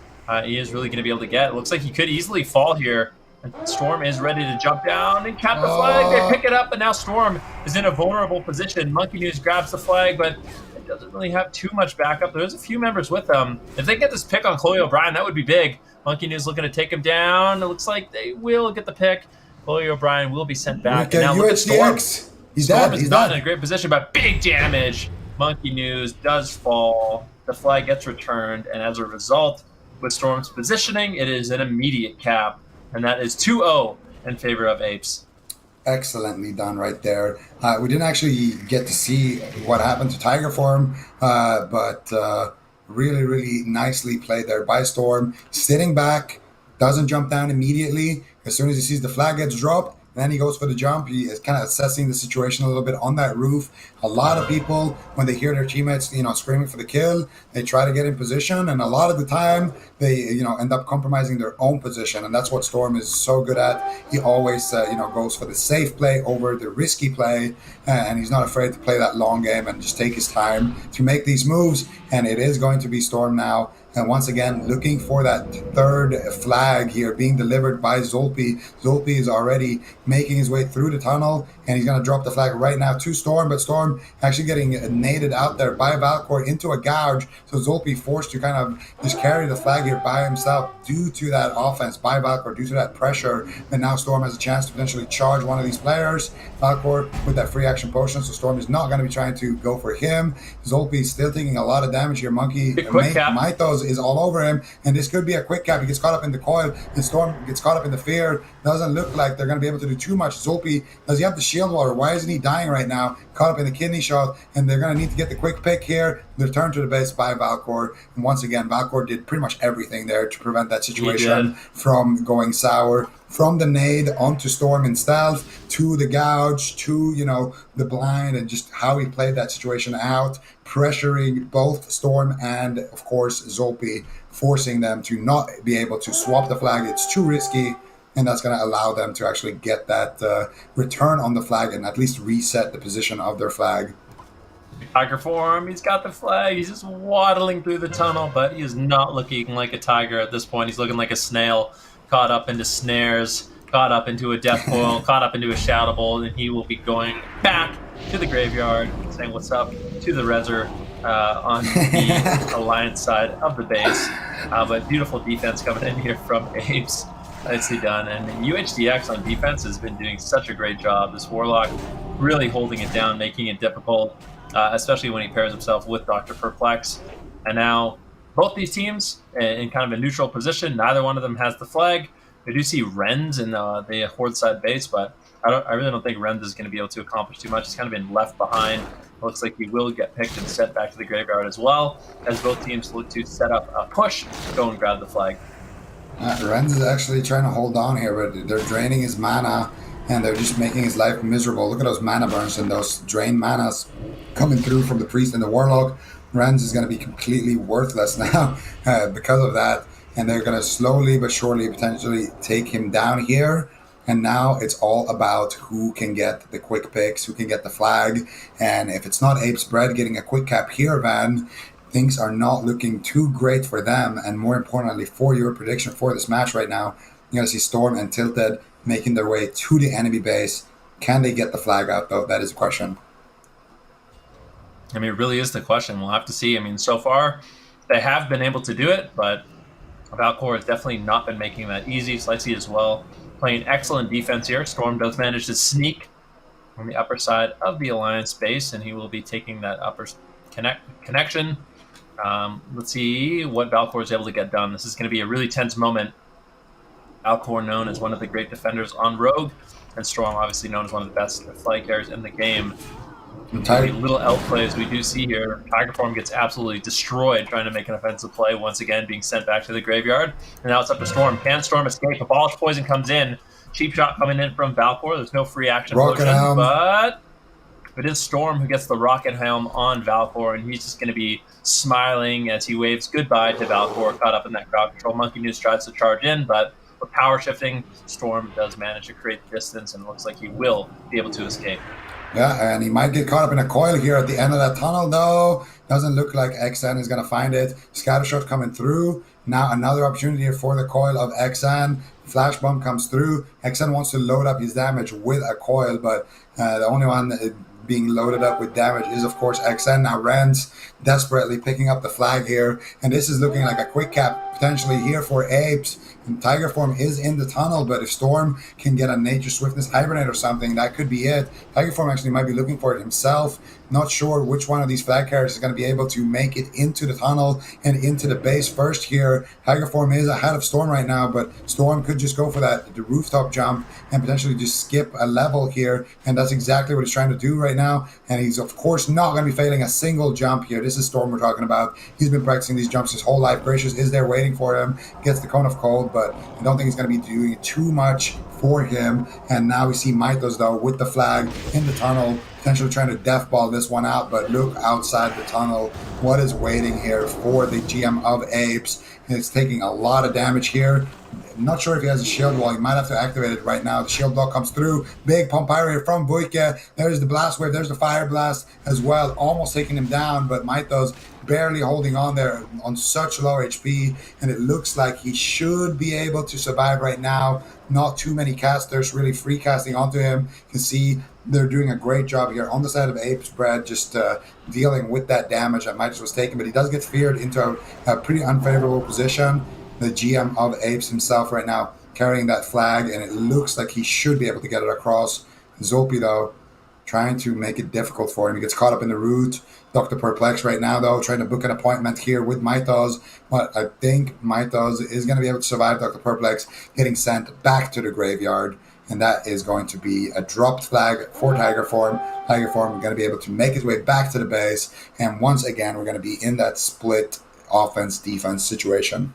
he is really going to be able to get. It looks like he could easily fall here. And Storm is ready to jump down and cap the flag. They pick it up, and now Storm is in a vulnerable position. Monkey News grabs the flag, but it doesn't really have too much backup. There's a few members with them. If they get this pick on Chloe O'Brien, that would be big. Monkey News looking to take him down. It looks like they will get the pick. Chloe O'Brien will be sent back. Okay, and now look at Storm. He's Storm dead. is He's not dead. in a great position, but big damage. Monkey News does fall. The flag gets returned, and as a result, with Storm's positioning, it is an immediate cap, and that is 2-0 in favor of Apes. Excellently done right there. We didn't actually get to see what happened to Tiger Form, but really, really nicely played there by Storm. Sitting back, doesn't jump down immediately. As soon as he sees the flag gets dropped, then he goes for the jump. He is kind of assessing the situation a little bit on that roof. A lot of people, when they hear their teammates, screaming for the kill, they try to get in position, and a lot of the time they, end up compromising their own position, and that's what Storm is so good at. He always, goes for the safe play over the risky play, and he's not afraid to play that long game and just take his time to make these moves. And it is going to be Storm now. And once again, looking for that third flag here being delivered by Zolpi. Zolpi is already making his way through the tunnel, and he's going to drop the flag right now to Storm. But Storm actually getting naded out there by Valkor into a gouge. So Zolpi forced to kind of just carry the flag here by himself due to that offense by Valkor, due to that pressure. And now Storm has a chance to potentially charge one of these players. Valkor with that free action potion, so Storm is not going to be trying to go for him. Zolpi still taking a lot of damage here. Monkey Maitos is all over him, and this could be a quick cap. He gets caught up in the coil, and Storm gets caught up in the fear. Doesn't look like they're going to be able to do too much. Zolpi, does he have the shield water? Why isn't he dying right now? Caught up in the kidney shot, and they're going to need to get the quick pick here. Return to the base by Valkor, and once again, Valkor did pretty much everything there to prevent that situation from going sour. From the nade onto Storm in stealth, to the gouge, to, the blind, and just how he played that situation out, pressuring both Storm and, of course, Zolpi, forcing them to not be able to swap the flag. It's too risky, and that's going to allow them to actually get that return on the flag and at least reset the position of their flag. Tiger Form, he's got the flag. He's just waddling through the tunnel, but he is not looking like a tiger at this point. He's looking like a snail, caught up into snares, caught up into a death coil, caught up into a shadow bolt, and he will be going back to the graveyard, saying what's up to the Reser. on the Alliance side of the base. But beautiful defense coming in here from Apes. Nicely done. And UHDX on defense has been doing such a great job. This Warlock really holding it down, making it difficult, especially when he pairs himself with Dr. Perplex. And now both these teams in kind of a neutral position. Neither one of them has the flag. We do see Renz in the Horde side base, but I really don't think Renz is going to be able to accomplish too much. He's kind of been left behind. It looks like he will get picked and sent back to the graveyard as well, as both teams look to set up a push, go and grab the flag. Renz is actually trying to hold on here, but they're draining his mana and they're just making his life miserable. Look at those mana burns and those drained manas coming through from the Priest and the Warlock. Renz is going to be completely worthless now because of that, and they're going to slowly but surely potentially take him down here. And now it's all about who can get the quick picks, who can get the flag. And if it's not Apes Bread getting a quick cap here, Van, things are not looking too great for them. And more importantly, for your prediction for this match right now, you're going to see Storm and Tilted making their way to the enemy base. Can they get the flag out, though? That is the question. I mean, it really is the question. We'll have to see. I mean, so far, they have been able to do it, but Valcor has definitely not been making that easy. Slicey as well, playing excellent defense here. Storm does manage to sneak on the upper side of the Alliance base, and he will be taking that upper connection. Let's see what Valcor is able to get done. This is going to be a really tense moment. Valcor known as one of the great defenders on Rogue, and Storm obviously known as one of the best flag carriers in the game. The little elf plays we do see here, Tiger Form gets absolutely destroyed trying to make an offensive play, once again being sent back to the graveyard. And now it's up to Storm. Can Storm escape? Abolish Poison comes in. Cheap shot coming in from Valcor. There's no free action potion, but it is Storm who gets the Rocket Helm on Valcor, and he's just going to be smiling as he waves goodbye to Valcor, caught up in that crowd control. Monkey News tries to charge in, but with power shifting, Storm does manage to create the distance, and it looks like he will be able to escape. Yeah, and he might get caught up in a coil here at the end of that tunnel, though. Doesn't look like XN is going to find it. Scattershot coming through. Now another opportunity here for the coil of XN. Flash bomb comes through. XN wants to load up his damage with a coil, but the only one being loaded up with damage is, of course, XN. Now Renz desperately picking up the flag here, and this is looking like a quick cap potentially here for Apes. And Tiger Form is in the tunnel, but if Storm can get a Nature Swiftness Hibernate or something, that could be it. Tiger Form actually might be looking for it himself. Not sure which one of these flag carriers is going to be able to make it into the tunnel and into the base first here. Tiger Form is ahead of Storm right now, but Storm could just go for the rooftop jump and potentially just skip a level here, and that's exactly what he's trying to do right now. And he's, of course, not going to be failing a single jump here. This is Storm we're talking about. He's been practicing these jumps his whole life. Gracious is there waiting for him, gets the Cone of Cold, but I don't think he's going to be doing too much for him. And now we see Mythos, though, with the flag in the tunnel, potentially trying to death ball this one out, but look outside the tunnel. What is waiting here for the GM of Apes? It's taking a lot of damage here. I'm not sure if he has a shield wall. He might have to activate it right now. The shield block comes through. Big pump pyro here from Buike. There's the blast wave. There's the fire blast as well. Almost taking him down, but Mythos barely holding on there on such low HP. And it looks like he should be able to survive right now. Not too many casters really free casting onto him. You can see they're doing a great job here on the side of Apes Bread, just dealing with that damage that Mythos was taking. But he does get feared into a pretty unfavorable position. The GM of Apes himself right now carrying that flag, and it looks like he should be able to get it across. Zolpi, though, trying to make it difficult for him. He gets caught up in the root. Dr. Perplex right now, though, trying to book an appointment here with Mythos. But I think Mythos is going to be able to survive Dr. Perplex getting sent back to the graveyard. And that is going to be a dropped flag for Tiger Form. Tiger Form going to be able to make his way back to the base. And once again, we're going to be in that split offense-defense situation.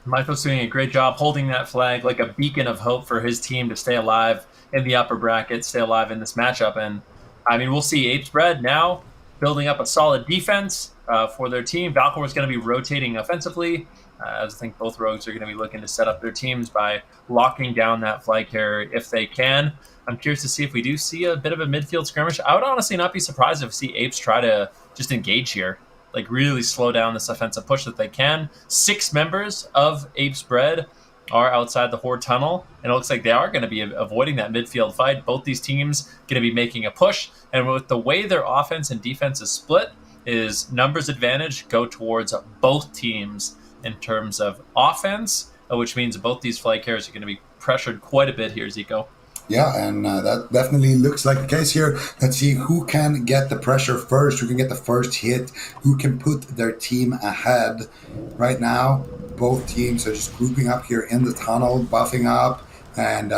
Mythos doing a great job holding that flag like a beacon of hope for his team to stay alive in the upper bracket, stay alive in this matchup. And, I mean, we'll see Apes Bread now building up a solid defense for their team. Valcor is going to be rotating offensively, as I think both rogues are going to be looking to set up their teams by locking down that flag carrier if they can. I'm curious to see if we do see a bit of a midfield skirmish. I would honestly not be surprised if we see Apes try to just engage here, like really slow down this offensive push that they can. 6 members of Apes Bread are outside the Horde tunnel, and it looks like they are going to be avoiding that midfield fight. Both these teams going to be making a push, and with the way their offense and defense is split, is numbers advantage go towards both teams in terms of offense, which means both these flag carriers are going to be pressured quite a bit here, Zico. Yeah, and that definitely looks like the case here. Let's see who can get the pressure first, who can get the first hit, who can put their team ahead. Right now, both teams are just grouping up here in the tunnel, buffing up, and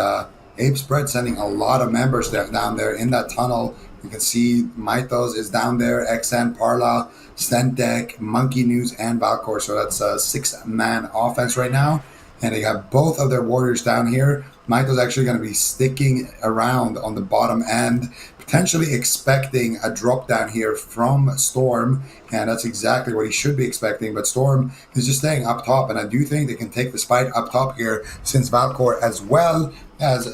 Ape Spread sending a lot of members down there in that tunnel. You can see Mythos is down there, XN, Parla, Stentek, Monkey News, and Valcor. So that's a 6-man offense right now. And they have both of their warriors down here. Michael's actually going to be sticking around on the bottom end, potentially expecting a drop down here from Storm, and that's exactly what he should be expecting. But Storm is just staying up top, and I do think they can take the fight up top here, since Valcor as well as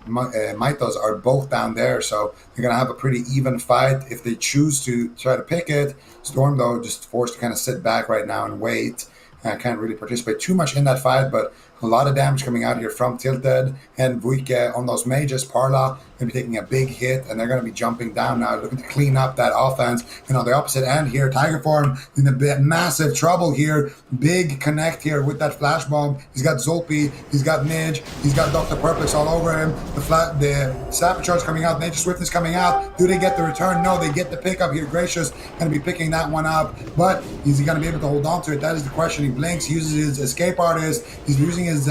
Mythos are both down there, so they're going to have a pretty even fight if they choose to try to pick it. Storm, though, just forced to kind of sit back right now and wait. I can't really participate too much in that fight, but a lot of damage coming out here from Tilted and Vuike on those mages. Parla going to be taking a big hit, and they're going to be jumping down now, looking to clean up that offense. And on the opposite end here, Tiger Form in a bit massive trouble here. Big connect here with that flash bomb. He's got Zolpi, he's got Midge, he's got Dr. Purpose all over him. The Sapper Charge coming out, Nature Swiftness coming out. Do they get the return? No, they get the pickup here. Gracious going to be picking that one up, but is he going to be able to hold on to it? That is the question. He blinks, uses his escape artist, he's using his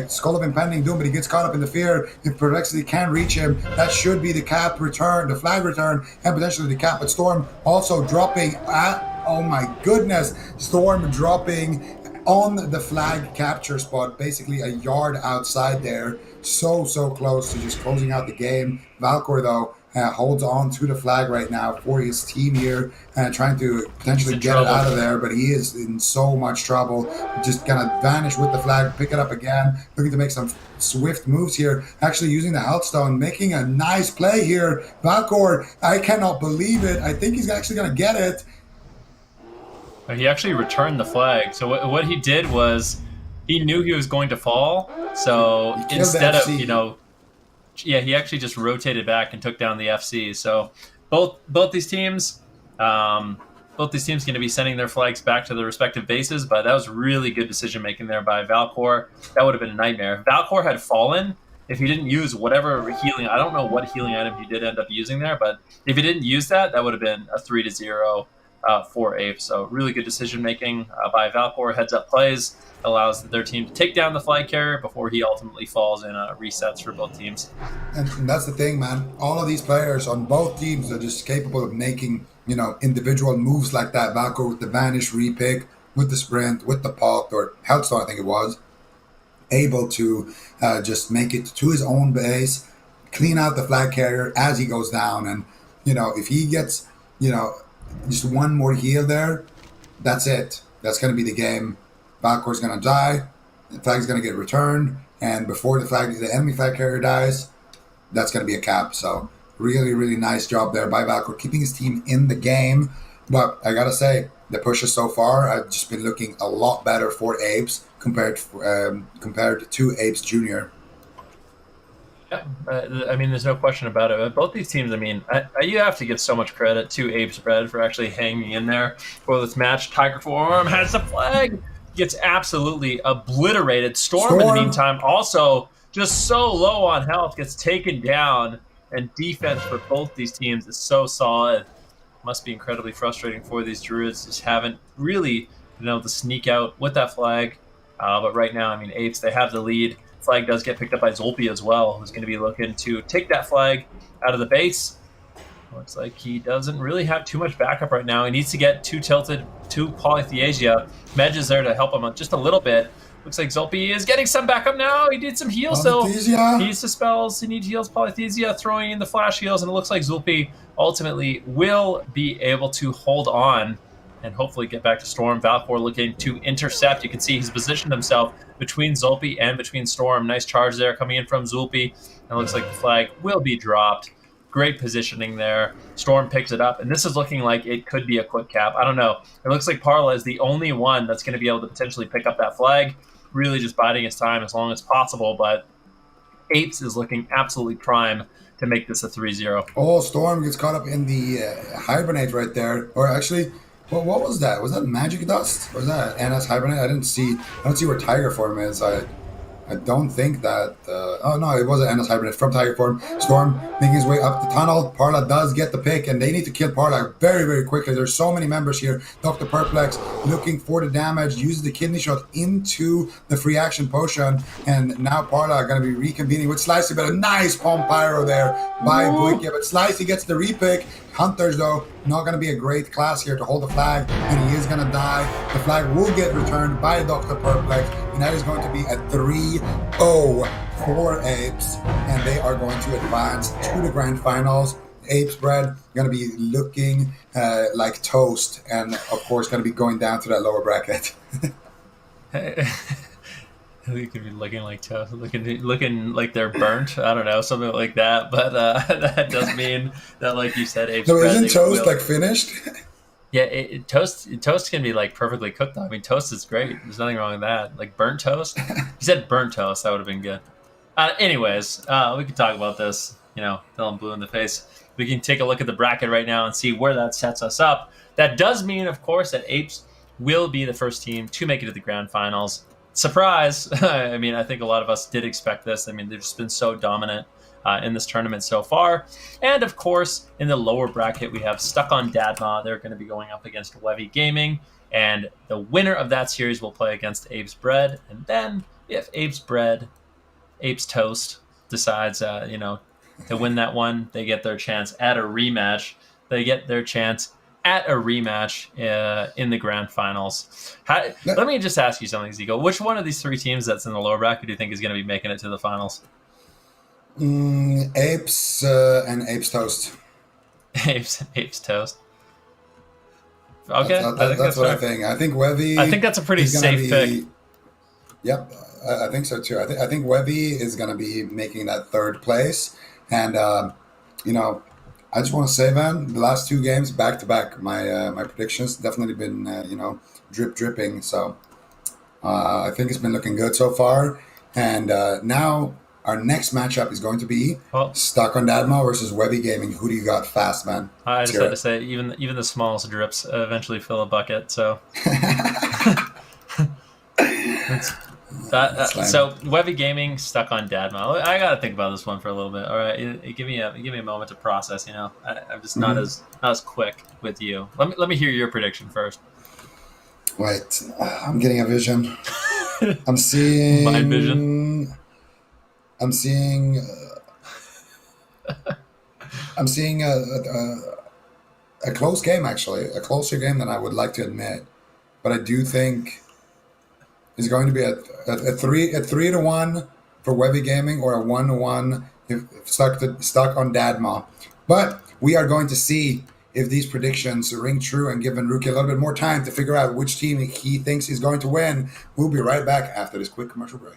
Skull of Impending Doom, but he gets caught up in the fear. If Perplexity can reach him, that should be the cap return, the flag return, and potentially the cap. But Storm also dropping at, oh my goodness, Storm dropping on the flag capture spot, basically a yard outside there. So close to just closing out the game. Valcor, though, holds on to the flag right now for his team here, trying to potentially get it out of there, but he is in so much trouble. Just gonna vanish with the flag, pick it up again, looking to make some swift moves here, actually using the Healthstone, making a nice play here. Valcor, I cannot believe it. I think he's actually gonna get it. He actually returned the flag. So what he did was he knew he was going to fall. So instead of, he actually just rotated back and took down the FC. So both these teams going to be sending their flags back to their respective bases. But that was really good decision making there by Valcor. That would have been a nightmare. If Valcor had fallen, if he didn't use whatever healing, I don't know what healing item he did end up using there, but if he didn't use that, that would have been a 3-0 for Ape. So really good decision making by Valcor. Heads up plays allows their team to take down the flag carrier before he ultimately falls in resets for both teams. And that's the thing, man. All of these players on both teams are just capable of making, individual moves like that. Valcor with the vanish repick, with the sprint, with the pot, or Healthstone, I think it was, able to just make it to his own base, clean out the flag carrier as he goes down. And, if he gets, just one more heal there, that's it. That's going to be the game. Valcor's going to die. The flag's going to get returned. And before the enemy flag carrier dies, that's going to be a cap. So really, really nice job there by Valcor, keeping his team in the game. But I got to say, the pushes so far have just been looking a lot better for Apes compared to Apes Junior. Yeah, there's no question about it. But both these teams, you have to give so much credit to Ape Spread for actually hanging in there for this match. Tiger Form has the flag, gets absolutely obliterated. Storm, in the meantime, also just so low on health, gets taken down, and defense for both these teams is so solid. Must be incredibly frustrating for these Druids. Just haven't really been able to sneak out with that flag. But right now, Apes, they have the lead. Flag does get picked up by Zolpi as well, who's going to be looking to take that flag out of the base. Looks like he doesn't really have too much backup right now. He needs to get too tilted to Polythesia. Medj is there to help him just a little bit. Looks like Zolpi is getting some backup now. He did some heals still. He needs the spells. He needs heals. Polythesia throwing in the flash heals, and it looks like Zolpi ultimately will be able to hold on and hopefully get back to Storm. Valcor looking to intercept. You can see he's positioned himself between Zolpi and between Storm. Nice charge there coming in from Zolpi. And it looks like the flag will be dropped. Great positioning there. Storm picks it up, and this is looking like it could be a quick cap. I don't know. It looks like Parla is the only one that's going to be able to potentially pick up that flag. Really just biding his time as long as possible, but Apes is looking absolutely prime to make this a 3-0. Oh, Storm gets caught up in the hibernate right there. Or actually, what was that? Was that magic dust? Or was that NS hibernate? I don't see where Tiger Form is. I don't think that. Oh no, it was an Endless Hibernate from Tiger Form. Storm making his way up the tunnel. Parla does get the pick, and they need to kill Parla very, very quickly. There's so many members here. Dr. Perplex looking for the damage, uses the kidney shot into the free action potion, and now Parla are going to be reconvening with Slicey, but a nice palm pyro there by Buikia. But Slicey gets the repick. Hunters, though, not going to be a great class here to hold the flag, and he is going to die. The flag will get returned by Dr. Perplex, and that is going to be a 3-0 for Apes, and they are going to advance to the grand finals. Apes Bread going to be looking like toast, and of course going to be going down to that lower bracket. They could be looking like toast, looking like they're burnt. I don't know, something like that. But that does mean that, like you said, Apes No, Bread, isn't toast like finished? Yeah, toast can be like perfectly cooked. I mean, toast is great. There's nothing wrong with that. Like burnt toast. You said burnt toast. That would have been good. Anyways, we can talk about this. Till I'm blue in the face. We can take a look at the bracket right now and see where that sets us up. That does mean, of course, that Apes will be the first team to make it to the grand finals. Surprise! I mean, I think a lot of us did expect this. I mean, they've just been so dominant in this tournament so far. And of course, in the lower bracket, we have Stuck on Dadma. They're going to be going up against Wevy Gaming. And the winner of that series will play against Apes Bread. And then if Apes Toast decides, to win that one, they get their chance at a rematch. In the grand finals. Let me just ask you something, Zico. Which one of these three teams that's in the lower bracket do you think is going to be making it to the finals? Apes and Apes Toast. Apes Toast. Okay, that's what I think. I think Wevy. I think that's a pretty safe pick. Yep, I think so too. I think Wevy is going to be making that third place, and I just want to say, man, the last two games back to back, my predictions definitely been dripping. So I think it's been looking good so far, and now. Our next matchup is going to be Stuck on Dadma versus Webby Gaming. Who do you got fast, man? I just had to say, even the smallest drips eventually fill a bucket. So, so Webby Gaming, Stuck on Dadma. I got to think about this one for a little bit. All right, give me a moment to process. I'm just not as quick with you. Let me hear your prediction first. Wait, I'm getting a vision. I'm seeing my vision. I'm seeing a close game, actually, a closer game than I would like to admit. But I do think it's going to be a 3-1 for Webby Gaming, or a 1-1 if stuck on Dadma. But we are going to see if these predictions ring true and give Enrique a little bit more time to figure out which team he thinks is going to win. We'll be right back after this quick commercial break.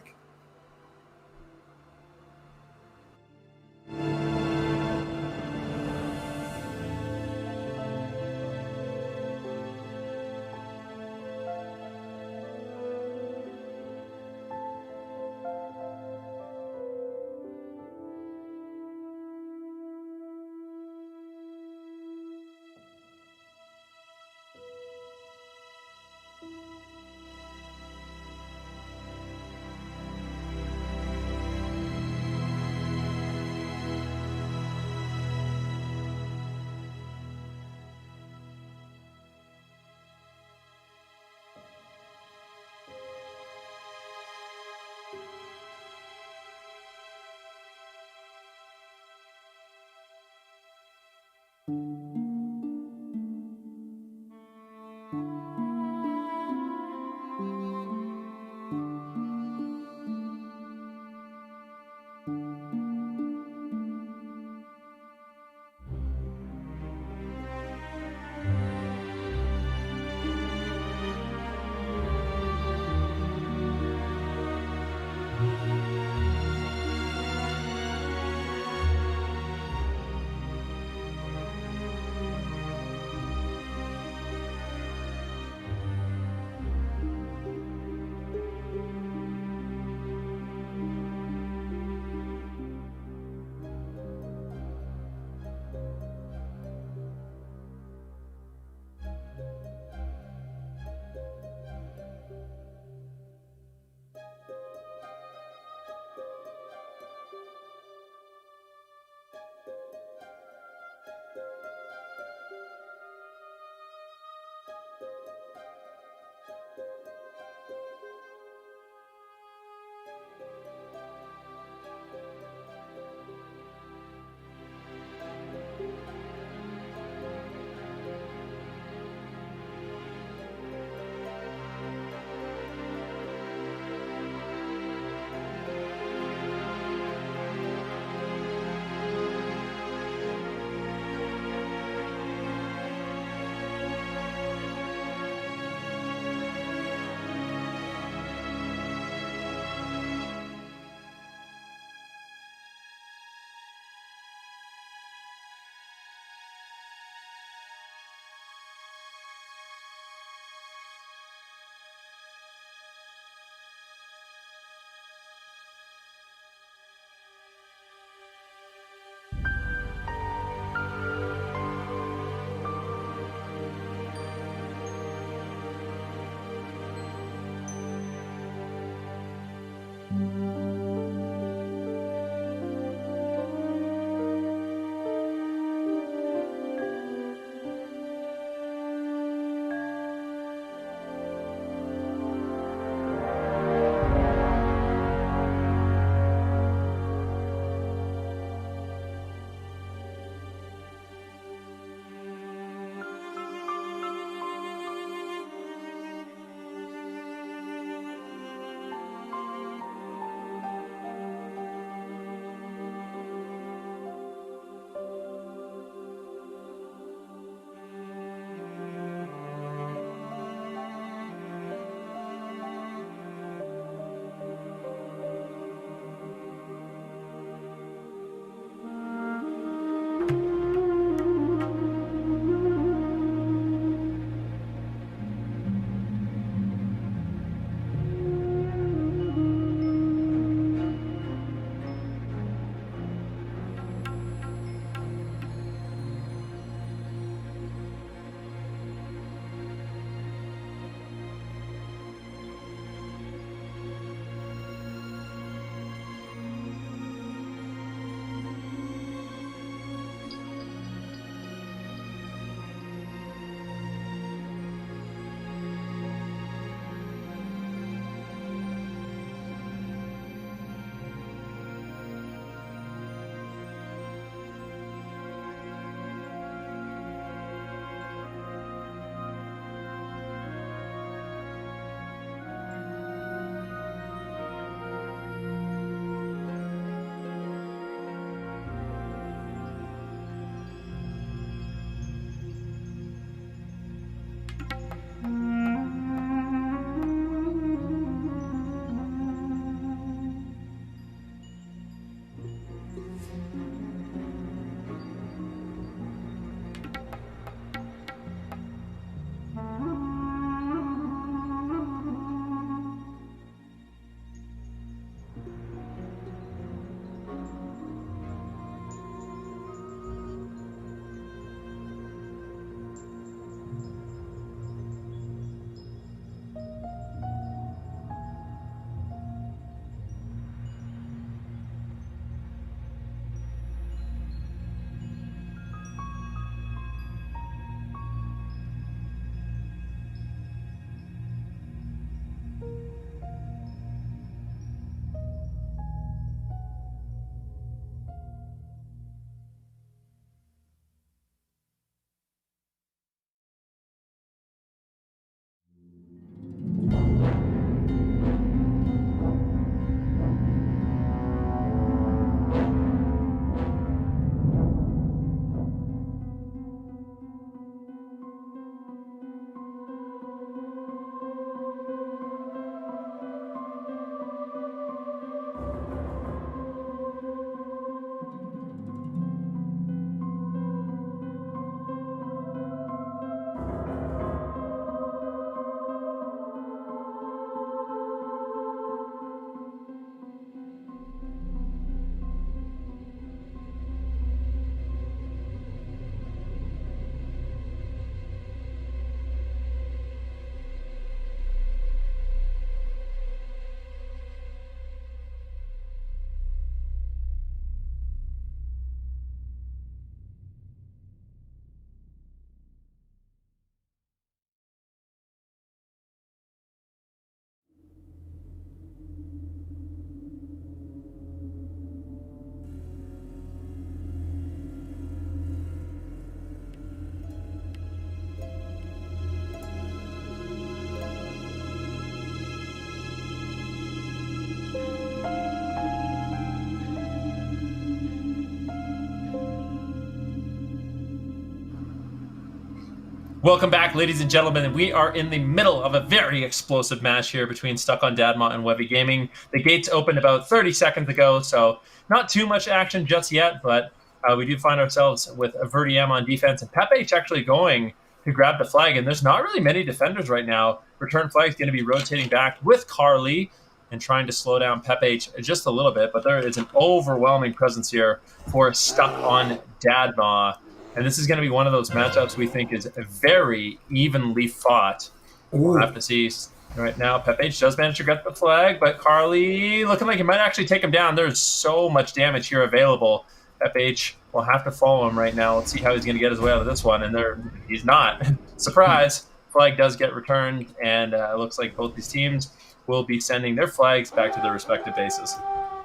Welcome back, ladies and gentlemen. We are in the middle of a very explosive match here between Stuck on Dadma and Webby Gaming. The gates opened about 30 seconds ago, so not too much action just yet, but we do find ourselves with Verdiam on defense and Pepe actually going to grab the flag, and there's not really many defenders right now. Return flag is going to be rotating back with Carly and trying to slow down Pepe just a little bit, but there is an overwhelming presence here for Stuck on Dadma. And this is going to be one of those matchups we think is very evenly fought. We'll have to see right now. Pepe does manage to get the flag, but Carly looking like he might actually take him down. There's so much damage here available. Pepe will have to follow him right now. Let's see how he's going to get his way out of this one. And he's not. Surprise. Flag does get returned, and it looks like both these teams will be sending their flags back to their respective bases.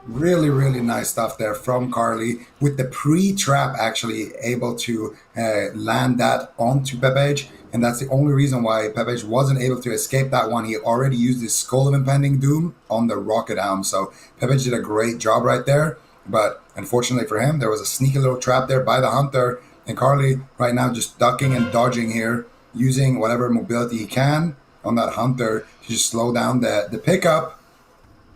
Really, really nice stuff there from Carly with the pre-trap actually able to land that onto Pepage. And that's the only reason why Pepage wasn't able to escape that one. He already used his Skull of Impending Doom on the Rocket Arm. So Pepage did a great job right there. But unfortunately for him, there was a sneaky little trap there by the Hunter. And Carly right now just ducking and dodging here, using whatever mobility he can on that Hunter to just slow down the pickup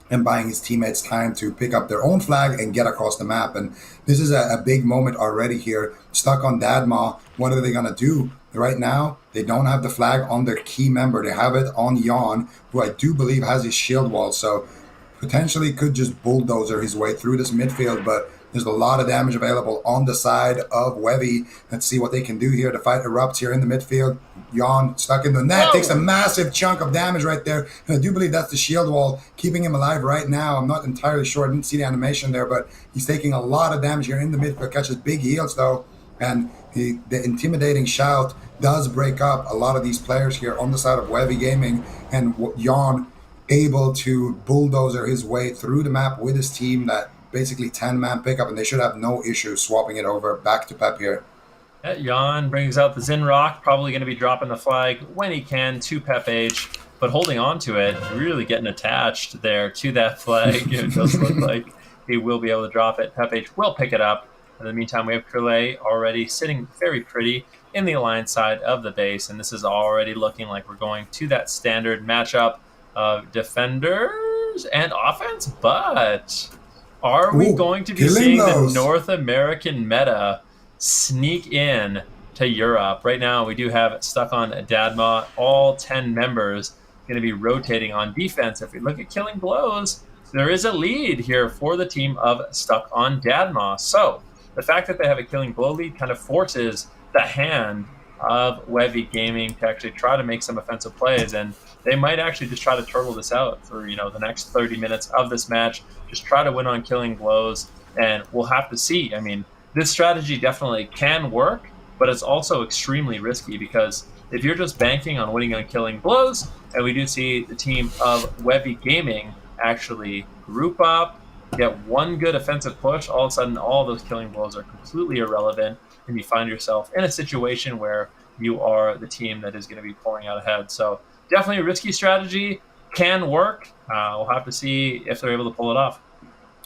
and buying his teammates time to pick up their own flag and get across the map. And this is a big moment already here. Stuck on Dadma, what are they going to do? Right now, they don't have the flag on their key member. They have it on Jan, who I do believe has his shield wall. So potentially could just bulldozer his way through this midfield, but there's a lot of damage available on the side of Webby. Let's see what they can do here. The fight erupts here in the midfield. Jan stuck in the net, takes a massive chunk of damage right there. And I do believe that's the shield wall keeping him alive right now. I'm not entirely sure. I didn't see the animation there, but he's taking a lot of damage here in the midfield. Catches big heals though. And the intimidating shout does break up a lot of these players here on the side of Webby Gaming. And Jan able to bulldozer his way through the map with his team, that basically 10-man pickup, and they should have no issue swapping it over back to Pep here. Jan brings out the Zinrock, probably going to be dropping the flag when he can to Pep Age, but holding on to it, really getting attached there to that flag. It does look like he will be able to drop it. Pep Age will pick it up. In the meantime, we have Curlay already sitting very pretty in the alliance side of the base, and this is already looking like we're going to that standard matchup of defenders and offense, but are we going to be seeing the North American meta sneak in to Europe? Right now, we do have Stuck on Dadma, all 10 members going to be rotating on defense. If we look at killing blows, there is a lead here for the team of Stuck on Dadma. So the fact that they have a killing blow lead kind of forces the hand of Webby Gaming to actually try to make some offensive plays, and they might actually just try to turtle this out for the next 30 minutes of this match. Just try to win on killing blows, and we'll have to see. I mean, this strategy definitely can work, but it's also extremely risky because if you're just banking on winning on killing blows, and we do see the team of Webby Gaming actually group up, get one good offensive push, all of a sudden all those killing blows are completely irrelevant, and you find yourself in a situation where you are the team that is going to be pulling out ahead. So definitely a risky strategy, can work. We'll have to see if they're able to pull it off.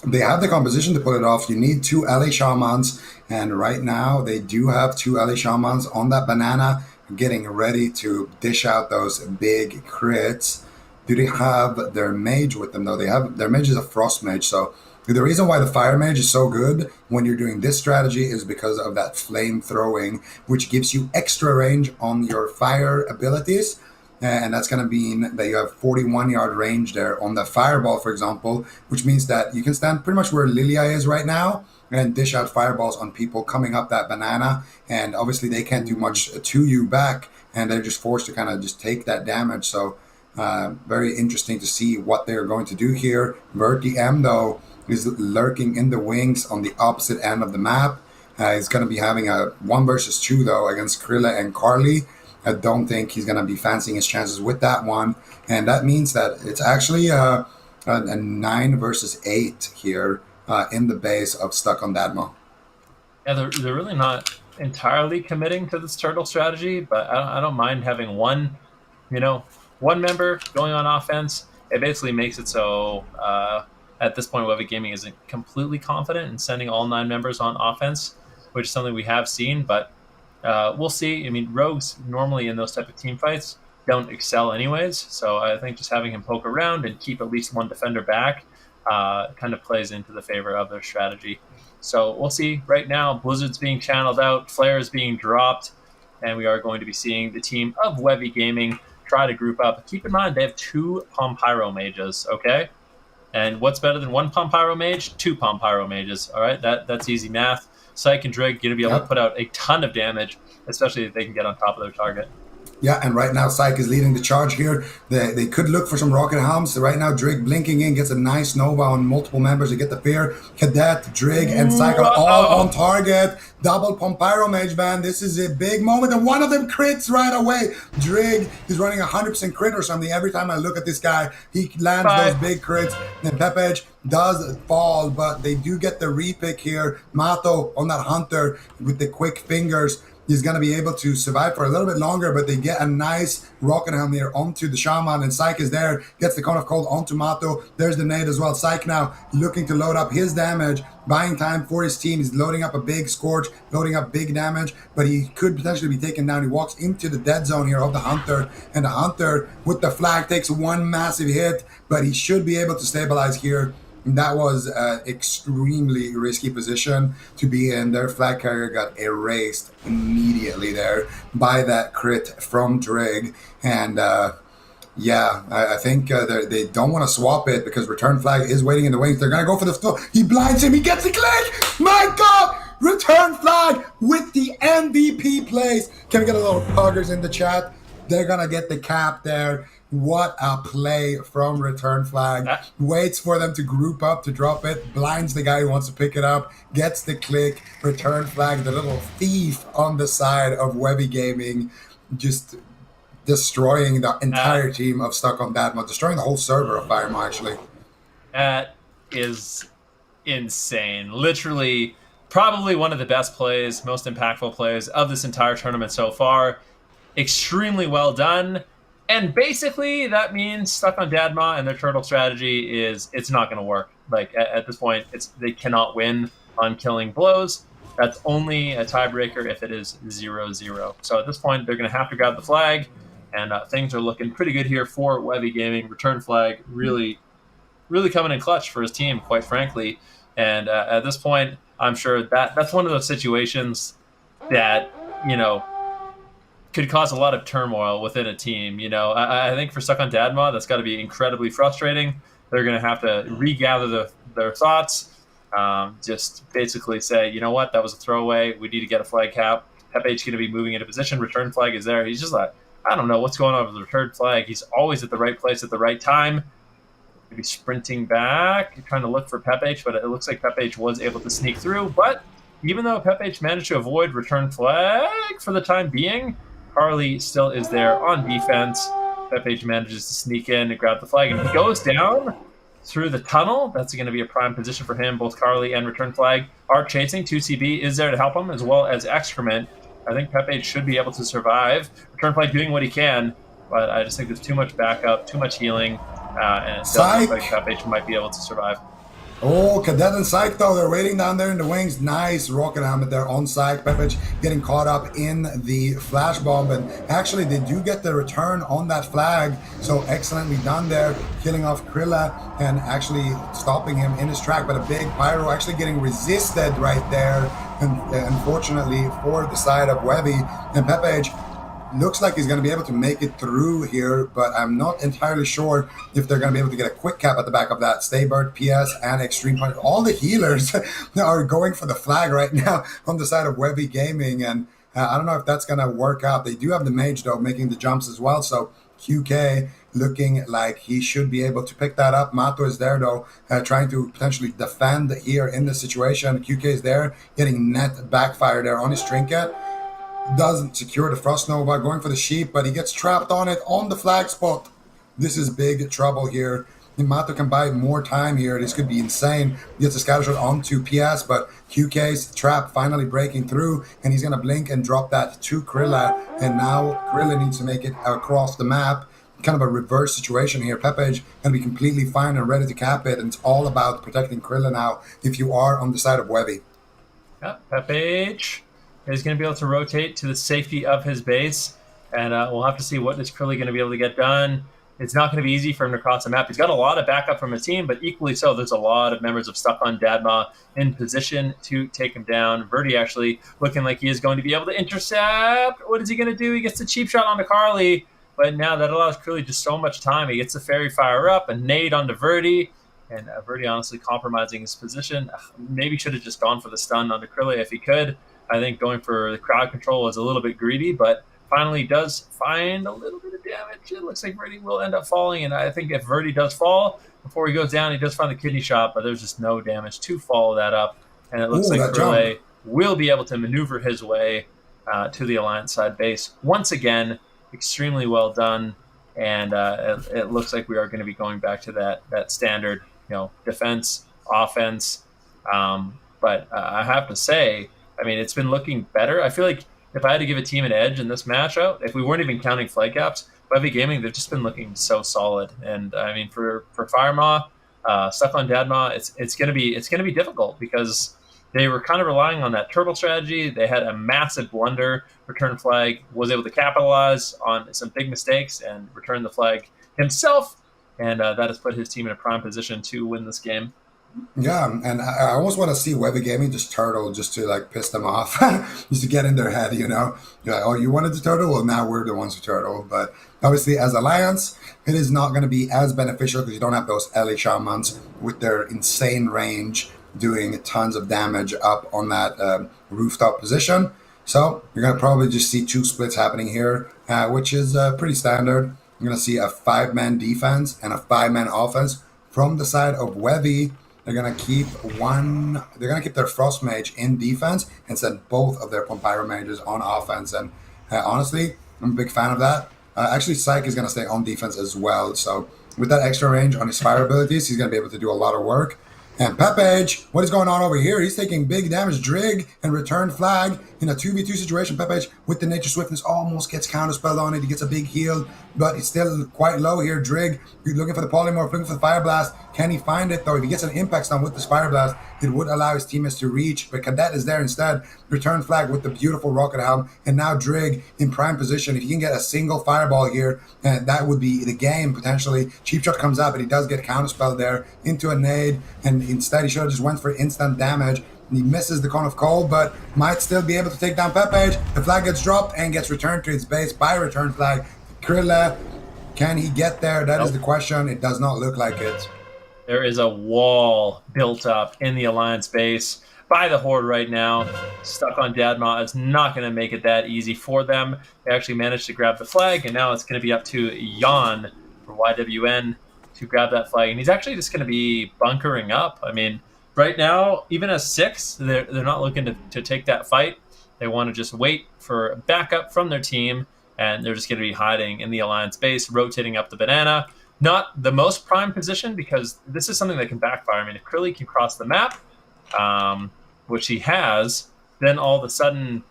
They have the composition to pull it off. You need 2 LA Shamans, and right now they do have 2 LA Shamans on that banana, getting ready to dish out those big crits. Do they have their mage with them though? They have their mage is a frost mage, so the reason why the fire mage is so good when you're doing this strategy is because of that flame throwing, which gives you extra range on your fire abilities. And that's going to mean that you have 41-yard range there on the fireball, for example, which means that you can stand pretty much where Lilia is right now and dish out fireballs on people coming up that banana. And obviously they can't do much to you back, and they're just forced to kind of just take that damage. So very interesting to see what they're going to do here. Verti M, though, is lurking in the wings on the opposite end of the map. He's going to be having a 1 versus 2, though, against Krilla and Carly. I don't think he's going to be fancying his chances with that one. And that means that it's actually a 9 versus 8 here in the base of Stuck on Dadma. Yeah, they're really not entirely committing to this turtle strategy, but I don't mind having one member going on offense. It basically makes it so at this point, Webby Gaming isn't completely confident in sending all 9 members on offense, which is something we have seen, but We'll see. I mean, rogues normally in those type of team fights don't excel anyways. So I think just having him poke around and keep at least one defender back kind of plays into the favor of their strategy. So we'll see. Right now, Blizzard's being channeled out, Flare is being dropped, and we are going to be seeing the team of Wevy Gaming try to group up. Keep in mind, they have 2 Pompyro mages, okay? And what's better than 1 Pompyro mage? 2 Pompyro mages, all right? That's easy math. Syke and Drig going to be able to put out a ton of damage, especially if they can get on top of their target. Yeah, and right now Syke is leading the charge here. They could look for some rocket helms. So right now Drig blinking in, gets a nice Nova on multiple members to get the fear. Cadet, Drig, and Syke are all on target. Double Pompyro Mage, man. This is a big moment, and one of them crits right away. Drig is running 100% crit or something. Every time I look at this guy, he lands those big crits. And Pepej does fall, but they do get the repick here. Mato on that Hunter with the quick fingers. He's going to be able to survive for a little bit longer, but they get a nice rocket helm here onto the Shaman, and Syke is there, gets the Cone of Cold onto Mato. There's the nade as well. Syke now looking to load up his damage, buying time for his team. He's loading up a big Scorch, loading up big damage, but he could potentially be taken down. He walks into the dead zone here of the Hunter, and the Hunter with the flag takes one massive hit, but he should be able to stabilize here. That was an extremely risky position to be in. Their flag carrier got erased immediately there by that crit from Drig. And I think they don't want to swap it because return flag is waiting in the wings. They're going to go for the floor. He blinds him. He gets the click. My God! Return flag with the MVP plays. Can we get a little puggers in the chat? They're going to get the cap there. What a play from return flag. Waits for them to group up to drop it. Blinds the guy who wants to pick it up. Gets the click. Return flag, the little thief on the side of Wevy Gaming. Just destroying the entire team of Stuck on Dadma. Destroying the whole server of Firemo, actually. That is insane. Literally, probably one of the best plays, most impactful plays of this entire tournament so far. Extremely well done. And basically, that means Stuck on Dadma and their turtle strategy it's not going to work. Like, at this point, they cannot win on killing blows. That's only a tiebreaker if it is 0-0. So at this point, they're going to have to grab the flag, and things are looking pretty good here for Wevy Gaming. Return flag really, really coming in clutch for his team, quite frankly. And at this point, I'm sure that's one of those situations that, could cause a lot of turmoil within a team. I think for Stuck on Dadma, that's got to be incredibly frustrating. They're going to have to regather their thoughts, just basically say, you know what, that was a throwaway. We need to get a flag cap. Pepage going to be moving into position. Return flag is there. He's just like, I don't know what's going on with the return flag. He's always at the right place at the right time. Maybe sprinting back, trying to look for Pepage, but it looks like Pepage was able to sneak through. But even though Pepage managed to avoid return flag for the time being, Carly still is there on defense. Pepage manages to sneak in and grab the flag, and he goes down through the tunnel. That's going to be a prime position for him. Both Carly and return flag are chasing. 2CB is there to help him, as well as Excrement. I think Pepage should be able to survive. Return flag doing what he can, but I just think there's too much backup, too much healing, and it doesn't look like Pepage might be able to survive. Oh, Cadet and Syke, though, they're waiting down there in the wings. Nice rocket helmet there on Syke. Pepage getting caught up in the flash bomb. And actually, they do get the return on that flag. So excellently done there, killing off Krilla and actually stopping him in his track. But a big pyro actually getting resisted right there. And unfortunately, for the side of Wevy. And Pepage looks like he's going to be able to make it through here, but I'm not entirely sure if they're going to be able to get a quick cap at the back of that. Staybird, PS, and Extreme Punch. All the healers are going for the flag right now on the side of Wevy Gaming, and I don't know if that's going to work out. They do have the mage, though, making the jumps as well, so QK looking like he should be able to pick that up. Mato is there, though, trying to potentially defend here in this situation. QK is there, getting net backfire there on his trinket. Doesn't secure the Frost Nova, going for the sheep, but he gets trapped on it on the flag spot. This is big trouble here. Mato can buy more time here. This could be insane. He gets a scatter shot onto PS, but QK's trap finally breaking through, and he's going to blink and drop that to Krilla, and now Krilla needs to make it across the map. Kind of a reverse situation here. Pepage going to be completely fine and ready to cap it, and it's all about protecting Krilla now if you are on the side of Wevy. Yeah, Pepage is going to be able to rotate to the safety of his base, and we'll have to see what is Curly going to be able to get done. It's not going to be easy for him to cross the map. He's got a lot of backup from his team, but equally so, there's a lot of members of Stuck on Dadma in position to take him down. Verdi actually looking like he is going to be able to intercept. What is he going to do? He gets the cheap shot onto Carly, but now that allows Curly just so much time. He gets the fairy fire up, a nade onto Verdi, and Verdi honestly compromising his position. Maybe should have just gone for the stun onto Curly if he could. I think going for the crowd control was a little bit greedy, but finally does find a little bit of damage. It looks like Verdi will end up falling, and I think if Verdi does fall, before he goes down, he does find the kidney shot, but there's just no damage to follow that up, and it looks like Curly will be able to maneuver his way to the Alliance side base. Once again, extremely well done, and it looks like we are going to be going back to that standard, defense, offense, but I have to say, I mean, it's been looking better. I feel like if I had to give a team an edge in this matchup, if we weren't even counting flight gaps, Bevy Gaming, they've just been looking so solid. And I mean, for Firemaw, Stuck on Dadma, it's gonna be difficult because they were kind of relying on that turtle strategy. They had a massive blunder. Return Flag was able to capitalize on some big mistakes and return the flag himself, and that has put his team in a prime position to win this game. Yeah, and I almost want to see Webby Gaming just turtle just to like piss them off, just to get in their head, You're like, oh, you wanted to turtle? Well, now we're the ones who turtle. But obviously, as Alliance, it is not going to be as beneficial because you don't have those LA Shamans with their insane range doing tons of damage up on that rooftop position. So you're going to probably just see two splits happening here, which is pretty standard. You're going to see a 5-man defense and a 5-man offense from the side of Webby. They're gonna keep their Frost Mage in defense and send both of their Pyro Mages on offense. And honestly, I'm a big fan of that. Actually, Psyche is gonna stay on defense as well. So with that extra range on his fire abilities, he's gonna be able to do a lot of work. And Pepage, what is going on over here? He's taking big damage. Drig and Return Flag in a 2v2 situation. Pepage with the Nature Swiftness almost gets counterspelled on it. He gets a big heal, but it's still quite low here. Drig, he's looking for the Polymorph, looking for the Fire Blast. Can he find it though? If he gets an Impact Stun with this Fire Blast, it would allow his teammates to reach, but Cadet is there instead. Return Flag with the beautiful Rocket Helm, and now Drig in prime position. If he can get a single Fireball here, that would be the game potentially. Cheap Shot comes out, but he does get counterspelled there into a nade, and instead he should have just went for instant damage. He misses the Cone of Cold, but might still be able to take down Pepage. The flag gets dropped and gets returned to its base by Return Flag. Krilla, can he get there? That is the question. It does not look like it. There is a wall built up in the Alliance base by the Horde right now. Stuck on Dadma is not going to make it that easy for them. They actually managed to grab the flag, and now it's going to be up to Jan for YWN to grab that flag. And he's actually just going to be bunkering up. I mean, right now, even as 6, they're not looking to take that fight. They want to just wait for backup from their team, and they're just going to be hiding in the Alliance base, rotating up the banana. Not the most prime position, because this is something that can backfire. I mean, if Curly can cross the map, which he has, then all of a sudden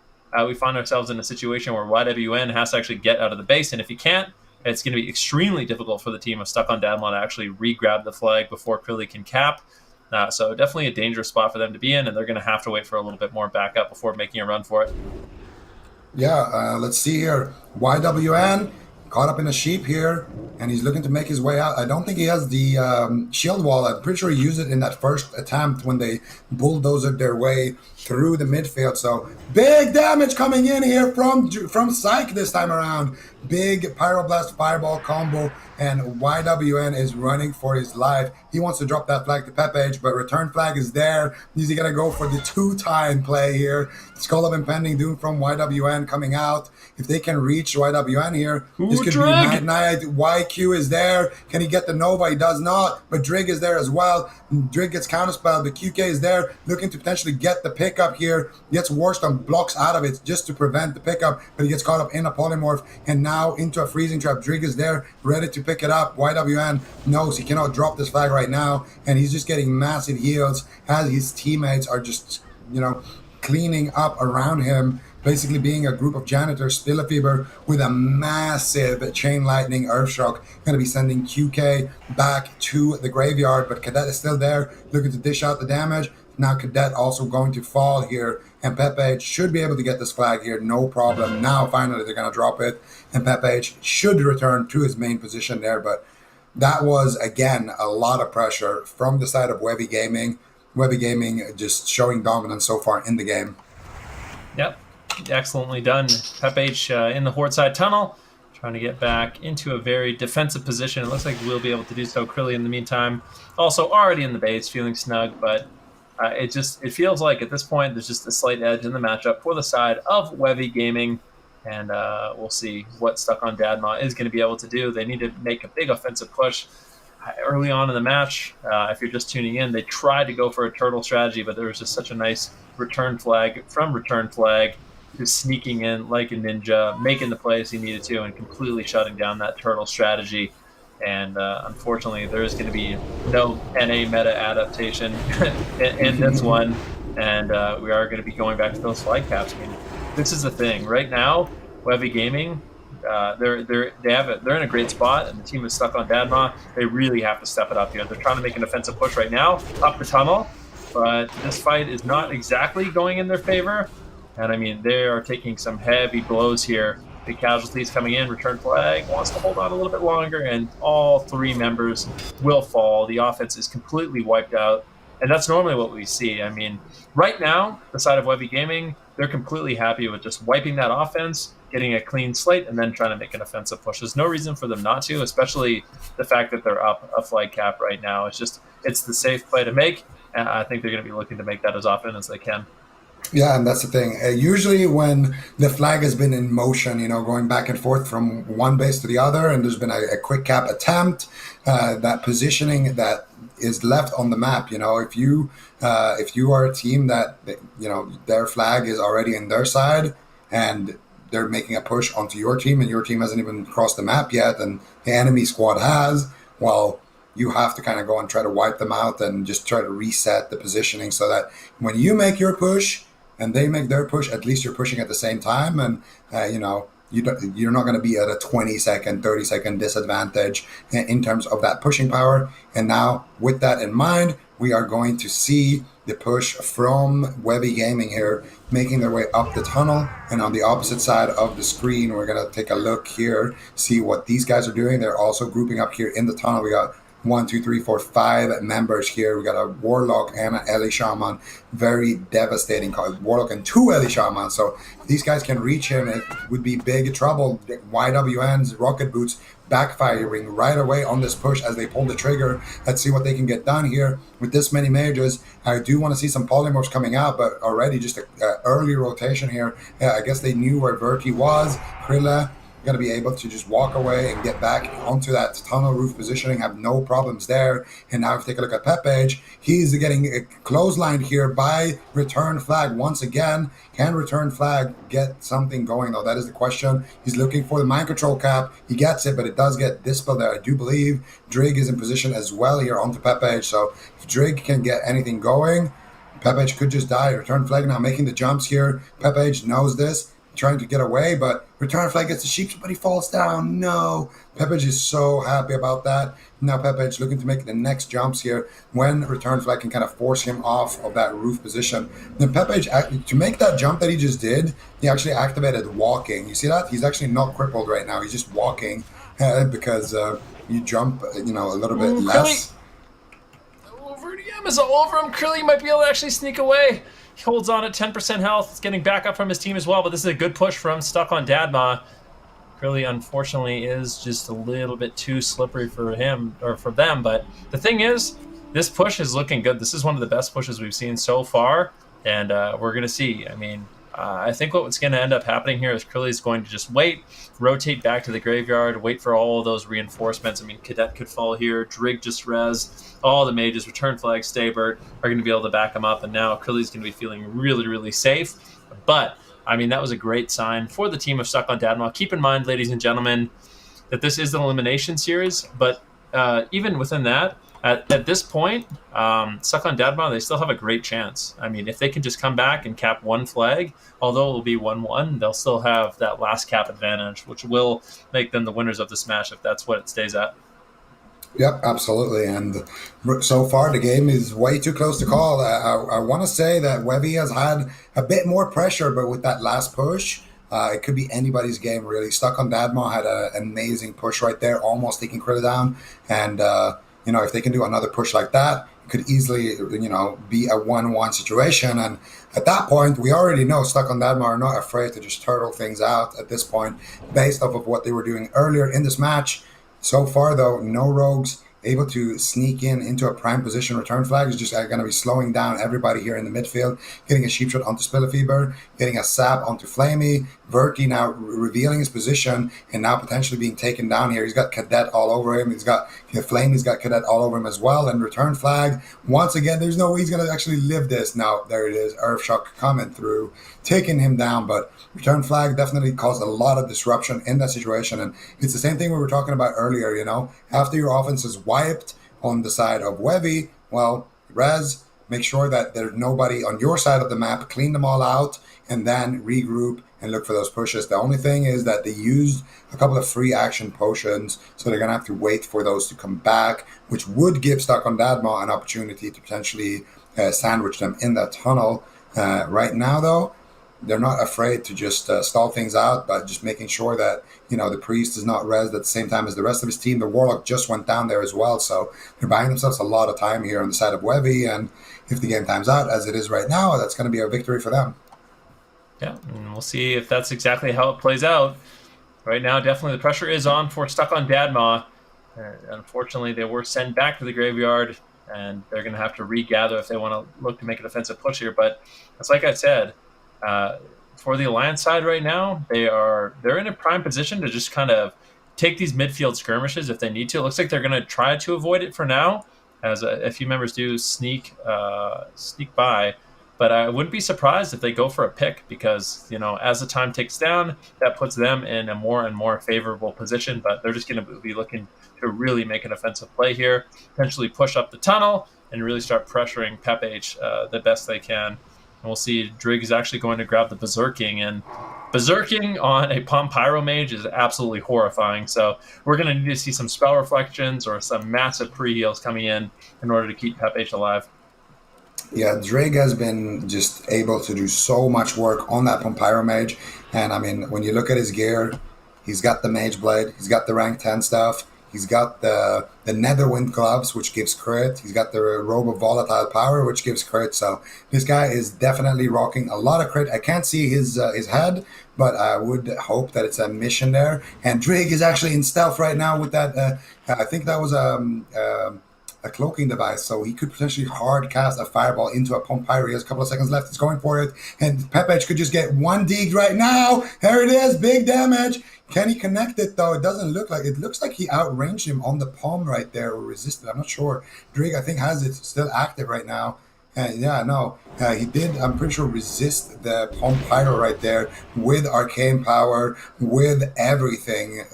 we find ourselves in a situation where YWN has to actually get out of the base, and if he can't, it's going to be extremely difficult for the team of Stuck on Dadma to actually re-grab the flag before Curly can cap. So definitely a dangerous spot for them to be in, and they're going to have to wait for a little bit more backup before making a run for it. Yeah, let's see here. YWN caught up in a sheep here, and he's looking to make his way out. I don't think he has the shield wall. I'm pretty sure he used it in that first attempt when they bulldozed their way through the midfield. So big damage coming in here from Psyche this time around. Big Pyroblast Fireball combo, and YWN is running for his life. He wants to drop that flag to Pepage, but Return Flag is there. He's going to go for the 2-time play here. Skull of Impending Doom from YWN coming out. If they can reach YWN here, this could be Night. YQ is there. Can he get the Nova? He does not, but Drig is there as well. Drig gets counterspelled, but QK is there, looking to potentially get the pickup here. Gets Warstone, blocks out of it just to prevent the pickup, but he gets caught up in a Polymorph, and now into a freezing trap. Drig is there, ready to pick it up. YWN knows he cannot drop this flag right now, and he's just getting massive heals as his teammates are just, cleaning up around him, basically being a group of janitors. Spillafever with a massive Chain Lightning Earthshock, going to be sending QK back to the graveyard, but Cadet is still there, looking to dish out the damage. Now Cadet also going to fall here and Pepe should be able to get this flag here, no problem. Now, finally, they're going to drop it, and Pepe should return to his main position there, but that was, again, a lot of pressure from the side of Webby Gaming. Webby Gaming just showing dominance so far in the game. Yep, excellently done. Pepe in the Horde side tunnel, trying to get back into a very defensive position. It looks like we'll be able to do so. Krilly, in the meantime, also already in the base, feeling snug, but it feels like at this point there's just a slight edge in the matchup for the side of Webby Gaming, and we'll see what Stuck on Dadma is going to be able to do. They need to make a big offensive push early on in the match. If you're just tuning in, they tried to go for a turtle strategy, but there was just such a nice return flag from Return Flag, just sneaking in like a ninja, making the plays he needed to, and completely shutting down that turtle strategy. And unfortunately, there is going to be no NA meta adaptation in this one, and we are going to be going back to those flag caps. I mean, this is the thing right now. Webby Gaming, they're in a great spot, and the team is Stuck on Dadma. They really have to step it up here. They're trying to make an offensive push right now up the tunnel, but this fight is not exactly going in their favor. And I mean, they are taking some heavy blows here. Big casualties coming in. Return Flag wants to hold on a little bit longer, and all three members will fall. The offense is completely wiped out, and that's normally what we see. I mean, right now, the side of Webby Gaming, they're completely happy with just wiping that offense, getting a clean slate, and then trying to make an offensive push. There's no reason for them not to, especially the fact that they're up a flag cap right now. It's the safe play to make, and I think they're going to be looking to make that as often as they can. Yeah, and that's the thing. Usually when the flag has been in motion, going back and forth from one base to the other, and there's been a quick cap attempt, that positioning that is left on the map, if you are a team that, their flag is already in their side and they're making a push onto your team and your team hasn't even crossed the map yet and the enemy squad has, well, you have to kind of go and try to wipe them out and just try to reset the positioning so that when you make your push and they make their push, at least you're pushing at the same time. And, you're not going to be at a 20-second, 30-second disadvantage in terms of that pushing power. And now with that in mind, we are going to see the push from Webby Gaming here, making their way up the tunnel. And on the opposite side of the screen, we're going to take a look here, see what these guys are doing. They're also grouping up here in the tunnel. We got 1, 2, 3, 4, 5 members here. We got a Warlock and an Ellie Shaman. Very devastating card. Warlock and 2 Ellie Shaman. So if these guys can reach him, it would be big trouble. YWN's rocket boots backfiring right away on this push as they pull the trigger. Let's see what they can get done here with this many mages. I do want to see some polymorphs coming out, but already just an early rotation here. I guess they knew where Verti was. Krilla going to be able to just walk away and get back onto that tunnel roof positioning, have no problems there. And now if you take a look at Pepage, he's getting clotheslined here by Return Flag once again. Can Return Flag get something going, though? That is the question. He's looking for the mind control cap. He gets it, but it does get dispelled there. I do believe Drig is in position as well here onto Pepage. So if Drig can get anything going, Pepage could just die. Return Flag now making the jumps here. Pepage knows this, trying to get away, but Return Flag gets the sheep, but he falls down. No. Pepage is so happy about that. Now Pepage looking to make the next jumps here when Return Flag can kind of force him off of that roof position. Then Pepage, to make that jump that he just did, he actually activated walking. You see that? He's actually not crippled right now. He's just walking because you jump, a little bit less. Vertium is all over him. Krilly might be able to actually sneak away. He holds on at 10% health. It's getting back up from his team as well, but this is a good push from Stuck on Dadma. Krilly, unfortunately, is just a little bit too slippery for him or for them, but the thing is, this push is looking good. This is one of the best pushes we've seen so far, and we're going to see. I mean, I think what's going to end up happening here is Krilly's going to just wait, rotate back to the graveyard, wait for all of those reinforcements. I mean, Cadet could fall here, Drig just res, all the mages, Return Flag, Staybert are going to be able to back him up, and now Krilly's going to be feeling really, really safe. But, I mean, that was a great sign for the team of Stuck on Dadma. Keep in mind, ladies and gentlemen, that this is an elimination series, but even within that, at this point, Stuck on Dadma, they still have a great chance. I mean, if they can just come back and cap one flag, although it will be 1-1, they'll still have that last cap advantage, which will make them the winners of this match if that's what it stays at. Yep, absolutely. And so far, the game is way too close to call. I want to say that Webby has had a bit more pressure, but with that last push, it could be anybody's game, really. Stuck on Dadma had an amazing push right there, almost taking Krilla down. And, if they can do another push like that, it could easily, be a 1-1 situation. And at that point, we already know Stuck on Dadma are not afraid to just turtle things out at this point, based off of what they were doing earlier in this match. So far, though, no rogues able to sneak in into a prime position. Return flag is just going to be slowing down everybody here in the midfield, getting a sheep shot onto Spillifever, getting a sap onto Flamey. Verky now revealing his position and now potentially being taken down here. He's got Cadet all over him. He's got Flame. He's got Cadet all over him as well. And return flag, once again, there's no way he's going to actually live this. Now, there it is. Earthshock coming through, taking him down. But return flag definitely caused a lot of disruption in that situation. And it's the same thing we were talking about earlier, After your offense is wiped on the side of Webby, well, res, make sure that there's nobody on your side of the map, clean them all out, and then regroup and look for those pushes. The only thing is that they used a couple of free action potions, so they're going to have to wait for those to come back, which would give Stuck on Dadma an opportunity to potentially sandwich them in that tunnel. Right now, though, they're not afraid to just stall things out, but just making sure that, the priest is not rezzed at the same time as the rest of his team. The warlock just went down there as well, so they're buying themselves a lot of time here on the side of Webby, and if the game times out as it is right now, that's going to be a victory for them. Yeah, and we'll see if that's exactly how it plays out. Right now, definitely the pressure is on for Stuck on Dadma. Unfortunately, they were sent back to the graveyard, and they're going to have to regather if they want to look to make an offensive push here. But it's like I said, for the Alliance side right now, they're in a prime position to just kind of take these midfield skirmishes if they need to. It looks like they're going to try to avoid it for now, as a few members do sneak by. But I wouldn't be surprised if they go for a pick because, as the time ticks down, that puts them in a more and more favorable position. But they're just going to be looking to really make an offensive play here, potentially push up the tunnel and really start pressuring Pep H the best they can. And we'll see Drig is actually going to grab the Berserking. And Berserking on a Palm Pyro Mage is absolutely horrifying. So we're going to need to see some spell reflections or some massive pre-heals coming in order to keep Pep H alive. Yeah, Drake has been just able to do so much work on that Pyro Mage. And I mean, when you look at his gear, he's got the Mage Blade, he's got the rank 10 stuff, he's got the Netherwind gloves, which gives crit, he's got the Robe of Volatile Power, which gives crit. So this guy is definitely rocking a lot of crit. I can't see his head, but I would hope that it's a mission there. And Drake is actually in stealth right now with that. I think that was a cloaking device, so he could potentially hard cast a fireball into a Pyro. He has a couple of seconds left. He's going for it, and Pepech could just get one dig right now. There it is, big damage. Can he connect it though? It doesn't look like it. Looks like he outranged him on the palm right there, or resisted. I'm not sure. Drake, I think, has it still active right now. He did, I'm pretty sure, resist the Palm Pyro right there with Arcane Power, with everything,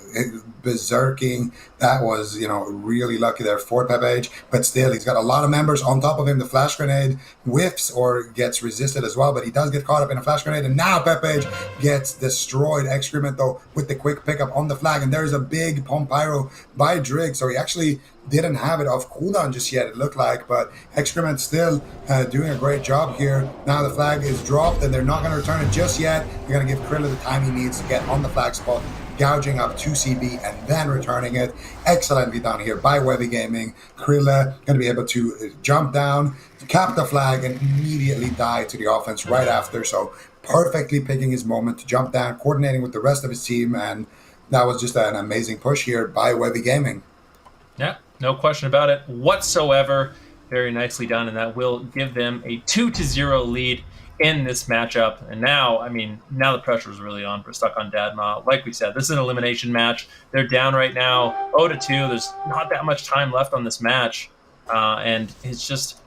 berserking. That was, really lucky there for Pepage. But still, he's got a lot of members on top of him. The Flash Grenade whiffs or gets resisted as well, but he does get caught up in a Flash Grenade, and now Pepage gets destroyed. Excrement, though, with the quick pickup on the flag, and there's a big Palm Pyro by Drig, so he actually didn't have it off cooldown just yet, it looked like, but Excrement still doing a great job here. Now the flag is dropped, and they're not going to return it just yet. They're going to give Krilla the time he needs to get on the flag spot, gouging up 2 CB and then returning it. Excellently done here by Webby Gaming. Krilla going to be able to jump down, cap the flag, and immediately die to the offense right after. So perfectly picking his moment to jump down, coordinating with the rest of his team, and that was just an amazing push here by Webby Gaming. Yeah, no question about it whatsoever. Very nicely done, and that will give them a 2-0 lead in this matchup. And now the pressure is really on for Stuck on Dadma. Like we said, this is an elimination match. They're down right now 0-2. There's not that much time left on this match. And it's just,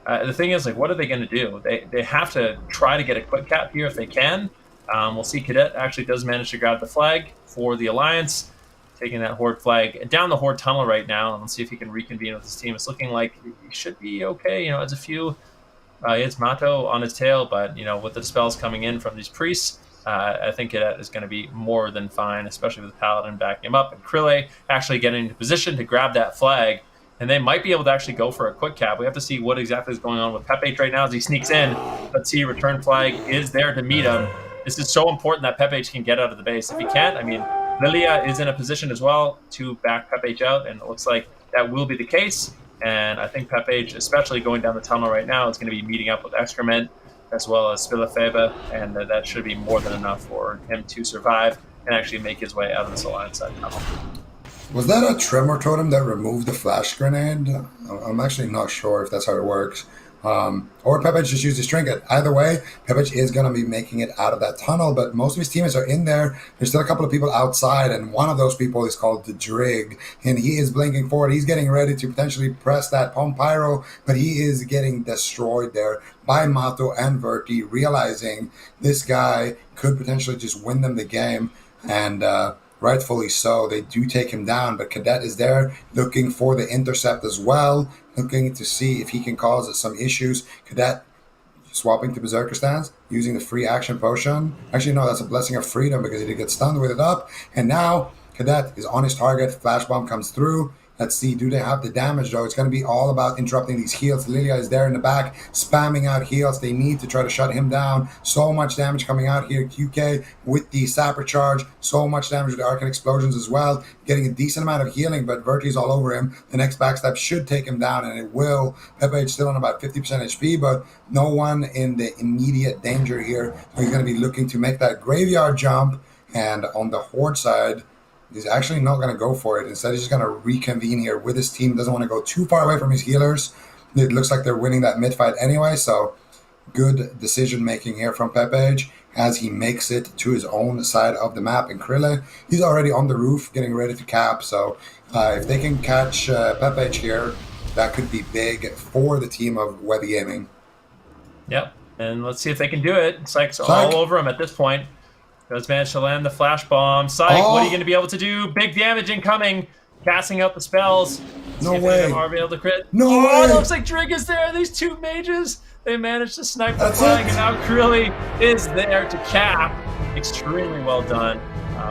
the thing is, what are they going to do? They have to try to get a quick cap here if they can. We'll see Cadet actually does manage to grab the flag for the Alliance, taking that Horde flag down the Horde tunnel right now, and let's see if he can reconvene with his team. It's looking like he should be okay. It's a few, it's Mato on his tail, but with the spells coming in from these priests, I think Cadet is going to be more than fine, especially with Paladin backing him up and Krille actually getting into position to grab that flag. And they might be able to actually go for a quick cap. We have to see what exactly is going on with Pepe right now as he sneaks in. Let's see, return flag is there to meet him. This is so important that Pepe can get out of the base. If he can't, I mean, Lilia is in a position as well to back Pepe out, and it looks like that will be the case. And I think Pepe, especially going down the tunnel right now, is going to be meeting up with Excrement as well as Spillafeba, and that should be more than enough for him to survive and actually make his way out of this alliance side tunnel. Was that a Tremor Totem that removed the flash grenade? I'm actually not sure if that's how it works. Or Pepej just used his trinket. Either way, Pepej is going to be making it out of that tunnel, but most of his teammates are in there. There's still a couple of people outside, and one of those people is called the Drig, and he is blinking forward. He's getting ready to potentially press that Pom Pyro, but he is getting destroyed there by Mato and Verti, realizing this guy could potentially just win them the game, and rightfully so. They do take him down, but Cadet is there looking for the intercept as well, looking to see if he can cause some issues. Cadet swapping to Berserker stance, using the free action potion. Actually, no, that's a blessing of freedom because he did get stunned with it up. And now Cadet is on his target. Flash bomb comes through. Let's see, do they have the damage though? It's going to be all about interrupting these heals. Lilia is there in the back, spamming out heals. They need to try to shut him down. So much damage coming out here. QK with the Sapper charge. So much damage with the Arcane Explosions as well. Getting a decent amount of healing, but Verti's all over him. The next backstab should take him down, and it will. Pepe is still on about 50% HP, but no one in the immediate danger here. So he's going to be looking to make that graveyard jump, and on the Horde side, he's actually not going to go for it. Instead, he's just going to reconvene here with his team. Doesn't want to go too far away from his healers. It looks like they're winning that mid fight anyway, so good decision-making here from Pepej as he makes it to his own side of the map. And Krille, he's already on the roof getting ready to cap, so if they can catch Pepej here, that could be big for the team of Webby Gaming. Yep, and let's see if they can do it. Psych's all over him at this point. Does manage to land the flash bomb. Psych, what are you going to be able to do? Big damage incoming. Casting out the spells. No way. Are we able to crit? No way. It looks like Drig is there. These two mages. They managed to snipe the flag, and now Krille is there to cap. Extremely well done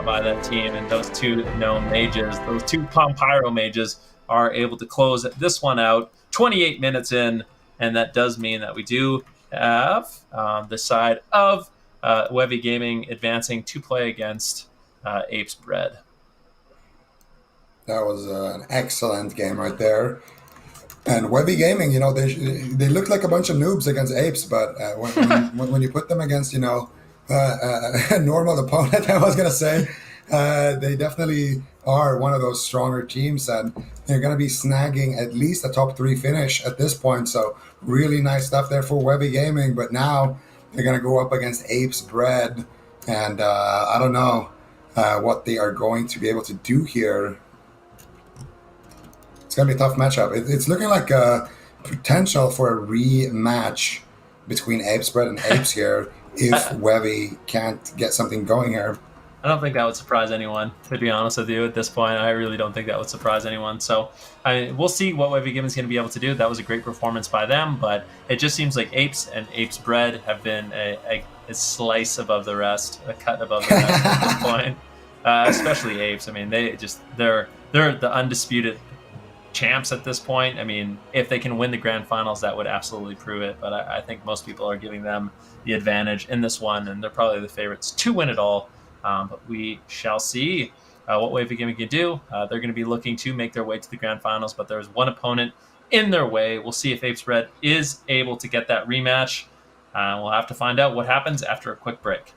by that team. And those two known mages, those two Pom Pyro mages, are able to close this one out 28 minutes in. And that does mean that we do have the side of Webby Gaming advancing to play against Apes Bread. That was an excellent game right there. And Webby Gaming, you know, they look like a bunch of noobs against Apes, but when you put them against, you know, a normal opponent, I was going to say, they definitely are one of those stronger teams, and they're going to be snagging at least a top 3 finish at this point. So really nice stuff there for Webby Gaming, but now they're going to go up against Apes Bread, and I don't know what they are going to be able to do here. It's going to be a tough matchup. It's looking like a potential for a rematch between Apes Bread and Apes here if Webby can't get something going here. I don't think that would surprise anyone, to be honest with you, at this point. I really don't think that would surprise anyone. So we'll see what Webby Gaming is going to be able to do. That was a great performance by them, but it just seems like Apes and Apes Bread have been a slice above the rest, a cut above the rest at this point. Especially Apes. I mean, they're the undisputed champs at this point. I mean, if they can win the grand finals, that would absolutely prove it. But I think most people are giving them the advantage in this one, and they're probably the favorites to win it all. But we shall see what Webby Gaming can do. They're going to be looking to make their way to the grand finals, but there's one opponent in their way. We'll see if Apes Bread is able to get that rematch. We'll have to find out what happens after a quick break.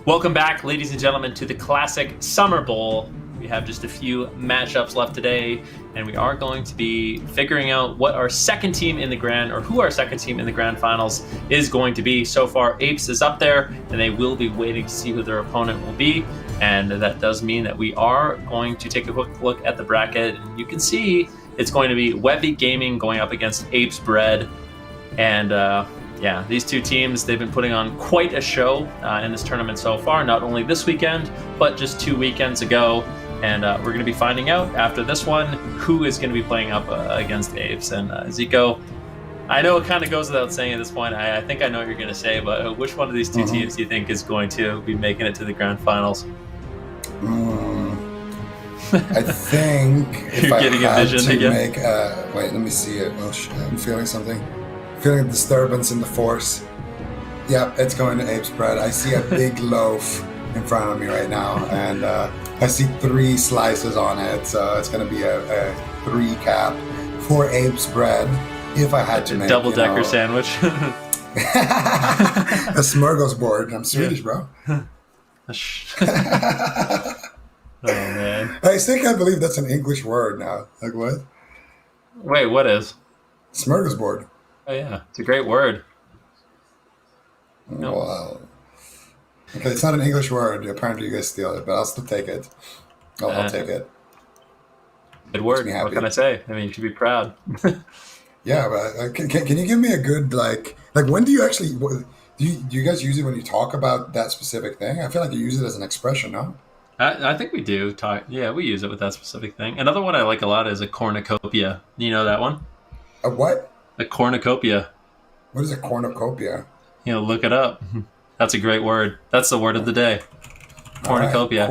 Welcome back, ladies and gentlemen, to the Classic Summer Bowl. We have just a few matchups left today, and we are going to be figuring out what our second team in the grand, or who our second team in the grand finals is going to be. So far, Apes is up there, and they will be waiting to see who their opponent will be. And that does mean that we are going to take a quick look at the bracket. And you can see it's going to be Webby Gaming going up against Apes Bread. And yeah, these two teams, they've been putting on quite a show in this tournament so far, not only this weekend, but just 2 weekends ago. And we're going to be finding out after this one who is going to be playing up against Apes. And Zico, I know it kind of goes without saying at this point, I think I know what you're going to say, but which one of these two teams do you think is going to be making it to the grand finals? I think if You're I getting a had vision to again? make wait, let me see it. Oh shit, I'm feeling something. Feeling a disturbance in the force. Yep, it's going to Apes Bread. I see a big loaf in front of me right now, and I see 3 slices on it, so it's going to be a 3 cap for Apes Bread. If I had to make Double-decker sandwich. a smorgasbord. I'm Swedish, bro. Oh, man. I still can't believe that's an English word now. Like what? Wait, what is? Smorgasbord. Oh, yeah. It's a great word. No. Wow. Okay, it's not an English word. Apparently, you guys steal it, but I'll still take it. I'll take it. Good word. me happy. What can I say? I mean, you should be proud. Yeah, but can you give me a good like when do you actually do you guys use it when you talk about that specific thing? I feel like you use it as an expression, no? I think we do talk. Yeah, we use it with that specific thing. Another one I like a lot is a cornucopia. You know that one? A what? A cornucopia. What is a cornucopia? You know, look it up. That's a great word. That's the word of the day. Cornucopia.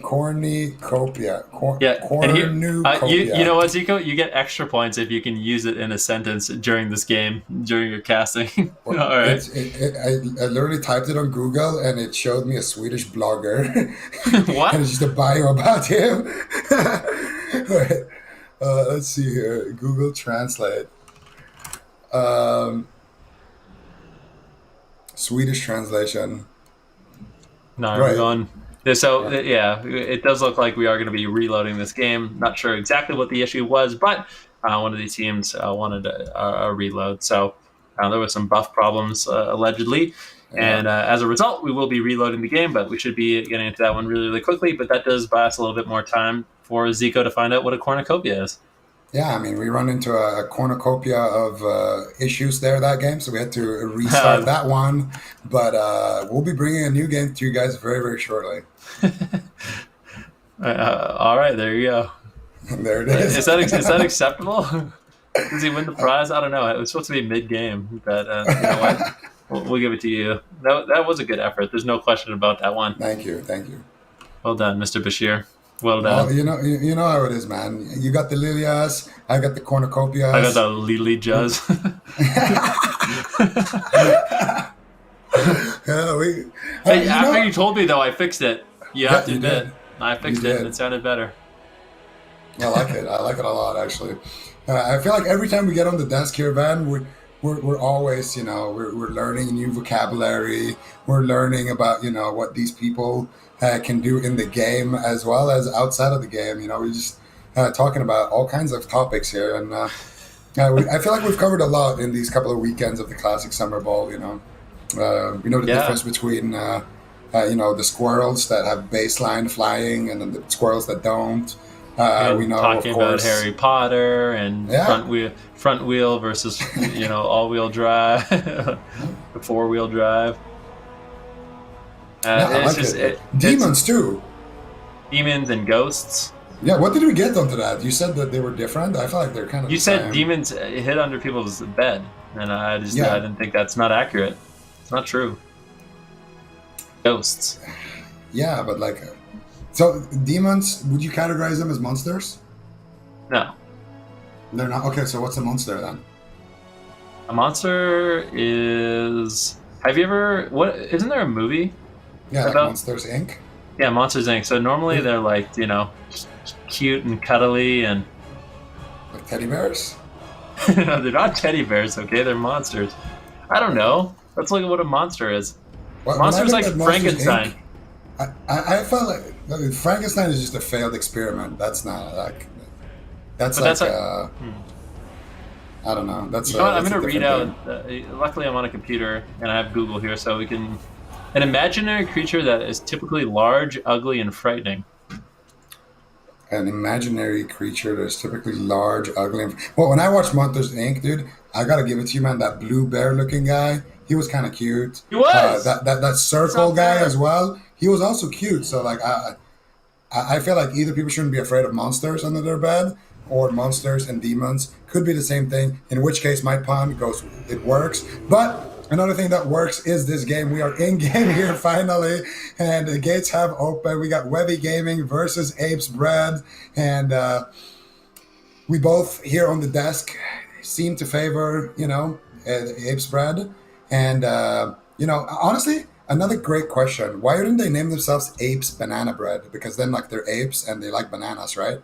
Cornucopia. Yeah. And here, Cornucopia. you know what, Zico? You get extra points if you can use it in a sentence during this game, during your casting. All right. I literally typed it on Google, and it showed me a Swedish blogger. What? And it's just a bio about him. Wait, let's see here. Google Translate. Swedish translation. No, Right. we're going. So, yeah, it does look like we are going to be reloading this game. Not sure exactly what the issue was, but one of these teams wanted a reload. So there was some buff problems, allegedly. Yeah. And as a result, we will be reloading the game, but we should be getting into that one really, really quickly. But that does buy us a little bit more time for Zico to find out what a cornucopia is. Yeah, I mean, we run into a cornucopia of issues there that game, so we had to restart that one. But we'll be bringing a new game to you guys very, very shortly. All right, there you go. There it is. Is that acceptable? Does he win the prize? I don't know. It was supposed to be mid-game, but you know what? We'll give it to you. That was a good effort. There's no question about that one. Thank you. Well done, Mr. Bashir. Well done. Well, you know how it is, man. You got the Lilias, I got the cornucopias. I got the Lily Juzz. Yeah, after you told me, though, I fixed it. You have to you admit. did. I fixed it, and it sounded better. I like it. I like it a lot, actually. I feel like every time we get on the desk here, Van, we're always, we're learning new vocabulary. We're learning about, what these people can do in the game as well as outside of the game. We're just talking about all kinds of topics here. And I feel like we've covered a lot in these couple of weekends of the Classic Summer Bowl, the Yeah, difference between, the squirrels that have baseline flying and then the squirrels that don't. We and know, of talking about course, Harry Potter and yeah. front wheel versus all wheel drive, four wheel drive. Yeah, I It's like just it. it's Demons too. demons and ghosts. Yeah, what did we get onto that? You said that they were different. I feel like they're kind of You the said same. demons hid under people's bed, and I Yeah, didn't think that's not accurate. It's not true. Ghosts. yeah, but like, so demons, would you categorize them as monsters? No. They're not. Okay, so what's a monster then? A monster is. Have you ever? What? Isn't there a movie Yeah, like about? Monsters Inc. Yeah, Monsters Inc. So normally they're like cute and cuddly, and Like teddy bears. no, they're not teddy bears. Okay, they're monsters. I don't know. Let's look at what a monster is. When I Monsters looked like at Monsters Frankenstein. Inc., I felt like Frankenstein is just a failed experiment. That's not like that's But like that's like. Hmm. I don't know. That's You know what? I'm that's a going to read different out. thing. Luckily, I'm on a computer and I have Google here, so we can. An imaginary creature that is typically large, ugly, and frightening. An imaginary creature that's typically large, ugly. Well, when I watched Monsters Inc., dude, I gotta give it to you, man. That blue bear-looking guy, he was kind of cute. He was. That It's circle not guy fair. as well, he was also cute. So like, I feel like either people shouldn't be afraid of monsters under their bed, or monsters and demons could be the same thing. In which case, my pun goes, it works. But another thing that works is this game. We are in game here finally, and the gates have opened. We got Webby Gaming versus Apes Bread, and we both here on the desk seem to favor, Apes Bread, and honestly. Another great question. Why didn't they name themselves Apes Banana Bread? Because then, like, they're apes and they like bananas, right?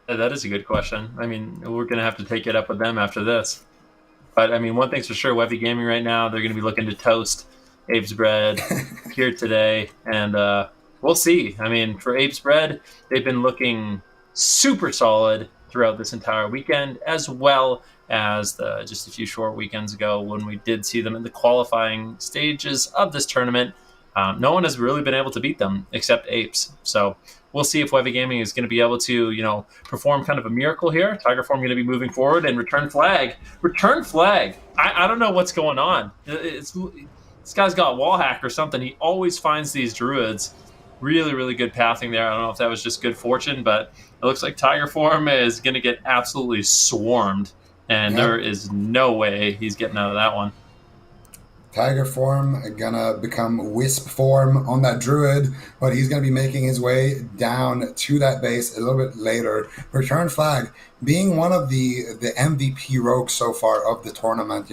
That is a good question. I mean, we're going to have to take it up with them after this. But I mean, one thing's for sure: Webby Gaming right now, they're going to be looking to toast Abe's Bread here today, and we'll see. I mean, for Abe's Bread, they've been looking super solid throughout this entire weekend, as well as just a few short weekends ago when we did see them in the qualifying stages of this tournament. No one has really been able to beat them except Apes. So we'll see if Webby Gaming is going to be able to, perform kind of a miracle here. Tiger Form going to be moving forward and return flag. Return flag. I don't know what's going on. This guy's got wall hack or something. He always finds these druids. Really, really good pathing there. I don't know if that was just good fortune, but it looks like Tiger Form is going to get absolutely swarmed. And Yep. there is no way he's getting out of that one. Tiger form gonna become wisp form on that druid, but he's gonna be making his way down to that base a little bit later. Return flag being one of the MVP rogues so far of the tournament,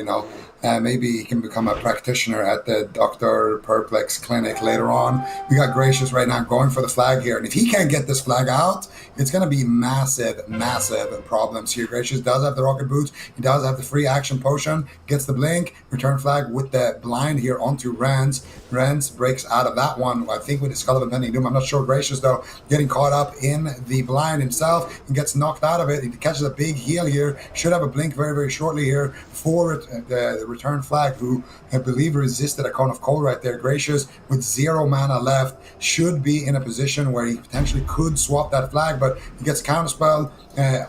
maybe he can become a practitioner at the Dr. Perplex clinic later on. We got Gracious right now going for the flag here, and if he can't get this flag out, it's going to be massive, massive problems here. Gracious does have the rocket boots. He does have the free action potion. Gets the blink. Return flag with the blind here onto Renz. Renz breaks out of that one, I think, with his Skull of Impending Doom. I'm not sure. Gracious, though, getting caught up in the blind himself. He gets knocked out of it. He catches a big heal here. Should have a blink very, very shortly here for the return flag, who I believe resisted a Cone of Cold right there. Gracious, with 0 mana left, should be in a position where he potentially could swap that flag, but he gets counterspelled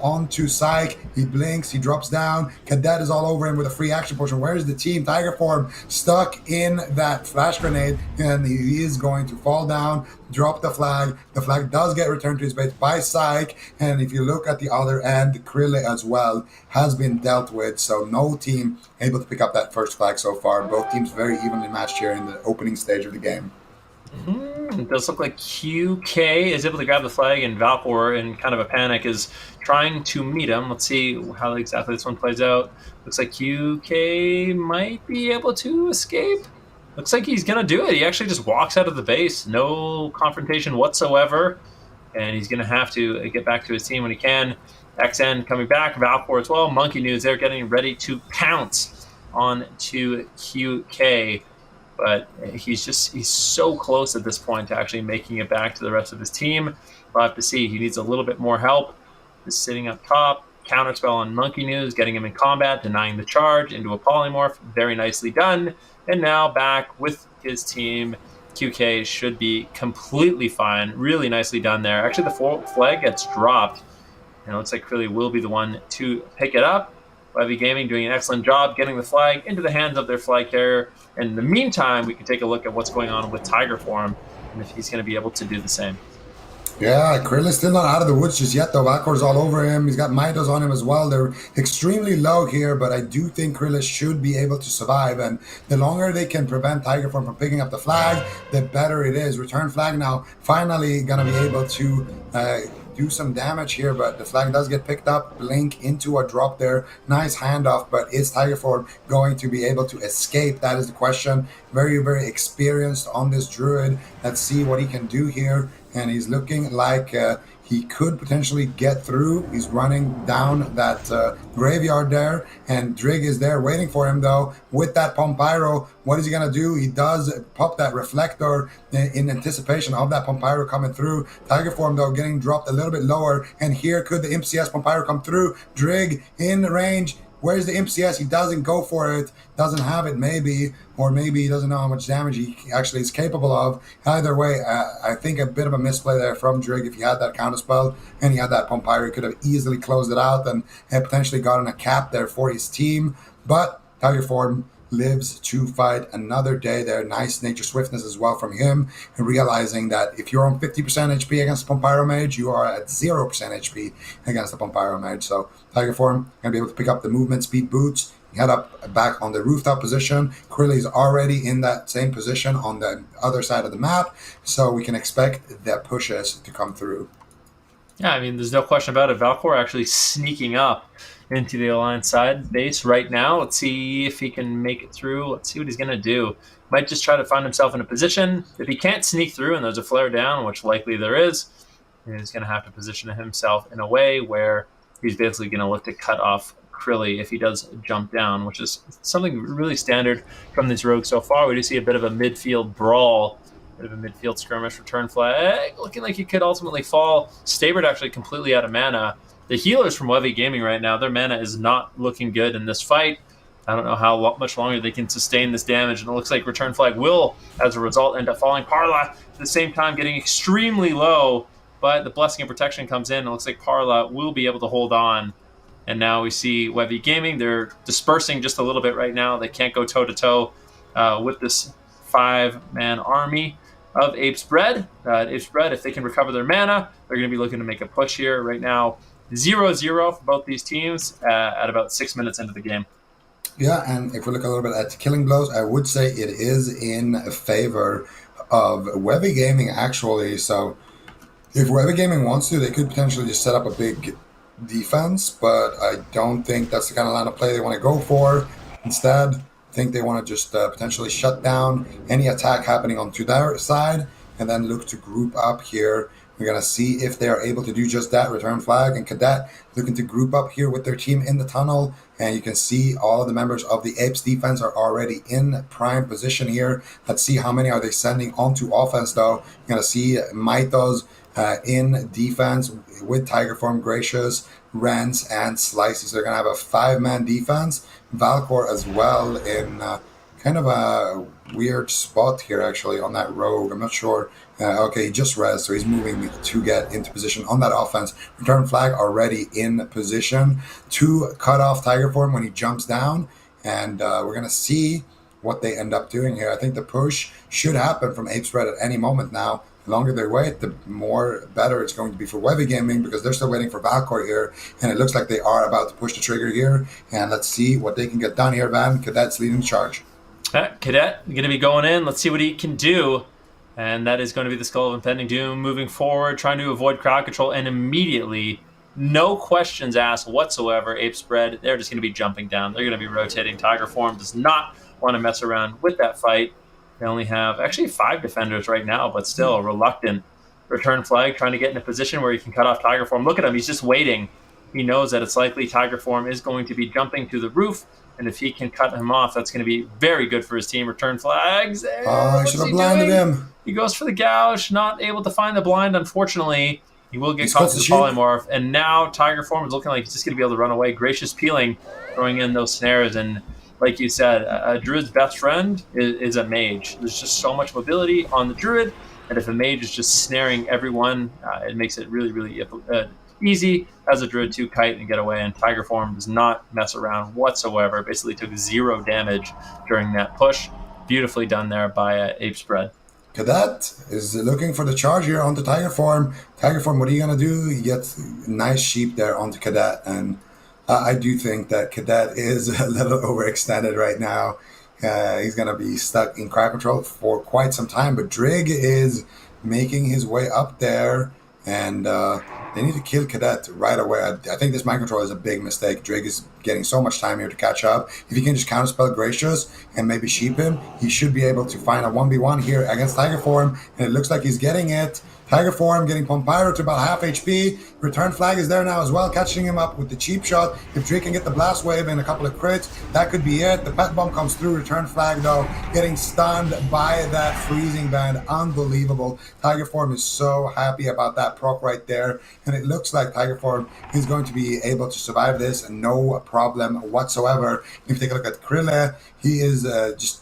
onto Psych. He blinks, he drops down. Cadet is all over him with a free action potion. Where is the team? Tiger Form stuck in that flash grenade, and he is going to fall down, drop the flag. The flag does get returned to his base by Psych, and if you look at the other end, Krille as well has been dealt with, so no team able to pick up that first flag so far. Both teams very evenly matched here in the opening stage of the game. It does look like QK is able to grab the flag, and Valkor, in kind of a panic, is trying to meet him. Let's see how exactly this one plays out. Looks like QK might be able to escape. Looks like he's going to do it. He actually just walks out of the base. No confrontation whatsoever. And he's going to have to get back to his team when he can. XN coming back, Valcor as well. Monkey News, they're getting ready to pounce on to QK. But he's so close at this point to actually making it back to the rest of his team. We'll have to see. He needs a little bit more help. Just sitting up top. Counterspell on Monkey News, getting him in combat, denying the charge into a polymorph. Very nicely done. And now back with his team. QK should be completely fine. Really nicely done there. Actually, the flag gets dropped. And it looks like Krilly will be the one to pick it up. Levy Gaming doing an excellent job getting the flag into the hands of their flag carrier. And in the meantime, we can take a look at what's going on with Tiger Form and if he's going to be able to do the same. Yeah, Krilly's still not out of the woods just yet, though. Valkor's all over him. He's got Mitos on him as well. They're extremely low here, but I do think Krilly should be able to survive. And the longer they can prevent Tiger from picking up the flag, the better it is. Return flag now finally going to be able to do some damage here, but the flag does get picked up. Blink into a drop there. Nice handoff, but is Tiger Form going to be able to escape? That is the question. Very, very experienced on this druid. Let's see what he can do here. And he's looking like he could potentially get through. He's running down that graveyard there, and Drig is there waiting for him, though, with that Pompyro. What is he going to do? He does pop that Reflector in anticipation of that Pompyro coming through. Tiger Form, though, getting dropped a little bit lower, and here could the Imp CS Pompyro come through. Drig in range. Where's the Imp CS? He doesn't go for it, doesn't have it maybe, or maybe he doesn't know how much damage he actually is capable of. Either way, I think a bit of a misplay there from Drig. If he had that counterspell and he had that Pompyro, he could have easily closed it out and had potentially gotten a cap there for his team. But Tiger Form lives to fight another day there. Nice nature swiftness as well from him, and realizing that if you're on 50% HP against the Pompyro Mage, you are at 0% HP against the Pompyro Mage. So Tiger Form going to be able to pick up the movement speed boots, head up back on the rooftop position. Krilly's already in that same position on the other side of the map, so we can expect the pushes to come through. Yeah, I mean, there's no question about it. Valcor actually sneaking up into the Alliance side base right now. Let's see if he can make it through. Let's see what he's going to do. Might just try to find himself in a position. If he can't sneak through and there's a flare down, which likely there is, he's going to have to position himself in a way where he's basically going to look to cut off Krilly if he does jump down, which is something really standard from this rogue so far. We do see a bit of a midfield brawl, bit of a midfield skirmish. Return flag looking like he could ultimately fall. Stabert actually completely out of mana. The healers from Wevy Gaming right now, their mana is not looking good in this fight. I don't know how much longer they can sustain this damage, and it looks like Return Flag will, as a result, end up falling. Parla, at the same time, getting extremely low, but the Blessing of Protection comes in, and it looks like Parla will be able to hold on. And now we see Wevy Gaming, they're dispersing just a little bit right now. They can't go toe-to-toe with this 5-man army of Apes Bread. Apes Bread, if they can recover their mana, they're going to be looking to make a push here. Right now, 0-0 for both these teams at about 6 minutes into the game. Yeah, and if we look a little bit at killing blows, I would say it is in favor of Wevy Gaming, actually. So if Wevy Gaming wants to, they could potentially just set up a big defense, but I don't think that's the kind of line of play they want to go for. Instead, I think they want to just potentially shut down any attack happening onto their side and then look to group up here. We're going to see if they are able to do just that. Return Flag and Cadet looking to group up here with their team in the tunnel. And you can see all of the members of the Apes defense are already in prime position here. Let's see how many are they sending onto offense, though. You're going to see Mitos in defense with Tiger Form, Gracious, Rens, and Slices. They're going to have a 5-man defense. Valcor as well in kind of a weird spot here, actually, on that rogue. I'm not sure. Okay, he just res, so he's moving to get into position on that offense. Return Flag already in position to cut off Tiger Form when he jumps down. And we're going to see what they end up doing here. I think the push should happen from Apes Red at any moment now. The longer they wait, the more better it's going to be for Wevy Gaming, because they're still waiting for Valcor here, and it looks like they are about to push the trigger here. And let's see what they can get done here, Van. Cadet's leading the charge. Cadet going to be going in. Let's see what he can do. And that is going to be the Skull of Impending Doom moving forward, trying to avoid crowd control, and immediately, no questions asked whatsoever, Ape Spread, they're just going to be jumping down. They're going to be rotating. Tiger Form does not want to mess around with that fight. They only have actually 5 defenders right now, but still reluctant. Return Flag trying to get in a position where he can cut off Tiger Form. Look at him. He's just waiting. he knows that it's likely Tiger Form is going to be jumping to the roof, and if he can cut him off, that's going to be very good for his team. Return flags. I should What's have he blinded doing? him. He goes for the gouge, not able to find the blind, unfortunately. He will He get caught splits to the the sheep. polymorph, and now Tiger Form is looking like he's just going to be able to run away. Gracious Peeling, throwing in those snares, and like you said, a druid's best friend is a mage. There's just so much mobility on the druid, and if a mage is just snaring everyone, it makes it really, really easy as a druid to kite and get away. And Tiger Form does not mess around whatsoever. Basically took 0 damage during that push. Beautifully done there by Ape Spread. Cadet is looking for the charge here onto Tiger Form. Tiger Form, what are you going to do? You get nice sheep there onto Cadet. And I do think that Cadet is a little overextended right now. He's going to be stuck in crowd control for quite some time. But Drig is making his way up there. And they need to kill Cadet right away. I think this mind control is a big mistake. Drig is getting so much time here to catch up. If he can just counterspell Gracious and maybe sheep him, he should be able to find a 1v1 here against Tiger Form. And it looks like he's getting it. Tiger Form getting Pompyro to about half HP. Return Flag is there now as well, catching him up with the cheap shot. If Drake can get the Blast Wave and a couple of crits, that could be it. The Pet Bomb comes through. Return Flag, though, getting stunned by that Freezing Band. Unbelievable. Tiger Form is so happy about that proc right there. And it looks like Tiger Form is going to be able to survive this, no problem whatsoever. If you take a look at Krille, he is just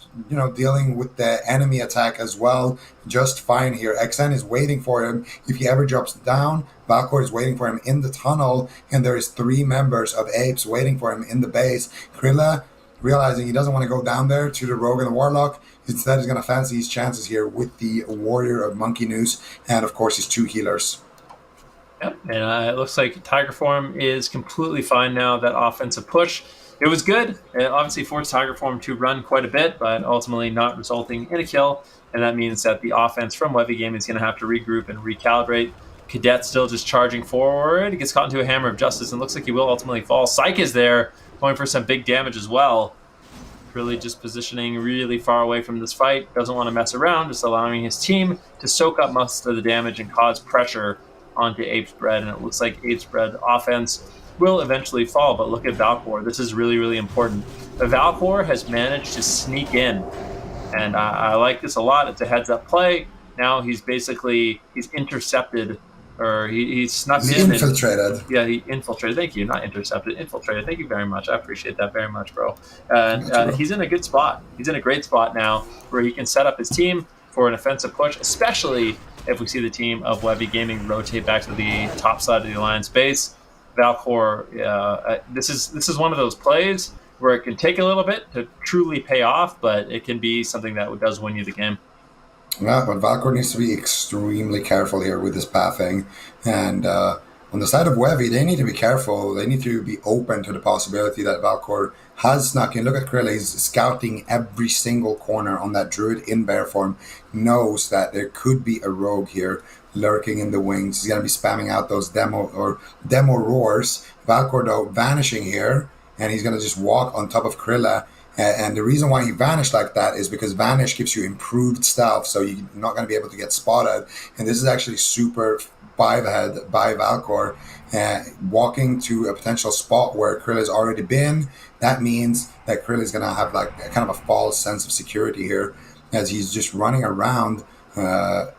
dealing with the enemy attack as well just fine here. XN is waiting for him. If he ever drops down, Valkor is waiting for him in the tunnel, and there is 3 members of Apes waiting for him in the base. Krille, realizing he doesn't want to go down there to the Rogue and the Warlock, instead he's going to fancy his chances here with the Warrior of Monkey Noose, and of course his 2 healers. Yep, and it looks like Tiger Form is completely fine now. That offensive push, it was good. It obviously forced Tiger Form to run quite a bit, but ultimately not resulting in a kill. And that means that the offense from Webby Gaming is going to have to regroup and recalibrate. Cadet still just charging forward. He gets caught into a Hammer of Justice and looks like he will ultimately fall. Psych is there, going for some big damage as well. Really just positioning really far away from this fight. Doesn't want to mess around, just allowing his team to soak up most of the damage and cause pressure onto Ape Spread. And it looks like Ape Spread offense will eventually fall. But look at Valkor. This is really, really important. The Valkor has managed to sneak in. And I like this a lot. It's a heads-up play. Now he's intercepted, or he snuck in. Infiltrated. He infiltrated. Thank you. Not intercepted. Infiltrated. Thank you very much. I appreciate that very much, bro. He's in a good spot. He's in a great spot now where he can set up his team for an offensive push, especially if we see the team of Webby Gaming rotate back to the top side of the Alliance base. Valkor, this is one of those plays where it can take a little bit to truly pay off, but it can be something that does win you the game. Yeah, but Valkor needs to be extremely careful here with this pathing. And on the side of Webby, they need to be careful. They need to be open to the possibility that Valkor has snuck in. Look at Krille. He's scouting every single corner on that Druid in bear form. Knows that there could be a rogue here lurking in the wings. He's going to be spamming out those demo roars. Valkor, though, vanishing here. And he's going to just walk on top of Krille. And the reason why he vanished like that is because Vanish gives you improved stealth, so you're not going to be able to get spotted. And this is actually super five-head by Valkor. Walking to a potential spot where Krille has already been, that means that Krille is going to have like kind of a false sense of security here as he's just running around. I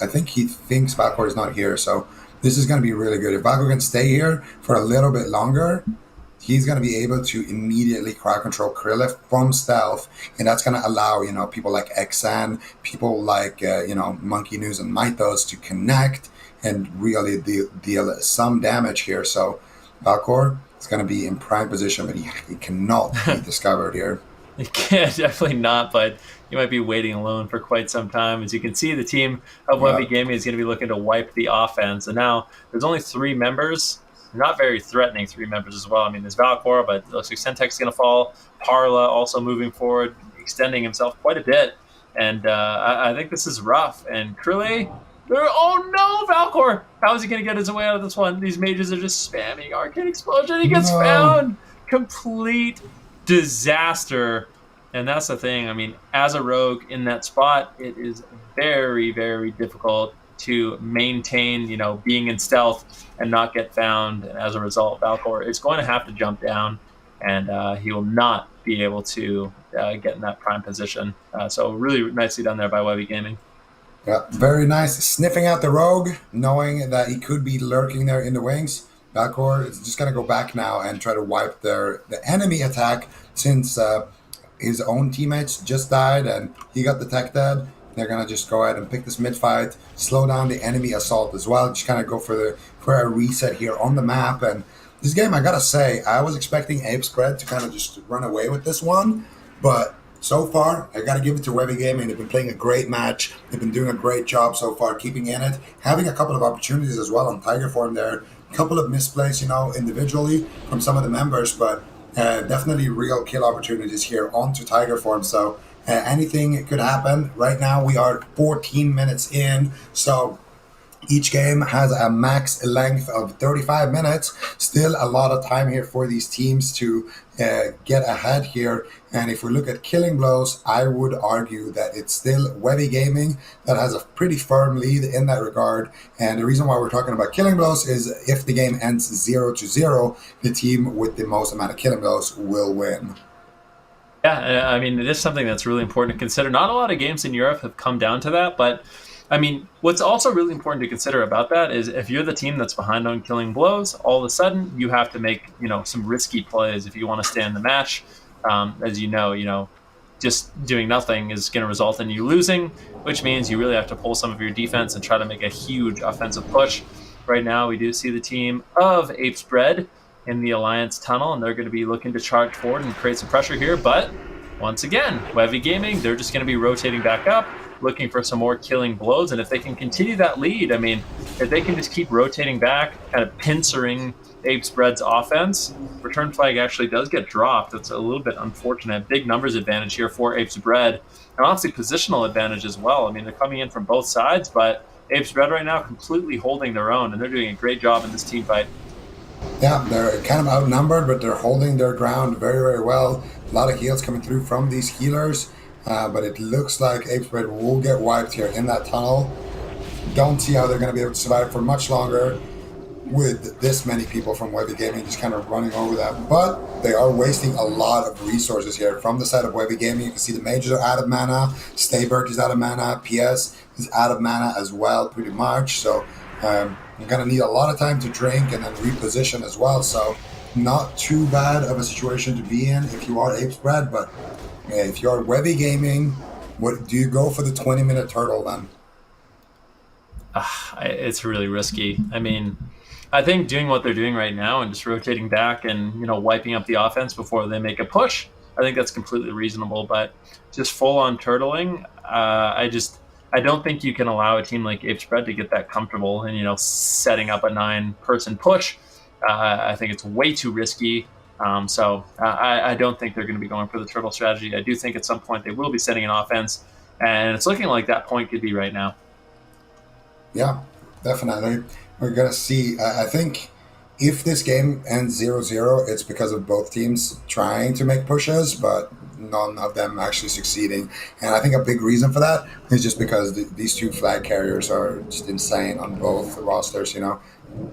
think he thinks Valkor is not here, so this is going to be really good. If Valkor can stay here for a little bit longer, he's going to be able to immediately crowd control Krille from stealth, and that's going to allow, people like Xan, people like, Monkey News and Mythos to connect and really deal some damage here. So Valkor is going to be in prime position, but he cannot be discovered here. He can't, definitely not, but you might be waiting alone for quite some time. As you can see, the team of Webby Gaming is going to be looking to wipe the offense. And now there's only 3 members. Not very threatening 3 members as well. I mean, there's Valkor, but it looks like Centec's going to fall. Parla also moving forward, extending himself quite a bit. And I think this is rough. And Krille, oh no, Valkor! How is he going to get his way out of this one? These mages are just spamming Arcane Explosion. He gets found! Complete disaster. And that's the thing. I mean, as a rogue in that spot, it is very, very difficult to maintain, being in stealth and not get found. And as a result, Valkor is going to have to jump down, and he will not be able to get in that prime position. So really nicely done there by Webby Gaming. Yeah, very nice. Sniffing out the rogue, knowing that he could be lurking there in the wings. Valkor is just going to go back now and try to wipe the enemy attack since his own teammates just died and he got the tech dead. They're going to just go ahead and pick this mid fight, slow down the enemy assault as well. Just kind of go for a reset here on the map. And this game, I got to say, I was expecting Ape Spread to kind of just run away with this one. But so far, I got to give it to Webby Gaming. They've been playing a great match. They've been doing a great job so far, keeping in it, having a couple of opportunities as well on Tiger Form there. A couple of misplays, individually from some of the members, but definitely real kill opportunities here onto Tiger Form. So anything could happen. Right now, we are 14 minutes in, so each game has a max length of 35 minutes. Still a lot of time here for these teams to get ahead here. And if we look at killing blows, I would argue that it's still Webby Gaming that has a pretty firm lead in that regard. And the reason why we're talking about killing blows is if the game ends 0-0, the team with the most amount of killing blows will win. Yeah, I mean, it is something that's really important to consider. Not a lot of games in Europe have come down to that, but I mean, what's also really important to consider about that is if you're the team that's behind on killing blows, all of a sudden you have to make, some risky plays if you want to stay in the match. As just doing nothing is going to result in you losing, which means you really have to pull some of your defense and try to make a huge offensive push. Right now, we do see the team of Ape Spread in the Alliance tunnel, and they're going to be looking to charge forward and create some pressure here. But once again, Webby Gaming, they're just going to be rotating back up, looking for some more killing blows. And if they can continue that lead, I mean, if they can just keep rotating back, kind of pincering Ape Spread's offense, return flag actually does get dropped. It's a little bit unfortunate. Big numbers advantage here for Ape Spread, and honestly positional advantage as well. I mean, they're coming in from both sides, but Ape Spread right now completely holding their own, and they're doing a great job in this team fight. Yeah, they're kind of outnumbered, but they're holding their ground very, very well. A lot of heals coming through from these healers. But it looks like Ape Spread will get wiped here in that tunnel. Don't see how they're going to be able to survive for much longer with this many people from Webby Gaming just kind of running over that. But they are wasting a lot of resources here from the side of Webby Gaming. You can see the Majors are out of mana. Stayberg is out of mana. PS is out of mana as well, pretty much. So you're going to need a lot of time to drink and then reposition as well. So not too bad of a situation to be in if you are Ape Spread, but if you're Webby Gaming, what do you go for the 20-minute turtle then? It's really risky. I mean, I think doing what they're doing right now and just rotating back and wiping up the offense before they make a push, I think that's completely reasonable. But just full on turtling, I don't think you can allow a team like Ape Spread to get that comfortable and setting up a 9-person push. I think it's way too risky. So I don't think they're going to be going for the turtle strategy. I do think at some point they will be setting an offense, and it's looking like that point could be right now. Yeah, definitely. We're going to see. I think if this game ends 0-0, it's because of both teams trying to make pushes, but none of them actually succeeding. And I think a big reason for that is just because these two flag carriers are just insane on both rosters,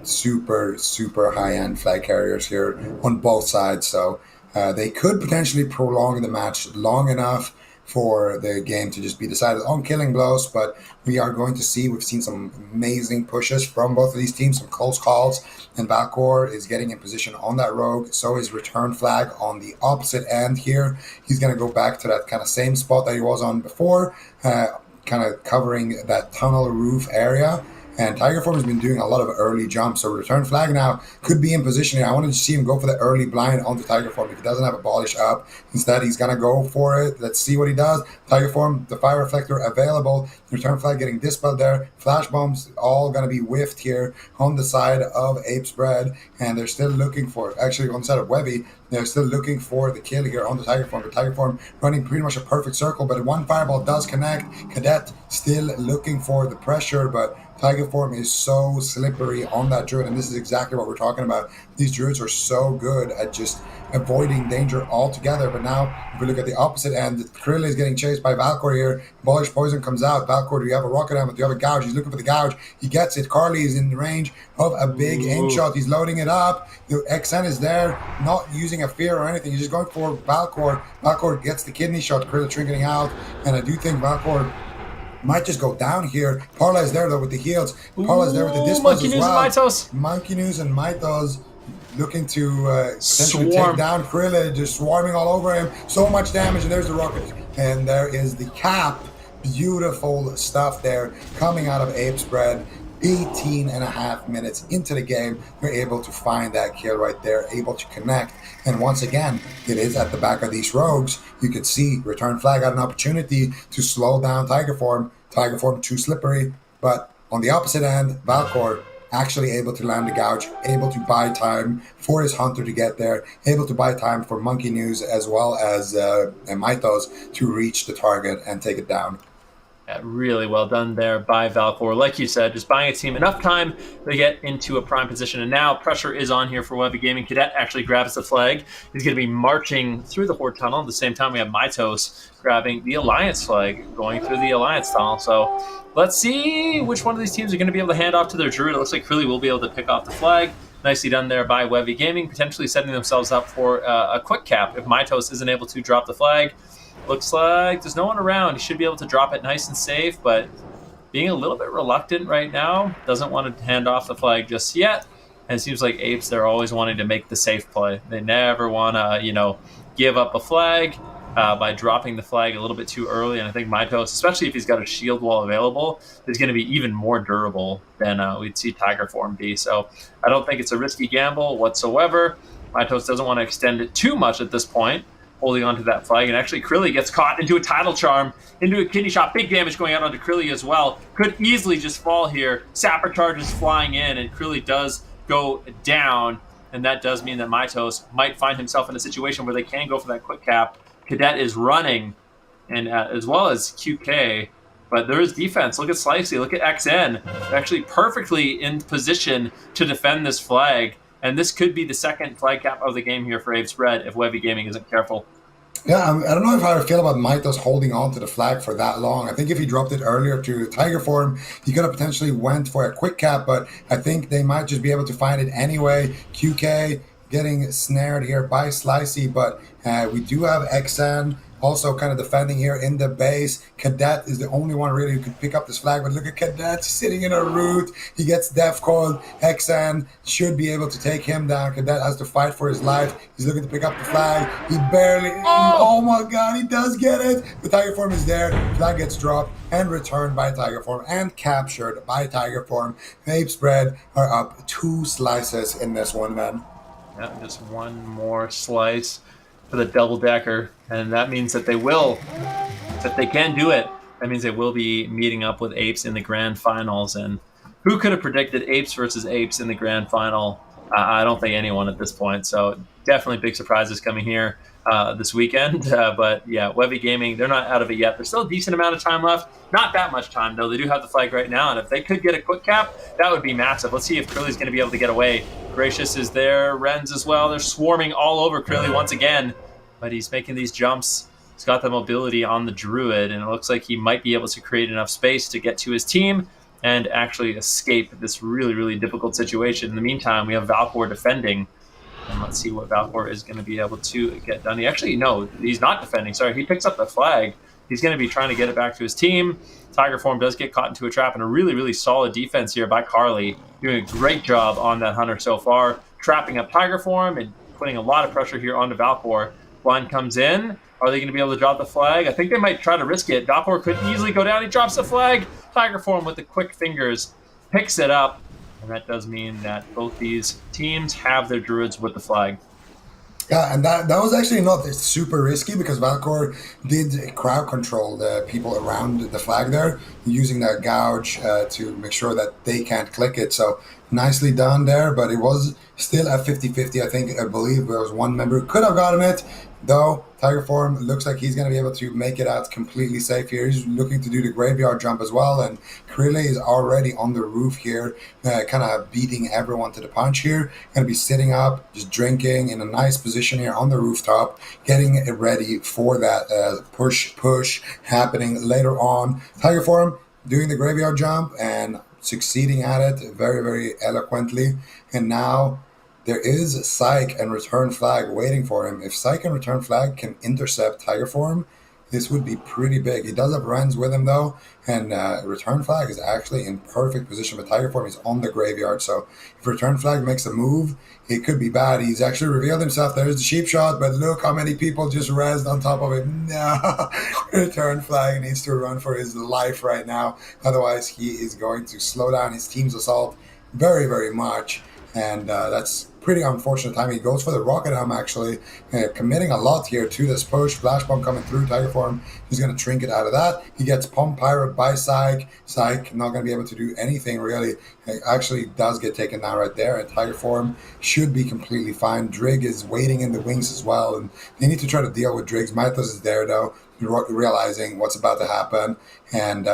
super, super high-end flag carriers here on both sides. So they could potentially prolong the match long enough for the game to just be decided on killing blows, but we are going to see. We've seen some amazing pushes from both of these teams, some close calls, and Valkor is getting in position on that rogue. So is return flag on the opposite end here. He's going to go back to that kind of same spot that he was on before, kind of covering that tunnel roof area. And Tiger Form has been doing a lot of early jumps, so return flag now could be in position here. I wanted to see him go for the early blind onto Tiger Form if he doesn't have abolish up. Instead, he's going to go for it. Let's see what he does. Tiger Form, the fire reflector available. Return flag getting dispelled there. Flash bombs all going to be whiffed here on the side of Ape Spread, and they're still looking for it. Actually, on the side of Webby, they're still looking for the kill here on the Tiger Form. The Tiger Form running pretty much a perfect circle, but one fireball does connect. Cadet still looking for the pressure, but Tiger form is so slippery on that druid, and this is exactly what we're talking about. These druids are so good at just avoiding danger altogether. But now, if we look at the opposite end, Krill is getting chased by Valkor here. Bullish Poison comes out. Valkor, do you have a rocket helmet? Do you have a gouge? He's looking for the gouge. He gets it. Carly is in the range of a big aim shot. He's loading it up. The XN is there, not using a fear or anything. He's just going for Valkor. Valkor gets the kidney shot. Krill trinketing out, and I do think Valkor might just go down here. Parla is there though with the heals. Parla is there with the dispels as well. Monkey News and Mythos looking to potentially take down Krillin, just swarming all over him. So much damage, and there's the rocket. And there is the cap. Beautiful stuff there coming out of Ape's Bread. 18 and a half minutes into the game, we're able to find that kill right there, able to connect. And once again, it is at the back of these rogues. You could see Return Flag had an opportunity to slow down Tiger Form. Tiger Form too slippery. But on the opposite end, Valkor actually able to land the gouge, able to buy time for his hunter to get there, able to buy time for Monkey News as well as Mythos to reach the target and take it down. Yeah, really well done there by Valkor. Like you said, just buying a team enough time to get into a prime position. And now pressure is on here for Webby Gaming. Cadet actually grabs the flag. He's going to be marching through the Horde tunnel. At the same time, we have Mythos grabbing the Alliance flag, going through the Alliance tunnel. So let's see which one of these teams are going to be able to hand off to their Druid. It looks like Curly will be able to pick off the flag. Nicely done there by Webby Gaming, potentially setting themselves up for a quick cap if Mythos isn't able to drop the flag. Looks like there's no one around. He should be able to drop it nice and safe, but being a little bit reluctant right now. Doesn't want to hand off the flag just yet. And it seems like Apes, they're always wanting to make the safe play. They never want to, give up a flag by dropping the flag a little bit too early. And I think Mythos, especially if he's got a shield wall available, is going to be even more durable than we'd see Tiger Form be. So I don't think it's a risky gamble whatsoever. Mythos doesn't want to extend it too much at this point, holding onto that flag. And actually, Krilly gets caught into a Tidal Charm, into a kidney shot. Big damage going out onto Krilly as well. Could easily just fall here. Sapper Charge is flying in, and Krilly does go down. And that does mean that Mythos might find himself in a situation where they can go for that quick cap. Cadet is running, and as well as QK. But there is defense. Look at Slicey. Look at XN. They're actually perfectly in position to defend this flag. And this could be the second flag cap of the game here for Ape's Bread if Webby Gaming isn't careful. Yeah, I don't know how I feel about Mythos holding on to the flag for that long. I think if he dropped it earlier to Tiger Form, he could have potentially went for a quick cap, but I think they might just be able to find it anyway. QK getting snared here by Slicey, but we do have XN also kind of defending here in the base. Cadet is the only one really who could pick up this flag, but look at Cadet sitting in a root. He gets death called. XN should be able to take him down. Cadet has to fight for his life. He's looking to pick up the flag. He barely, oh my god, he does get it. The Tiger Form is there. Flag gets dropped and returned by Tiger Form and captured by Tiger Form. Ape's Bread are up 2 slices in this one, man. Yeah, just one more slice for the double decker, and that means that they can do it. That means they will be meeting up with Apes in the grand finals. And who could have predicted Apes versus Apes in the grand final? I don't think anyone at this point. So definitely big surprises coming here this weekend. But yeah, Webby Gaming, they're not out of it yet. There's still a decent amount of time left. Not that much time, though. They do have the flag right now, and if they could get a quick cap, that would be massive. Let's see if Curly's going to be able to get away. Gracious is there. Renz as well. They're swarming all over Curly once again, but he's making these jumps. He's got the mobility on the Druid, and it looks like he might be able to create enough space to get to his team and actually escape this really, really difficult situation. In the meantime, we have Valkor defending, and let's see what Valkor is going to be able to get done. He's not defending. Sorry, he picks up the flag. He's going to be trying to get it back to his team. Tiger Form does get caught into a trap, and a really, really solid defense here by Carly, doing a great job on that Hunter so far, trapping up Tiger Form and putting a lot of pressure here onto Valkor. Blind comes in. Are they going to be able to drop the flag? I think they might try to risk it. Valkor could easily go down. He drops the flag. Tiger Form with the quick fingers picks it up, and that does mean that both these teams have their Druids with the flag. Yeah, and that was actually not super risky because Valkor did crowd control the people around the flag there, using that gouge to make sure that they can't click it. So nicely done there, but it was still at 50-50. I believe there was one member who could have gotten it, though. Tiger Form looks like he's going to be able to make it out completely safe here. He's looking to do the graveyard jump as well, and Krille is already on the roof here, kind of beating everyone to the punch here. Going to be sitting up, just drinking in a nice position here on the rooftop, getting it ready for that push happening later on. Tiger Form doing the graveyard jump and succeeding at it very, very eloquently. And now there is Psych and Return Flag waiting for him. If Psych and Return Flag can intercept Tiger Form, this would be pretty big. He does have Rens with him though, and Return Flag is actually in perfect position. But Tiger Form is on the graveyard, so if Return Flag makes a move, it could be bad. He's actually revealed himself. There's the sheep shot, but look how many people just rezzed on top of him. No, Return Flag needs to run for his life right now. Otherwise, he is going to slow down his team's assault very, very much. And that's pretty unfortunate timing. He goes for the Rocket Helm, actually, committing a lot here to this push. Flash Bomb coming through. Tiger Form, he's going to trinket out of that. He gets Pump Pirate by Psych. Psych not going to be able to do anything, really. He actually does get taken down right there, and Tiger Form should be completely fine. Drig is waiting in the wings as well, and they need to try to deal with Driggs. Mythos is there, though, realizing what's about to happen, and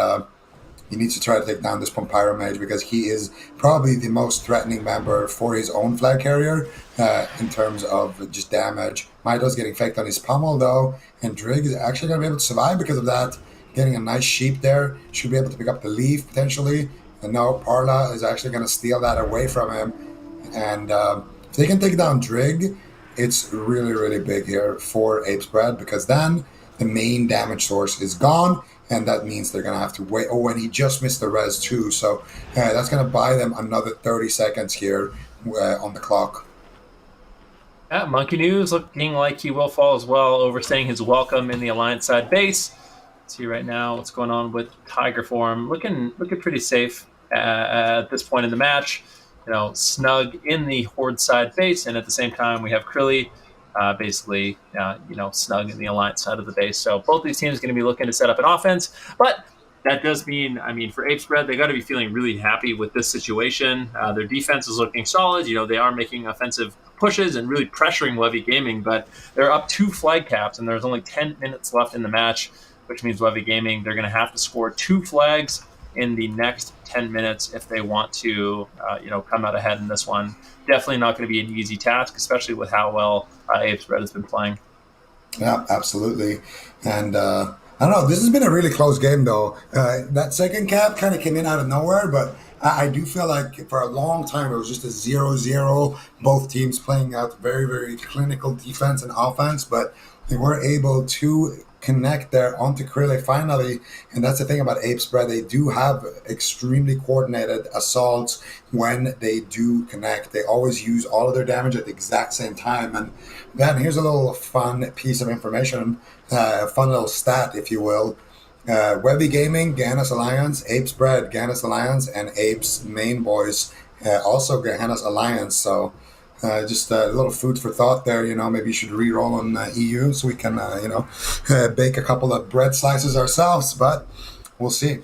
he needs to try to take down this Pyro Mage because he is probably the most threatening member for his own flag carrier in terms of just damage. Mythos getting faked on his pummel though, and Drig is actually going to be able to survive because of that. Getting a nice sheep there. Should be able to pick up the leaf potentially. And no, Parla is actually going to steal that away from him. And if they can take down Drig, it's really, really big here for Ape Spread because then the main damage source is gone. And that means they're going to have to wait. Oh, and he just missed the res too. So that's going to buy them another 30 seconds here on the clock. Yeah, Monkey News looking like he will fall as well, overstaying his welcome in the Alliance side base. See right now what's going on with Tiger Form. Looking pretty safe at this point in the match. Snug in the Horde side base. And at the same time, we have Krille basically, snug in the Alliance side of the base. So both these teams are going to be looking to set up an offense. But that does mean, for Ape Spread, they got to be feeling really happy with this situation. Their defense is looking solid. They are making offensive pushes and really pressuring Levy Gaming, but they're up 2 flag caps, and there's only 10 minutes left in the match, which means Levy Gaming, they're going to have to score 2 flags in the next 10 minutes if they want to, come out ahead in this one. Definitely not going to be an easy task, especially with how well Ape Spread has been playing. Yeah, absolutely. And I don't know, this has been a really close game, though. That second cap kind of came in out of nowhere, but I do feel like for a long time it was just a 0-0. Both teams playing out very, very clinical defense and offense, but they were able to connect there onto Krille finally. And that's the thing about Ape Spread. They do have extremely coordinated assaults when they do connect. They always use all of their damage at the exact same time. And then here's a little fun piece of information, a fun little stat, if you will. Webby Gaming, Ganas Alliance, Ape Spread, Ganas Alliance, and Ape's main boys, also Ganas Alliance. So just a little food for thought there. Maybe you should re-roll on EU so we can, bake a couple of bread slices ourselves, but we'll see.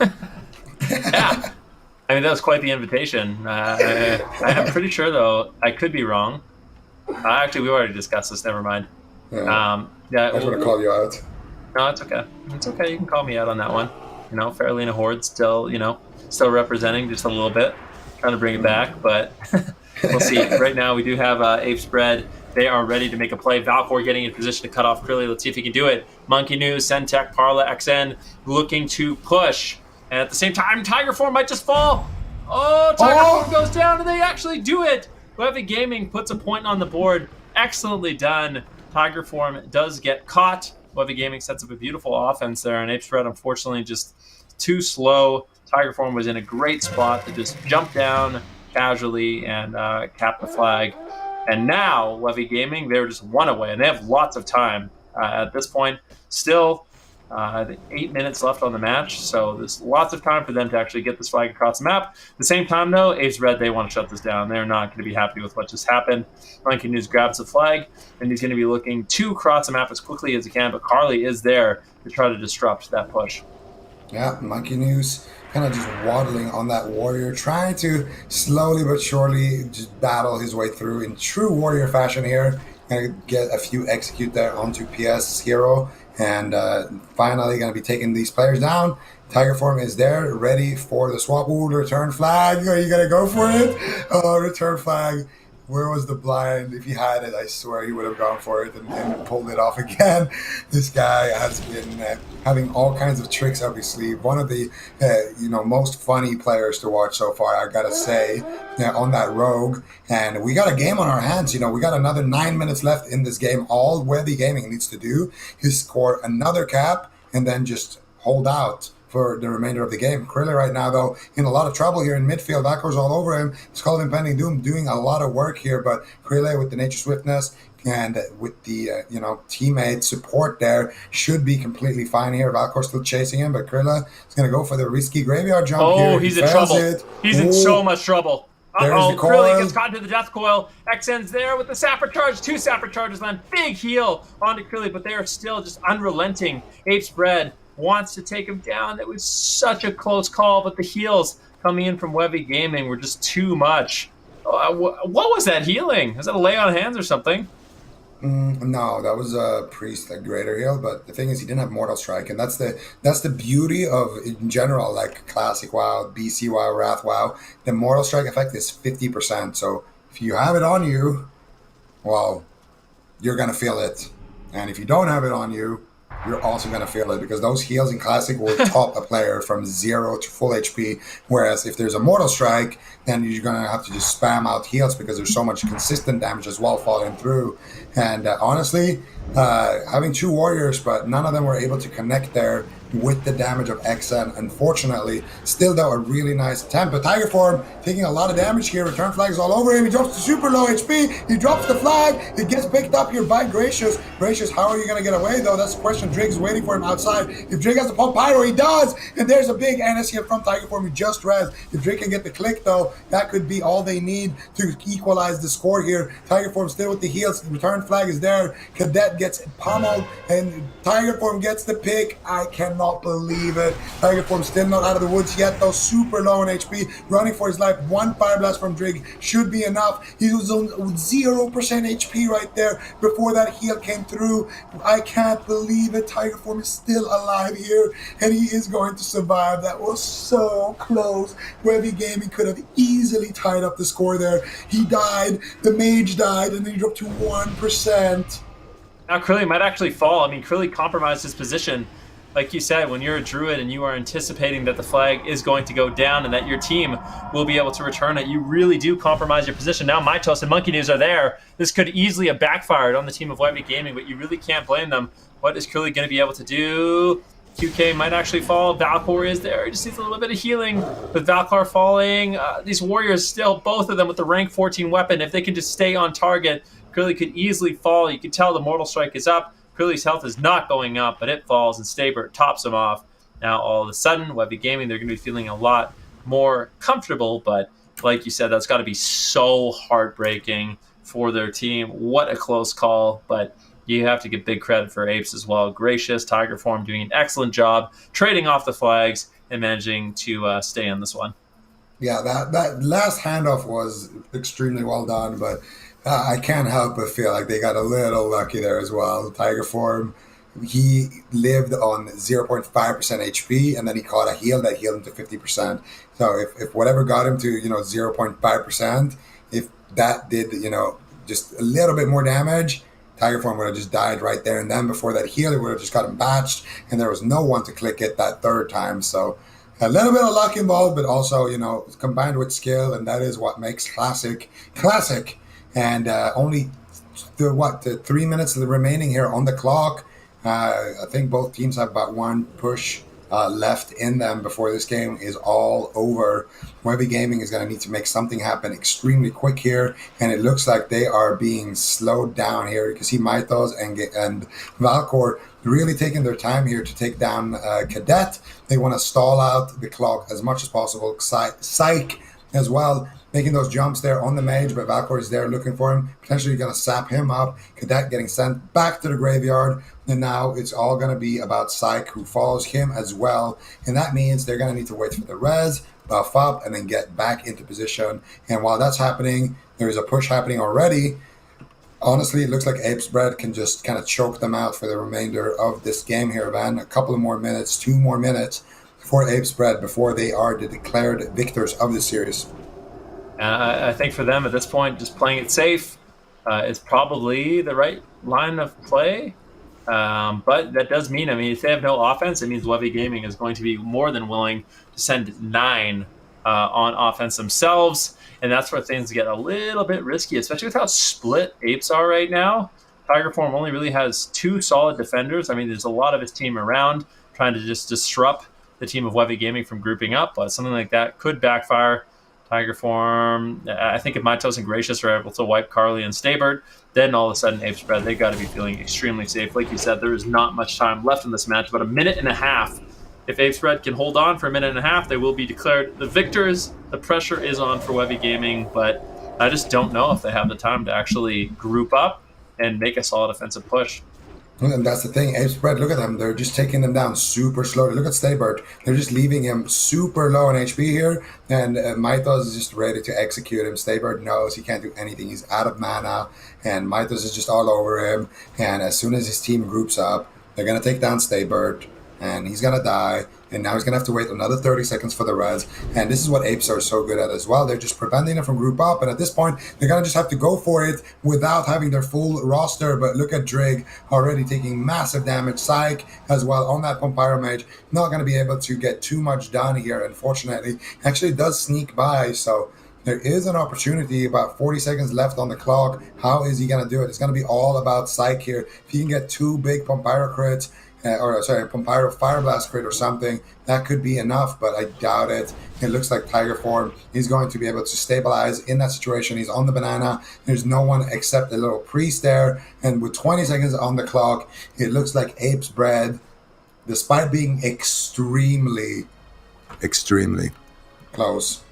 Yeah. That was quite the invitation. I'm pretty sure, though, I could be wrong. Actually, we already discussed this. Never mind. Yeah. I just want to call you out. No, it's okay. It's okay. You can call me out on that one. Fairlina Horde still representing just a little bit. Trying to bring it back, but we'll see. Right now, we do have Ape Spread. They are ready to make a play. Valkor getting in position to cut off Krille. Let's see if he can do it. Monkey News, Sentech, Parla, XN looking to push. And at the same time, Tiger Form might just fall. Oh, Tiger Form goes down, and they actually do it. Levy Gaming puts a point on the board. Excellently done. Tiger Form does get caught. Levy Gaming sets up a beautiful offense there, and Ape Spread, unfortunately, just too slow. Tiger Form was in a great spot to just jump down casually and cap the flag. And now, Levy Gaming, they're just 1 away, and they have lots of time at this point. Still, 8 minutes left on the match, so there's lots of time for them to actually get this flag across the map. At the same time, though, Ape Spread, they want to shut this down. They're not going to be happy with what just happened. Monkey News grabs the flag, and he's going to be looking to cross the map as quickly as he can, but Carly is there to try to disrupt that push. Yeah, Monkey News kind of just waddling on that warrior, trying to slowly but surely just battle his way through in true warrior fashion here. Gonna get a few execute there onto PS Hero, and finally gonna be taking these players down. Tiger form is there, ready for the swap. Ooh, return flag. Are you gonna go for it? Oh, return flag. Where was the blind? If he had it, I swear he would have gone for it and pulled it off again. This guy has been having all kinds of tricks up his sleeve. One of the most funny players to watch so far, I gotta say, on that rogue. And we got a game on our hands. We got another 9 minutes left in this game. All Webby Gaming needs to do is score another cap and then just hold out for the remainder of the game. Krilla right now, though, in a lot of trouble here in midfield. Valkor's all over him. Skull Impending Doom doing a lot of work here, but Krilla with the Nature Swiftness and with the teammate support there should be completely fine here. Valkor's still chasing him, but Krilla is going to go for the risky graveyard jump here. Oh, he's in trouble. He's in so much trouble. There's the coil. Krilla gets caught into the death coil. XN's there with the sapper charge. 2 sapper charges land. Big heal onto Krilla, but they are still just unrelenting. Ape's Bread wants to take him down. It was such a close call, but the heals coming in from Webby Gaming were just too much. What was that healing? Was that a lay on hands or something? No, that was a priest, a greater heal. But the thing is, he didn't have Mortal Strike, and that's the beauty of, in general, like classic WoW, BC WoW, Wrath WoW. The Mortal Strike effect is 50%. So if you have it on you, well, you're gonna feel it, and if you don't have it on you, you're also going to feel it, because those heals in Classic will top a player from 0 to full HP, whereas if there's a Mortal Strike, then you're going to have to just spam out heals because there's so much consistent damage as well falling through. And honestly, having 2 warriors, but none of them were able to connect there with the damage of XN, unfortunately. Still, though, a really nice attempt. But Tiger Form taking a lot of damage here. Return flags all over him. He drops to super low HP. He drops the flag. It gets picked up here by Gracious. Gracious, how are you going to get away, though? That's the question. Drig's waiting for him outside. If Drig has to pump Pyro, he does. And there's a big NS here from Tiger Form. He just res. If Drig can get the click, though, that could be all they need to equalize the score here. Tiger Form still with the heals. The return flag is there. Cadet gets pummeled, and Tiger Form gets the pick. I cannot believe it. Tiger Form still not out of the woods yet, though. Super low on HP, running for his life. 1 Fire Blast from Drig should be enough. He was on 0% HP right there before that heal came through. I can't believe it. Tiger Form is still alive here, and he is going to survive. That was so close. Webby Gaming could have easily tied up the score there. He died, the mage died, and then he dropped to 1%. Now Krillly might actually fall. I mean, Krillly compromised his position. Like you said, when you're a druid and you are anticipating that the flag is going to go down and that your team will be able to return it, you really do compromise your position. Now Mytos and Monkey News are there. This could easily have backfired on the team of Webby Gaming, but you really can't blame them. What is Krillly going to be able to do? QK might actually fall. Valkor is there. He just needs a little bit of healing. With Valkor falling, these warriors still, both of them with the rank 14 weapon, if they can just stay on target, Krillly could easily fall. You can tell the Mortal Strike is up. Krillly's health is not going up, but it falls, and Stabert tops him off. Now, all of a sudden, Webby Gaming, they're going to be feeling a lot more comfortable, but like you said, that's got to be so heartbreaking for their team. What a close call, but you have to give big credit for Apes as well. Gracious, Tiger Form doing an excellent job, trading off the flags and managing to stay in this one. Yeah, that last handoff was extremely well done, but I can't help but feel like they got a little lucky there as well. Tiger Form, he lived on 0.5% HP, and then he caught a heal that healed him to 50%. So if whatever got him to 0.5%, if that did just a little bit more damage, Tiger Form would have just died right there and then. Before that heal, it would have just got him batched, and there was no one to click it that third time. So a little bit of luck involved, but also combined with skill, and that is what makes classic. And only the 3 minutes remaining here on the clock. I think both teams have about 1 push left in them before this game is all over. Webby Gaming is going to need to make something happen extremely quick here, and it looks like they are being slowed down here. You can see Mythos and Valkor really taking their time here to take down Cadet. They want to stall out the clock as much as possible. Psych as well, making those jumps there on the mage, but Valkor is there looking for him. Potentially going to sap him up. Cadet getting sent back to the graveyard. And now it's all going to be about Psych, who follows him as well. And that means they're going to need to wait for the res, buff up, and then get back into position. And while that's happening, there is a push happening already. Honestly, it looks like Apes Bread can just kind of choke them out for the remainder of this game here, Van. A couple of more minutes, 2 more minutes for Apes Bread before they are the declared victors of the series. I think for them at this point, just playing it safe is probably the right line of play. But that does mean, I mean, if they have no offense, it means Levy Gaming is going to be more than willing to send 9 on offense themselves. And that's where things get a little bit risky, especially with how split Apes are right now. Tiger Form only really has 2 solid defenders. I mean, there's a lot of his team around trying to just disrupt the team of Levy Gaming from grouping up, but something like that could backfire. Tiger Form, I think if Mytos and Gracious are able to wipe Carly and Staybird, then all of a sudden Apes Bread, they've got to be feeling extremely safe. Like you said, there is not much time left in this match, but a minute and a half. If Apes Bread can hold on for a minute and a half, they will be declared the victors. The pressure is on for Webby Gaming, but I just don't know if they have the time to actually group up and make a solid offensive push. And that's the thing. Apes Bread, look at them. They're just taking them down super slowly. Look at Staybird. They're just leaving him super low on HP here. And Mythos is just ready to execute him. Staybird knows he can't do anything. He's out of mana. And Mythos is just all over him. And as soon as his team groups up, they're going to take down Staybird. And he's going to die. And now he's going to have to wait another 30 seconds for the res. And this is what Apes are so good at as well. They're just preventing them from group up. And at this point, they're going to just have to go for it without having their full roster. But look at Drig already taking massive damage. Psych as well on that Pyro Mage. Not going to be able to get too much done here, unfortunately. Actually, it does sneak by. So there is an opportunity, about 40 seconds left on the clock. How is he going to do it? It's going to be all about Psych here. If he can get 2 big Pyro crits, Pyro Fire Blast crit or something, that could be enough, but I doubt it. It looks like Tiger Form is going to be able to stabilize in that situation. He's on the banana. There's no one except a little priest there. And with 20 seconds on the clock, it looks like Apes Bread, despite being extremely close,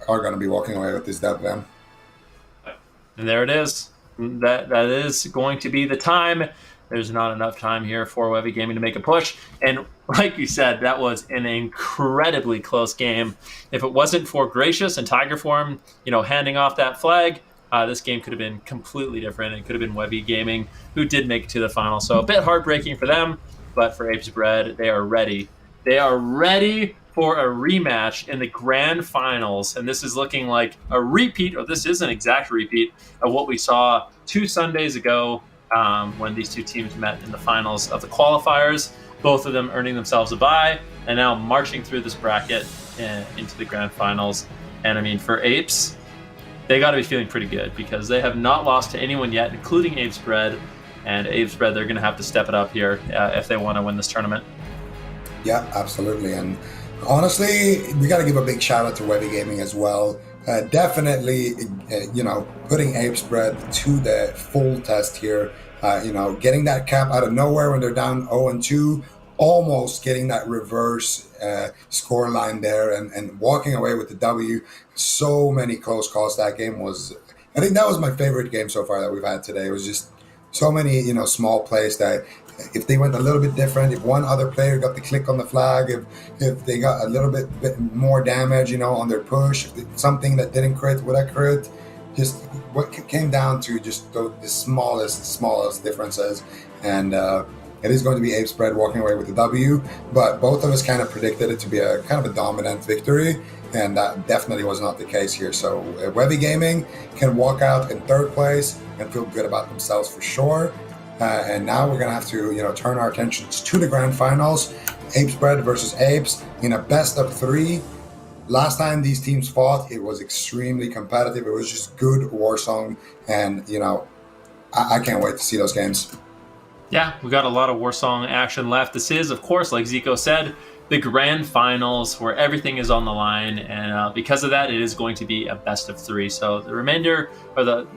are going to be walking away with this dub then. And there it is. That is going to be the time. There's not enough time here for Webby Gaming to make a push. And like you said, that was an incredibly close game. If it wasn't for Gracious and Tiger Form, handing off that flag, this game could have been completely different. It could have been Webby Gaming who did make it to the final. So a bit heartbreaking for them, but for Apes Bread, they are ready. They are ready for a rematch in the grand finals. And this is looking like a repeat, or this is an exact repeat of what we saw 2 Sundays ago when these 2 teams met in the finals of the qualifiers, both of them earning themselves a bye, and now marching through this bracket into the grand finals. And I mean, for Apes, they got to be feeling pretty good because they have not lost to anyone yet, including Apes Bread. And Apes Bread, they're going to have to step it up here if they want to win this tournament. Yeah, absolutely. And honestly, we got to give a big shout out to Webby Gaming as well. Definitely, putting Apes Bread to the full test here. Getting that cap out of nowhere when they're down 0-2, almost getting that reverse score line there and walking away with the W. So many close calls. That game was, I think that was my favorite game so far that we've had today. It was just so many, small plays that if they went a little bit different, if one other player got the click on the flag, if they got a little bit more damage, on their push, something that didn't crit with a crit, just what came down to just the smallest differences. And it is going to be Apes Bread walking away with the W, but both of us kind of predicted it to be a kind of a dominant victory, and that definitely was not the case here. So Webby Gaming can walk out in 3rd place and feel good about themselves for sure. And now we're going to have to, turn our attentions to the grand finals. Apes Bread versus Apes in a best of 3. Last time these teams fought, it was extremely competitive. It was just good Warsong. And, I can't wait to see those games. Yeah, we got a lot of Warsong action left. This is, of course, like Zico said, the grand finals where everything is on the line. And because of that, it is going to be a best of 3. So the remainder, or the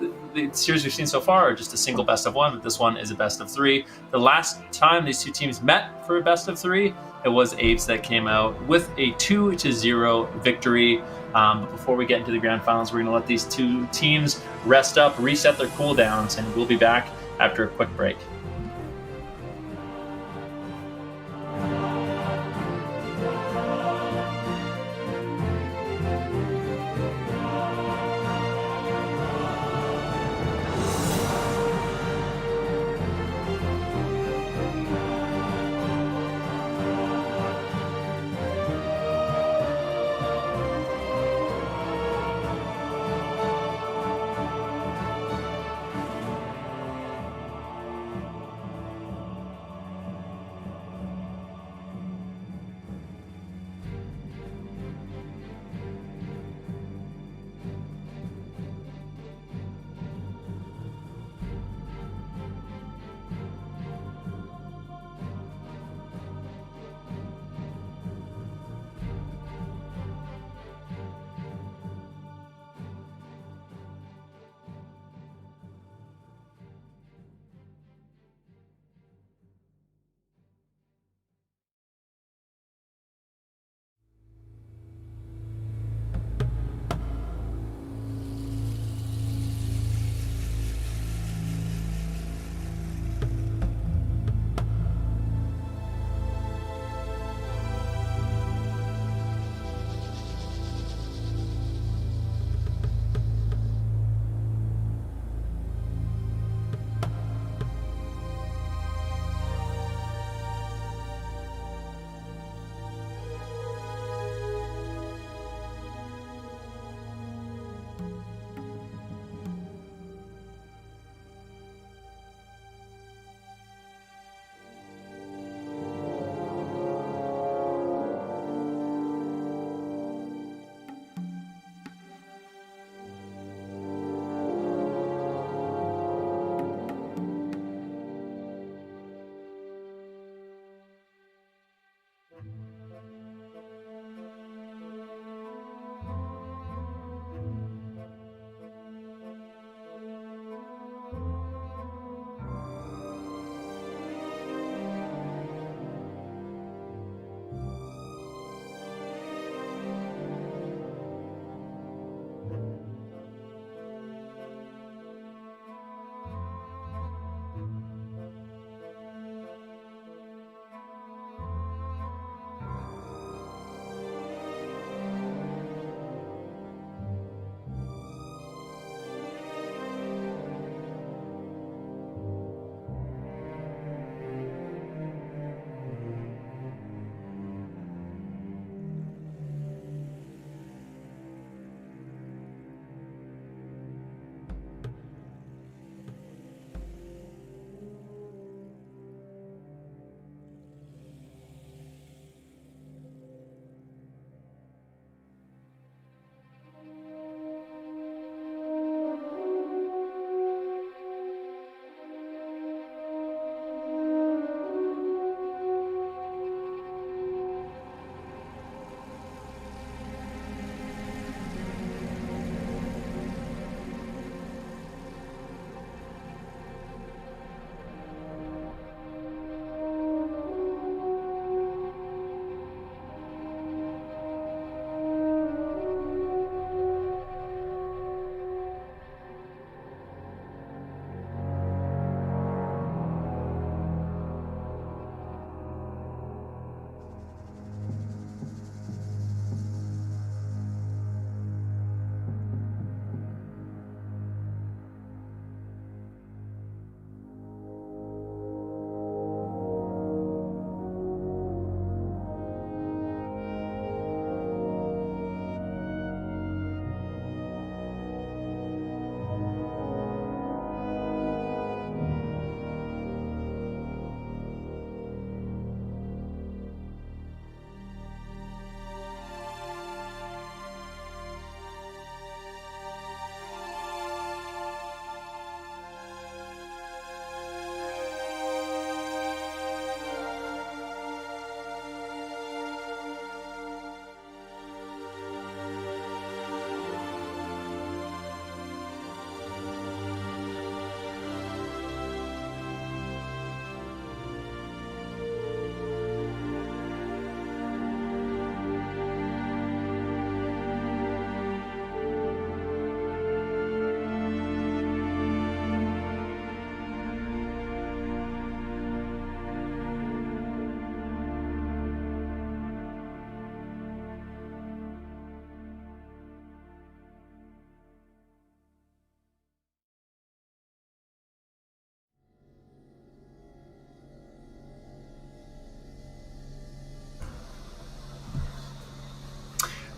series we've seen so far, are just a single best of 1, but this one is a best of 3. The last time these 2 teams met for a best of 3, it was Apes that came out with a 2-0 victory. But before we get into the grand finals, we're going to let these 2 teams rest up, reset their cooldowns, and we'll be back after a quick break.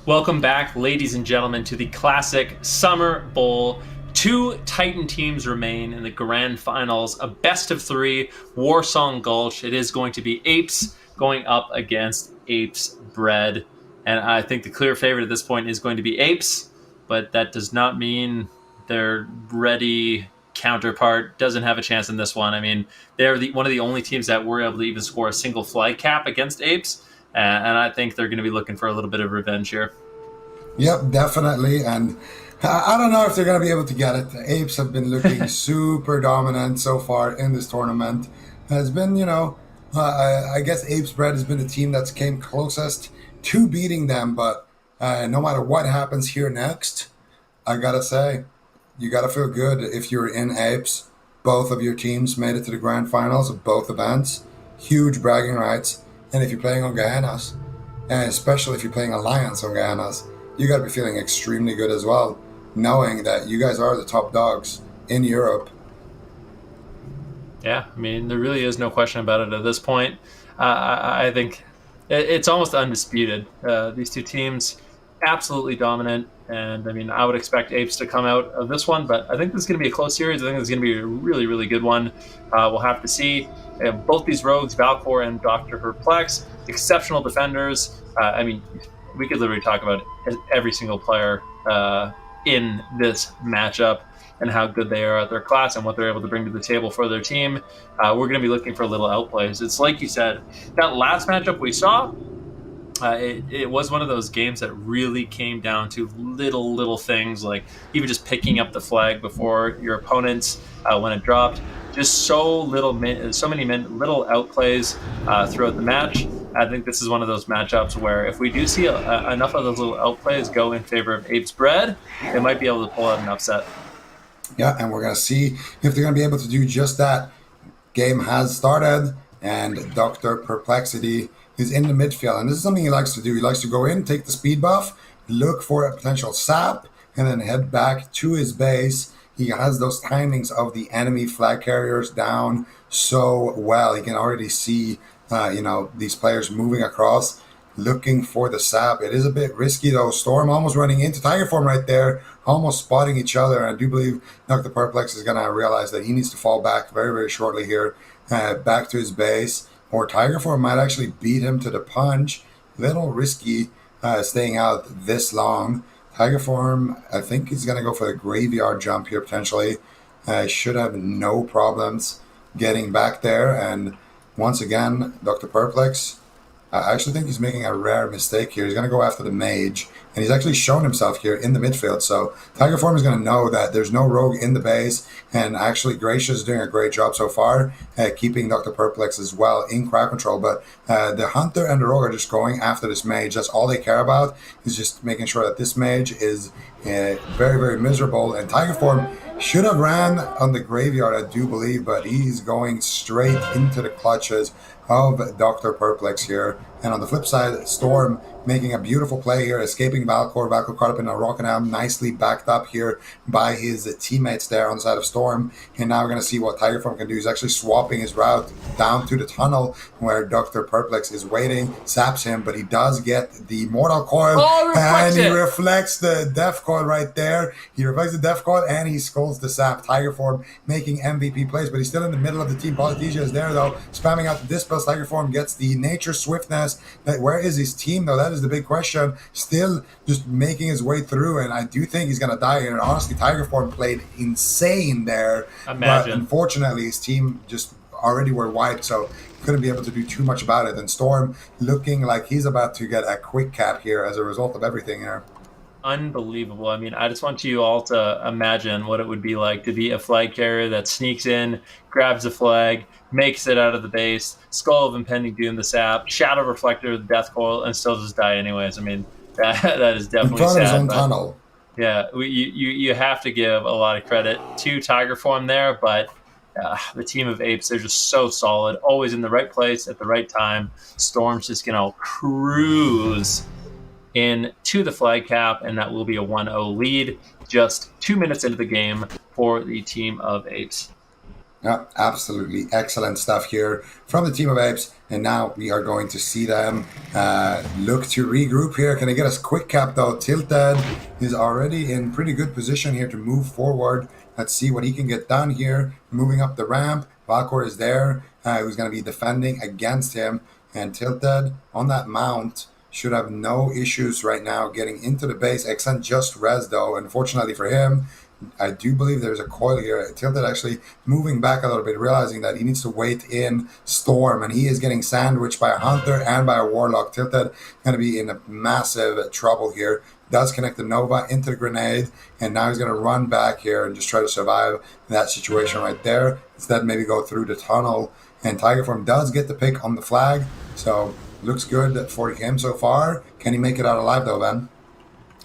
Welcome back, ladies and gentlemen, to the classic Summer Bowl. Two Titan teams remain in the grand finals, a best of three, Warsong Gulch. It is going to be Apes going up against Apes Bread. And I think the clear favorite at this point is going to be Apes, but that does not mean their ready counterpart doesn't have a chance in this one. I mean, they're one of the only teams that were able to even score a single flag cap against Apes. And I think they're going to be looking for a little bit of revenge here. Yep, definitely. And I don't know if they're going to be able to get it. The Apes have been looking super dominant so far in this tournament. Has been, I guess Apes Bread has been the team that's came closest to beating them. But no matter what happens here next, I got to say, you got to feel good if you're in Apes. Both of your teams made it to the grand finals of both events. Huge bragging rights. And if you're playing on Guyana's, and especially if you're playing Alliance on Guyana's, you got to be feeling extremely good as well, knowing that you guys are the top dogs in Europe. Yeah, I mean, there really is no question about it at this point. I think it's almost undisputed. These two teams, absolutely dominant. And, I mean, I would expect Apes to come out of this one, but I think this is going to be a close series. I think this is going to be a really, really good one. We'll have to see. Both these rogues, Valcor and Dr. Perplex, exceptional defenders. I mean, we could literally talk about every single player in this matchup and how good they are at their class and what they're able to bring to the table for their team. We're going to be looking for little outplays. It's like you said, that last matchup we saw, it was one of those games that really came down to little things, like even just picking up the flag before your opponents when it dropped. Just so many little outplays throughout the match. I think this is one of those matchups where if we do see enough of those little outplays go in favor of Apes Bread, they might be able to pull out an upset. Yeah, and we're going to see if they're going to be able to do just that. Game has started, and Dr. Perplexity is in the midfield. And this is something he likes to do. He likes to go in, take the speed buff, look for a potential sap, and then head back to his base. He has those timings of the enemy flag carriers down so well. He can already see, these players moving across, looking for the sap. It is a bit risky, though. Storm almost running into Tiger Form right there, almost spotting each other. I do believe Dr. Perplex is going to realize that he needs to fall back very, very shortly here, back to his base. Or Tiger Form might actually beat him to the punch. Little risky staying out this long. Tiger Form, I think he's going to go for the graveyard jump here potentially. Should have no problems getting back there. And once again, Dr. Perplex, I actually think he's making a rare mistake here. He's going to go after the mage, and he's actually shown himself here in the midfield. So Tiger Form is going to know that there's no rogue in the base, and actually Gracious is doing a great job so far, keeping Dr. Perplex as well in crowd control. But the Hunter and the rogue are just going after this mage. That's all they care about, is just making sure that this mage is very, very miserable. And Tiger Form should have ran on the graveyard, I do believe, but he's going straight into the clutches of Dr. Perplex here. And on the flip side, Storm making a beautiful play here, escaping Valcor. Valcor caught up in a rock and arm, nicely backed up here by his teammates there on the side of Storm. And now we're going to see what Tiger Form can do. He's actually swapping his route down to the tunnel where Dr. Perplex is waiting, saps him, but he does get the Mortal Coil, and he reflects the Death Coil right there. He reflects the Death Coil, and he skulls the sap. Tiger Form making MVP plays, but he's still in the middle of the team. Polythesia is there, though, spamming out the Dispels. Tiger Form gets the Nature Swiftness. Where is his team, though? That is the big question. Still just making his way through, and I do think he's going to die here. And honestly, Tiger Form played insane there. Imagine. But unfortunately, his team just already were wiped, so couldn't be able to do too much about it. And Storm looking like he's about to get a quick cap here as a result of everything here. Unbelievable. I mean, I just want you all to imagine what it would be like to be a flag carrier that sneaks in, grabs a flag, makes it out of the base, Skull of Impending Doom, the sap, Shadow Reflector, the Death Coil, and still just die anyways. I mean, that is definitely sad. In front of his own tunnel. Yeah, you have to give a lot of credit to Tiger Form there, but the team of Apes, they're just so solid, always in the right place at the right time. Storm's just going to cruise into the flag cap, and that will be a 1-0 lead just 2 minutes into the game for the team of Apes. Yeah, absolutely excellent stuff here from the team of apes. And now we are going to see them look to regroup here. Can I get a quick cap though? Tilted is already in pretty good position here to move forward. Let's see what he can get done here. Moving up the ramp. Valkor is there, who's going to be defending against him. And Tilted on that mount should have no issues right now getting into the base. Exxon just res though. Unfortunately for him, I do believe there's a coil here. Tilted actually moving back a little bit, realizing that he needs to wait in Storm, and he is getting sandwiched by a Hunter and by a Warlock. Tilted going to be in a massive trouble here. Does connect the Nova into the grenade, and now he's going to run back here and just try to survive that situation right there. Instead, maybe go through the tunnel, and Tigerform does get the pick on the flag, so looks good for him so far. Can he make it out alive though, Ben?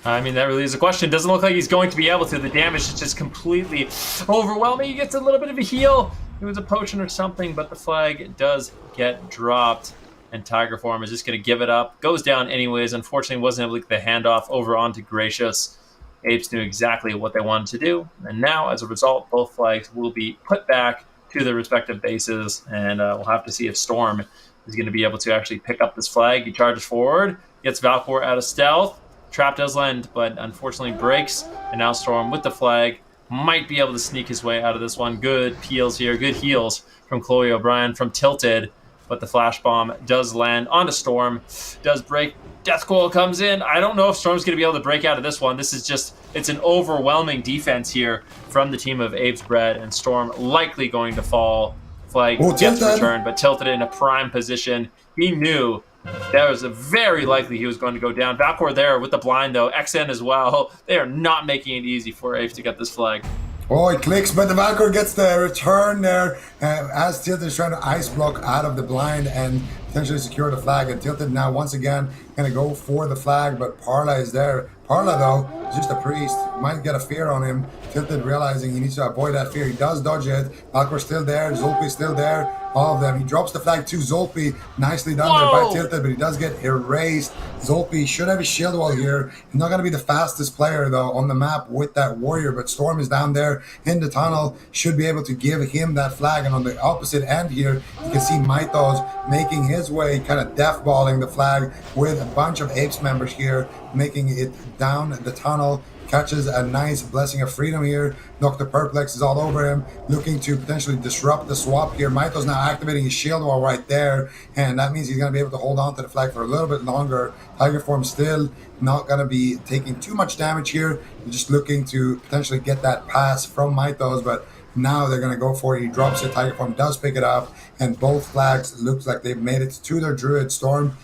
I mean, that really is a question. Doesn't look like he's going to be able to. The damage is just completely overwhelming. He gets a little bit of a heal. It was a potion or something, but the flag does get dropped. And Tiger Form is just going to give it up. Goes down anyways. Unfortunately, wasn't able to get the handoff over onto Gracious. Apes knew exactly what they wanted to do. And now, as a result, both flags will be put back to their respective bases. And we'll have to see if Storm is going to be able to actually pick up this flag. He charges forward, gets Valkor out of stealth. Trap does land, but unfortunately breaks. And now Storm with the flag might be able to sneak his way out of this one. Good peels here. Good heals from Chloe O'Brien from Tilted. But the flash bomb does land onto Storm. Does break. Death Coil comes in. I don't know if Storm's going to be able to break out of this one. This is just, it's an overwhelming defense here from the team of Apes Bread. And Storm likely going to fall. Flag gets returned, but Tilted in a prime position. He knew that was very likely he was going to go down. Valkor there with the blind, though. XN as well. They are not making it easy for Apes to get this flag. Oh, it clicks, but the Valkor gets the return there as Tilted is trying to ice block out of the blind and potentially secure the flag. And Tilted now, once again, going to go for the flag, but Parla is there. Parla, though, is just a priest. Might get a fear on him. Tilted realizing he needs to avoid that fear. He does dodge it. Valkor's still there. Zolpi's still there. All of them. He drops the flag to Zolpi. Nicely done there by Tilted, but he does get erased. Zolpi should have his shield wall here. He's not going to be the fastest player, though, on the map with that warrior, but Storm is down there in the tunnel. Should be able to give him that flag. And on the opposite end here, you can see Mythos making his way, kind of death-balling the flag with a bunch of Apes members here, making it down the tunnel. Catches a nice blessing of freedom here. Dr. Perplex is all over him, looking to potentially disrupt the swap here. Mythos now activating his shield wall right there, and that means he's going to be able to hold on to the flag for a little bit longer. Tiger Form still not going to be taking too much damage here. Just looking to potentially get that pass from Mythos, but now they're going to go for it. He drops it. Tiger Form does pick it up, and both flags looks like they've made it to their Druid Storm.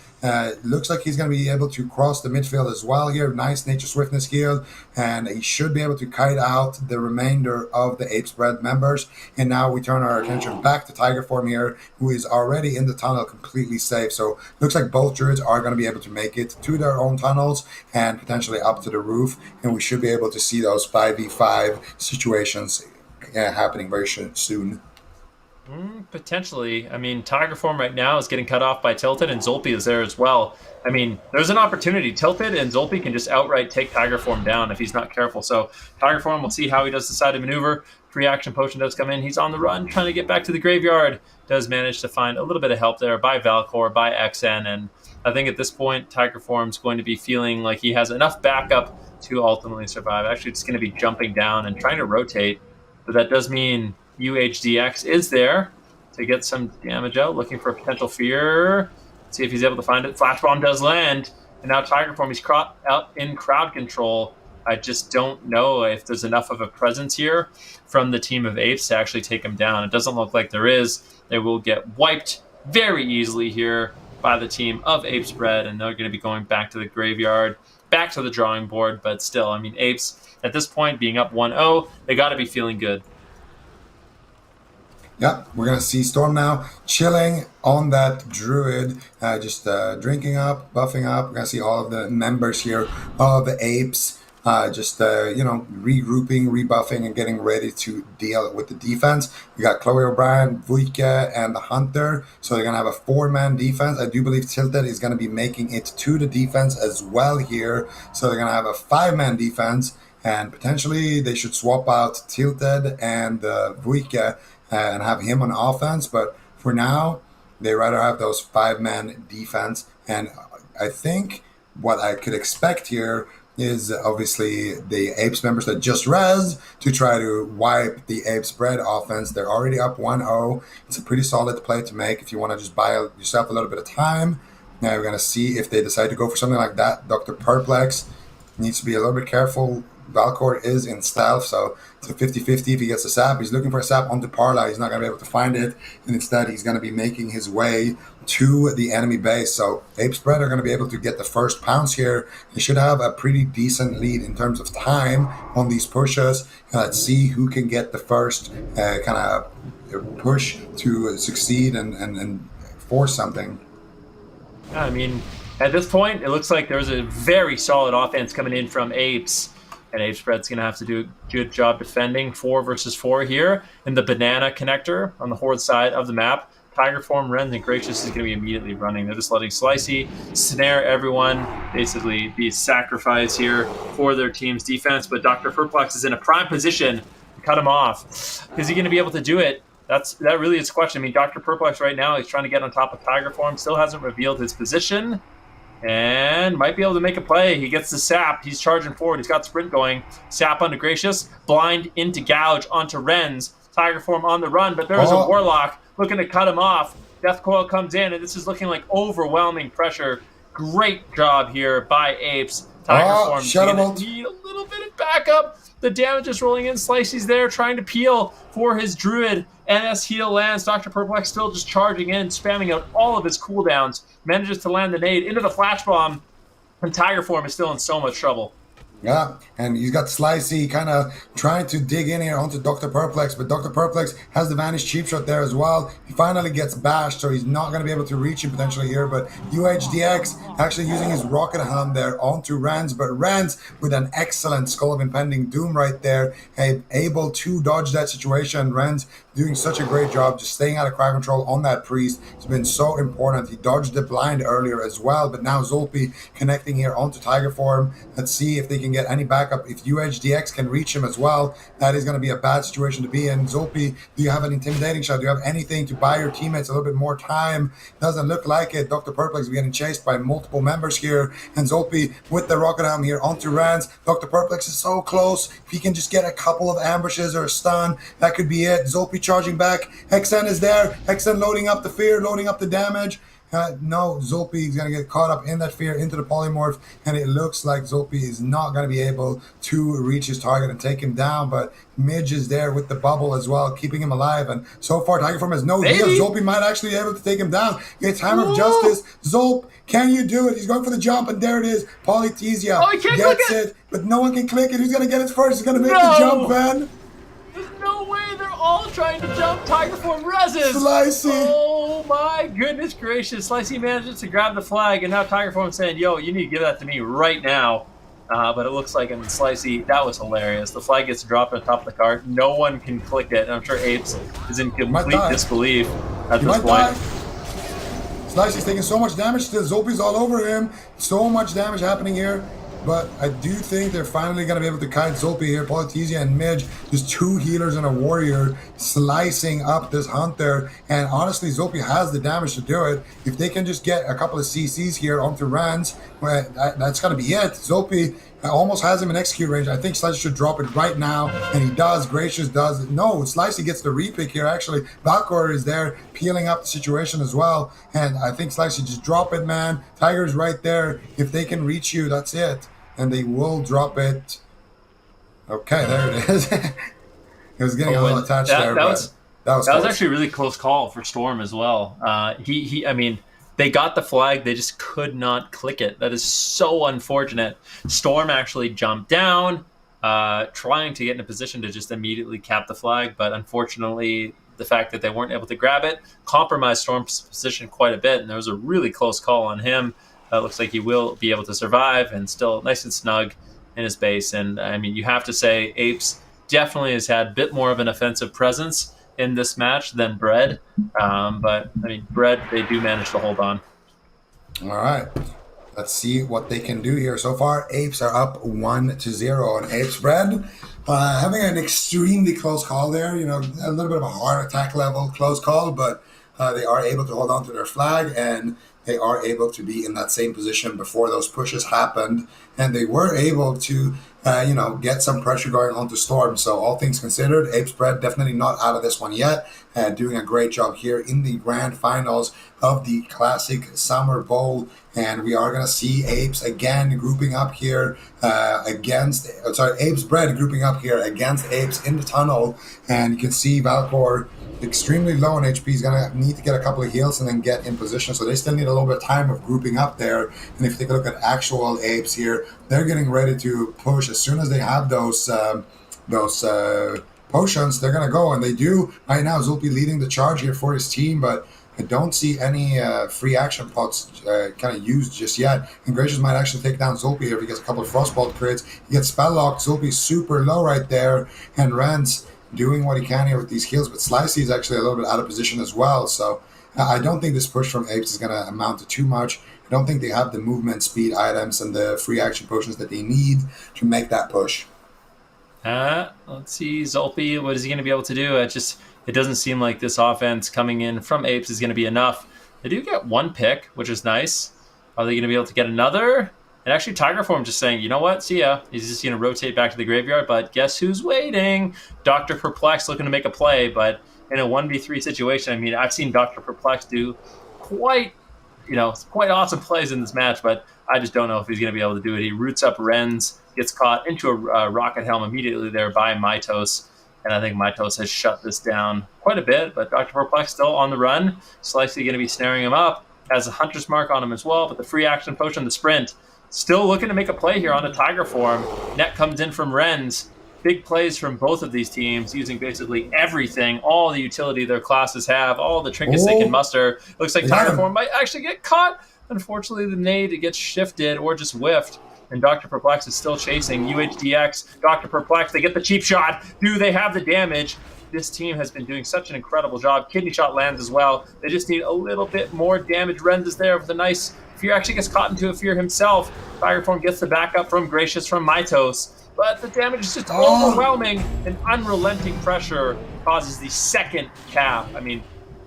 Looks like he's going to be able to cross the midfield as well here. Nice nature swiftness heal, and he should be able to kite out the remainder of the Apes Bread members. And now we turn our attention back to Tiger Form here, who is already in the tunnel completely safe. So looks like both druids are going to be able to make it to their own tunnels and potentially up to the roof, and we should be able to see those 5v5 situations happening very soon. Potentially. I mean, Tiger Form right now is getting cut off by Tilted, and Zolpi is there as well. I mean, there's an opportunity. Tilted and Zolpi can just outright take Tiger Form down if he's not careful. So Tiger Form, we'll see how he does decide to maneuver. Free action potion does come in. He's on the run, trying to get back to the graveyard. Does manage to find a little bit of help there by Valkor, by XN, and I think at this point, Tiger Form's going to be feeling like he has enough backup to ultimately survive. Actually, it's going to be jumping down and trying to rotate, but that does mean UHDX is there to get some damage out, looking for a potential fear. Let's see if he's able to find it. Flash bomb does land, and now Tiger Form, he's out in crowd control. I just don't know if there's enough of a presence here from the team of Apes to actually take him down. It doesn't look like there is. They will get wiped very easily here by the team of Apes Bread, and they're going to be going back to the graveyard, back to the drawing board. But still, I mean, Apes, at this point, being up 1-0, they got to be feeling good. Yeah, we're going to see Storm now chilling on that Druid, just drinking up, buffing up. We're going to see all of the members here of the Apes regrouping, rebuffing, and getting ready to deal with the defense. We got Chloe O'Brien, Vuike, and the Hunter. So they're going to have a 4-man defense. I do believe Tilted is going to be making it to the defense as well here. So they're going to have a 5-man defense. And potentially they should swap out Tilted and Vuike and have him on offense. But for now, they rather have those 5-man defense. And I think what I could expect here is obviously the Apes members that just res to try to wipe the Apes Bread offense. They're already up 1-0. It's a pretty solid play to make if you want to just buy yourself a little bit of time. Now we're going to see if they decide to go for something like that. Dr. Perplex needs to be a little bit careful. Valcor is in stealth, so it's a 50-50 if he gets a sap. He's looking for a sap onto Parla. He's not going to be able to find it, and instead he's going to be making his way to the enemy base. So Ape Spread are going to be able to get the first pounce here. They should have a pretty decent lead in terms of time on these pushes. Let's see who can get the first kind of push to succeed and force something. I mean, at this point, it looks like there's a very solid offense coming in from Apes. And Ape Spread's going to have to do a good job defending 4 versus 4 here in the banana connector on the Horde side of the map. Tiger Form, Rens, and Gracious is going to be immediately running. They're just letting Slicey snare everyone, basically be sacrificed here for their team's defense. But Dr. Perplex is in a prime position to cut him off. Is he going to be able to do it? That really is a question. I mean, Dr. Perplex right now, he's trying to get on top of Tiger Form, still hasn't revealed his position. And might be able to make a play. He gets the sap. He's charging forward. He's got sprint going. Sap onto Gracious. Blind into Gouge onto Rens. Tiger Form on the run, but there's a Warlock looking to cut him off. Death Coil comes in, and this is looking like overwhelming pressure. Great job here by Apes. Tiger Form need a little bit of backup. The damage is rolling in. Slicey's there trying to peel for his Druid. NS heal lands. Dr. Perplex still just charging in, spamming out all of his cooldowns. Manages to land the nade into the flash bomb. And Tiger Form is still in so much trouble. Yeah, and he's got Slicey kind of trying to dig in here onto Dr. Perplex, but Dr. Perplex has the Vanish Cheap Shot there as well. He finally gets bashed, so he's not going to be able to reach him potentially here, but UHDX actually using his Rocket Helm there onto Rens, but Rens with an excellent Skull of Impending Doom right there, able to dodge that situation. Rens doing such a great job just staying out of crowd control on that priest. It's been so important. He dodged the blind earlier as well, but now Zolpi connecting here onto Tiger Form. Let's see if they can get any backup. If UHDX can reach him as well, that is going to be a bad situation to be in. Zolpi, do you have an intimidating shot? Do you have anything to buy your teammates a little bit more time? Doesn't look like it. Dr. Perplex is getting chased by multiple members here, and Zolpi with the Rocket Arm here onto Rans. Dr. Perplex is so close. If he can just get a couple of ambushes or a stun, that could be it. Zolpi charging back. Hexen is there. Hexen loading up the fear, loading up the damage. No, Zolpi is going to get caught up in that fear into the polymorph, and it looks like Zolpi is not going to be able to reach his target and take him down, but Midge is there with the bubble as well, keeping him alive, and so far Tiger Form has no heal. Zolpi might actually be able to take him down. It's Hammer of Justice. Zolp, can you do it? He's going for the jump, and there it is. Polythesia gets it, but no one can click it. Who's going to get it first? He's going to make the jump, man. There's no way. They're all trying to jump. Tiger Form reses. Slicey. Oh my goodness gracious. Slicey manages to grab the flag, and now Tiger Form saying, yo, you need to give that to me right now. But it looks like in Slicey, that was hilarious. The flag gets dropped on top of the cart. No one can click it. And I'm sure Apes is in complete disbelief at this point. Slicey's taking so much damage still. Zolpi's all over him. So much damage happening here. But I do think they're finally going to be able to kite Zolpi here. Polythesia and Midge, just two healers and a warrior slicing up this hunter. And honestly, Zolpi has the damage to do it. If they can just get a couple of CCs here onto Rans, well, that's going to be it. Zolpi almost has him in execute range. I think Slicey should drop it right now, and he does. Gracious does. No, Slicey gets the repick here, actually. Valcor is there, peeling up the situation as well. And I think Slicey just drop it, man. Tiger's right there. If they can reach you, that's it. And they will drop it. Okay, there it is. It was getting a little attached there, but that was actually a really close call for Storm as well. I mean, they got the flag, they just could not click it. That is so unfortunate. Storm actually jumped down, trying to get in a position to just immediately cap the flag, but unfortunately, the fact that they weren't able to grab it compromised Storm's position quite a bit, and there was a really close call on him. Looks like he will be able to survive and still nice and snug in his base. And I mean, you have to say Apes definitely has had a bit more of an offensive presence in this match than Bread. But I mean, Bread, they do manage to hold on. All right. Let's see what they can do here. So far, Apes are up 1-0 on Apes Bread. Having an extremely close call there, a little bit of a heart attack level close call, but they are able to hold on to their flag and they are able to be in that same position before those pushes happened. And they were able to, get some pressure going onto Storm. So all things considered, Apes Bread definitely not out of this one yet. Doing a great job here in the grand finals of the Classic Summer Bowl. And we are going to see Apes again grouping up here Apes Bread grouping up here against Apes in the tunnel. And you can see Valcor extremely low on HP. He's going to need to get a couple of heals and then get in position. So they still need a little bit of time of grouping up there. And if you take a look at actual Apes here, they're getting ready to push. As soon as they have those potions, they're going to go. And they do. Right now, Zulpi leading the charge here for his team, but I don't see any free action pots kind of used just yet. And Gracious might actually take down Zulpi here if he gets a couple of Frostbolt crits. He gets spell locked. Zulpi's super low right there. And Rance doing what he can here with these heals. But Slicey is actually a little bit out of position as well. So I don't think this push from Apes is going to amount to too much. I don't think they have the movement speed items and the free action potions that they need to make that push. Let's see, Zulpi, what is he going to be able to do? It doesn't seem like this offense coming in from Apes is going to be enough. They do get one pick, which is nice. Are they going to be able to get another? And actually, Tiger Form just saying, you know what, see ya. He's just going to rotate back to the graveyard, but guess who's waiting? Dr. Perplex looking to make a play, but in a 1v3 situation, I mean, I've seen Dr. Perplex do quite awesome plays in this match, but I just don't know if he's going to be able to do it. He roots up Renz, gets caught into a rocket helm immediately there by Mytos, and I think Mytos has shut this down quite a bit, but Dr. Perplex still on the run. Slicey going to be snaring him up, has a Hunter's Mark on him as well, but the free action potion, the sprint, still looking to make a play here on the Tiger Form. Net comes in from Renz. Big plays from both of these teams, using basically everything, all the utility their classes have, all the trinkets they can muster. Looks like Tiger Form might actually get caught. Unfortunately, the nade gets shifted or just whiffed, and Dr. Perplex is still chasing. UHDX, Dr. Perplex, they get the cheap shot. Do they have the damage? This team has been doing such an incredible job. Kidney shot lands as well. They just need a little bit more damage. Renz is there with a nice Fear, actually gets caught into a Fear himself. Tiger Form gets the backup from Gracious from Mytos. But the damage is just overwhelming, and unrelenting pressure causes the second cap. I mean,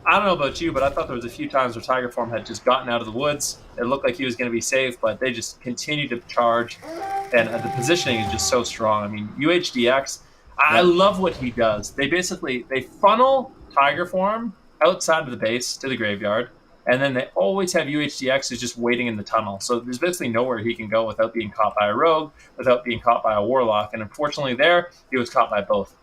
I don't know about you, but I thought there was a few times where Tiger Form had just gotten out of the woods. It looked like he was going to be safe, but they just continue to charge, and the positioning is just so strong. I mean, UHDX, I love what he does. They funnel Tiger Form outside of the base to the graveyard, and then they always have UHDX who's just waiting in the tunnel. So there's basically nowhere he can go without being caught by a rogue, without being caught by a warlock. And unfortunately there, he was caught by both.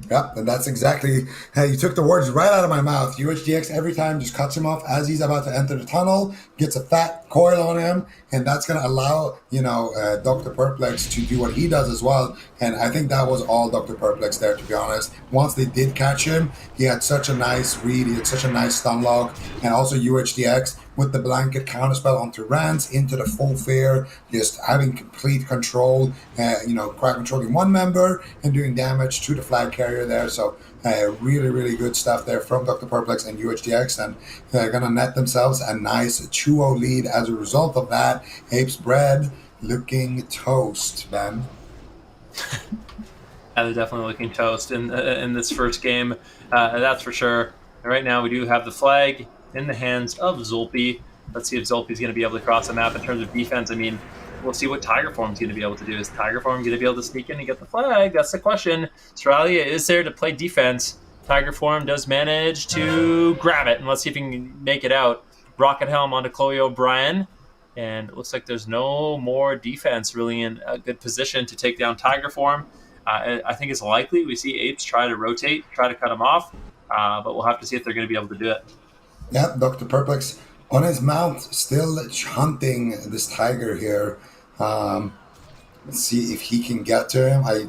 Yeah, and that's exactly, you took the words right out of my mouth. UHDX every time just cuts him off as he's about to enter the tunnel, gets a fat coil on him, and that's going to allow, Dr. Perplex to do what he does as well. And I think that was all Dr. Perplex there, to be honest. Once they did catch him, he had such a nice read, he had such a nice stun lock, and also UHDX with the blanket counterspell onto Rance into the full fear, just having complete control, crowd controlling one member and doing damage to the flag carrier there. So really, really good stuff there from Dr. Perplex and UHDX, and they're going to net themselves a nice 2-0 lead as a result of that. Apes Bread looking toast, Ben. Yeah, they're definitely looking toast in this first game, that's for sure. And right now we do have the flag in the hands of Zulpi. Let's see if Zulpi's going to be able to cross the map in terms of defense. I mean, we'll see what Tiger Form's going to be able to do. Is Tiger Form going to be able to sneak in and get the flag? That's the question. Australia is there to play defense. Tiger Form does manage to grab it, and let's see if he can make it out. Rocket Helm onto Chloe O'Brien, and it looks like there's no more defense really in a good position to take down Tiger Form. I think it's likely we see Apes try to rotate, try to cut him off, but we'll have to see if they're going to be able to do it. Yeah, Dr. Perplex on his mount, still hunting this tiger here. Let's see if he can get to him. I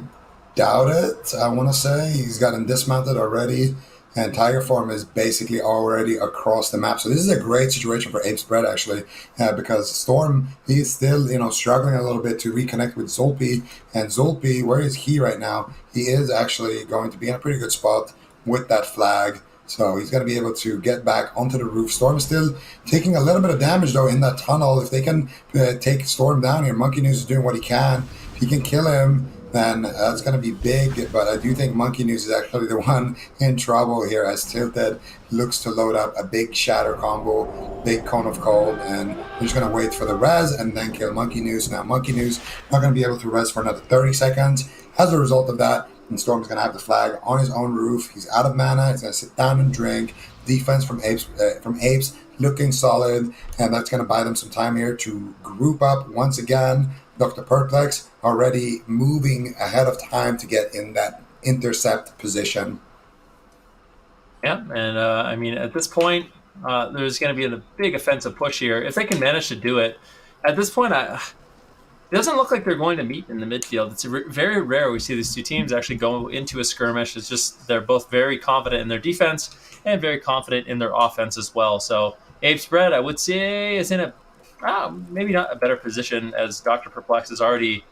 doubt it, I want to say. He's got him dismounted already, and Tiger Form is basically already across the map. So this is a great situation for Apes Bread, actually, because Storm, he's still, struggling a little bit to reconnect with Zulpi. And Zulpi, where is he right now? He is actually going to be in a pretty good spot with that flag. So he's going to be able to get back onto the roof. Storm is still taking a little bit of damage, though, in that tunnel. If they can take Storm down here, Monkey News is doing what he can. If he can kill him, then that's going to be big. But I do think Monkey News is actually the one in trouble here, as Tilted looks to load up a big Shatter combo, big Cone of Cold, and they're just going to wait for the res and then kill Monkey News. Now, Monkey News not going to be able to res for another 30 seconds. As a result of that, and Storm is going to have the flag on his own roof. He's out of mana. He's going to sit down and drink. Defense from Apes looking solid, and that's going to buy them some time here to group up once again. Dr. Perplex already moving ahead of time to get in that intercept position. Yeah, and I mean, at this point, there's going to be a big offensive push here. If they can manage to do it, at this point, it doesn't look like they're going to meet in the midfield. It's very rare we see these two teams actually go into a skirmish. It's just they're both very confident in their defense and very confident in their offense as well. So Apes Bread, I would say, is in a maybe not a better position, as Dr. Perplex has already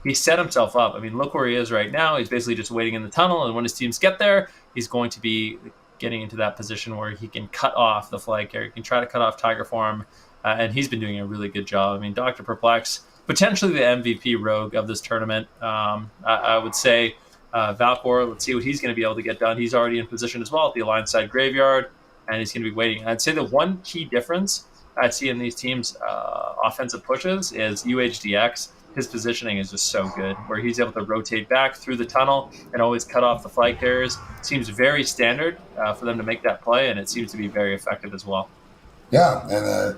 he set himself up. I mean, look where he is right now. He's basically just waiting in the tunnel, and when his teams get there, he's going to be getting into that position where he can cut off the flag carrier. He can try to cut off Tiger Form, and he's been doing a really good job. I mean, Dr. Perplex, potentially the MVP rogue of this tournament. I would say Valkor, let's see what he's going to be able to get done. He's already in position as well at the Alliance side graveyard, and he's going to be waiting. I'd say the one key difference I see in these teams' offensive pushes is UHDX. His positioning is just so good, where he's able to rotate back through the tunnel and always cut off the flag carriers. Seems very standard for them to make that play, and it seems to be very effective as well. Yeah, and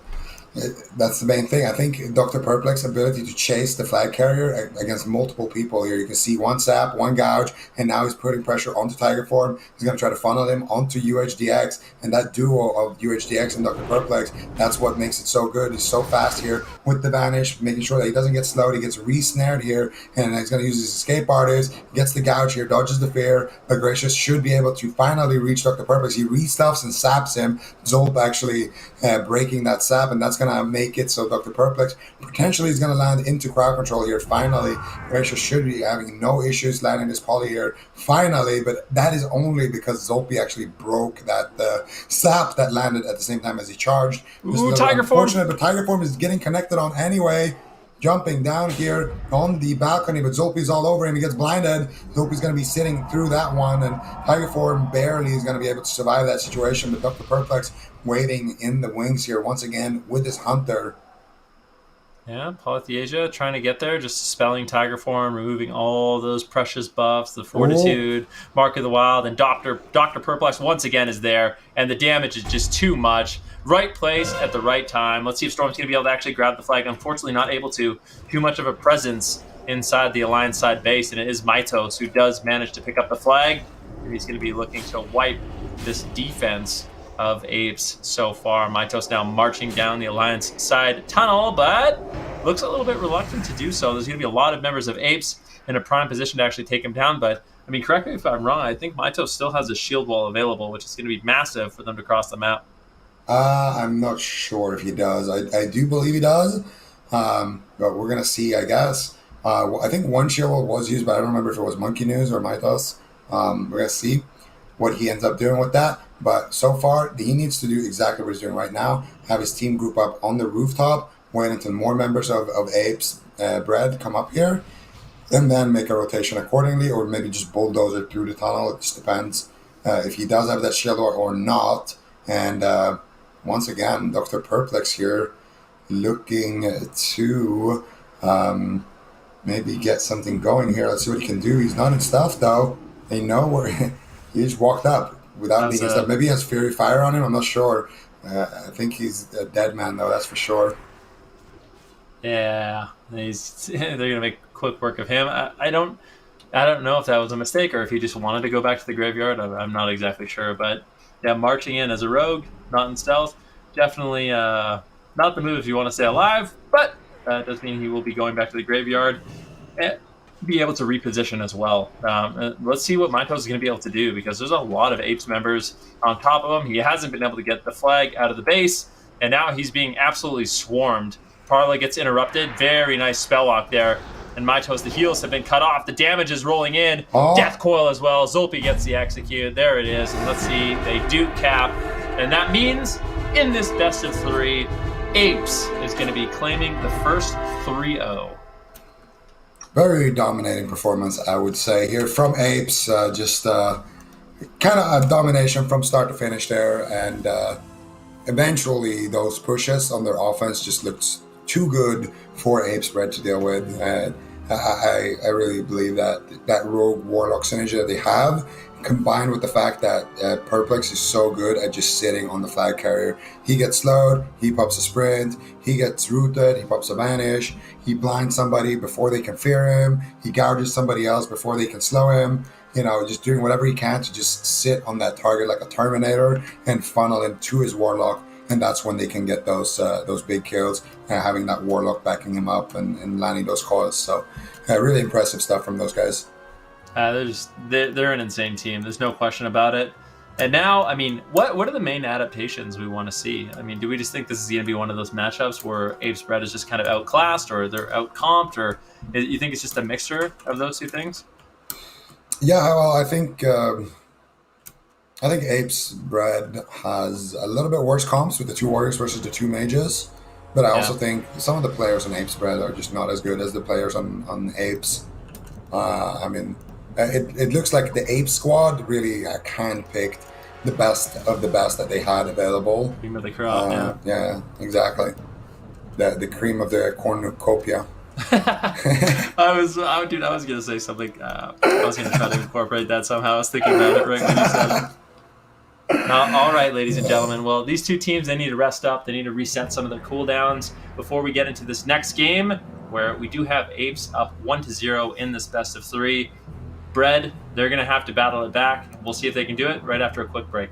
that's the main thing. I think Dr. Perplex's ability to chase the flag carrier against multiple people here. You can see one sap, one gouge, and now he's putting pressure onto Tiger Form. He's going to try to funnel him onto UHDX, and that duo of UHDX and Dr. Perplex, that's what makes it so good. He's so fast here with the Vanish, making sure that he doesn't get slowed. He gets re-snared here, and he's going to use his escape artist, gets the gouge here, dodges the fear, but Gracious should be able to finally reach Dr. Perplex. He re-stuffs and saps him. Zolp actually breaking that sap, and that's going to make it so Dr. Perplex potentially is going to land into crowd control here. Finally, Gracious should be having no issues landing this poly here. Finally, but that is only because Zolpi actually broke that sap that landed at the same time as he charged. Ooh, Tiger Form! But Tiger Form is getting connected on anyway. Jumping down here on the balcony, but Zolpi's all over him. He gets blinded. Zolpi's going to be sitting through that one, and Tiger Form barely is going to be able to survive that situation. But Dr. Perplex waiting in the wings here once again with his Hunter. Yeah, Polythesia trying to get there, just spelling Tiger Form, removing all those precious buffs, the Fortitude, Mark of the Wild, and Dr. Perplex once again is there, and the damage is just too much. Right place at the right time. Let's see if Storm's going to be able to actually grab the flag. Unfortunately, not able to. Too much of a presence inside the Alliance side base, and it is Mytos who does manage to pick up the flag, and he's going to be looking to wipe this defense of Apes so far. Mytos now marching down the Alliance side tunnel, but looks a little bit reluctant to do so. There's going to be a lot of members of Apes in a prime position to actually take him down, but I mean, correct me if I'm wrong, I think Mytos still has a shield wall available, which is going to be massive for them to cross the map. I'm not sure if he does. I do believe he does, but we're going to see, I guess. I think one shield wall was used, but I don't remember if it was Monkey News or Mytos. We're going to see what he ends up doing with that. But so far, he needs to do exactly what he's doing right now. Have his team group up on the rooftop, wait until more members of Apes Bread come up here, and then make a rotation accordingly, or maybe just bulldoze it through the tunnel. It just depends if he does have that shield or not. And once again, Dr. Perplex here looking to maybe get something going here. Let's see what he can do. He's not in stealth, though. They know where he just walked up without being in stealth. Maybe he has Fury Fire on him. I'm not sure. I think he's a dead man, though. That's for sure. Yeah, they're gonna make quick work of him. I don't know if that was a mistake or if he just wanted to go back to the graveyard. I'm not exactly sure, but yeah, marching in as a rogue, not in stealth, definitely not the move if you want to stay alive, but that does mean he will be going back to the graveyard and be able to reposition as well. Let's see what Mytos is going to be able to do, because there's a lot of Apes members on top of him. He hasn't been able to get the flag out of the base, and now he's being absolutely swarmed. Parla gets interrupted. Very nice spell lock there And Mytos, the heals have been cut off. The damage is rolling in. Oh. Death Coil as well. Zulpi gets the execute. There it is. And let's see, they do cap. And that means in this best of 3, Apes is going to be claiming the first 3-0. Very dominating performance, I would say, here from Apes. Just kind of a domination from start to finish there. And eventually those pushes on their offense just looked too good for Apes Red to deal with. I really believe that Rogue Warlock synergy that they have, combined with the fact that Perplex is so good at just sitting on the flag carrier. He gets slowed, he pops a sprint, he gets rooted, he pops a vanish, he blinds somebody before they can fear him, he gouges somebody else before they can slow him. Just doing whatever he can to just sit on that target like a Terminator and funnel into his Warlock. And that's when they can get those big kills, having that Warlock backing him up and landing those calls. So really impressive stuff from those guys. They're an insane team. There's no question about it. And now, I mean, what are the main adaptations we want to see? I mean, do we just think this is going to be one of those matchups where Apes Red is just kind of outclassed, or they're outcomped, or you think it's just a mixture of those two things? Yeah, well, I think Apes Red has a little bit worse comps with the 2 warriors versus the 2 mages, but I also think some of the players on Apes Red are just not as good as the players on Apes. I mean, it looks like the Ape squad really handpicked the best of the best that they had available. Cream of the crop, yeah, exactly. The cream of the cornucopia. I was gonna say something. I was gonna try to incorporate that somehow. I was thinking about it right when you said it. All right, ladies and gentlemen. Well, these two teams, they need to rest up. They need to reset some of their cooldowns before we get into this next game, where we do have Apes up 1-0 in this best of 3. Bread, they're gonna have to battle it back. We'll see if they can do it right after a quick break.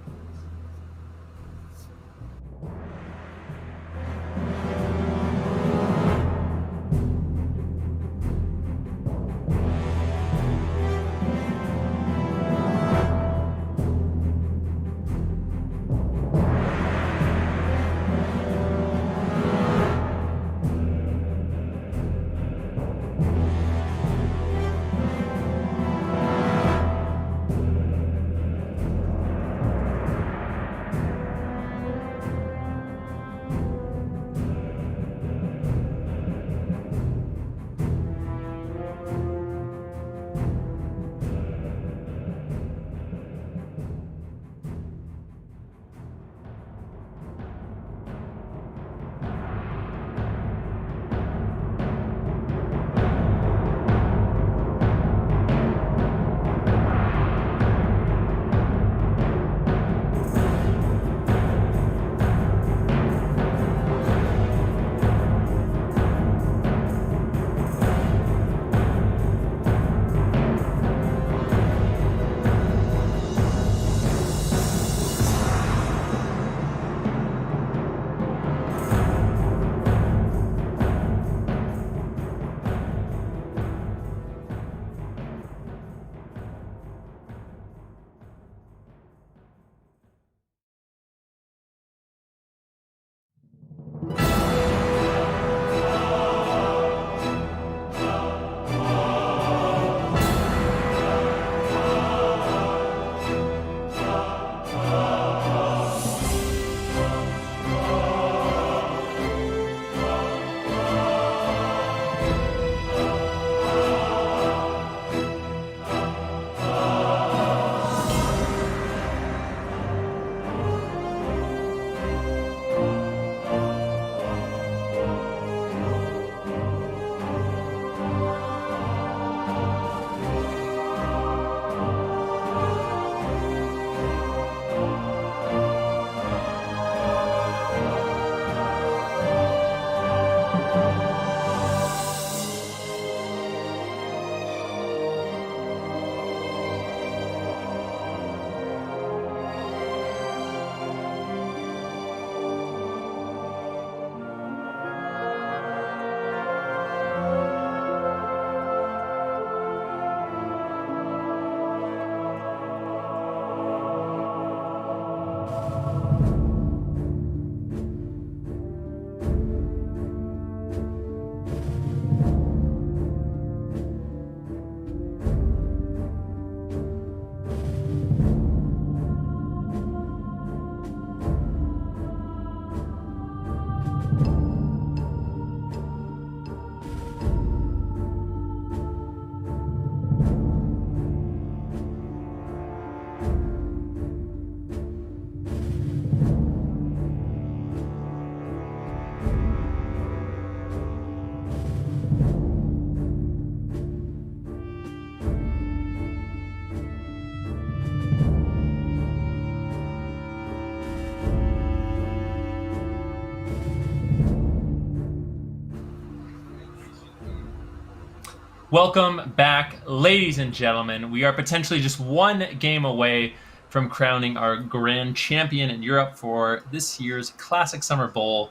Welcome back, ladies and gentlemen. We are potentially just one game away from crowning our grand champion in Europe for this year's Classic Summer Bowl.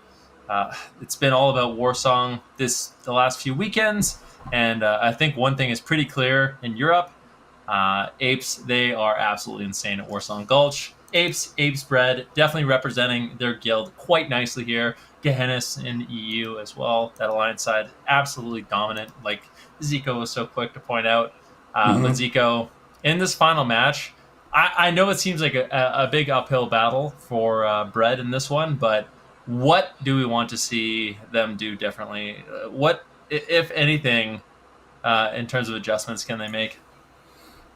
It's been all about Warsong the last few weekends, and I think one thing is pretty clear in Europe. Apes, they are absolutely insane at Warsong Gulch. Apes Bread, definitely representing their guild quite nicely here. Gehennis in EU as well. That alliance side, absolutely dominant. Like Zico was so quick to point out. But Hmm. Zico, in this final match, I know it seems like a big uphill battle for Bread in this one, but what do we want to see them do differently? What, if anything, in terms of adjustments, can they make?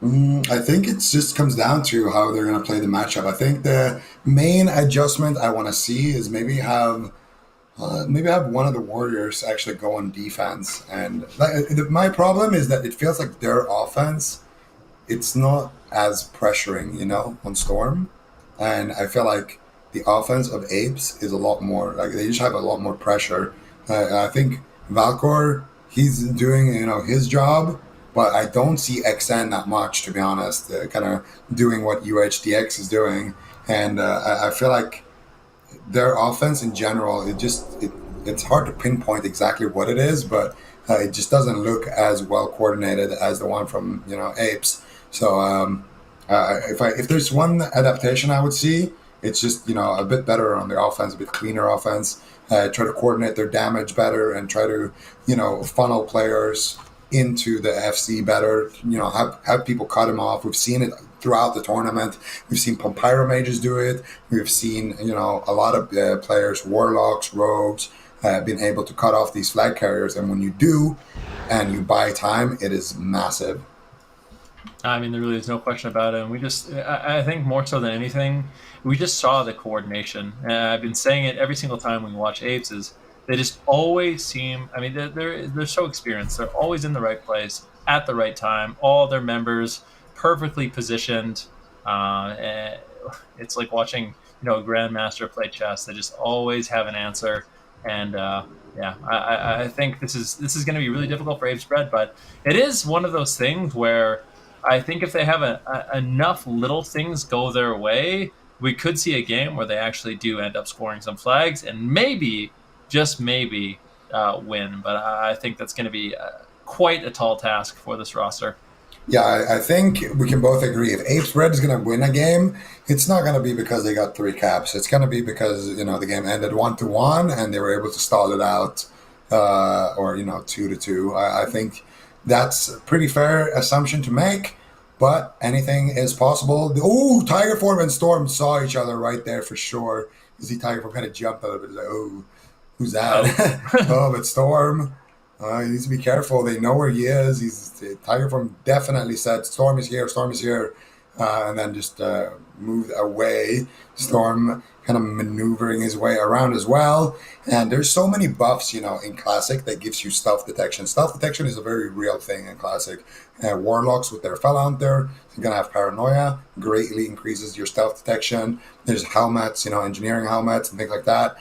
I think it just comes down to how they're going to play the matchup. I think the main adjustment I want to see is maybe have one of the Warriors actually go on defense. And my problem is that it feels like their offense, it's not as pressuring, on Storm. And I feel like the offense of Apes is a lot more, like they just have a lot more pressure. I think Valcor, he's doing, his job, but I don't see XN that much, to be honest, kind of doing what UHDX is doing. And I feel like their offense in general, it's hard to pinpoint exactly what it is, but it just doesn't look as well coordinated as the one from Apes. So if there's one adaptation I would see, it's just a bit better on the offense, a bit cleaner offense. Try to coordinate their damage better and try to funnel players into the FC better. Have people cut him off. We've seen it throughout the tournament. We've seen Pyro Mages do it. We've seen a lot of players, Warlocks, Rogues, been able to cut off these flag carriers. And when you do, and you buy time, it is massive. I mean, there really is no question about it. And I think more so than anything, we just saw the coordination. And I've been saying it every single time we watch Apes is they just always seem, I mean, they're so experienced. They're always in the right place at the right time. All their members perfectly positioned. And it's like watching, a grandmaster play chess. They just always have an answer. And yeah, I think this is going to be really difficult for Apes Bread, but it is one of those things where I think if they have enough little things go their way, we could see a game where they actually do end up scoring some flags and maybe, just maybe, win. But I think that's going to be quite a tall task for this roster. Yeah, I think we can both agree if Apes Red is going to win a game, it's not going to be because they got three caps. It's going to be because the game ended 1-1 and they were able to stall it out, or 2-2. I think that's a pretty fair assumption to make, but anything is possible. Oh, Tiger Form and Storm saw each other right there for sure. You see Tiger Form kind of jumped a little bit. Like, oh, who's Oh. that? Oh, but Storm. He needs to be careful. They know where he is. Tiger Form definitely said, "Storm is here. Storm is here," and then just moved away. Storm kind of maneuvering his way around as well. And there's so many buffs, in Classic that gives you stealth detection. Stealth detection is a very real thing in Classic. Warlocks with their Felhaunter, you're gonna have Paranoia, greatly increases your stealth detection. There's helmets, engineering helmets and things like that.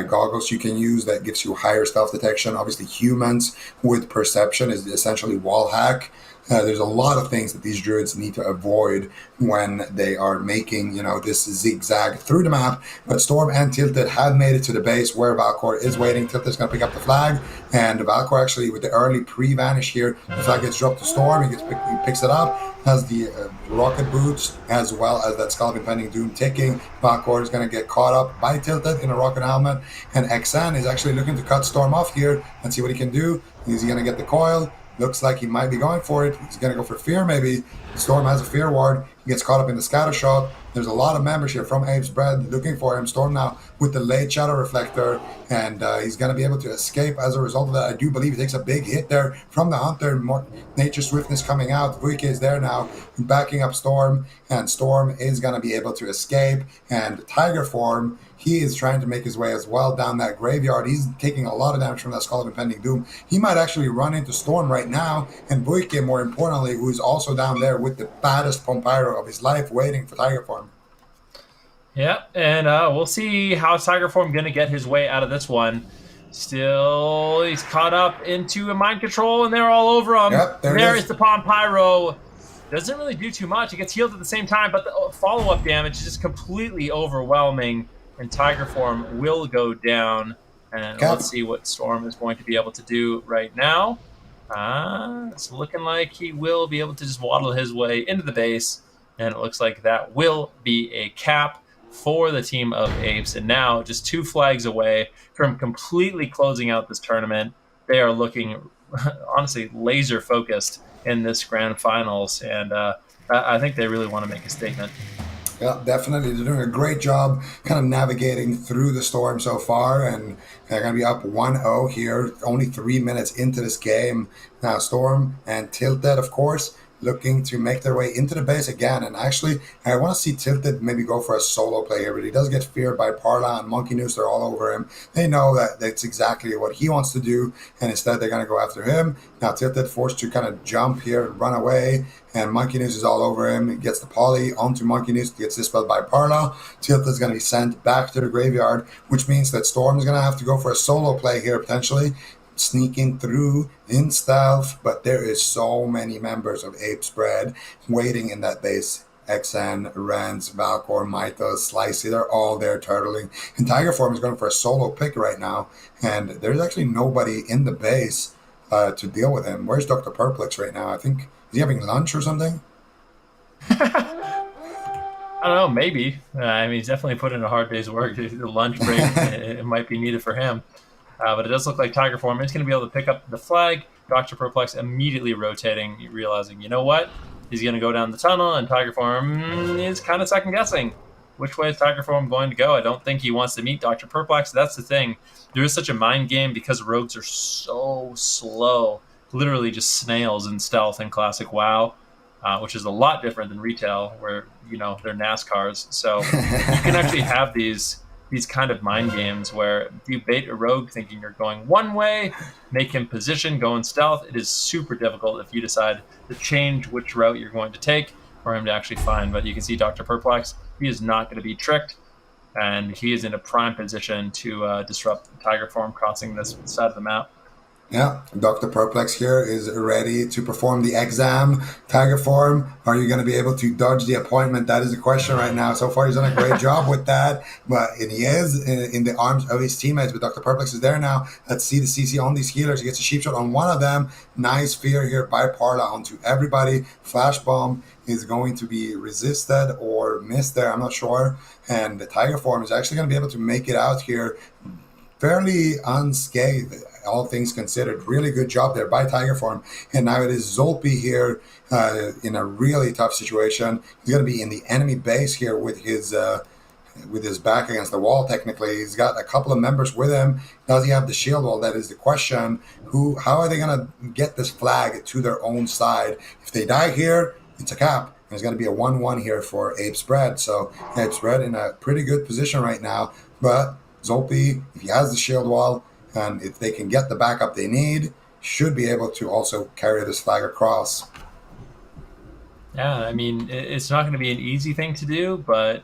Goggles you can use that gives you higher stealth detection. Obviously, humans with perception is essentially wall hack. There's a lot of things that these druids need to avoid when they are making, this zigzag through the map. But Storm and Tilted have made it to the base where Valcor is waiting. Tilted's going to pick up the flag, and Valcor actually, with the early pre-vanish here, the flag gets dropped to Storm. He picks it up, has the rocket boots, as well as that Skull of Impending Doom ticking. Valcor is going to get caught up by Tilted in a rocket helmet, and Xan is actually looking to cut Storm off here and see what he can do. Is he going to get the coil? Looks like he might be going for it. He's going to go for fear, maybe. Storm has a fear ward. He gets caught up in the scatter shot. There's a lot of members here from Apes Bread looking for him. Storm now with the late shadow reflector, and he's going to be able to escape as a result of that. I do believe he takes a big hit there from the Hunter. More nature swiftness coming out. Vuike is there now, backing up Storm, and Storm is going to be able to escape. And Tiger Form, he is trying to make his way as well down that graveyard. He's taking a lot of damage from that Skull of Impending Doom. He might actually run into Storm right now, and Vuike, more importantly, who's also down there with the baddest Pompyro of his life, waiting for Tiger Form. Yeah, and we'll see how Tiger Form going to get his way out of this one. Still, he's caught up into a mind control, and they're all over him. Yep, there And it there is. is the Palm Pyro. Doesn't really do too much. It gets healed at the same time, but the follow-up damage is just completely overwhelming, and Tiger Form will go down. And Cap. let's see what Storm is going to be able to do right now. It's looking like he will be able to just waddle his way into the base, and it looks like that will be a cap for the team of Apes. And now, just 2 flags away from completely closing out this tournament, they are looking honestly laser focused in this grand finals, and I think they really want to make a statement. Yeah, definitely. They're doing a great job kind of navigating through the storm so far, and they're going to be up 1-0 here, only 3 minutes into this game. Now, Storm and Tilted, of course, looking to make their way into the base again. And actually, I want to see Tilted maybe go for a solo play here, but he does get feared by Parla and Monkey Noose. They're all over him. They know that that's exactly what he wants to do, and instead they're going to go after him. Now, Tilted forced to kind of jump here and run away, and Monkey Noose is all over him. He gets the poly onto Monkey Noose, gets dispelled by Parla. Tilted is going to be sent back to the graveyard, which means that Storm is going to have to go for a solo play here potentially, sneaking through in stealth, but there is so many members of Ape Spread waiting in that base. XN, Renz, Valcor, Mythos, Slicey, they're all there turtling. And Tiger Form is going for a solo pick right now, and there's actually nobody in the base to deal with him. Where's Dr. Perplex right now? I think, is he having lunch or something? I don't know, maybe. I mean, he's definitely put in a hard day's work. The lunch break, it might be needed for him. But it does look like Tiger Form is going to be able to pick up the flag. Dr. Perplex immediately rotating, realizing, you know what? He's going to go down the tunnel, and Tiger Form is kind of second-guessing. Which way is Tiger Form going to go? I don't think he wants to meet Dr. Perplex. That's the thing. There is such a mind game because rogues are so slow. Literally just snails in stealth in classic WoW, which is a lot different than retail, where, you know, they're NASCARs. So you can actually have these kind of mind games where if you bait a rogue thinking you're going one way, make him position, go in stealth, it is super difficult if you decide to change which route you're going to take for him to actually find. But you can see Dr. Perplex, he is not going to be tricked, and he is in a prime position to disrupt Tiger Form crossing this side of the map. Yeah, Dr. Perplex here is ready to perform the exam. Tiger Form, are you going to be able to dodge the appointment? That is the question right now. So far, he's done a great job with that, but he is in the arms of his teammates. But Dr. Perplex is there now. Let's see the CC on these healers. He gets a sheep shot on one of them. Nice fear here by Parla onto everybody. Flash bomb is going to be resisted or missed there. I'm not sure. And the Tiger Form is actually going to be able to make it out here fairly unscathed, all things considered. Really good job there by Tiger Form. And now it is Zolpi here in a really tough situation. He's going to be in the enemy base here with his back against the wall. Technically, he's got a couple of members with him. Does he have the shield wall? That is the question. How are they going to get this flag to their own side? If they die here, it's a cap. And it's going to be a 1-1 here for Ape Spread. So Ape Spread in a pretty good position right now. But Zolpi, if he has the shield wall, and if they can get the backup they need, should be able to also carry this flag across. Yeah, I mean, it's not going to be an easy thing to do, but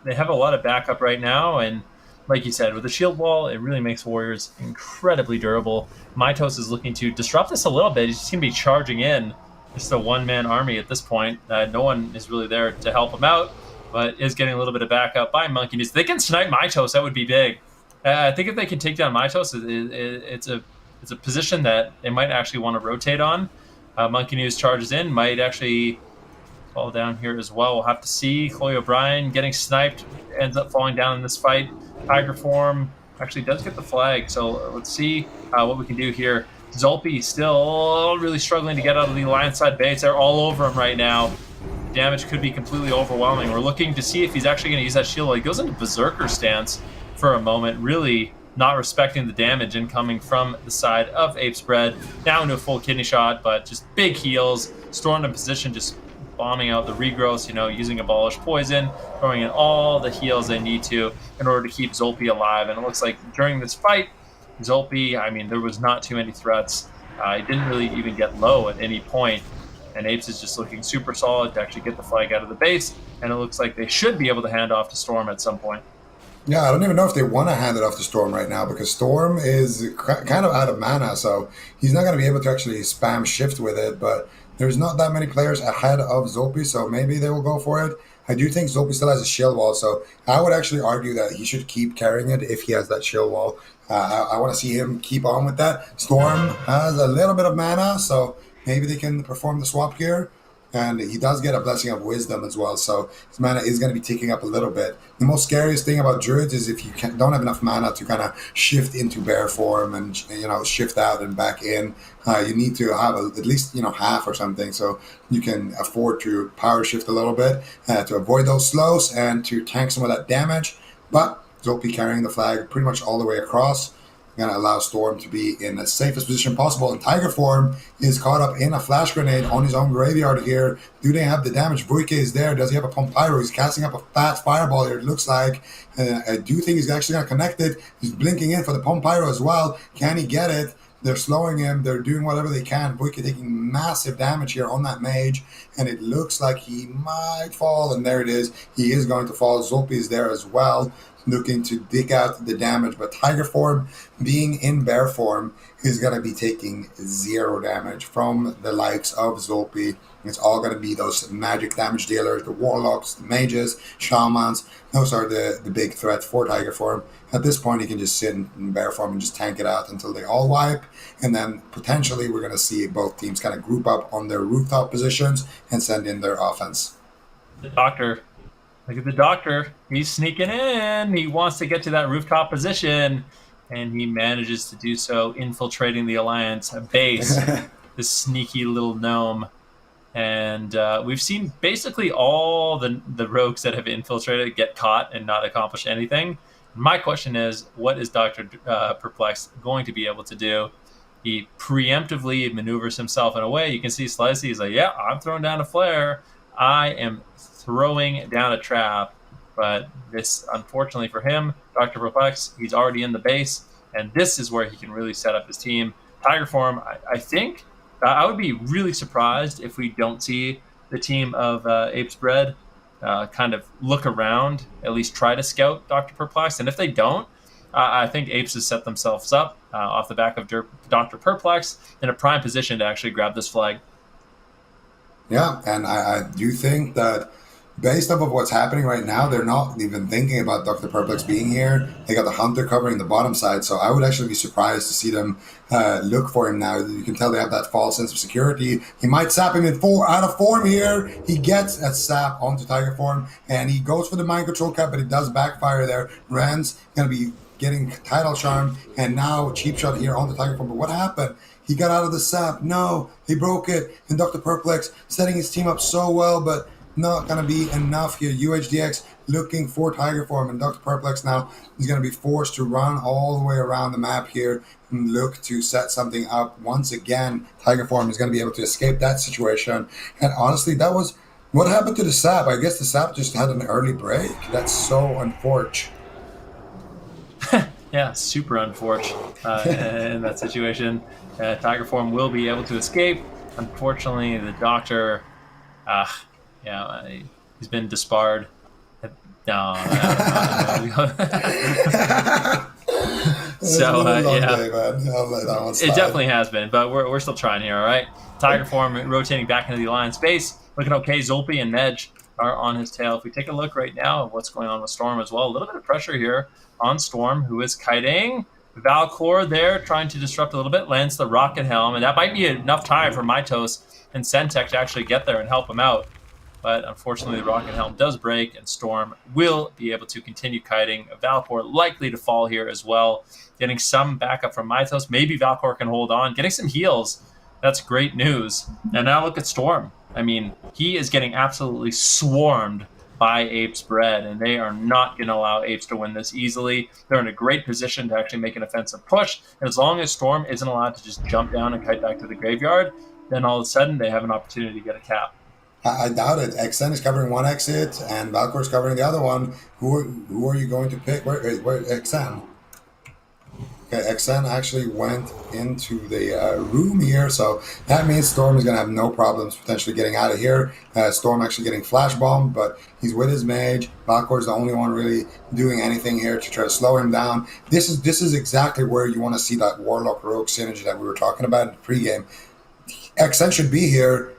they have a lot of backup right now, and like you said, with the shield wall, it really makes Warriors incredibly durable. Mytos is looking to disrupt this a little bit. He's just going to be charging in. It's a one-man army at this point. No one is really there to help him out, but is getting a little bit of backup by Monkey News. They can snipe Mytos. That would be big. I think if they can take down Mytos, it's a position that they might actually want to rotate on. Monkey News charges in, might actually fall down here as well. We'll have to see. Chloe O'Brien getting sniped, ends up falling down in this fight. Tiger Form actually does get the flag, so let's see what we can do here. Zolpi still really struggling to get out of the Alliance side base. They're all over him right now. Damage could be completely overwhelming. We're looking to see if he's actually going to use that shield. He goes into Berserker stance for a moment, really not respecting the damage incoming from the side of Ape Spread. Now into a full kidney shot, but just big heals. Stormed in position, just bombing out the regrowths, using Abolish Poison, throwing in all the heals they need to in order to keep Zolpi alive. And it looks like during this fight, Zolpi, I mean, there was not too many threats. He didn't really even get low at any point. And Apes is just looking super solid to actually get the flag out of the base. And it looks like they should be able to hand off to Storm at some point. Yeah, I don't even know if they want to hand it off to Storm right now because Storm is kind of out of mana, so he's not going to be able to actually spam shift with it. But there's not that many players ahead of Zolpi, so maybe they will go for it. I do think Zolpi still has a shield wall, so I would actually argue that he should keep carrying it if he has that shield wall. I want to see him keep on with that. Storm has a little bit of mana, so maybe they can perform the swap here. And he does get a blessing of wisdom as well, so his mana is going to be ticking up a little bit. The most scariest thing about druids is if you don't have enough mana to kind of shift into bear form and shift out and back in. You need to have at least half or something, so you can afford to power shift a little bit to avoid those slows and to tank some of that damage. But Zolpi carrying the flag pretty much all the way across. Going to allow Storm to be in the safest position possible. And Tiger Form is caught up in a flash grenade on his own graveyard here. Do they have the damage? Vuike is there. Does he have a Pump Pyro? He's casting up a fat fireball here, it looks like. I do think he's actually going to connect it. He's blinking in for the Pump Pyro as well. Can he get it? They're slowing him. They're doing whatever they can. Vuike taking massive damage here on that mage. And it looks like he might fall. And there it is. He is going to fall. Zolpi is there as well, looking to dig out the damage. But Tiger Form, being in bear form, is going to be taking 0 damage from the likes of Zolpi. It's all going to be those magic damage dealers, the warlocks, the mages, shamans. Those are the big threat for Tiger Form. At this point, he can just sit in bear form and just tank it out until they all wipe. And then potentially we're going to see both teams kind of group up on their rooftop positions and send in their offense. The doctor. Look at the doctor. He's sneaking in. He wants to get to that rooftop position, and he manages to do so, infiltrating the Alliance base. This sneaky little gnome. And we've seen basically all the rogues that have infiltrated get caught and not accomplish anything. My question is, what is Dr. Perplex going to be able to do? He preemptively maneuvers himself in a way. You can see Slicey is like, yeah, I'm throwing down a flare. I am throwing down a trap. But this, unfortunately for him, Dr. Perplex, he's already in the base. And this is where he can really set up his team. Tiger Form, I think, I would be really surprised if we don't see the team of Apes Bread kind of look around, at least try to scout Dr. Perplex. And if they don't, I think Apes has set themselves up off the back of Dr. Perplex in a prime position to actually grab this flag. Yeah, and I do think that based off of what's happening right now, they're not even thinking about Dr. Perplex being here. They got the Hunter covering the bottom side, so I would actually be surprised to see them look for him now. You can tell they have that false sense of security. He might sap him out of form here. He gets a sap onto Tiger Form, and he goes for the mind control cap, but it does backfire there. Rand's going to be getting Tidal Charm, and now Cheap Shot here on the Tiger Form. But what happened? He got out of the sap. No, he broke it. And Dr. Perplex setting his team up so well, but not going to be enough here. UHDX looking for Tiger Form, and Dr. Perplex now is going to be forced to run all the way around the map here and look to set something up. Once again, Tiger Form is going to be able to escape that situation. And honestly, that was what happened to the sap. I guess the sap just had an early break. That's so unfortunate. Yeah, super unfortunate in that situation. Tiger Form will be able to escape. Unfortunately, the doctor, he's been disbarred. No. So yeah, day, man. I'll let that one slide. It definitely has been, but we're still trying here. All right, Tiger Form rotating back into the Alliance base, looking okay. Zolpi and Nedge are on his tail. If we take a look right now at what's going on with Storm as well, a little bit of pressure here on Storm, who is kiting. Valcor there trying to disrupt a little bit, lands the Rocket Helm, and that might be enough time for Mytos and Centec to actually get there and help him out. But unfortunately, the Rocket Helm does break, and Storm will be able to continue kiting. Valcor likely to fall here as well, getting some backup from Mythos. Maybe Valcor can hold on, getting some heals. That's great news. And now look at Storm. I mean, he is getting absolutely swarmed by Apes Bread, and they are not going to allow Apes to win this easily. They're in a great position to actually make an offensive push. And as long as Storm isn't allowed to just jump down and kite back to the graveyard, then all of a sudden they have an opportunity to get a cap. I doubt it. XN is covering one exit, and Valcor is covering the other one. Who are you going to pick? Where XN? Okay, XN actually went into the room here, so that means Storm is going to have no problems potentially getting out of here. Storm actually getting flash bombed, but he's with his mage. Valkor is the only one really doing anything here to try to slow him down. This is exactly where you want to see that Warlock Rogue synergy that we were talking about in the pregame. XN should be here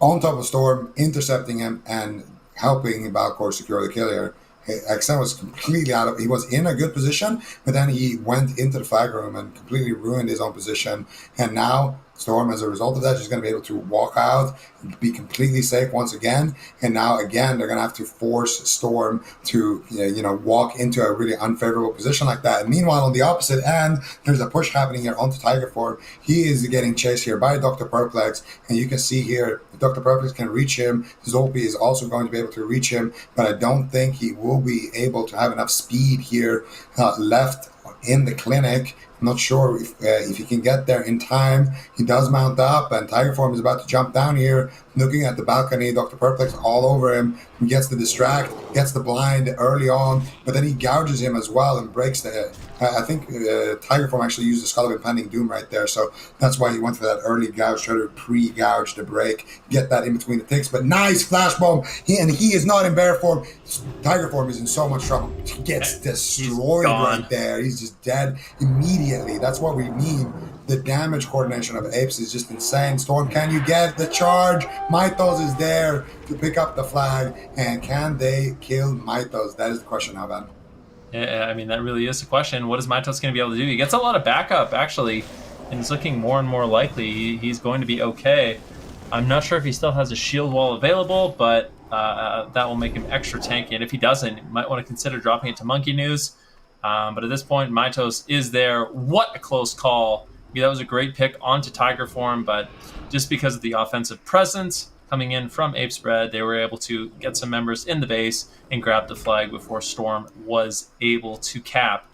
on top of Storm, intercepting him and helping Valkor secure the kill here. XN was completely he was in a good position, but then he went into the flag room and completely ruined his own position. And now Storm, as a result of that, is going to be able to walk out, be completely safe once again. And now, again, they're going to have to force Storm to, walk into a really unfavorable position like that. And meanwhile, on the opposite end, there's a push happening here onto Tiger Form. He is getting chased here by Dr. Perplex. And you can see here, if Dr. Perplex can reach him, Zolpi is also going to be able to reach him. But I don't think he will be able to have enough speed here left in the clinic. I'm not sure if he can get there in time. He does mount up, and Tiger Form is about to jump down here, looking at the balcony. Dr. Perplex all over him. He gets the distract, gets the blind early on, but then he gouges him as well and breaks the hit. I think Tiger Form actually used the Skull of Impending Doom right there, so that's why he went for that early gouge, try to pre-gouge the break, get that in between the ticks. But nice flash bomb, he is not in bear form. Tiger Form is in so much trouble. He gets destroyed right there. He's just dead immediately. That's what we mean. The damage coordination of Apes is just insane. Storm, can you get the charge? Mythos is there to pick up the flag, and can they kill Mythos? That is the question now, Ben. Yeah, I mean, that really is the question. What is Mythos going to be able to do? He gets a lot of backup, actually, and it's looking more and more likely he's going to be okay. I'm not sure if he still has a shield wall available, but that will make him extra tanky. And if he doesn't, you might want to consider dropping it to Monkey News. But at this point, Mythos is there. What a close call. Yeah, that was a great pick onto Tiger Form, but just because of the offensive presence coming in from Apespread, they were able to get some members in the base and grab the flag before Storm was able to cap.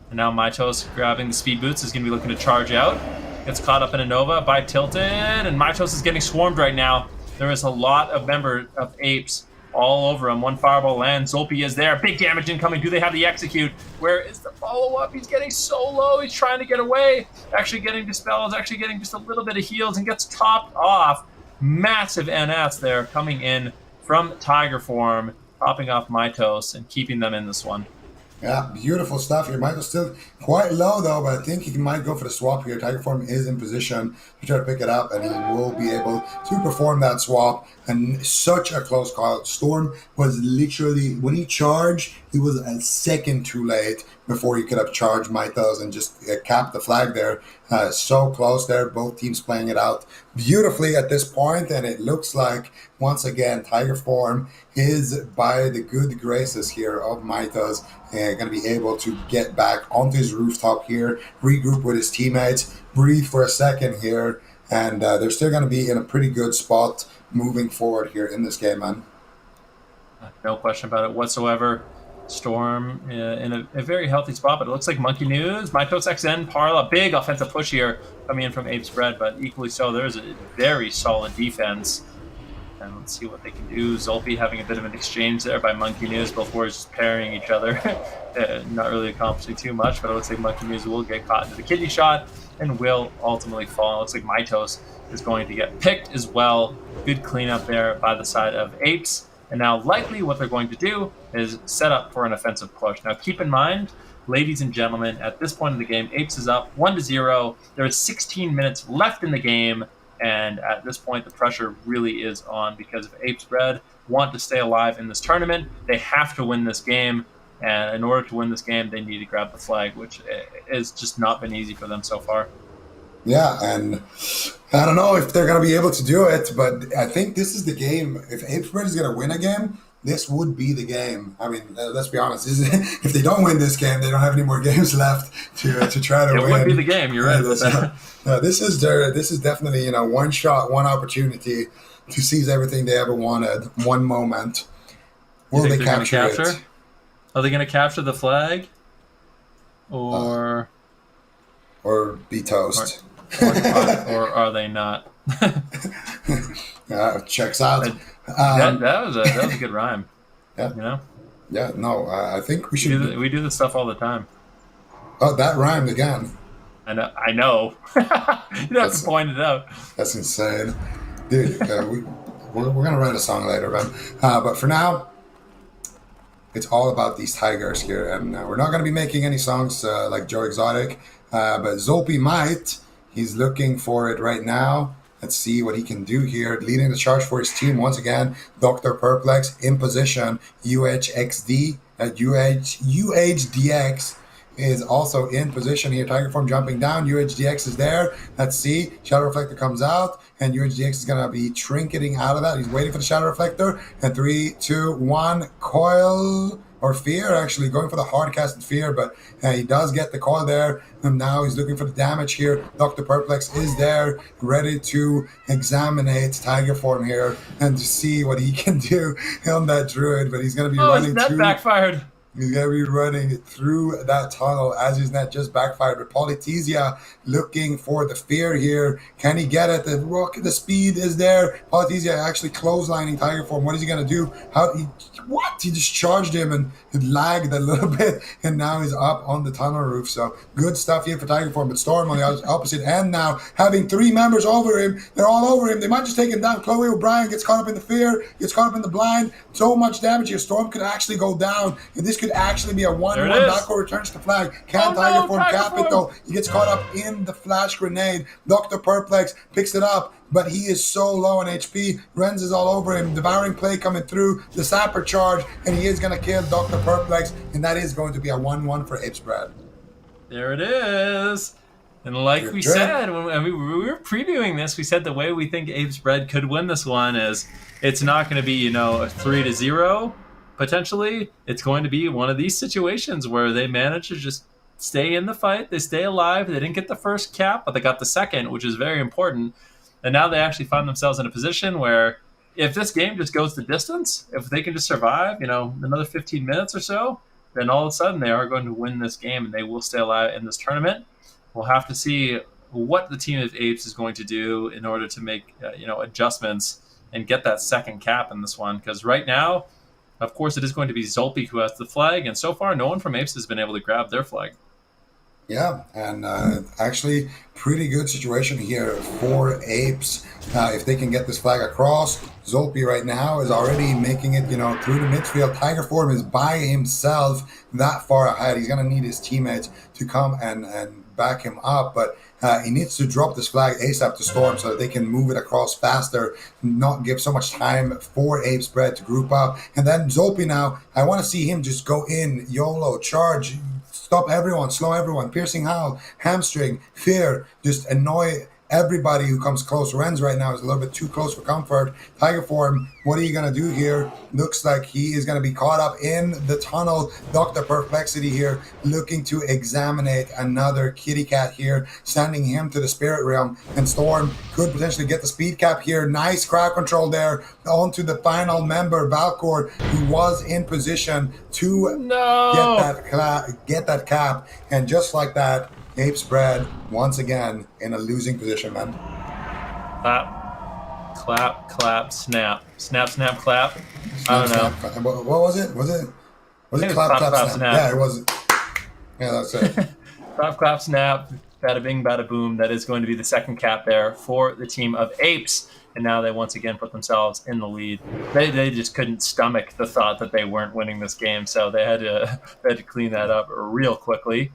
And now Mythos grabbing the speed boots is going to be looking to charge out. Gets caught up in a Nova by Tilted, and Mythos is getting swarmed right now. There is a lot of members of Apes all over him. One fireball lands. Zolpi is there. Big damage incoming. Do they have the execute? Where is the follow-up? He's getting so low. He's trying to get away. Actually getting dispelled. Actually getting just a little bit of heals and gets topped off. Massive NS there coming in from Tiger Form, topping off Mythos and keeping them in this one. Yeah, beautiful stuff here. Mythos still quite low, though, but I think he might go for the swap here. Tiger Form is in position to try to pick it up, and he will be able to perform that swap. And such a close call. Storm was literally, when he charged, he was a second too late before he could have charged Mythos and just capped the flag there. So close there, both teams playing it out beautifully at this point, and it looks like, once again, Tiger Form is, by the good graces here of Mythos, going to be able to get back onto his rooftop here, regroup with his teammates, breathe for a second here, and they're still going to be in a pretty good spot moving forward here in this game, man. No question about it whatsoever. Storm in a very healthy spot, but it looks like Monkey News, Mythos XN, Parla, big offensive push here coming in from Apespread, but equally so, there's a very solid defense. And let's see what they can do. Zolpi having a bit of an exchange there by Monkey News. Both warriors just parrying each other. Not really accomplishing too much, but it looks like Monkey News will get caught into the kidney shot and will ultimately fall. It looks like Mythos is going to get picked as well. Good cleanup there by the side of Apes. And now likely what they're going to do is set up for an offensive push. Now keep in mind, ladies and gentlemen, at this point in the game, Apes is up 1-0. There is 16 minutes left in the game. And at this point, the pressure really is on, because if Apespread want to stay alive in this tournament, they have to win this game. And in order to win this game, they need to grab the flag, which has just not been easy for them so far. Yeah, and I don't know if they're going to be able to do it, but I think this is the game. If Apespread is going to win a game, this would be the game. I mean, let's be honest. If they don't win this game, they don't have any more games left to try to win. It would be the game. You're right about that. This is definitely one shot, one opportunity to seize everything they ever wanted. One moment. Will they capture it? Are they going to capture the flag, or be toast? Or are they not? Checks out. That was a good rhyme. Yeah. You know. Yeah. No, I think we should. We do this stuff all the time. Oh, that rhymed again. I know. You don't have to That's point it out. that's insane, dude. We're gonna write a song later, man. But for now, it's all about these tigers here, and we're not gonna be making any songs like Joe Exotic, but Zolpi might. He's looking for it right now. Let's see what he can do here. Leading the charge for his team once again. Dr. Perplex in position. UHDX is also in position here. Tiger form jumping down. UHDX is there. Let's see. Shadow Reflector comes out, and UHDX is going to be trinketing out of that. He's waiting for the Shadow Reflector. And 3, 2, 1, coil. Or fear, actually going for the hard casted fear, but he does get the call there, and now he's looking for the damage here. Dr. Perplex is there, ready to examine tiger form here and to see what he can do on that druid, but he's going to be running that backfired. He's going to be running through that tunnel as his net just backfired. With Polythesia looking for the fear here. Can he get it? The speed is there. Polythesia actually clotheslining Tiger Form. What is he going to do? He just charged him and it lagged a little bit. And now he's up on the tunnel roof. So good stuff here for Tiger Form. But Storm on the opposite end now, having 3 members over him. They're all over him. They might just take him down. Chloe O'Brien gets caught up in the fear, gets caught up in the blind. So much damage here. Storm could actually go down. And this could actually be a 1-1. Valco returns the flag. Tiger Form cap it though? He gets caught up in the flash grenade. Dr. Perplex picks it up, but he is so low on HP. Renz is all over him. Devouring Play coming through. The Sapper charge, and he is going to kill Dr. Perplex, and that is going to be a 1-1 for Apes Bread. There it is. And like we said, when we were previewing this, we said the way we think Apes Bread could win this one is it's not going to be, a 3-0. Potentially, it's going to be one of these situations where they manage to just stay in the fight. They stay alive. They didn't get the first cap, but they got the second, which is very important. And now they actually find themselves in a position where if this game just goes the distance, if they can just survive, another 15 minutes or so, then all of a sudden they are going to win this game and they will stay alive in this tournament. We'll have to see what the team of Apes is going to do in order to make, adjustments and get that second cap in this one. Because right now, of course, it is going to be Zolpi who has the flag, and so far, no one from Apes has been able to grab their flag. Yeah, and actually, pretty good situation here for Apes. If they can get this flag across, Zolpi right now is already making it, through the midfield. Tiger Form is by himself that far ahead. He's going to need his teammates to come and back him up, but he needs to drop this flag ASAP to Storm so that they can move it across faster, not give so much time for Apes Bread to group up. And then Zolpi now, I want to see him just go in, YOLO, charge, stop everyone, slow everyone, piercing howl, hamstring, fear, just annoy everybody who comes close. Renz right now is a little bit too close for comfort. Tiger Form, what are you going to do here? Looks like he is going to be caught up in the tunnel. Dr. Perplexity here looking to examine another kitty cat here, sending him to the spirit realm. And Storm could potentially get the speed cap here. Nice crowd control there onto the final member, Valcor, who was in position to get that cap. And just like that, Apes Bread once again in a losing position, man. Clap, clap, snap. Snap, snap, clap. I don't know. What was it? Was it clap, clap, snap? Yeah, it was. Yeah, that's it. Clap, clap, snap. Bada bing, bada boom. That is going to be the second cap there for the team of Apes. And now they once again put themselves in the lead. They just couldn't stomach the thought that they weren't winning this game, so they had to clean that up real quickly.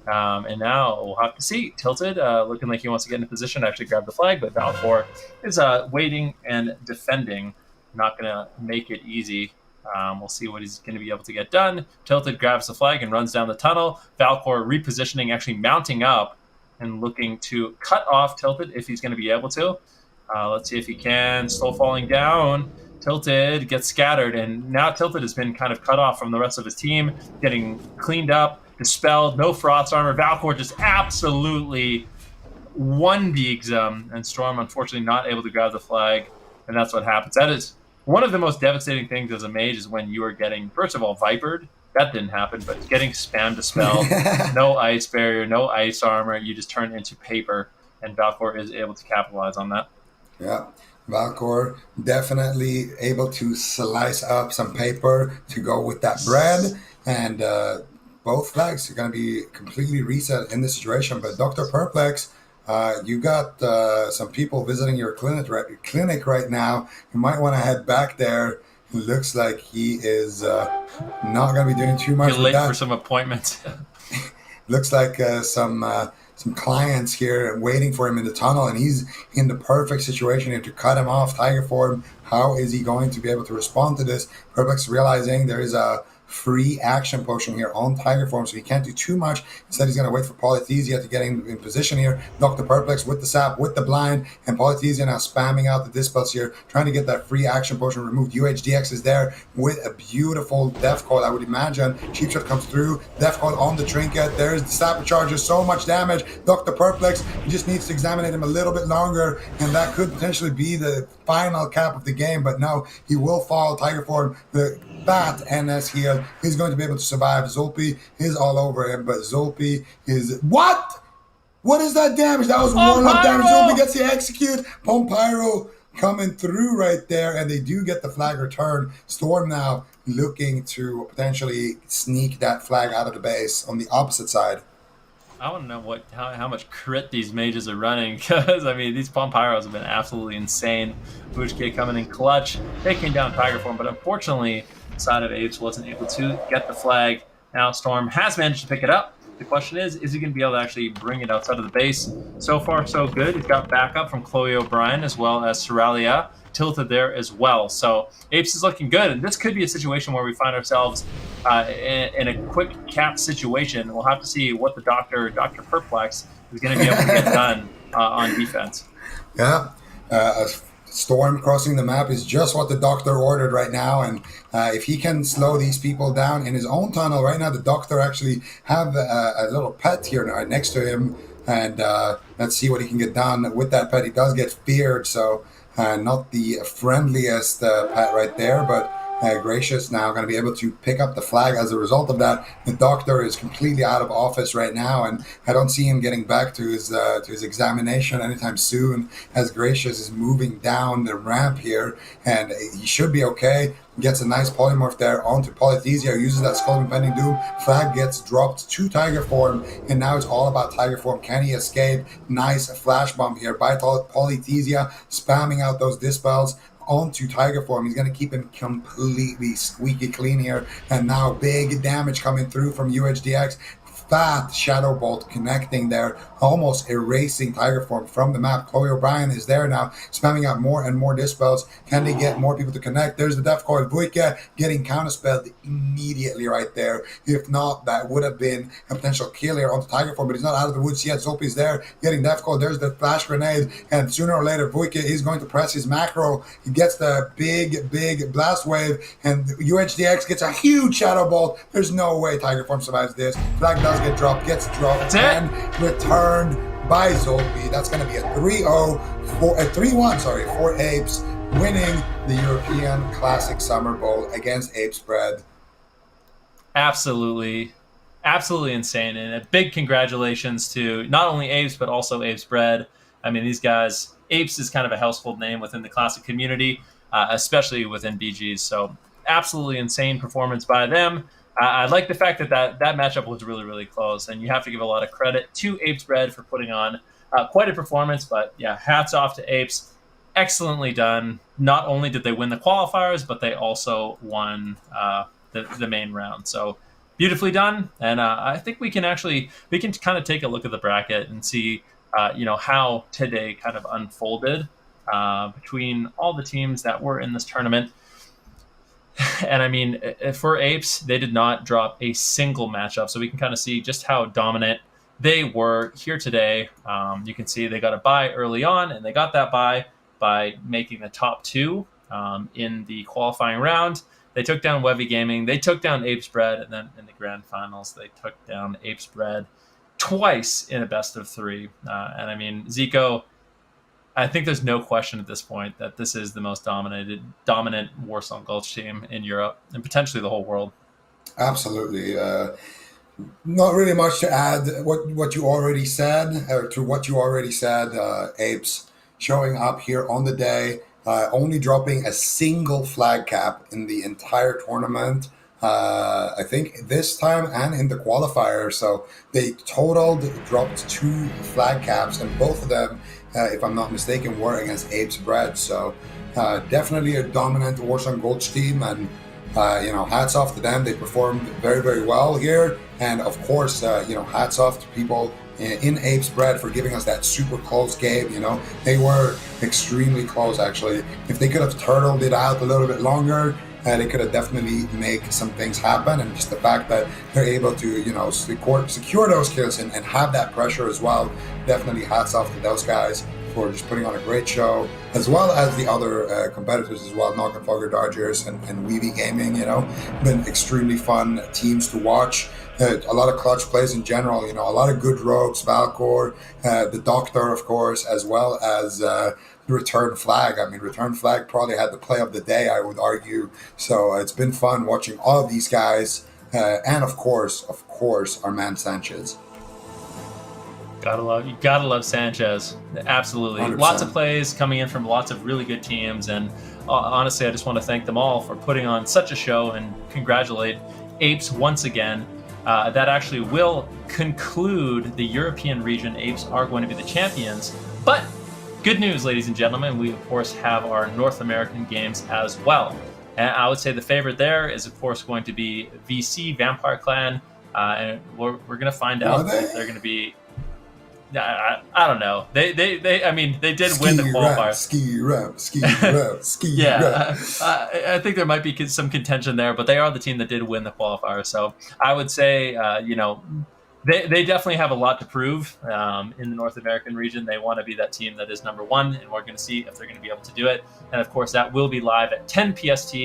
And now we'll have to see. Tilted, looking like he wants to get in a position to actually grab the flag, but Valcor is waiting and defending. Not going to make it easy. We'll see what he's going to be able to get done. Tilted grabs the flag and runs down the tunnel. Valcor repositioning, actually mounting up and looking to cut off Tilted if he's going to be able to. Let's see if he can. Slow falling down. Tilted gets scattered, and now Tilted has been kind of cut off from the rest of his team, getting cleaned up, dispelled, no frost armor. Valcor just absolutely one-beaks him, and Storm unfortunately not able to grab the flag, and that's what happens. That is one of the most devastating things as a mage is when you are getting, first of all, vipered. That didn't happen, but getting spam dispelled, no ice barrier, no ice armor, you just turn into paper, and Valcor is able to capitalize on that. Yeah, Valcor definitely able to slice up some paper to go with that bread, and both flags are going to be completely reset in this situation. But Dr. Perplex, you got some people visiting your clinic right now. You might want to head back there. It looks like he is not going to be doing too You're much with late for that. some appointments. Looks like some clients here waiting for him in the tunnel, and he's in the perfect situation here to cut him off. Tiger form. How is he going to be able to respond to this? Perplex realizing there is a free action potion here on Tiger form, so he can't do too much. Instead, he's going to wait for Polythesia to get in position here. Dr. Perplex with the sap, with the blind, and Polythesia now spamming out the dispels here, trying to get that free action potion removed. UHDX is there with a beautiful death coil, I would imagine. Cheap shot comes through, death coil on the trinket. There's the sapper charges, so much damage. Dr. Perplex, he just needs to examine him a little bit longer, and that could potentially be the final cap of the game, but no, he will fall. Tiger form, the bat NS heal. He's going to be able to survive. Zolpi is all over him, but Zolpi is... What? What is that damage? That was warlock damage. Zolpi gets the execute. Pompyro coming through right there, and they do get the flag return. Storm now looking to potentially sneak that flag out of the base on the opposite side. I want to know how much crit these mages are running, because I mean these Pompyros have been absolutely insane. Bushke coming in clutch, taking down Tiger form, but unfortunately, side of Apes wasn't able to get the flag. Now Storm has managed to pick it up. The question is he going to be able to actually bring it outside of the base? So far, so good. He's got backup from Chloe O'Brien as well as Seralia tilted there as well. So Apes is looking good, and this could be a situation where we find ourselves in a quick cap situation. We'll have to see what the Dr. Perplex is going to be able to get done on defense. Yeah. A storm crossing the map is just what the Doctor ordered right now, and if he can slow these people down in his own tunnel right now, the Doctor actually have a little pet here right next to him, and let's see what he can get done with that pet. He does get feared, so not the friendliest pet right there, but Gracious now going to be able to pick up the flag as a result of that. The Doctor is completely out of office right now, and I don't see him getting back to his examination anytime soon, as Gracious is moving down the ramp here, and he should be okay. Gets a nice polymorph there onto Polythesia, uses that Skull Impending Doom. Flag gets dropped to Tiger form, and now it's all about Tiger form. Can he escape? Nice flash bomb here by Polythesia, spamming out those dispels onto Tiger form. He's going to keep him completely squeaky clean here, and now big damage coming through from UHDX. Fat Shadow Bolt connecting there, almost erasing Tiger form from the map. Chloe O'Brien is there now, spamming out more and more dispels. Can they get more people to connect? There's the Death Coil. Vuike getting counterspelled immediately right there. If not, that would have been a potential kill here onto Tiger form, but he's not out of the woods yet. Zolpi's there, getting Death Coil. There's the flash grenade, and sooner or later, Vuike is going to press his macro. He gets the big blast wave, and UHDX gets a huge Shadow Bolt. There's no way Tiger form survives this. Flag does gets dropped, and returned by Zolpi. That's going to be a 3-1 for Apes, winning the European Classic Summer Bowl against Apes Bread. Absolutely insane, and a big congratulations to not only Apes but also Apes Bread. I mean, these guys, Apes is kind of a household name within the Classic community, especially within BGs. So absolutely insane performance by them. I like the fact that matchup was really, really close, and you have to give a lot of credit to Apes Bread for putting on quite a performance. But yeah, hats off to Apes. Excellently done. Not only did they win the qualifiers, but they also won the main round. So beautifully done. And I think we can kind of take a look at the bracket and see how today kind of unfolded between all the teams that were in this tournament. And I mean, for Apes, they did not drop a single matchup, so we can kind of see just how dominant they were here today. You can see they got a bye early on, and they got that bye by making the top two in the qualifying round. They took down Wevy Gaming, they took down Apes Bread, and then in the grand finals, they took down Apes Bread twice in a best of three. And I mean, Zico, I think there's no question at this point that this is the most dominant Warsong Gulch team in Europe and potentially the whole world. Absolutely. Not really much to add what you already said, or to what you already said. Apes showing up here on the day, only dropping a single flag cap in the entire tournament. I think this time and in the qualifier. So they dropped 2 flag caps, and both of them, if I'm not mistaken, were against Apes Bread. So definitely a dominant Warsong Gulch team, and hats off to them. They performed very, very well here, and of course, hats off to people in Apes Bread for giving us that super close game. They were extremely close, actually. If they could have turtled it out a little bit longer, they could have definitely make some things happen. And just the fact that they're able to, secure those kills and have that pressure as well, definitely hats off to those guys for just putting on a great show, as well as the other competitors as well, Knock and Fogger Dodgers and Weavy Gaming. Been extremely fun teams to watch. A lot of clutch plays in general, a lot of good rogues, Valcor, the Doctor, of course, as well as the Return Flag. I mean, Return Flag probably had the play of the day, I would argue. So it's been fun watching all of these guys, and of course, our man Sanchez. You gotta love Sanchez. Absolutely. 100%. Lots of plays coming in from lots of really good teams, and honestly, I just want to thank them all for putting on such a show and congratulate Apes once again. That actually will conclude the European region. Apes are going to be the champions, but good news, ladies and gentlemen, we of course have our North American games as well. And I would say the favorite there is of course going to be VC Vampire Clan, and we're going to find out if they're going to be. I don't know. They did win the qualifier. Ski yeah, I think there might be some contention there, but they are the team that did win the qualifier. So I would say, they definitely have a lot to prove in the North American region. They want to be that team that is number one, and we're going to see if they're going to be able to do it. And of course, that will be live at 10 PST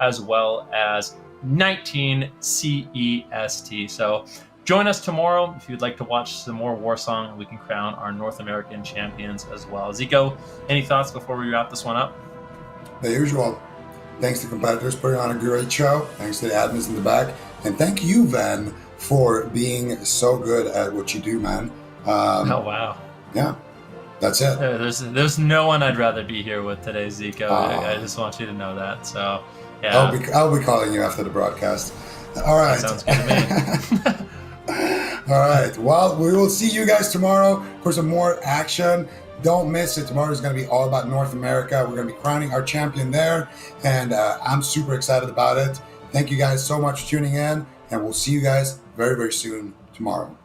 as well as 19 CEST. So join us tomorrow if you'd like to watch some more Warsong, and we can crown our North American champions as well. Zico, any thoughts before we wrap this one up? The usual. Thanks to competitors putting on a great show. Thanks to the admins in the back. And thank you, Van, for being so good at what you do, man. Oh, wow. Yeah, that's it. There's no one I'd rather be here with today, Zico. I just want you to know that. So, yeah. I'll be calling you after the broadcast. All right. That sounds good to me. All right. Well, we will see you guys tomorrow for some more action. Don't miss it. Tomorrow is going to be all about North America. We're going to be crowning our champion there, and I'm super excited about it. Thank you guys so much for tuning in, and we'll see you guys very, very soon tomorrow.